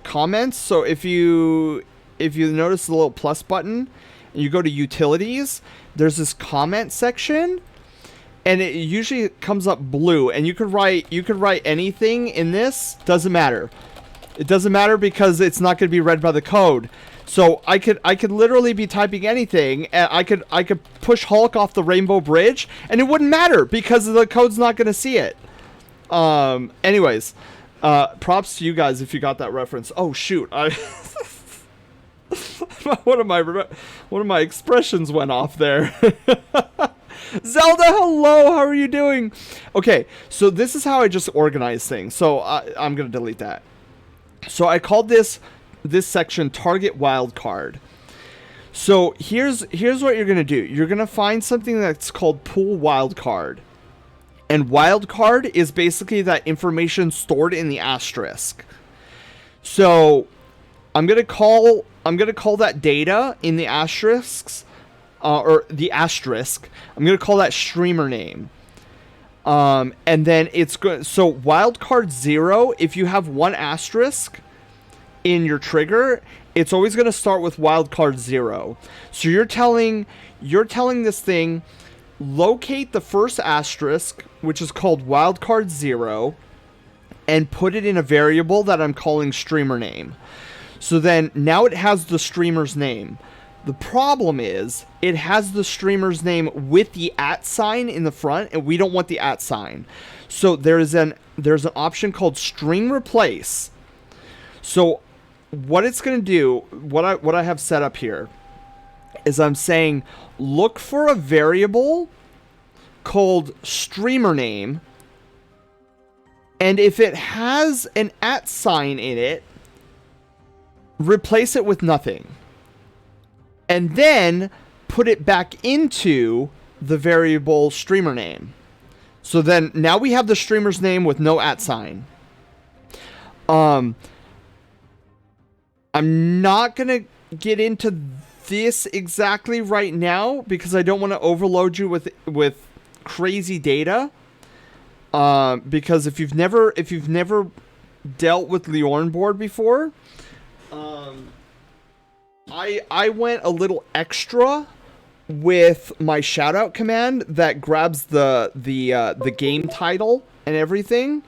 comments. So if you notice the little plus button and you go to utilities, there's this comment section, and it usually comes up blue, and you could write anything in this. Doesn't matter. It doesn't matter, because it's not going to be read by the code. So I could literally be typing anything, and I could push Hulk off the Rainbow Bridge, and it wouldn't matter, because the code's not going to see it. Anyways, props to you guys if you got that reference. Oh shoot, one of my expressions went off there. Zelda, hello, how are you doing? Okay, so this is how I just organize things. So I'm gonna delete that. So I called this section target wildcard. So here's what you're gonna do. You're gonna find something that's called pool wildcard. And wildcard is basically that information stored in the asterisk. So I'm gonna call that data in the asterisks, or the asterisk. I'm gonna call that streamer name. And then it's good. So wildcard 0, if you have one asterisk in your trigger, it's always going to start with wildcard 0. So you're telling this thing, locate the first asterisk, which is called wildcard 0, and put it in a variable that I'm calling streamer name. So then now it has the streamer's name. The problem is it has the streamer's name with the @ sign in the front, and we don't want the @ sign. So there's an option called string replace. So what it's going to do, what I have set up here is I'm saying look for a variable called streamer name, and if it has an @ sign in it, replace it with nothing. And then put it back into the variable streamer name. So then now we have the streamer's name with no @ sign. I'm not going to get into this exactly right now because I don't want to overload you with crazy data. Because if you've never dealt with Liorn board before, I went a little extra with my shoutout command that grabs the game title and everything.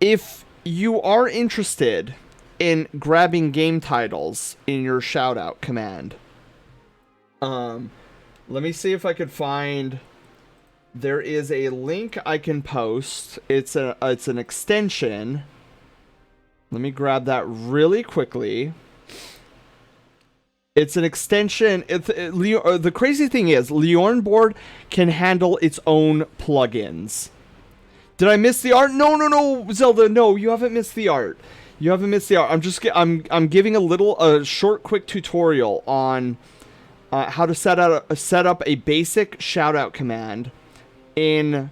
If you are interested in grabbing game titles in your shoutout command, let me see if I could find. There is a link I can post. It's an extension. Let me grab that really quickly. It's an extension. The crazy thing is, Liorn board can handle its own plugins. Did I miss the art? No, Zelda. No, you haven't missed the art. You haven't missed the art. I'm giving a short, quick tutorial on how to set up a basic shoutout command in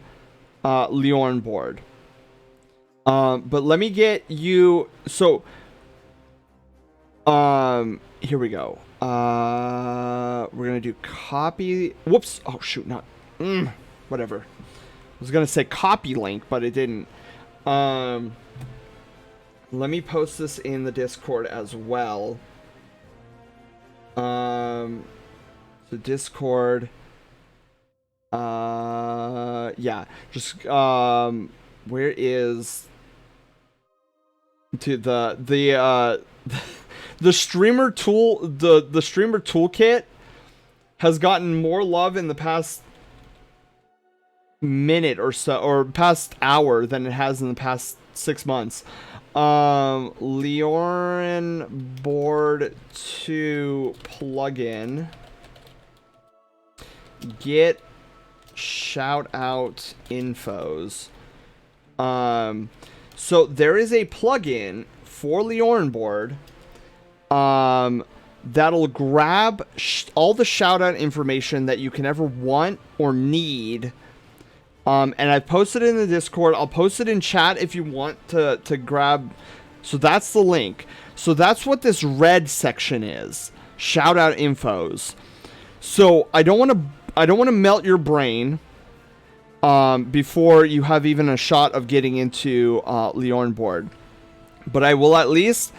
Liorn board. But let me get you. So, here we go. We're gonna do copy. Whoops. Oh shoot. Not. Whatever. I was gonna say copy link, but it didn't. Let me post this in the Discord as well. So Discord. Yeah. Just where is to the streamer tool, the streamer toolkit has gotten more love in the past minute or so, or past hour, than it has in the past 6 months. Liorn board 2 plugin, get shout out infos. So there is a plugin for Liorn board that'll grab all the shoutout information that you can ever want or need. And I've posted it in the Discord. I'll post it in chat if you want to grab. So that's the link. So that's what this red section is. Shoutout infos. So I don't want to melt your brain before you have even a shot of getting into Liorn board. But I will at least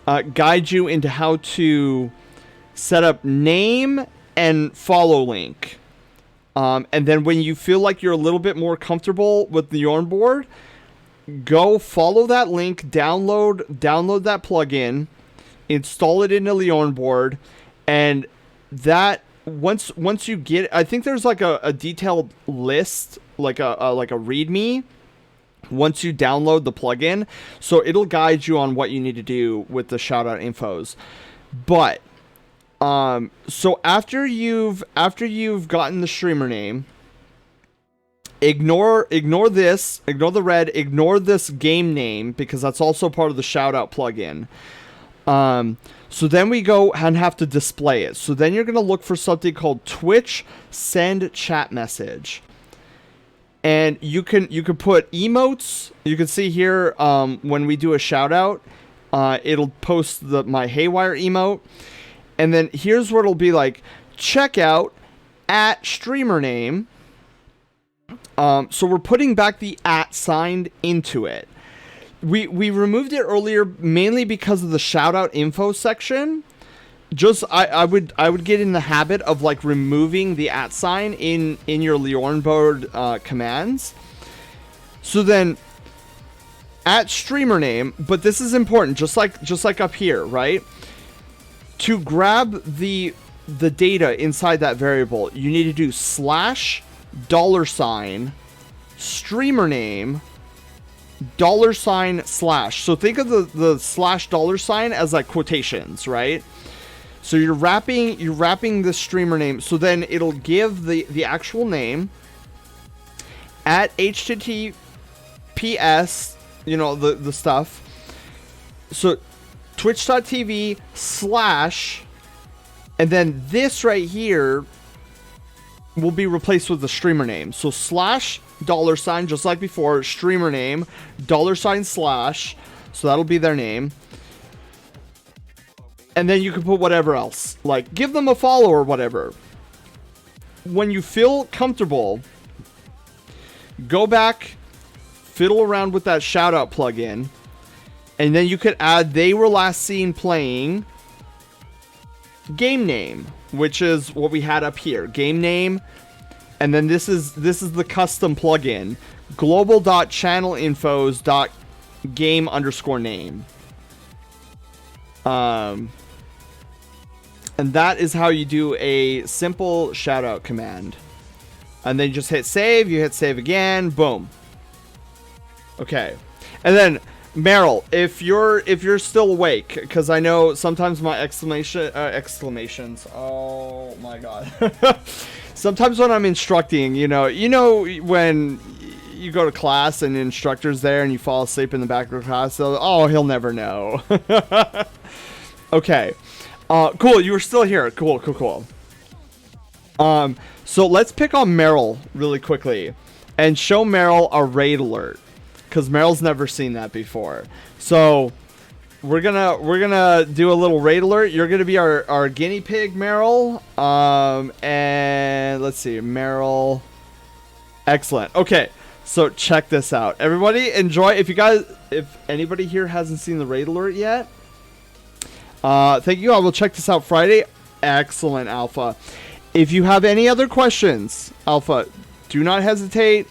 guide you into how to set up name and follow link. And then when you feel like you're a little bit more comfortable with Liorn board, go follow that link, download that plugin, install it into Liorn board, and that once you get, I think there's like a detailed list, like a README once you download the plugin, so it'll guide you on what you need to do with the shoutout infos. But so after you've gotten the streamer name, ignore the red, ignore this game name because that's also part of the shoutout plugin. So then we go and have to display it. So then you're going to look for something called Twitch send chat message. And you can put emotes. You can see here when we do a shout out, it'll post my Haywire emote. And then here's what it'll be like. Check out at streamer name. So we're putting back the at sign into it. We removed it earlier mainly because of the shout out info section. Just I would get in the habit of like removing the at sign in your Leorn board commands. So then at streamer name, but this is important, just like up here, right? To grab the data inside that variable, you need to do $$ streamer name $/ So think of the $$ as like quotations, right? So you're wrapping the streamer name. So then it'll give the actual name at HTTPS, you know, the stuff. So twitch.tv / and then this right here will be replaced with the streamer name. So $$ just like before, streamer name $/ so that'll be their name. And then you can put whatever else, like give them a follow or whatever. When you feel comfortable, go back, fiddle around with that shout out plugin, and then you could add they were last seen playing game name, which is what we had up here, game name. And then this is the custom plugin, global.channelinfos.game_name. And that is how you do a simple shout out command. And then you just hit save, you hit save again, boom. Okay. And then Meryl, if you're still awake, because I know sometimes my exclamations, oh my god. Sometimes when I'm instructing, you know when you go to class and the instructor's there and you fall asleep in the back of the class, oh, he'll never know. Okay. Cool, you were still here. Cool. So let's pick on Meryl really quickly and show Meryl a raid alert, because Meryl's never seen that before. So we're gonna do a little raid alert. You're gonna be our guinea pig, Meryl. And let's see, Meryl. Excellent. Okay, so check this out. Everybody enjoy. If anybody here hasn't seen the raid alert yet, thank you. I will check this out Friday. Excellent, Alpha. If you have any other questions, Alpha, do not hesitate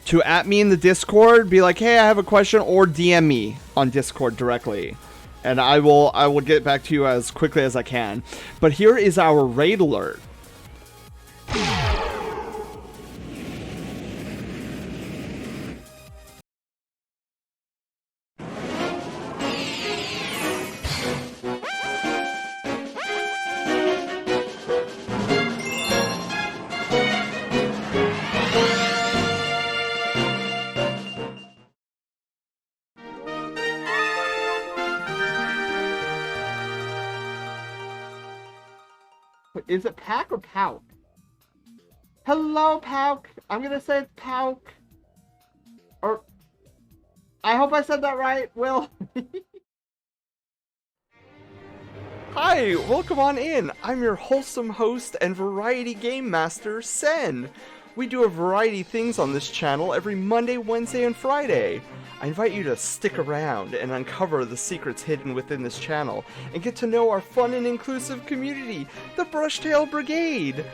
to @ me in the Discord. Be like, hey, I have a question, or DM me on Discord directly, and I will get back to you as quickly as I can. But here is our raid alert. Is it Pack or Pouk? Hello, Pouk. I'm gonna say it's Pouk. Or I hope I said that right, Will. Hi, welcome on in. I'm your wholesome host and variety game master, Sen. We do a variety of things on this channel every Monday, Wednesday, and Friday. I invite you to stick around and uncover the secrets hidden within this channel and get to know our fun and inclusive community, the Brushtail Brigade.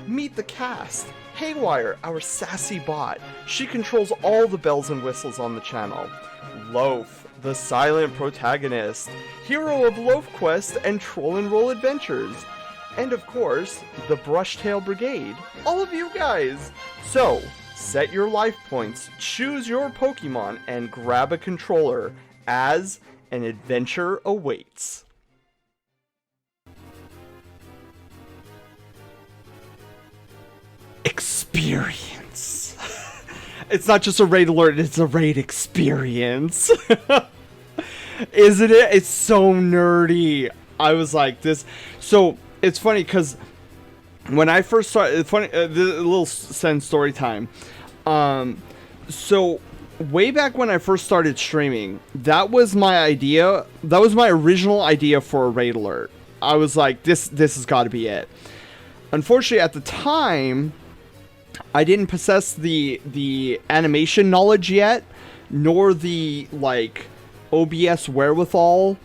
Meet the cast. Haywire, our sassy bot. She controls all the bells and whistles on the channel. Loaf, the silent protagonist, hero of Loaf Quest and Troll and Roll Adventures. And of course, the Brushtail Brigade. All of you guys. So, set your life points, choose your Pokemon, and grab a controller, as an adventure awaits. Experience. It's not just a raid alert, it's a raid experience. Isn't it? It's so nerdy. I was like this. So it's funny because when I first started, it's funny. The little send story time. So way back when I first started streaming, that was my idea. That was my original idea for a raid alert. I was like, this has got to be it. Unfortunately, at the time, I didn't possess the animation knowledge yet, nor the like OBS wherewithal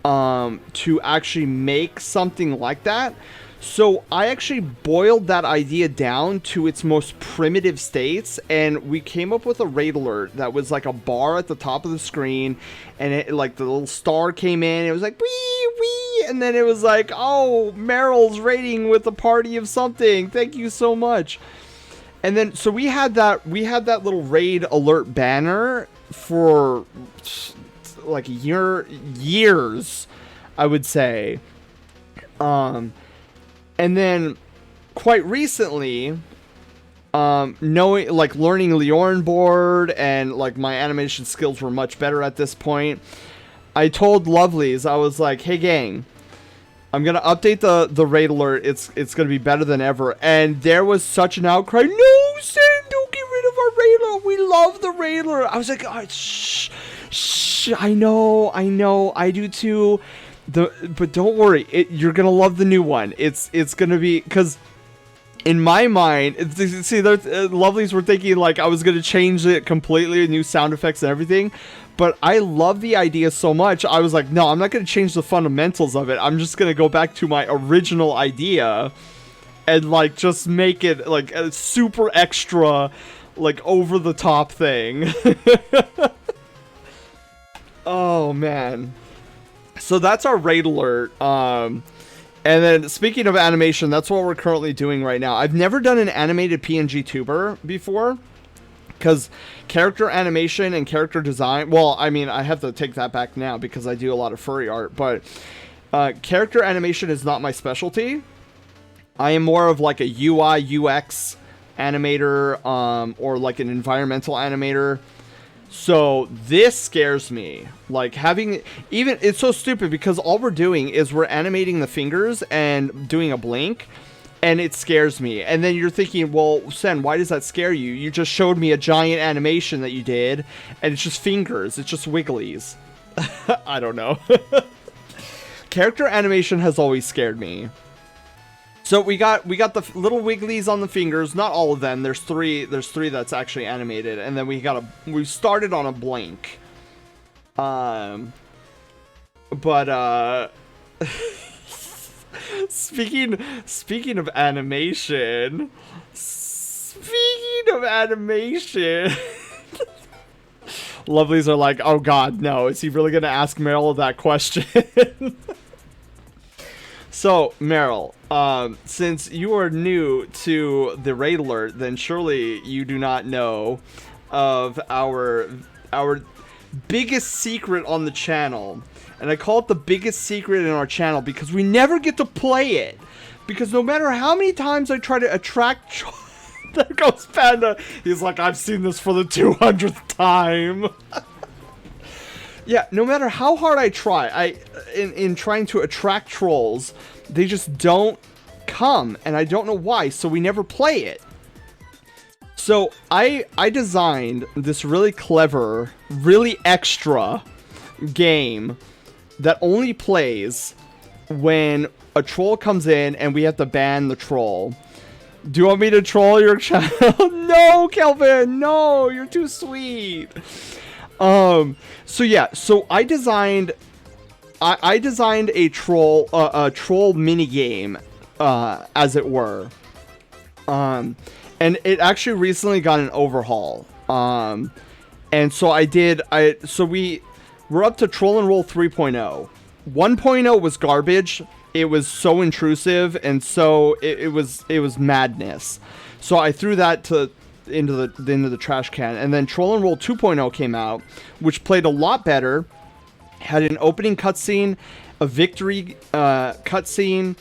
to actually make something like that. So I actually boiled that idea down to its most primitive states, and we came up with a raid alert that was like a bar at the top of the screen, and it like the little star came in, it was like wee wee, and then it was like, oh, Meryl's raiding with a party of something, thank you so much. And then so we had that little raid alert banner for like years, I would say. And then, quite recently, knowing, like, learning Leorn board and, like, my animation skills were much better at this point, I told Lovelies, I was like, hey, gang, I'm going to update the raid alert. It's going to be better than ever. And there was such an outcry. No, Sin, don't get rid of our raid alert. We love the raid alert. I was like, oh, shh, I know, I do too. But don't worry, you're gonna love the new one. It's gonna be, because in my mind, see, Lovelies were thinking like I was gonna change it completely, new sound effects and everything. But I love the idea so much. I was like, no, I'm not gonna change the fundamentals of it. I'm just gonna go back to my original idea and like just make it like a super extra, like over the top thing. Oh man. So that's our raid alert. And then speaking of animation, that's what we're currently doing right now. I've never done an animated PNG tuber before, because character animation and character design, well, I mean, I have to take that back now because I do a lot of furry art, but character animation is not my specialty. I am more of like a UI UX animator, or like an environmental animator. So this scares me, like having, even, it's so stupid because all we're doing is we're animating the fingers and doing a blink, and it scares me. And then you're thinking, well, Sen, why does that scare you? You just showed me a giant animation that you did, and it's just fingers, it's just wigglies. I don't know. Character animation has always scared me. So we got the little wigglies on the fingers, not all of them. There's three that's actually animated, and then we started on a blank. But speaking of animation, Lovelies are like, oh god, no, is he really gonna ask Meryl that question? So, Meryl, since you are new to the raid alert, then surely you do not know of our biggest secret on the channel. And I call it the biggest secret in our channel because we never get to play it. Because no matter how many times I try to attract... There goes Panda. He's like, I've seen this for the 200th time. Yeah, no matter how hard I try, in trying to attract trolls, they just don't come, and I don't know why, so we never play it. So I designed this really clever, really extra game that only plays when a troll comes in and we have to ban the troll. Do you want me to troll your channel? No, Kelvin, no, you're too sweet. So yeah, so I designed a troll mini game, as it were. And it actually recently got an overhaul. And so we're up to Troll and Roll 3.0. 1.0 was garbage. It was so intrusive, and so it was madness. So I threw that into the trash can, and then Troll and Roll 2.0 came out, which played a lot better, had an opening cutscene, a victory cutscene,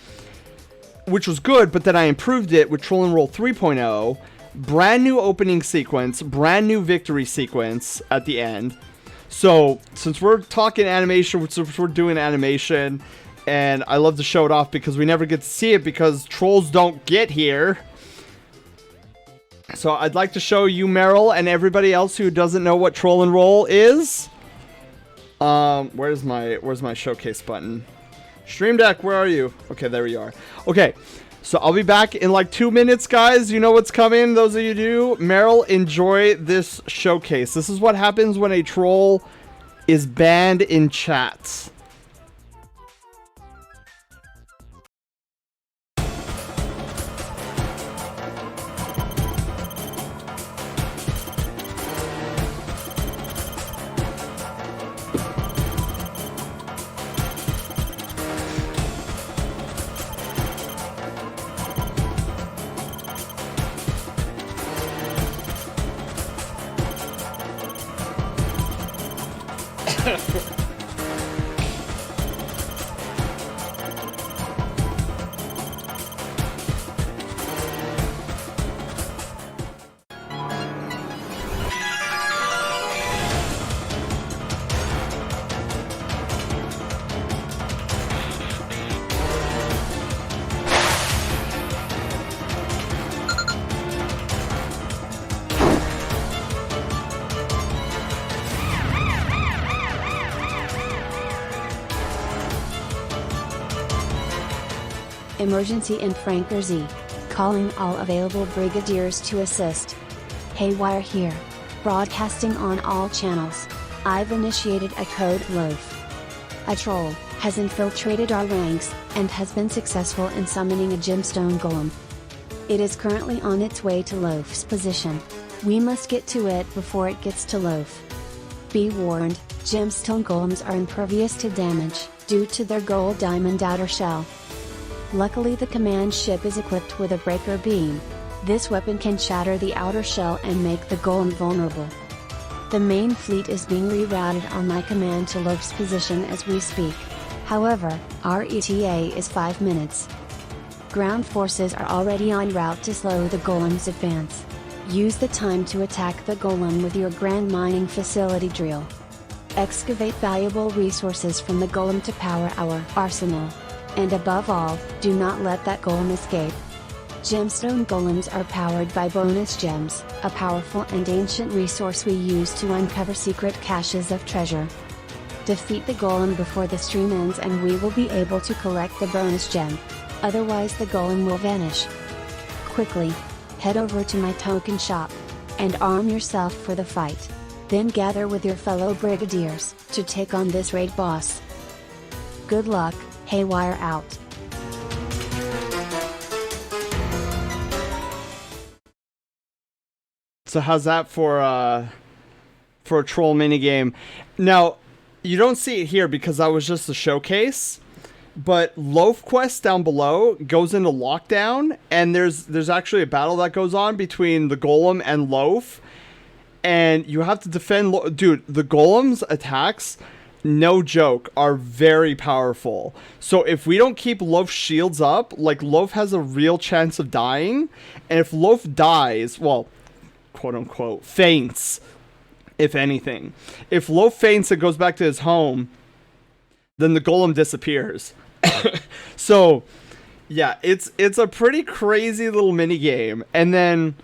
which was good, but then I improved it with Troll and Roll 3.0, brand new opening sequence, brand new victory sequence at the end. So since we're talking animation, since we're doing animation, and I love to show it off because we never get to see it because trolls don't get here. So I'd like to show you, Meryl, and everybody else who doesn't know what troll and roll is. Where's my showcase button? Stream Deck, where are you? Okay, there you are. Okay, so I'll be back in like 2 minutes, guys. You know what's coming, those of you do. Meryl, enjoy this showcase. This is what happens when a troll is banned in chats. Emergency in Franker Z. Calling all available brigadiers to assist. Haywire here. Broadcasting on all channels. I've initiated a code loaf. A troll has infiltrated our ranks and has been successful in summoning a gemstone golem. It is currently on its way to Loaf's position. We must get to it before it gets to Loaf. Be warned, gemstone golems are impervious to damage due to their gold diamond outer shell. Luckily the command ship is equipped with a breaker beam. This weapon can shatter the outer shell and make the golem vulnerable. The main fleet is being rerouted on my command to Loaf's position as we speak. However, our ETA is 5 minutes. Ground forces are already en route to slow the golem's advance. Use the time to attack the golem with your grand mining facility drill. Excavate valuable resources from the golem to power our arsenal. And above all, do not let that golem escape. Gemstone golems are powered by bonus gems, a powerful and ancient resource we use to uncover secret caches of treasure. Defeat the golem before the stream ends and we will be able to collect the bonus gem. Otherwise the golem will vanish. Quickly, head over to my token shop, and arm yourself for the fight. Then gather with your fellow brigadiers, to take on this raid boss. Good luck. Haywire out. So how's that for a troll minigame? Now, you don't see it here because that was just a showcase, but Loaf Quest down below goes into lockdown, and there's actually a battle that goes on between the golem and Loaf, and you have to defend. Dude, the golem's attacks, no joke, are very powerful. So if we don't keep Loaf's shields up, like, Loaf has a real chance of dying. And if Loaf dies, well, quote unquote, faints, if anything. If Loaf faints and goes back to his home, then the golem disappears. So, yeah, it's a pretty crazy little mini game. And then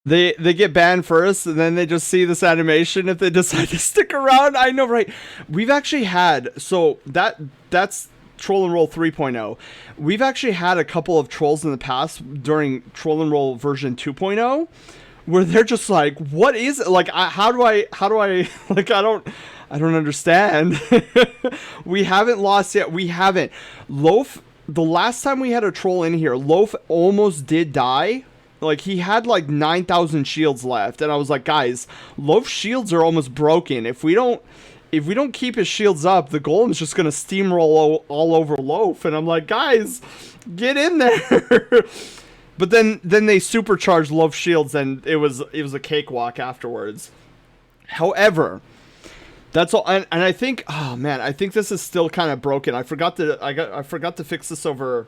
They get banned first, and then they just see this animation if they decide to stick around. I know, right? We've actually had, so that's Troll and Roll 3.0. We've actually had a couple of trolls in the past during Troll and Roll version 2.0, where they're just like, what is it? Like, how do I, like, I don't understand. We haven't lost yet. We haven't. Loaf, the last time we had a troll in here, Loaf almost did die. Like, he had like 9,000 shields left, and I was like, guys, Loaf's shields are almost broken. If we don't keep his shields up, the golem's just gonna steamroll all over Loaf. And I'm like, guys, get in there. But then they supercharged Loaf's shields, and it was a cakewalk afterwards. However, that's all, and I think, oh man, I think this is still kind of broken. I forgot to fix this over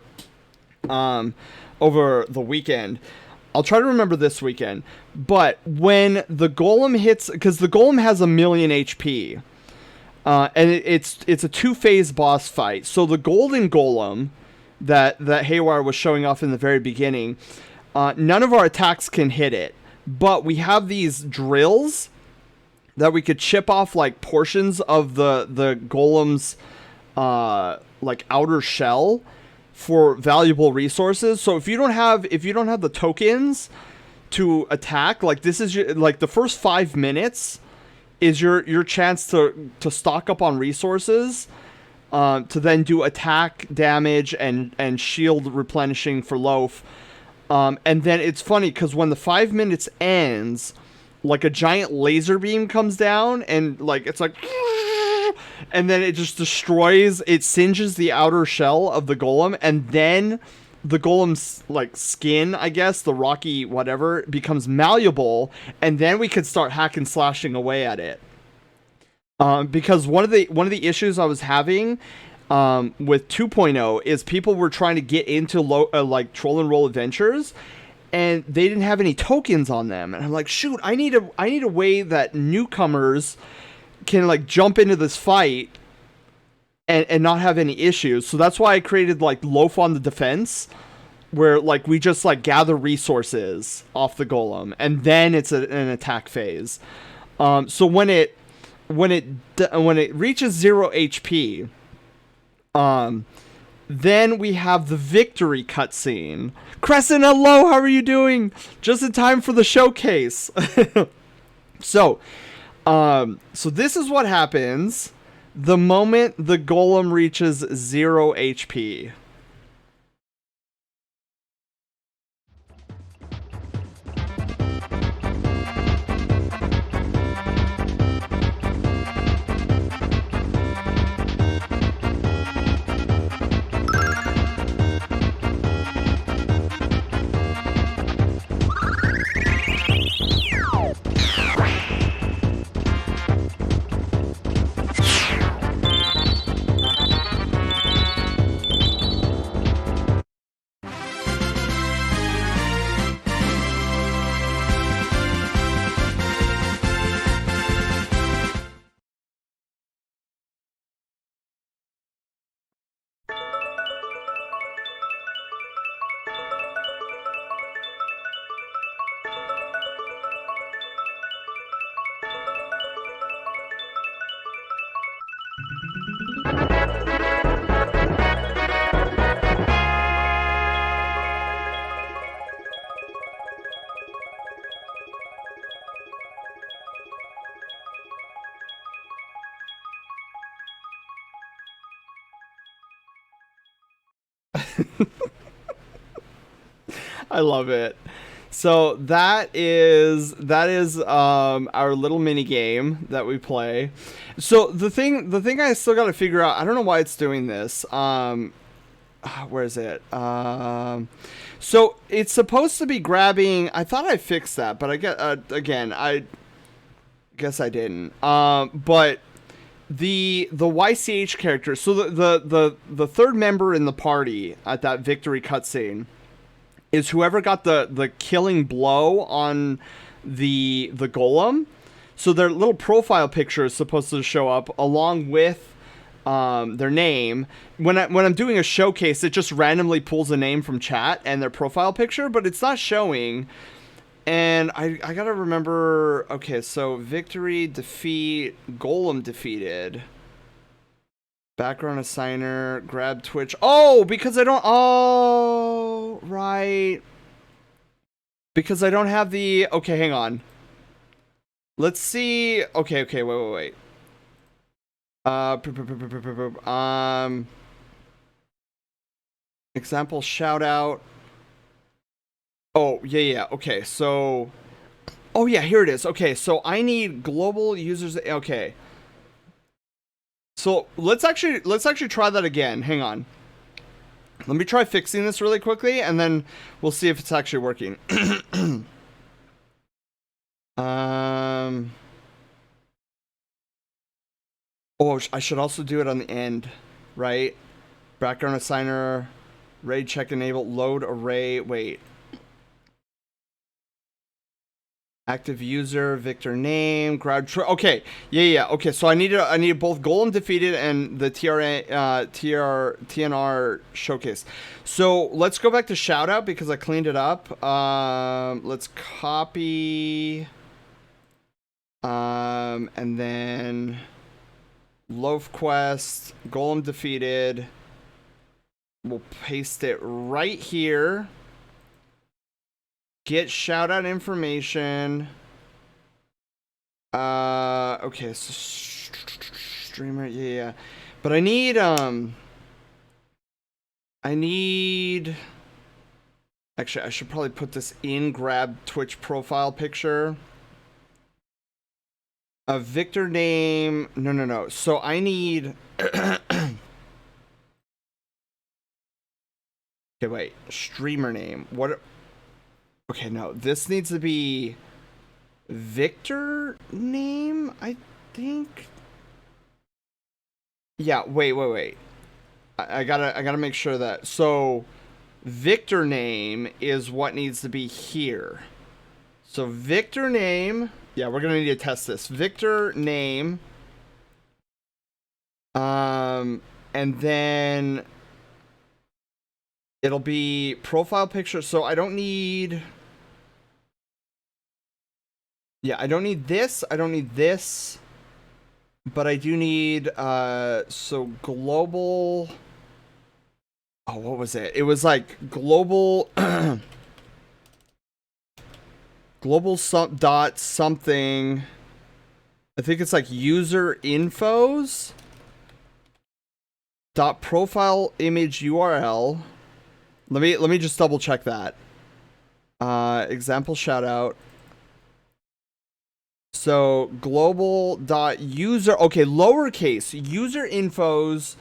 the weekend. I'll try to remember this weekend. But when the golem hits, because the golem has 1,000,000 HP, and it's a 2-phase boss fight. So the golden golem that Haywire was showing off in the very beginning, none of our attacks can hit it, but we have these drills that we could chip off like portions of the golem's like outer shell for valuable resources. So if you don't have the tokens to attack, like this is like the first 5 minutes is your chance to stock up on resources, to then do attack damage and shield replenishing for Loaf. And then it's funny because when the 5 minutes ends, like a giant laser beam comes down and like it's like, and then it just destroys, it singes the outer shell of the golem, and then the golem's like skin, I guess, the rocky whatever, becomes malleable, and then we could start hacking slashing away at it. Because one of the issues I was having with 2.0 is people were trying to get into like troll and roll adventures, and they didn't have any tokens on them, and I'm like, shoot, I need a way that newcomers can like jump into this fight and not have any issues. So that's why I created like Loaf on the Defense, where like we just like gather resources off the golem, and then it's an attack phase. So when it reaches 0 HP, then we have the victory cutscene. Crescent, hello, how are you doing? Just in time for the showcase. So this is what happens the moment the golem reaches 0 HP. I love it. So that is our little mini game that we play. So the thing I still got to figure out, I don't know why it's doing this. Where is it? So it's supposed to be grabbing, I thought I fixed that, but I guess I didn't. But the YCH character, so the third member in the party at that victory cutscene is whoever got the killing blow on the golem. So their little profile picture is supposed to show up along with their name. When I'm doing a showcase, it just randomly pulls a name from chat and their profile picture, but it's not showing. And I gotta remember, okay, so victory, defeat, golem defeated. Background assigner, grab Twitch. Oh, because I don't, oh, right. Because I don't have the, okay, hang on. Let's see, okay, wait. Example shout out. Oh, yeah, okay, so, oh yeah, here it is. Okay, so I need global users, okay. So let's actually try that again. Hang on. Let me try fixing this really quickly, and then we'll see if it's actually working. Oh, I should also do it on the end, right? Background assigner, RAID check enabled, load array. Wait. Active user, Victor name, okay, yeah. Okay, so I need both golem defeated and the TNR showcase. So let's go back to shoutout because I cleaned it up. Let's copy, and then loaf quest, golem defeated. We'll paste it right here. Get shoutout information. Okay, so streamer, yeah. But I need actually, I should probably put this in grab Twitch profile picture. A Victor name. No. So I need okay, wait. Streamer name. What? Okay, no. This needs to be Victor name, I think. Yeah, wait. I gotta make sure that. So Victor name is what needs to be here. So Victor name. Yeah, we're gonna need to test this. Victor name. And then it'll be profile picture. So I don't need. Yeah, I don't need this. I don't need this. But I do need, so global. Oh, what was it? It was like global, global dot something. I think it's like user infos dot profile image URL. Let me just double check that. Example shout out. So global dot user, okay, lowercase user infos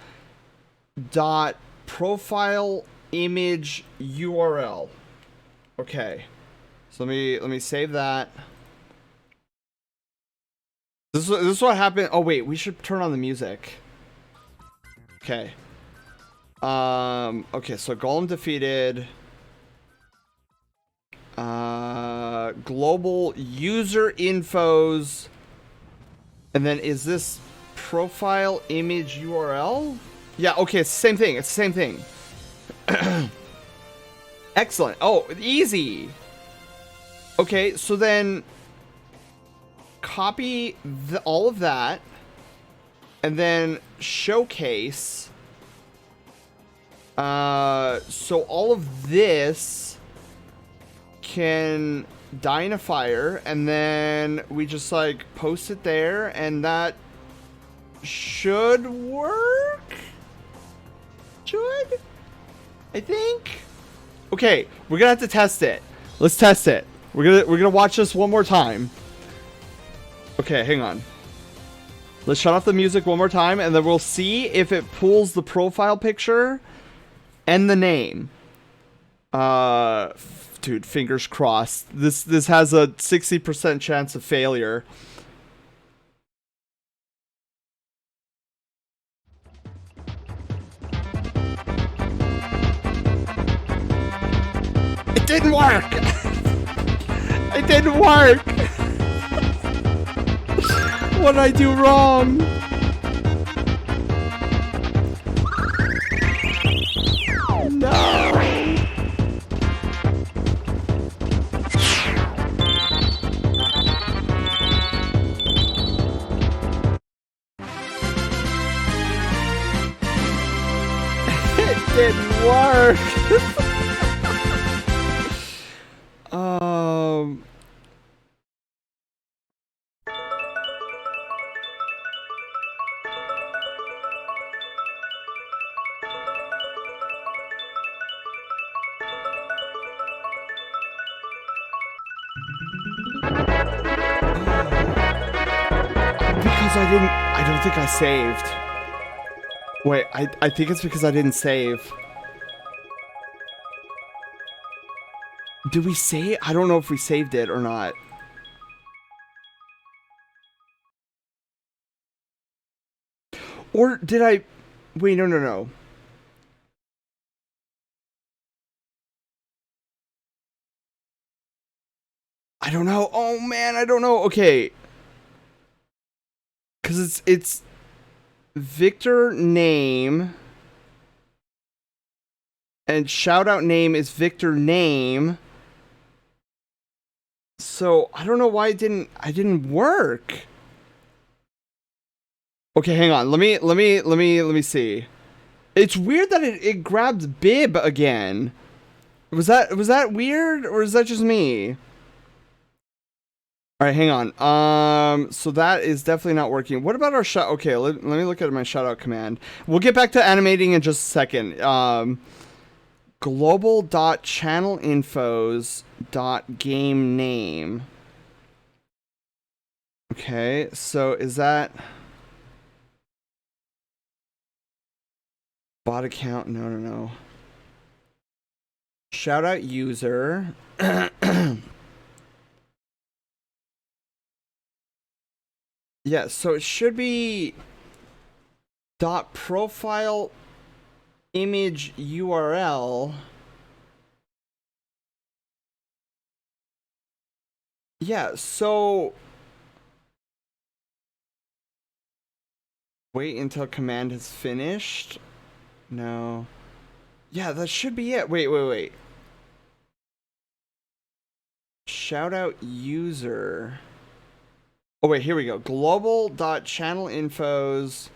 dot profile image URL. Okay, so let me save that. This is what happened. Oh wait, we should turn on the music. Okay. Okay, so golem defeated. Global user infos, and then is this profile image URL? Yeah, okay, it's the same thing. It's the same thing. Excellent. Oh, easy. Okay, so then copy all of that, and then showcase. So all of this can die in a fire, and then we just like post it there, and that should work. Should, I think. Okay, we're gonna have to test it. Let's test it. We're gonna watch this one more time. Okay, hang on. Let's shut off the music one more time, and then we'll see if it pulls the profile picture and the name. Dude, fingers crossed. This has a 60% chance of failure. It didn't work. It didn't work. What did I do wrong? No. Didn't work. Because I don't think I saved. Wait, I think it's because I didn't save. Did we save? I don't know if we saved it or not. Or did I? Wait, no. I don't know. Oh man, I don't know. Okay. Cause it's Victor name. And shout out name is Victor name. So I don't know why it didn't work. Okay, hang on. Let me see. It's weird that it grabs bib again. Was that weird, or is that just me? All right, hang on. So that is definitely not working. What about our shout? Okay, let me look at my shout out command. We'll get back to animating in just a second. Global.channelinfos.game name. Okay, so is that bot account? No. Shout out user. Yeah, so it should be dot profile image URL. Yeah, so wait until command is finished. No. Yeah, that should be it. Wait. Shout out user. Oh wait, here we go. Global.channelinfos.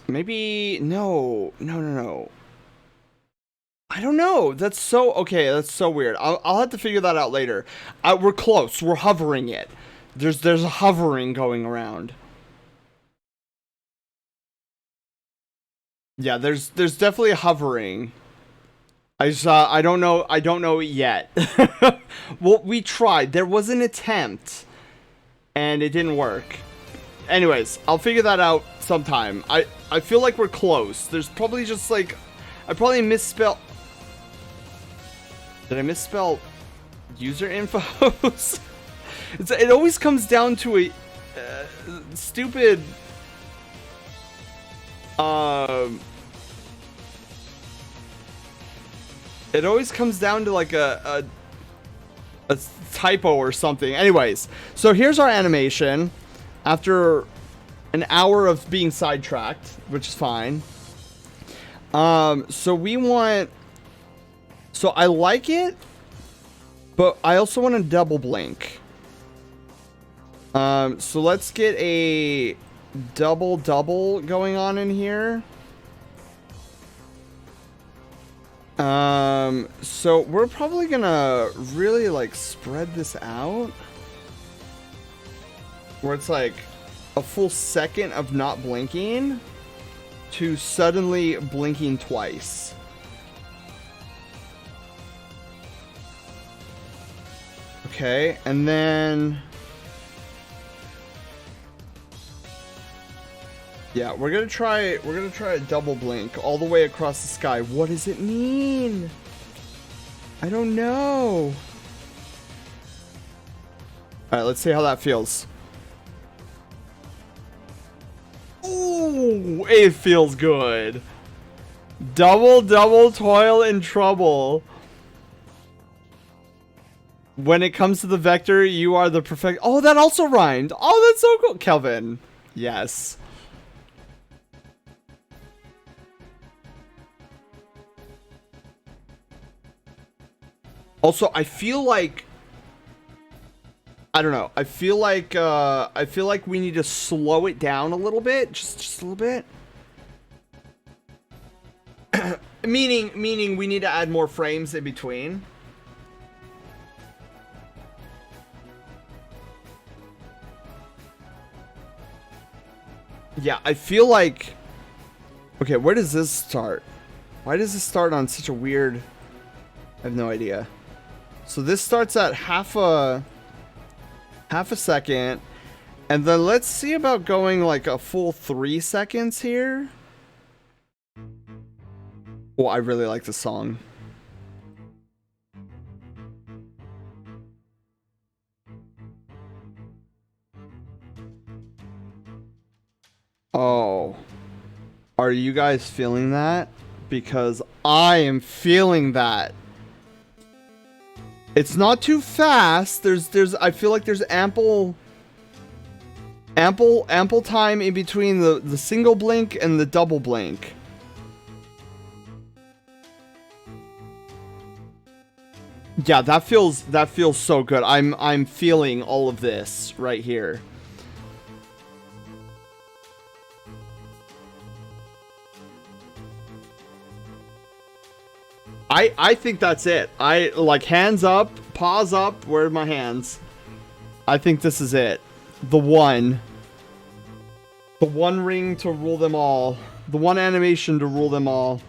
Maybe no. I don't know. That's so okay. That's so weird. I'll have to figure that out later. We're close. We're hovering it. There's a hovering going around. Yeah, there's definitely a hovering. I don't know it yet. Well, we tried. There was an attempt, and it didn't work. Anyways, I'll figure that out sometime. I feel like we're close. There's probably just like I probably misspelled. Did I misspell user infos? It always comes down to a stupid it always comes down to like a typo or something. Anyways, so here's our animation after an hour of being sidetracked, which is fine. So we want, so I like it, but I also want to double blink. So let's get a double going on in here. So we're probably gonna really like spread this out where it's like a full second of not blinking to suddenly blinking twice. Okay, and then yeah, we're gonna try a double blink all the way across the sky. What does it mean? I don't know. All right, let's see how that feels. Ooh, it feels good. Double toil and trouble. When it comes to the vector, you are the perfect. Oh, that also rhymed. Oh, that's so cool, Kelvin. Yes. Also, I feel like I don't know. I feel like we need to slow it down a little bit, just a little bit. meaning we need to add more frames in between. Yeah, I feel like okay, where does this start? Why does this start on such a weird I have no idea. So this starts at half a second, and then let's see about going like a full 3 seconds here. Oh, I really like this song. Oh, are you guys feeling that? Because I am feeling that. It's not too fast. I feel like there's ample time in between the single blink and the double blink. Yeah, that feels so good. I'm feeling all of this right here. I think that's it. I like hands up, paws up. Where are my hands? I think this is it. The one ring to rule them all. The one animation to rule them all.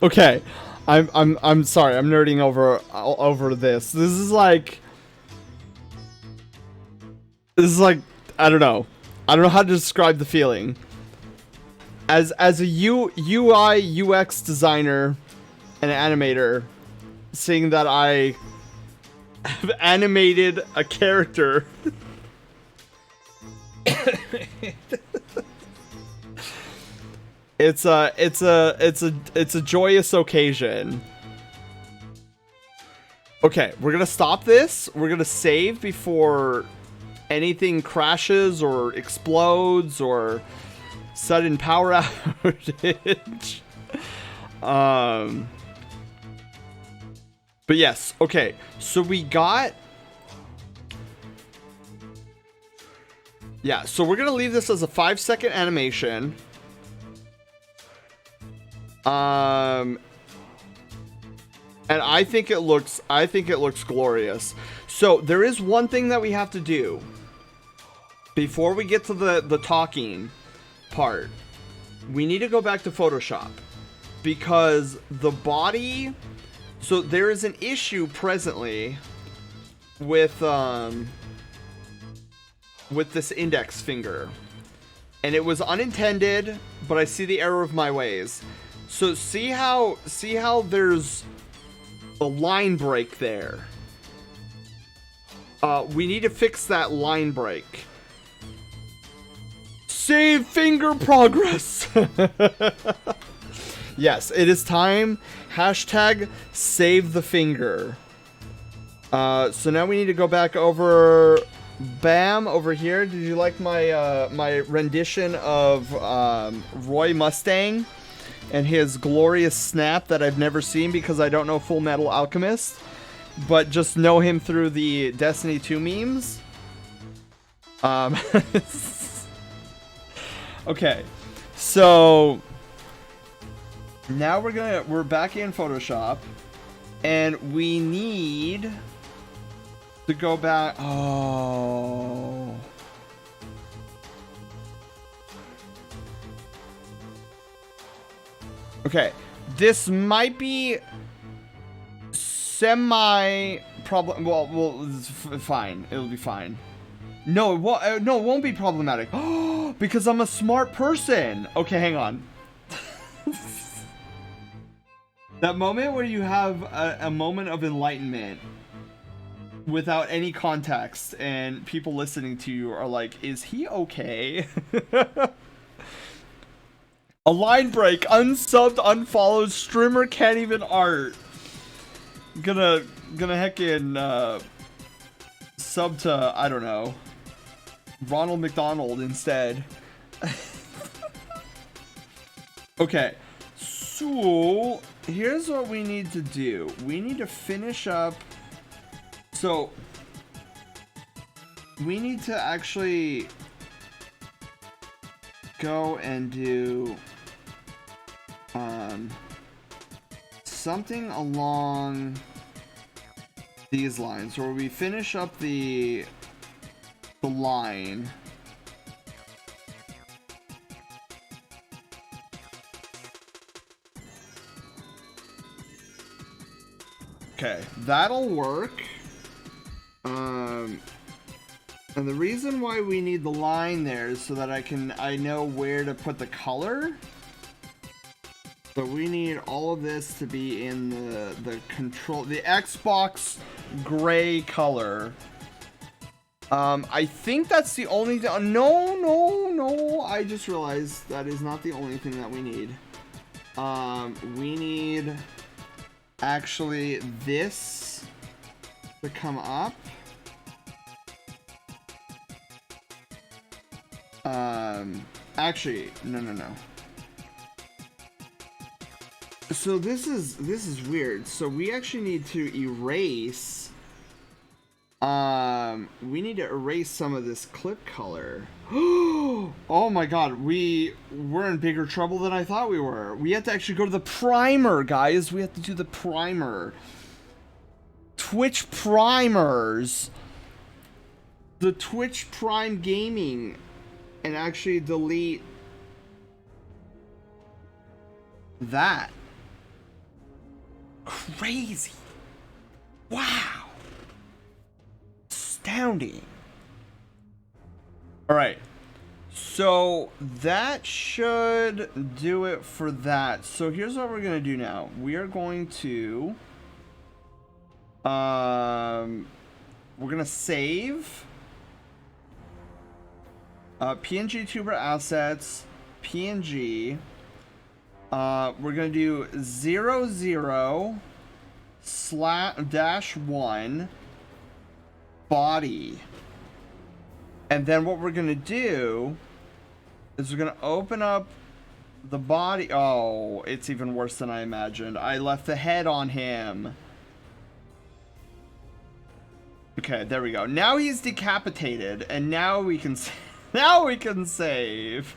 Okay, I'm sorry. I'm nerding over this. This is like I don't know how to describe the feeling. As a UI UX designer and animator, seeing that I have animated a character. It's a joyous occasion. Okay, we're gonna stop this. We're gonna save before anything crashes or explodes or sudden power outage. But yes, okay. So we got. Yeah, so we're gonna leave this as a 5-second animation. And I think it looks glorious. So there is one thing that we have to do before we get to the talking part. We need to go back to Photoshop because the body. So there is an issue presently with this index finger, and it was unintended, but I see the error of my ways. So see how there's a line break there. We need to fix that line break. Save finger progress. Yes, it is time. Hashtag save the finger. So now we need to go back over. Bam, over here. Did you like my my rendition of Roy Mustang and his glorious snap that I've never seen because I don't know Full Metal Alchemist, but just know him through the Destiny 2 memes? Okay, so now we're back in Photoshop, and we need to go back. Oh. Okay, this might be semi problem. Well, it's fine. It'll be fine. No, it won't be problematic. Oh, because I'm a smart person. Okay, hang on. That moment where you have a moment of enlightenment without any context, and people listening to you are like, "Is he okay?" A line break, unsubbed, unfollowed, streamer can't even art. Gonna heckin' sub to, I don't know, Ronald McDonald instead. Okay, so here's what we need to do. We need to finish up. So we need to actually go and do something along these lines where we finish up the line. Okay, that'll work. And the reason why we need the line there is so that I know where to put the color. But we need all of this to be in the Xbox gray color. I think that's the only thing. No. I just realized that is not the only thing that we need. We need actually this to come up. Actually, no. So this is weird. So we actually need to erase. We need to erase some of this clip color. Oh my god, we're in bigger trouble than I thought we were. We have to actually go to the primer, guys. We have to do the primer. Twitch primers. The Twitch Prime Gaming. And actually delete that. Crazy. Wow. Astounding. Alright. So that should do it for that. So here's what we're going to do now. We are going to we're going to save PNG tuber assets, PNG. We're gonna do 00/-1 body, and then what we're gonna do is we're gonna open up the body. Oh, it's even worse than I imagined. I left the head on him. Okay, there we go. Now he's decapitated, and now we can. Now we can save.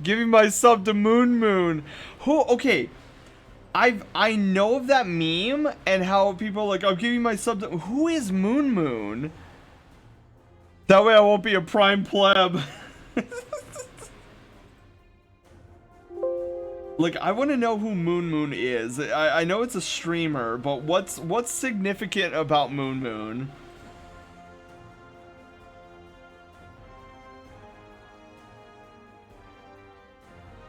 Give me my sub to Moon. Who? Okay, I know of that meme and how people are like, I'll give you my sub to. Who is Moon? That way I won't be a prime pleb. Like, I want to know who Moon is. I know it's a streamer, but what's significant about Moon?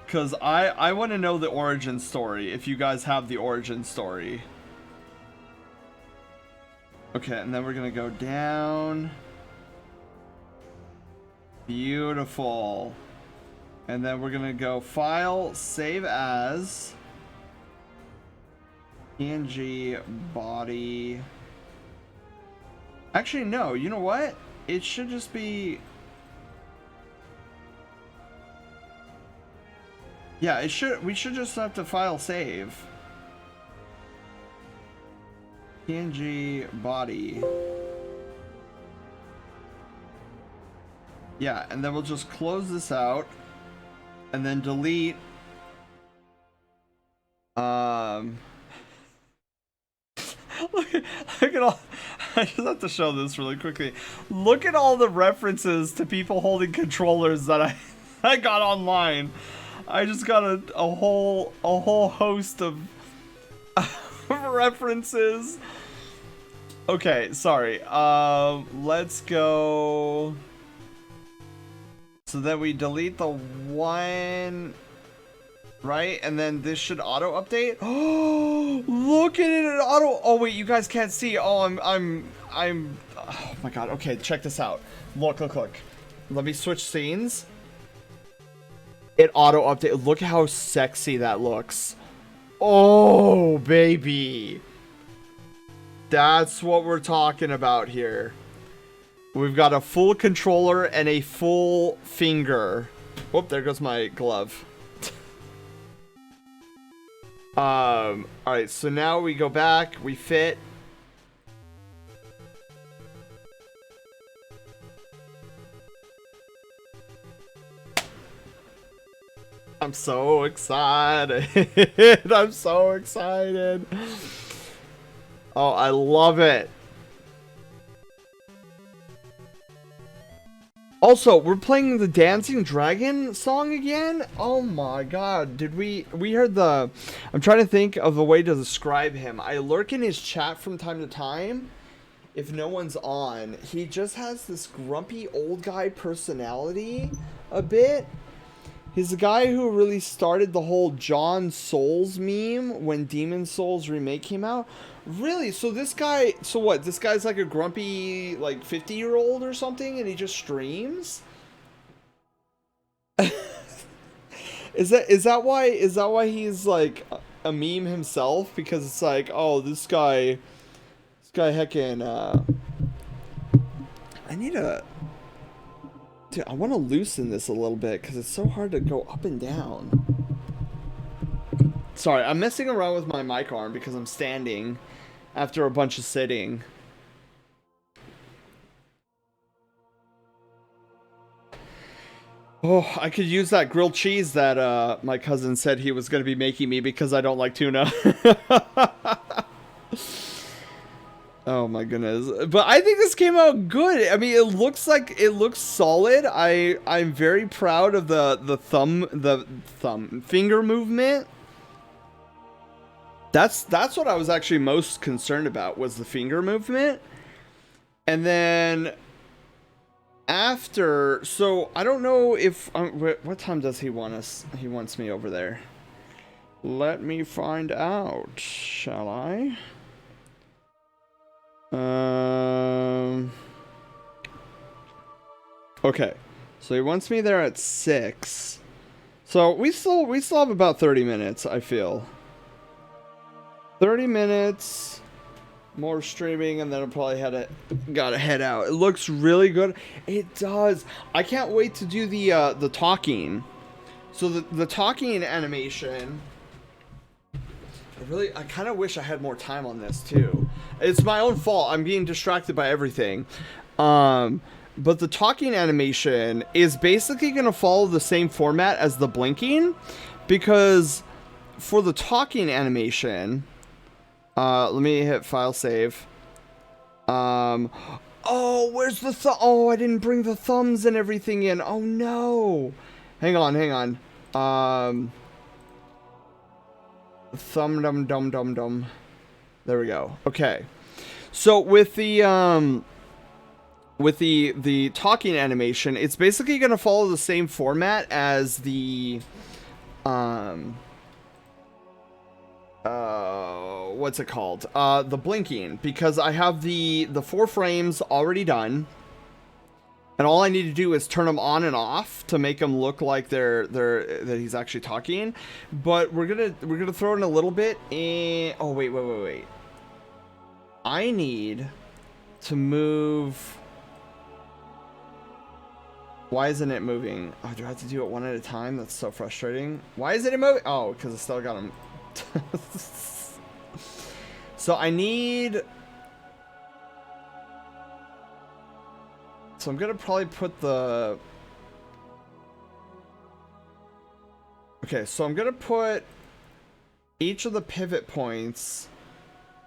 Because I want to know the origin story, if you guys have the origin story. Okay, and then we're going to go down. Beautiful. And then we're going to go File, Save As. PNG, Body. Actually, no. You know what? It should just be... Yeah, it should. We should just have to file save. PNG body. Yeah, and then we'll just close this out, and then delete. Look at all. I just have to show this really quickly. Look at all the references to people holding controllers that I got online. I just got a whole host of references. Okay, sorry. Let's go. So then we delete the one, right? And then this should auto update. Oh, look at it, auto. Oh wait, you guys can't see. Oh, I'm. Oh my god. Okay, check this out. Look. Let me switch scenes. It auto update. Look how sexy that looks. Oh, baby. That's what we're talking about here. We've got a full controller and a full finger. Whoop, there goes my glove. Alright, so now we go back, we fit. I'm so excited. I'm so excited. Oh, I love it. Also, we're playing the Dancing Dragon song again? Oh my god. Did we heard the... I'm trying to think of a way to describe him. I lurk in his chat from time to time. If no one's on. He just has this grumpy old guy personality a bit. He's the guy who really started the whole John Souls meme when Demon Souls Remake came out. Really? So this guy, so what? This guy's like a grumpy, like 50-year-old or something, and he just streams? Is that why he's like a meme himself? Because it's like, oh, this guy heckin' I need a... Dude, I want to loosen this a little bit because it's so hard to go up and down. Sorry, I'm messing around with my mic arm because I'm standing after a bunch of sitting. Oh, I could use that grilled cheese that my cousin said he was going to be making me because I don't like tuna. Oh my goodness. But I think this came out good. I mean, it looks solid. I'm very proud of the thumb finger movement. That's what I was actually most concerned about, was the finger movement. And then after, so I don't know if what time does he want us? He wants me over there. Let me find out, shall I? Okay, so he wants me there at 6. So we still have about 30 minutes, I feel. 30 minutes more streaming, and then I'll probably gotta head out. It looks really good. It does. I can't wait to do the talking. So the talking animation, I kind of wish I had more time on this too. It's my own fault. I'm being distracted by everything. But the talking animation is basically going to follow the same format as the blinking, because for the talking animation, let me hit file save. Oh, where's the oh, I didn't bring the thumbs and everything in. Oh no. Hang on. Thumb dum dum dum dum. There we go. Okay. So with the talking animation, it's basically going to follow the same format as the what's it called? The blinking, because I have the 4 frames already done. And all I need to do is turn them on and off to make them look like that he's actually talking. But we're gonna throw in a little bit. Oh wait. I need to move. Why isn't it moving? Oh, do I have to do it one at a time? That's so frustrating. Why isn't it moving? Oh, because I still got him. So I need. So I'm gonna probably put the... Okay, so I'm gonna put each of the pivot points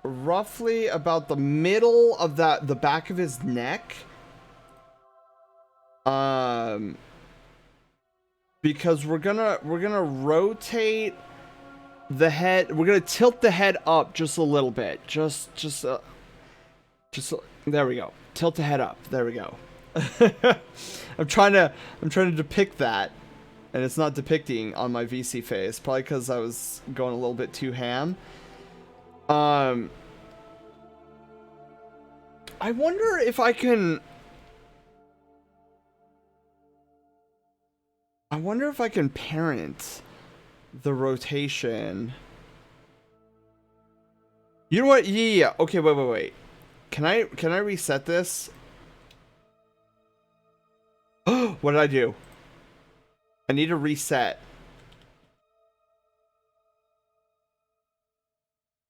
roughly about the middle of the back of his neck. Because we're gonna rotate the head. We're gonna tilt the head up just a little bit. Just there we go. Tilt the head up. There we go. I'm trying to depict that, and it's not depicting on my VC face, probably because I was going a little bit too ham. I wonder if I can parent the rotation. You know what? Yeah. Okay, wait. Can I reset this? What did I do? I need to reset.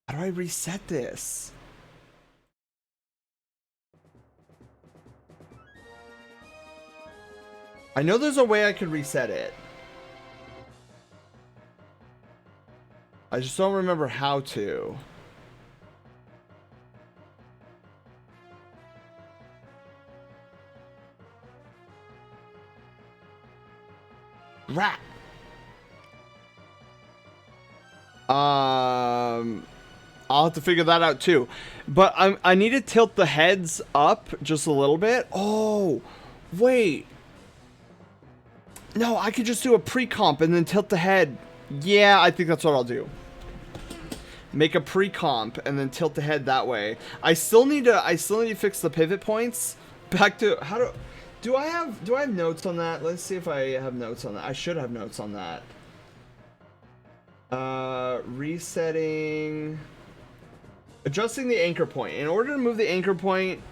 How do I reset this? I know there's a way I could reset it. I just don't remember how to. Rat. I'll have to figure that out too. But I need to tilt the heads up just a little bit. Oh, wait. No, I could just do a pre-comp and then tilt the head. Yeah, I think that's what I'll do. Make a pre-comp and then tilt the head that way. I still need to fix the pivot points. Back to do I have notes on that? Let's see if I have notes on that. I should have notes on that. Resetting, adjusting the anchor point. In order to move the anchor point,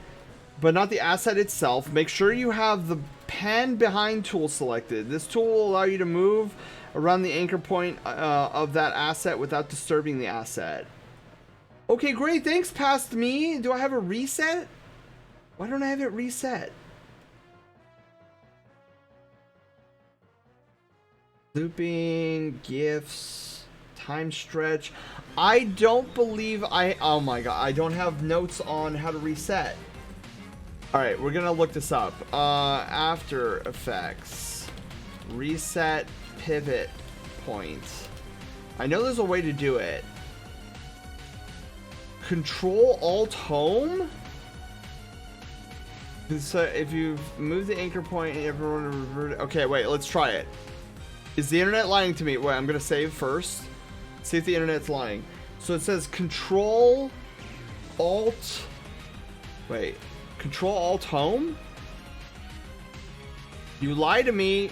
but not the asset itself, make sure you have the pan behind tool selected. This tool will allow you to move around the anchor point of that asset without disturbing the asset. Okay, great. Thanks, past me. Do I have a reset? Why don't I have it reset? Looping, GIFs, time stretch. I don't believe oh my god, I don't have notes on how to reset. Alright, we're gonna look this up. After Effects. Reset pivot point. I know there's a way to do it. Control Alt Home? So if you move the anchor point and everyone revert it. Okay, wait, let's try it. Is the internet lying to me? Wait, I'm gonna save first. See if the internet's lying. So it says Control Alt. Wait. Control Alt Home? You lie to me.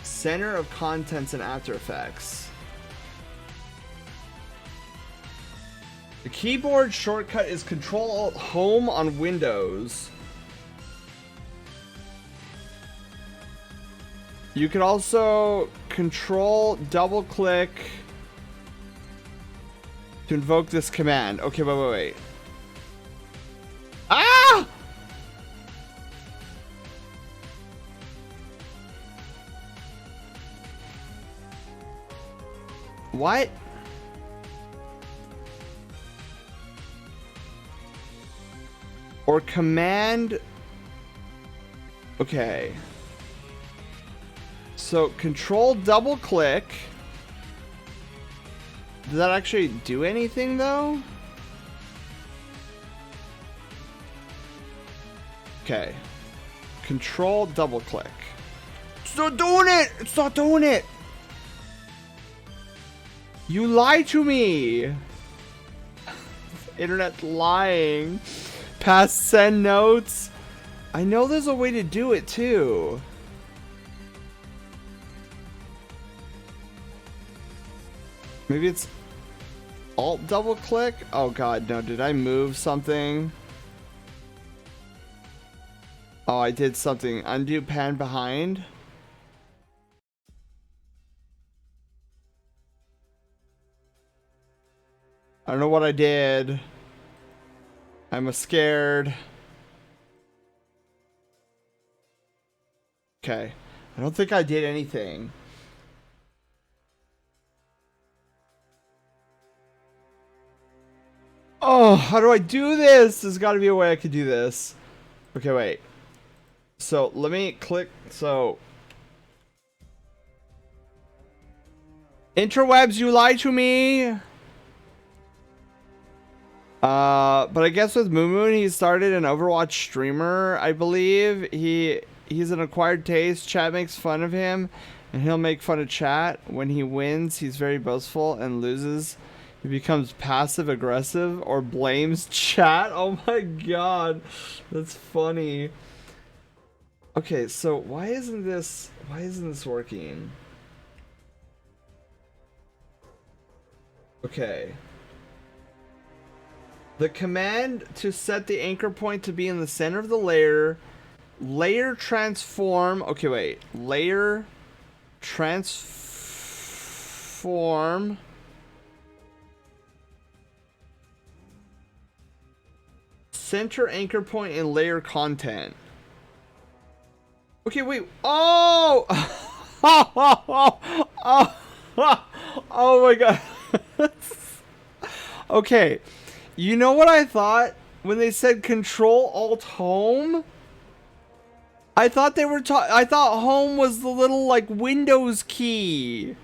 Center of contents in After Effects. The keyboard shortcut is Control Alt Home on Windows. You could also Control double click to invoke this command. Okay, wait. Ah! What? Or command. Okay. So control double click. Does that actually do anything though? Okay. Control double click. It's not doing it! It's not doing it! You lied to me! Internet's lying. Pass send notes. I know there's a way to do it too. Maybe it's Alt double click? Oh god, no. Did I move something? Oh, I did something. Undo pan behind. I don't know what I did. I'm scared. Okay. I don't think I did anything. Oh, how do I do this? There's got to be a way I could do this. Okay, wait. So, let me click. So, interwebs, you lied to me. But I guess with Moo Moon, he started an Overwatch streamer, I believe. He's an acquired taste. Chat makes fun of him, and he'll make fun of chat. When he wins, he's very boastful, and loses, he becomes passive aggressive or blames chat. Oh my god, that's funny. Okay, so why isn't this working? Okay. The command to set the anchor point to be in the center of the layer. Layer transform. Okay, wait. Layer transform. Center anchor point in layer content. Okay, wait. Oh! Oh my god. Okay. You know what I thought when they said Control Alt Home? I thought they were I thought home was the little like Windows key.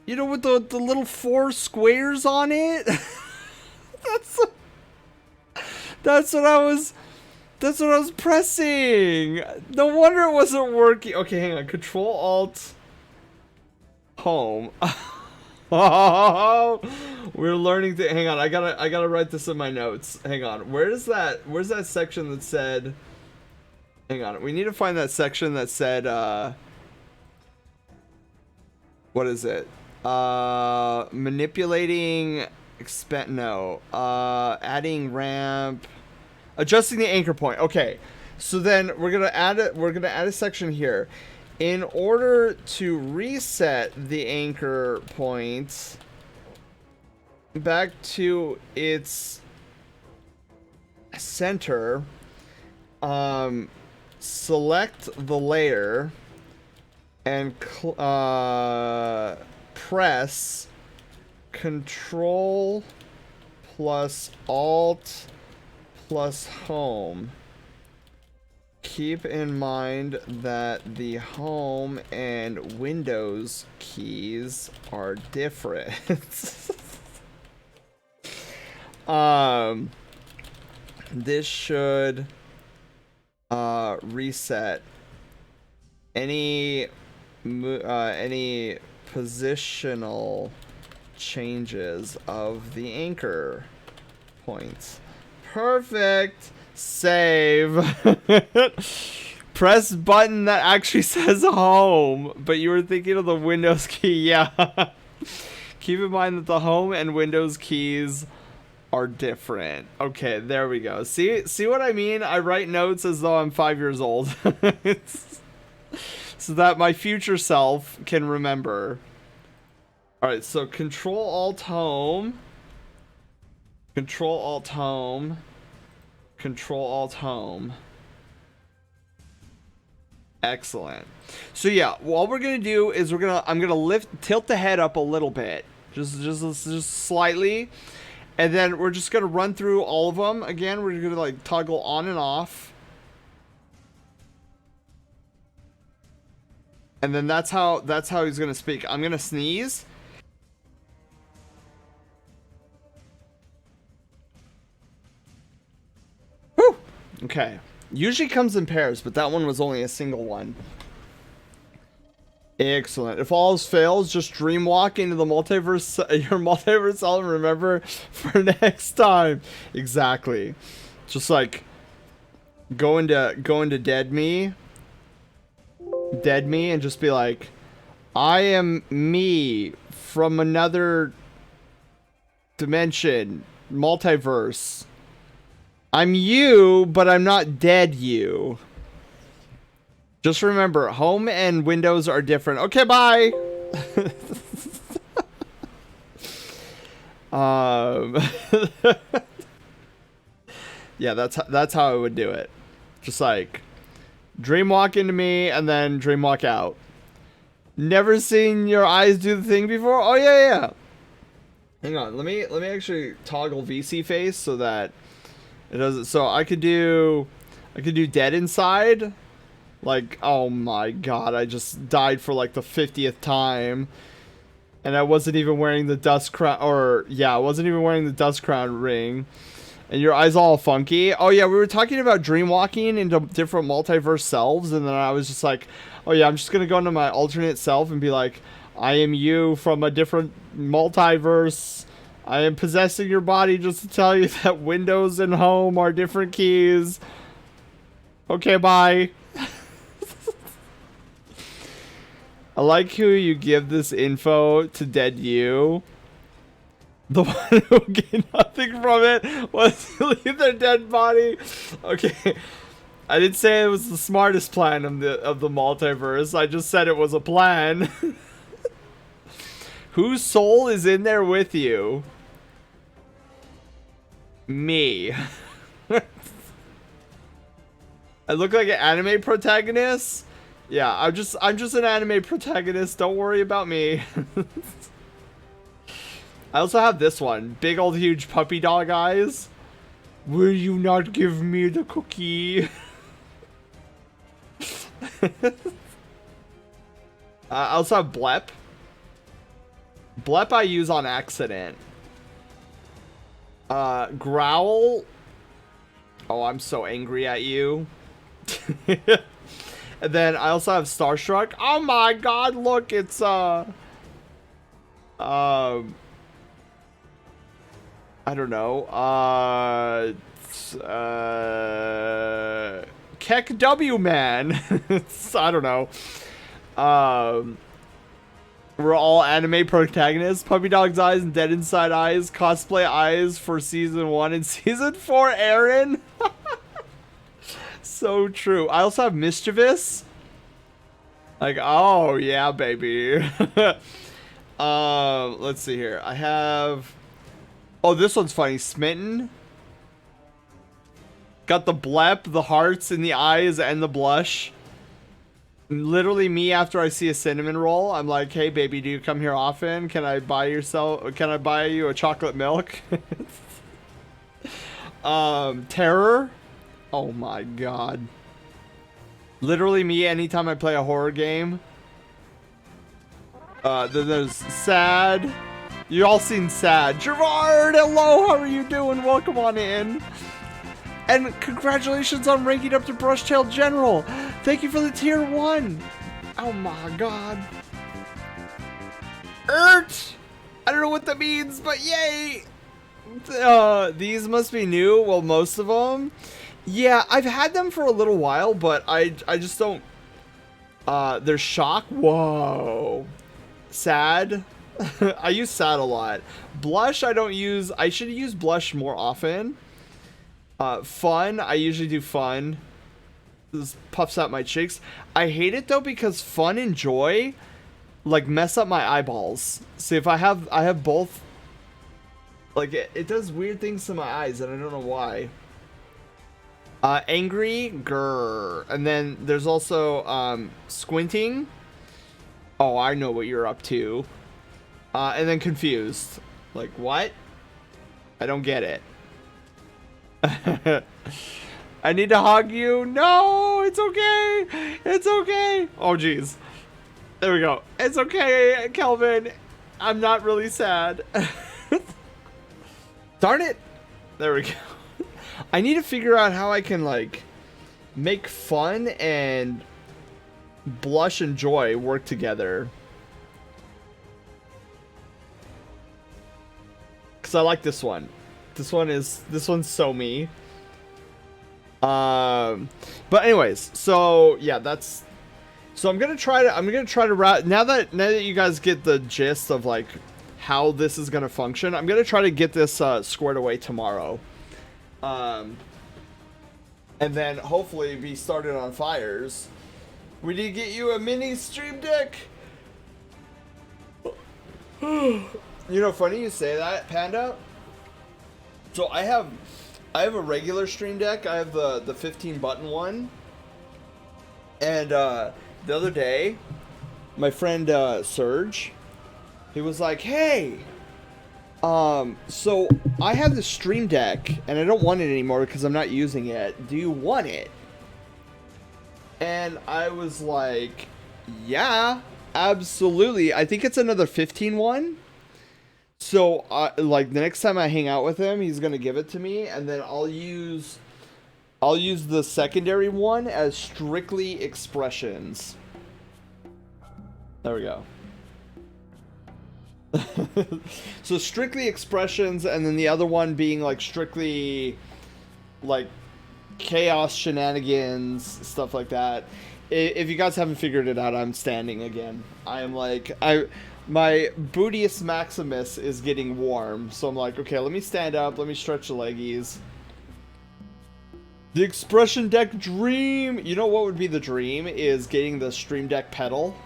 You know, with the little 4 squares on it? That's what I was pressing. No wonder it wasn't working. Okay, hang on. Control Alt Home. Oh, we're learning to hang on. I gotta write this in my notes. Hang on. Where's that section that said? Hang on. We need to find that section that said. What is it? Manipulating. Adding ramp. Adjusting the anchor point. Okay. So then we're gonna add it. We're gonna add a section here. In order to reset the anchor point back to its center, select the layer and press Control plus Alt plus Home. Keep in mind that the Home and Windows keys are different. This should reset any positional changes of the anchor points. Perfect. Save. Press button that actually says home, but you were thinking of the Windows key. Yeah. Keep in mind that the Home and Windows keys are different. Okay, there we go. See what I mean? I write notes as though I'm 5 years old. So that my future self can remember. Alright, so Control Alt Home. Control Alt Home. Control Alt Home. Excellent. So yeah, what we're gonna do is I'm gonna tilt the head up a little bit, just slightly, and then we're just gonna run through all of them again. We're gonna like toggle on and off, and then that's how he's gonna speak. I'm gonna sneeze. Whew. Okay. Usually comes in pairs, but that one was only a single one. Excellent. If all else fails, just dreamwalk into the multiverse, your multiverse self, and remember for next time. Exactly. Just like go into dead me, and just be like, I am me from another dimension, multiverse. I'm you, but I'm not dead you. Just remember, Home and Windows are different. Okay, bye. Yeah, that's how I would do it. Just like dreamwalk into me and then dreamwalk out. Never seen your eyes do the thing before? Oh yeah. Hang on, let me actually toggle VC face so that it doesn't. So I could do dead inside. Like, oh my god, I just died for like the 50th time. And I wasn't even wearing the dust crown, I wasn't even wearing the dust crown ring. And your eyes all funky. Oh yeah, we were talking about dreamwalking into different multiverse selves, and then I was just like, oh yeah, I'm just gonna go into my alternate self and be like, I am you from a different multiverse. I am possessing your body just to tell you that Windows and Home are different keys. Okay, bye. I like who you give this info to dead you. The one who gained nothing from it was to leave their dead body. Okay. I didn't say it was the smartest plan of the multiverse. I just said it was a plan. Whose soul is in there with you? Me. I look like an anime protagonist? Yeah, I'm just an anime protagonist. Don't worry about me. I also have this one. Big old huge puppy dog eyes. Will you not give me the cookie? I also have Blep. Blep I use on accident. Growl. Oh, I'm so angry at you. And then I also have Starstruck. Oh my god, look, it's I don't know. Keck W Man. I don't know. We're all anime protagonists. Puppy Dog's Eyes and Dead Inside Eyes. Cosplay Eyes for season 1 and season 4, Aaron. So true. I also have Mischievous. Like, oh yeah, baby. Let's see here. I have... Oh, this one's funny. Smitten. Got the blep, the hearts in the eyes, and the blush. Literally me after I see a cinnamon roll, I'm like, hey baby, do you come here often? Can I buy you a chocolate milk? Terror. Oh my god. Literally me anytime I play a horror game. Then there's Sad. You all seen Sad. Gerard, hello, how are you doing? Welcome on in. And congratulations on ranking up to Brushtail General. Thank you for the tier 1. Oh my god. I don't know what that means, but yay. These must be new. Well, most of them. Yeah, I've had them for a little while, but I just don't. There's Shock. Whoa. Sad. I use Sad a lot. Blush I don't use. I should use Blush more often. Fun, I usually do Fun. This puffs out my cheeks. I hate it though because Fun and Joy like mess up my eyeballs. See, if I have both, like it does weird things to my eyes and I don't know why. Angry, grrr. And then there's also Squinting. Oh, I know what you're up to. And then Confused. Like, what? I don't get it. I need to hug you. No, it's okay. It's okay. Oh, jeez. There we go. It's okay, Kelvin. I'm not really sad. Darn it. There we go. I need to figure out how I can, like, make Fun and Blush and Joy work together. Because I like this one. This one's so me. But anyways, so yeah, so I'm gonna try to route now that you guys get the gist of like how this is gonna function. I'm gonna try to get this squared away tomorrow, and then hopefully be started on fires. We need to get you a mini stream deck. You know, funny you say that, Panda. So I have a regular stream deck. I have the 15 button one. And the other day, my friend Serge, he was like, "Hey, so I have the stream deck and I don't want it anymore because I'm not using it. Do you want it?" And I was like, "Yeah, absolutely. I think it's another 15 one." So, like, the next time I hang out with him, he's gonna give it to me, and then I'll use the secondary one as strictly expressions. There we go. So strictly expressions, and then the other one being like strictly like chaos shenanigans, stuff like that. If you guys haven't figured it out, I'm standing again. I am like my Bootius Maximus is getting warm, so I'm like, okay, let me stand up, let me stretch the leggies. The expression deck dream. You know what would be the dream is getting the stream deck pedal.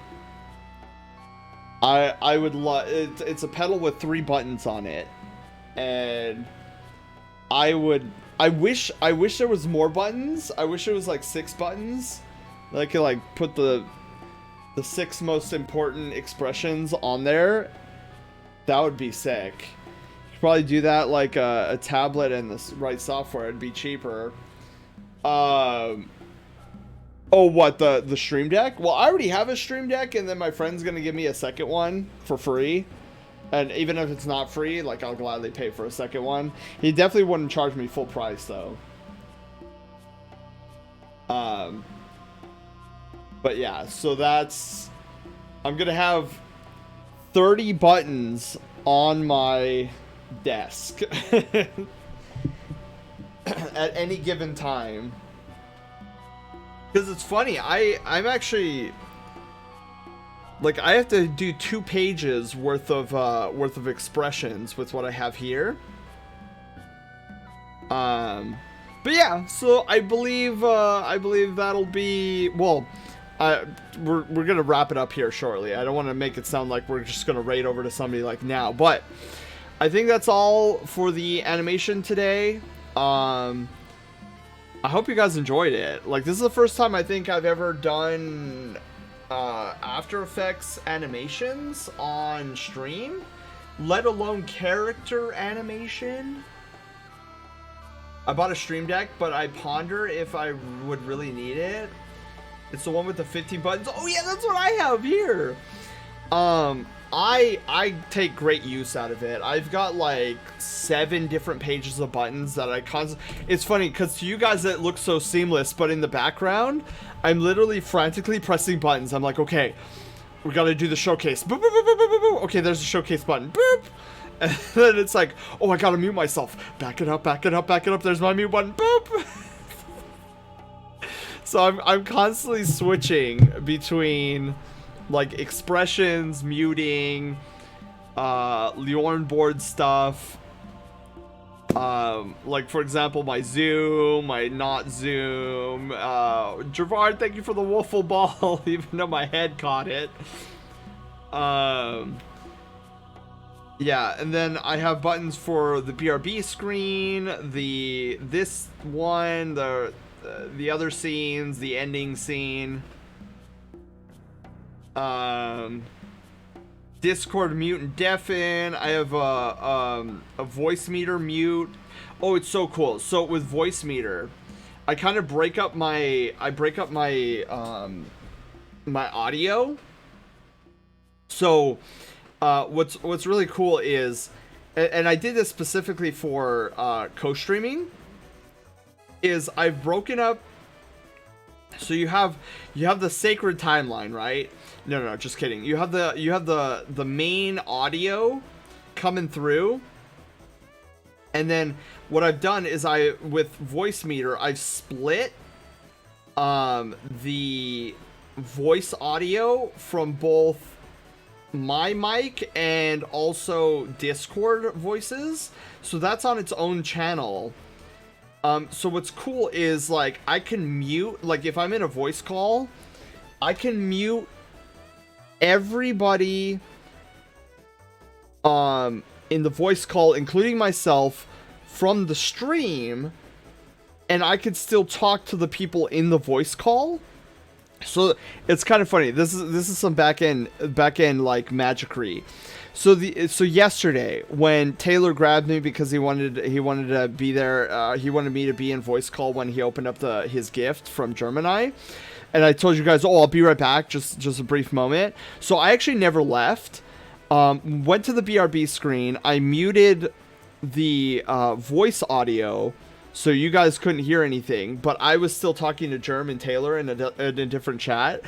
I would love it. It's a pedal with 3 buttons on it, and I wish there was more buttons. I wish it was like 6 buttons. I could like put the 6 most important expressions on there. That would be sick. You could probably do that like a tablet and the right software. It'd be cheaper. Oh, what, the stream deck? Well, I already have a stream deck, and then my friend's gonna give me a second one for free. And even if it's not free, like, I'll gladly pay for a second one. He definitely wouldn't charge me full price, though. Um, but yeah, so that's, I'm gonna have 30 buttons on my desk at any given time. Because it's funny, I'm actually, like, I have to do 2 pages worth of expressions with what I have here. But yeah, so I believe that'll be, well, we're gonna wrap it up here shortly. I don't want to make it sound like we're just gonna raid over to somebody like now, but I think that's all for the animation today. I hope you guys enjoyed it. Like, this is the first time I think I've ever done After Effects animations on stream, let alone character animation. I bought a stream deck, but I ponder if I would really need it. It's the one with the 15 buttons. Oh yeah, that's what I have here. I take great use out of it. I've got like 7 different pages of buttons that I it's funny because to you guys it looks so seamless, but in the background, I'm literally frantically pressing buttons. I'm like, okay, we gotta do the showcase. Boop, boop, boop, boop, boop, boop. Okay, there's a showcase button. Boop. And then it's like, oh, I gotta mute myself. Back it up, back it up, back it up. There's my mute button. Boop. So I'm constantly switching between like expressions, muting, Liorn board stuff. Like for example, my zoom, my not zoom. Javard, thank you for the waffle ball, even though my head caught it. Yeah, and then I have buttons for the BRB screen, this one, the other scenes, the ending scene. Discord mute and deafen. I have a voice meter mute. Oh, it's so cool. So with voice meter, I kind of break up my my audio. So what's really cool is, and I did this specifically for co-streaming, is I've broken up. So you have the sacred timeline, right? No, just kidding. You have the main audio coming through, and then what I've done is with voice meter I've split the voice audio from both my mic and also Discord voices, so that's on its own channel. So what's cool is, like, I can mute, like, if I'm in a voice call, I can mute everybody in the voice call, including myself, from the stream, and I could still talk to the people in the voice call. So it's kind of funny. This is some back end like magicry. So yesterday when Taylor grabbed me because he wanted to be there, he wanted me to be in voice call when he opened up his gift from Gemini, and I told you guys, oh, I'll be right back, just a brief moment. So I actually never left. Went to the BRB screen. I muted the voice audio, so you guys couldn't hear anything, but I was still talking to Germ and Taylor in a different chat.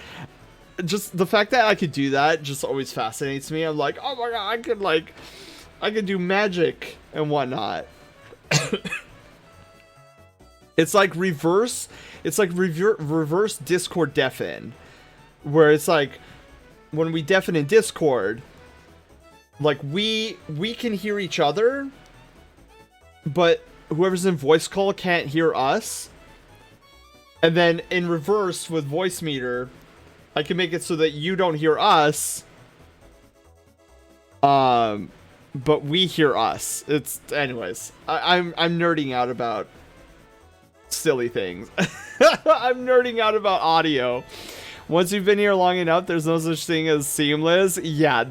Just the fact that I could do that just always fascinates me. I'm like, oh my god, I could do magic and whatnot. It's like reverse Discord deafen, where it's like when we deafen in Discord, like we can hear each other, but whoever's in voice call can't hear us. And then in reverse with voice meter, I can make it so that you don't hear us, but we hear us. It's, anyways, I'm nerding out about silly things. I'm nerding out about audio. Once you've been here long enough, there's no such thing as seamless. Yeah,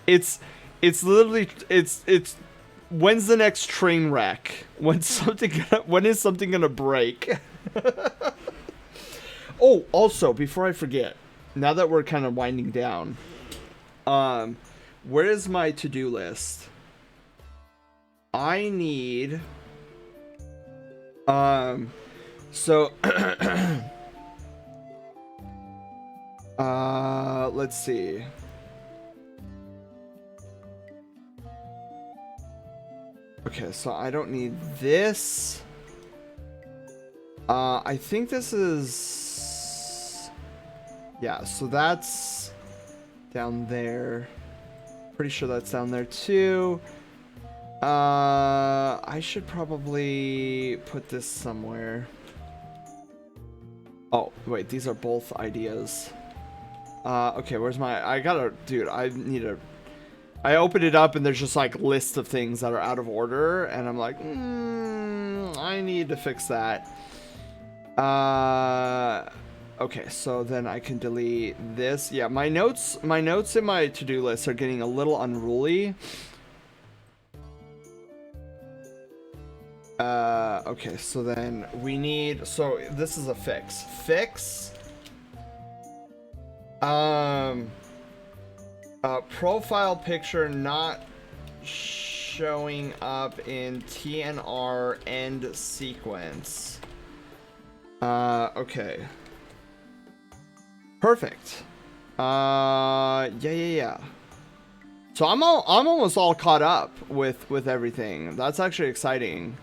it's literally, it's when's the next train wreck? When is something gonna break? Oh, also, before I forget, now that we're kind of winding down, where is my to-do list? I need, So let's see. Okay, so I don't need this. I think this is... Yeah, so that's down there. Pretty sure that's down there too. I should probably put this somewhere. Oh, wait, these are both ideas. Okay, where's my... Dude, I need a... I opened it up and there's just like lists of things that are out of order, and I'm like, I need to fix that. Okay, so then I can delete this. Yeah, my notes in my to-do list are getting a little unruly. Okay, so then we need, so this is a fix. Profile picture not showing up in TNR end sequence. Okay. Perfect. Yeah. So I'm almost all caught up with everything. That's actually exciting.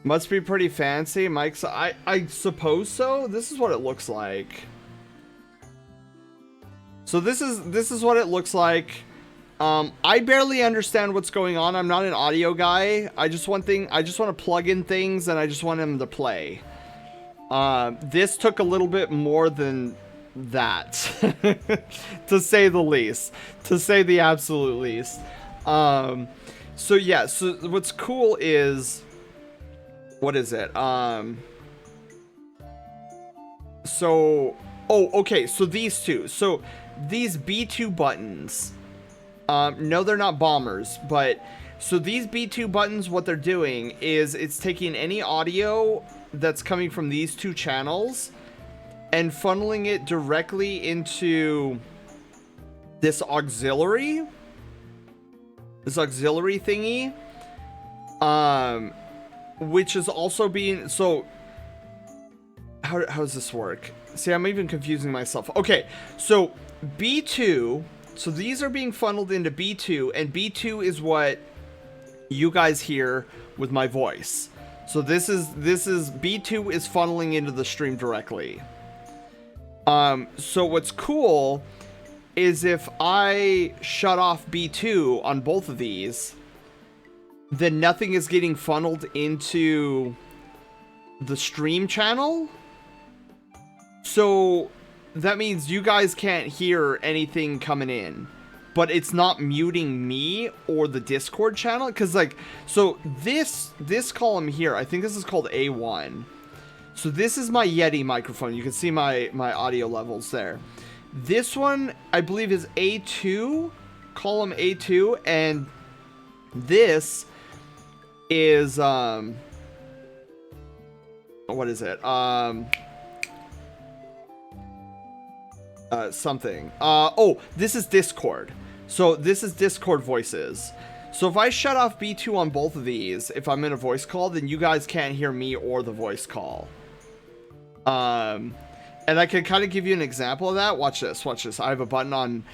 Must be pretty fancy. Mike's, I suppose so. This is what it looks like. So this is what it looks like. I barely understand what's going on. I'm not an audio guy. I just want to plug in things and I just want them to play. This took a little bit more than that, to say the least, to say the absolute least. So yeah, so what's cool is, what is it? Okay, so these two. So these B2 buttons, no, they're not bombers, but so these B2 buttons, what they're doing is it's taking any audio that's coming from these two channels and funneling it directly into this auxiliary thingy, which is also being, so how does this work? See, I'm even confusing myself. Okay, so B2, so these are being funneled into B2, and B2 is what you guys hear with my voice. So this is B2 is funneling into the stream directly. So what's cool is if I shut off B2 on both of these, then nothing is getting funneled into the stream channel. So that means you guys can't hear anything coming in, but it's not muting me or the Discord channel. Cause like, so this column here, I think this is called A1. So this is my Yeti microphone. You can see my audio levels there. This one, I believe, is A2, column A2, and this is, what is it? Something. Oh, this is Discord. So this is Discord voices. So if I shut off B2 on both of these, if I'm in a voice call, then you guys can't hear me or the voice call. And I can kind of give you an example of that. Watch this. I have a button on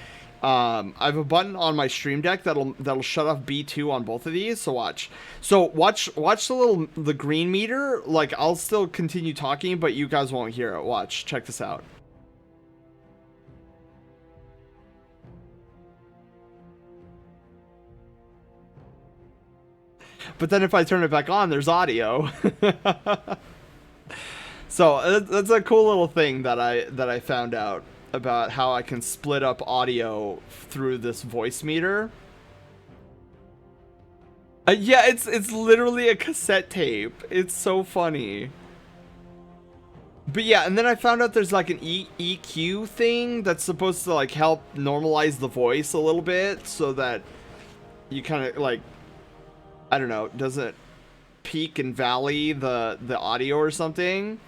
my Stream Deck that'll shut off B2 on both of these. So watch. So watch the green meter. Like, I'll still continue talking, but you guys won't hear it. Watch. Check this out. But then if I turn it back on, there's audio. So that's a cool little thing that I found out about how I can split up audio through this voice meter. Yeah, it's literally a cassette tape. It's so funny. But yeah, and then I found out there's like an EQ thing that's supposed to like help normalize the voice a little bit so that you kind of like, I don't know, doesn't peak and valley the audio or something.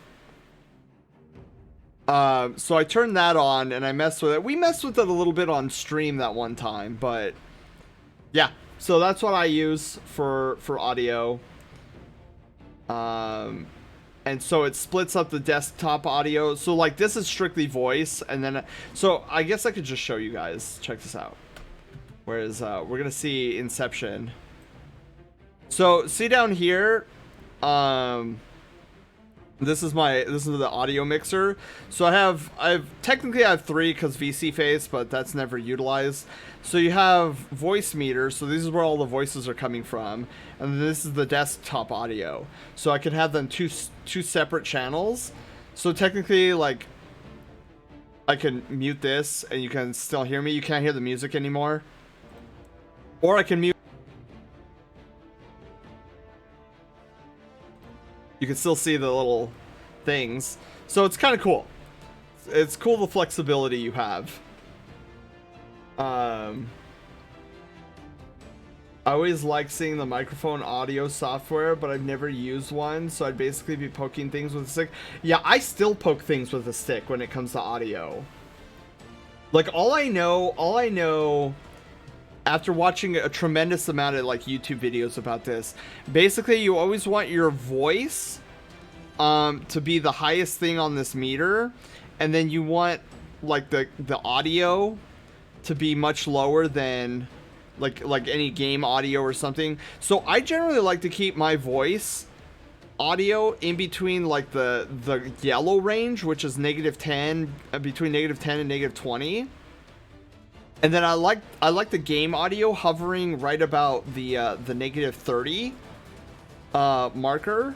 So I turned that on and I messed with it. We messed with it a little bit on stream that one time, but yeah. So that's what I use for audio. And so it splits up the desktop audio. So like this is strictly voice, and then so I guess I could just show you guys. Check this out. Whereas we're gonna see Inception. So see down here, this is the audio mixer. So I've technically I have 3 because VC face, but that's never utilized. So you have voice meter. So this is where all the voices are coming from, and this is the desktop audio. So I can have them two separate channels. So technically, like, I can mute this, and you can still hear me. You can't hear the music anymore, or I can mute. You can still see the little things. So it's kind of cool. It's cool the flexibility you have. I always like seeing the microphone audio software, but I've never used one, so I'd basically be poking things with a stick. Yeah, I still poke things with a stick when it comes to audio. Like, all I know after watching a tremendous amount of like YouTube videos about this, basically you always want your voice to be the highest thing on this meter, and then you want like the audio to be much lower than like any game audio or something. So I generally like to keep my voice audio in between like the yellow range, which is -10, between -10 and -20. And then I like the game audio hovering right about the -30 marker.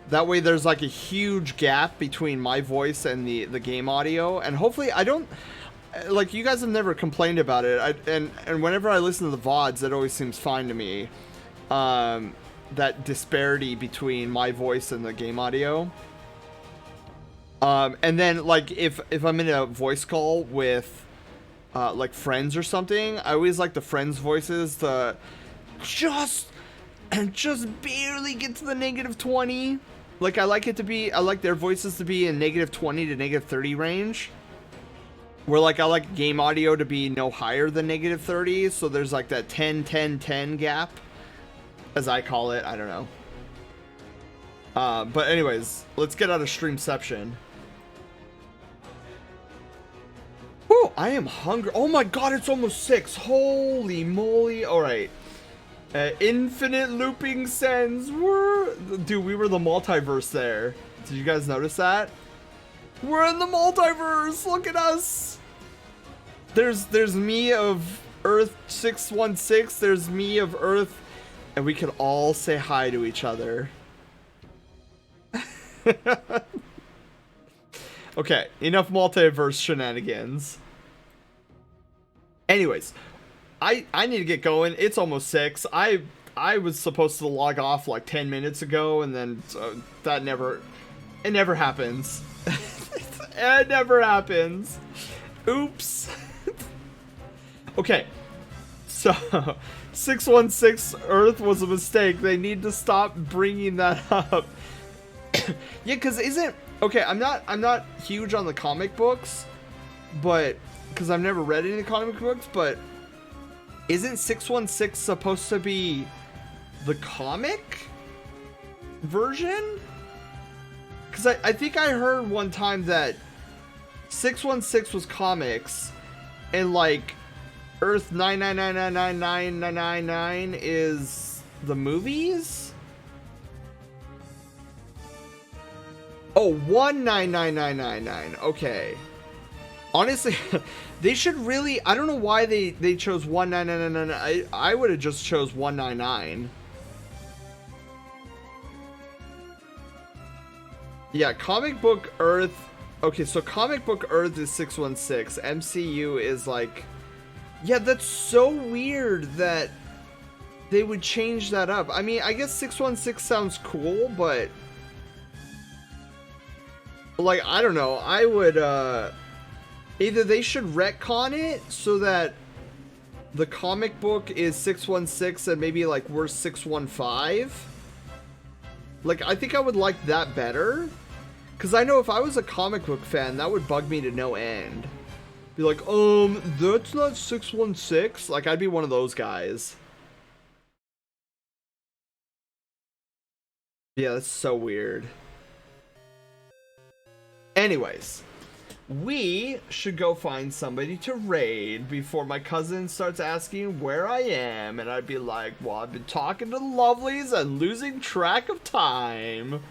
That way there's like a huge gap between my voice and the game audio. And hopefully I don't, like, you guys have never complained about it. And whenever I listen to the VODs, it always seems fine to me. That disparity between my voice and the game audio. And then like if I'm in a voice call with like friends or something, I always like the friends' voices to just barely get to the -20. Like I like their voices to be in -20 to -30 range. Where like I like game audio to be no higher than -30, so there's like that 10-10-10 gap, as I call it. I don't know. But anyways, let's get out of Streamception. Oh, I am hungry. Oh my god, it's almost 6. Holy moly. Alright. Infinite looping sends. Dude, we were the multiverse there. Did you guys notice that? We're in the multiverse. Look at us. There's me of Earth 616. There's me of Earth. And we can all say hi to each other. Okay, enough multiverse shenanigans. Anyways, I need to get going. It's almost 6. I was supposed to log off like 10 minutes ago, and then it never happens. It never happens. Oops. Okay, so 616 Earth was a mistake. They need to stop bringing that up. Yeah, because okay, I'm not huge on the comic books, but because I've never read any comic books, but isn't 616 supposed to be the comic version? Because I think I heard one time that 616 was comics, and like Earth 999999999 is the movies. Oh, 199999. Okay. Honestly, they should really. I don't know why they chose 199999. I would have just chose 199. Yeah, comic book Earth. Okay, so comic book Earth is 616. MCU is like. Yeah, that's so weird that they would change that up. I mean, I guess 616 sounds cool, but like, I don't know. I would either they should retcon it so that the comic book is 616 and maybe like we're 615. Like, I think I would like that better, because I know if I was a comic book fan, that would bug me to no end. Be like, that's not 616. Like, I'd be one of those guys. Yeah, that's so weird. Anyways, we should go find somebody to raid before my cousin starts asking where I am, and I'd be like, well, I've been talking to the lovelies and losing track of time.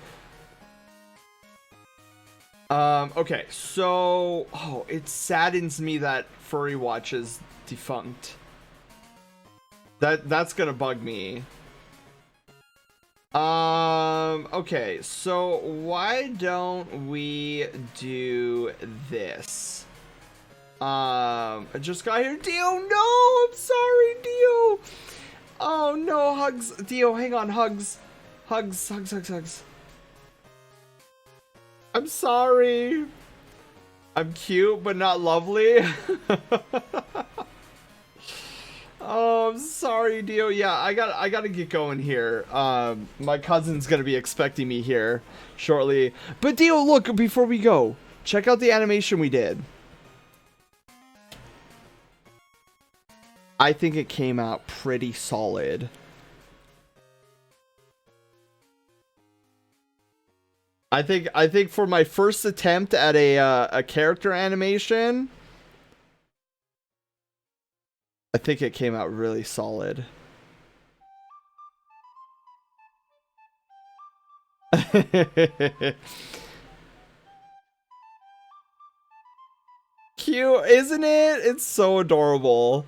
Okay, so, oh, it saddens me that Furry Watch is defunct. That's gonna bug me. Okay, so why don't we do this? I just got here. Dio, no, I'm sorry, Dio. Oh no, hugs. Dio, hang on, hugs. Hugs, hugs, hugs, hugs. I'm sorry. I'm cute, but not lovely. Oh, I'm sorry, Dio. Yeah, I gotta get going here. My cousin's gonna be expecting me here shortly. But Dio, look, before we go, check out the animation we did. I think it came out pretty solid. I think for my first attempt at a character animation, I think it came out really solid. Cute, isn't it? It's so adorable.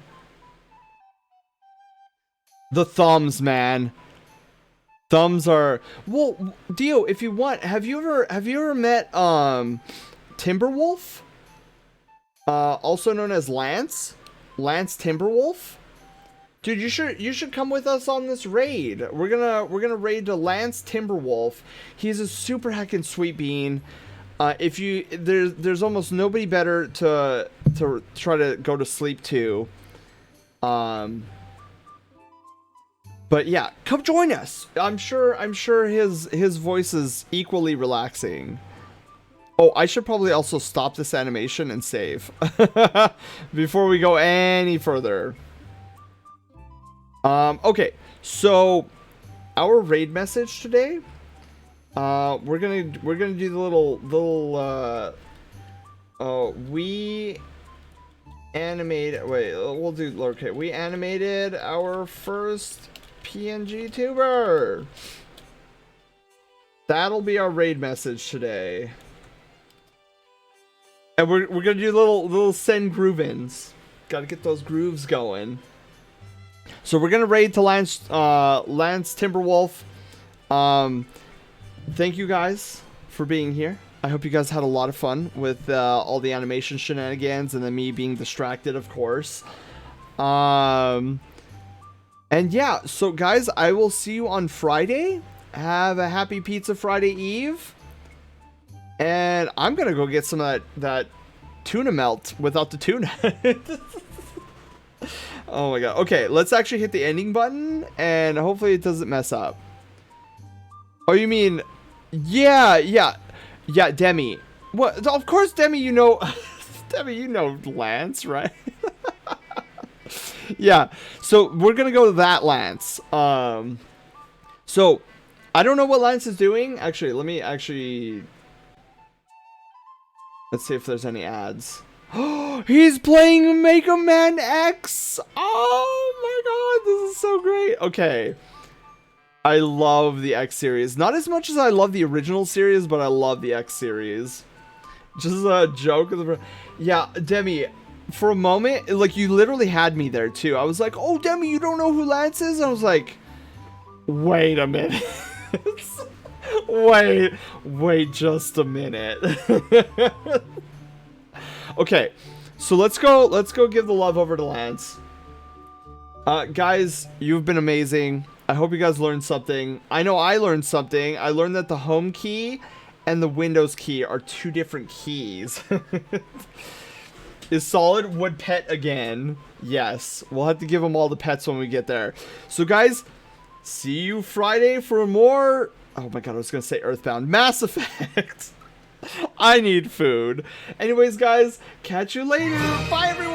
The thumbs, man. Thumbs are, well, Dio, if you want, have you ever met Timberwolf? Also known as Lance Timberwolf? Dude, you should come with us on this raid. We're gonna raid to Lance Timberwolf. He's a super heckin' sweet bean. If you there's almost nobody better to try to go to sleep to. But yeah, come join us. I'm sure his voice is equally relaxing. Oh, I should probably also stop this animation and save before we go any further. Okay, so our raid message today. We're gonna do the little we animated. Wait, we'll do. Okay, we animated our first PNG tuber. That'll be our raid message today. And we're gonna do little send groove-ins. Gotta get those grooves going. So we're gonna raid to Lance Timberwolf. Thank you guys for being here. I hope you guys had a lot of fun with all the animation shenanigans and then me being distracted, of course. And yeah, so guys, I will see you on Friday. Have a happy Pizza Friday Eve. And I'm gonna go get some of that tuna melt without the tuna. Oh my god. Okay, let's actually hit the ending button and hopefully it doesn't mess up. Oh, you mean, yeah, Demi. What? Of course, Demi, you know, Demi, you know Lance, right? Yeah, so we're gonna go to that Lance. So I don't know what Lance is doing. Actually, let's see if there's any ads. He's playing Mega Man X. Oh my god, this is so great. Okay, I love the X series. Not as much as I love the original series, but I love the X series. Just a joke of the. Yeah, Demi. For a moment, like, you literally had me there too. I was like, oh, Demi, you don't know who Lance is? I was like, wait a minute. wait just a minute. Okay, so let's go give the love over to Lance. Guys, you've been amazing. I hope you guys learned something. I know I learned something. I learned that the home key and the Windows key are two different keys. Is Solid would pet again? Yes. We'll have to give them all the pets when we get there. So guys, see you Friday for more. Oh my god, I was gonna say Earthbound. Mass Effect. I need food. Anyways, guys, catch you later. Bye, everyone.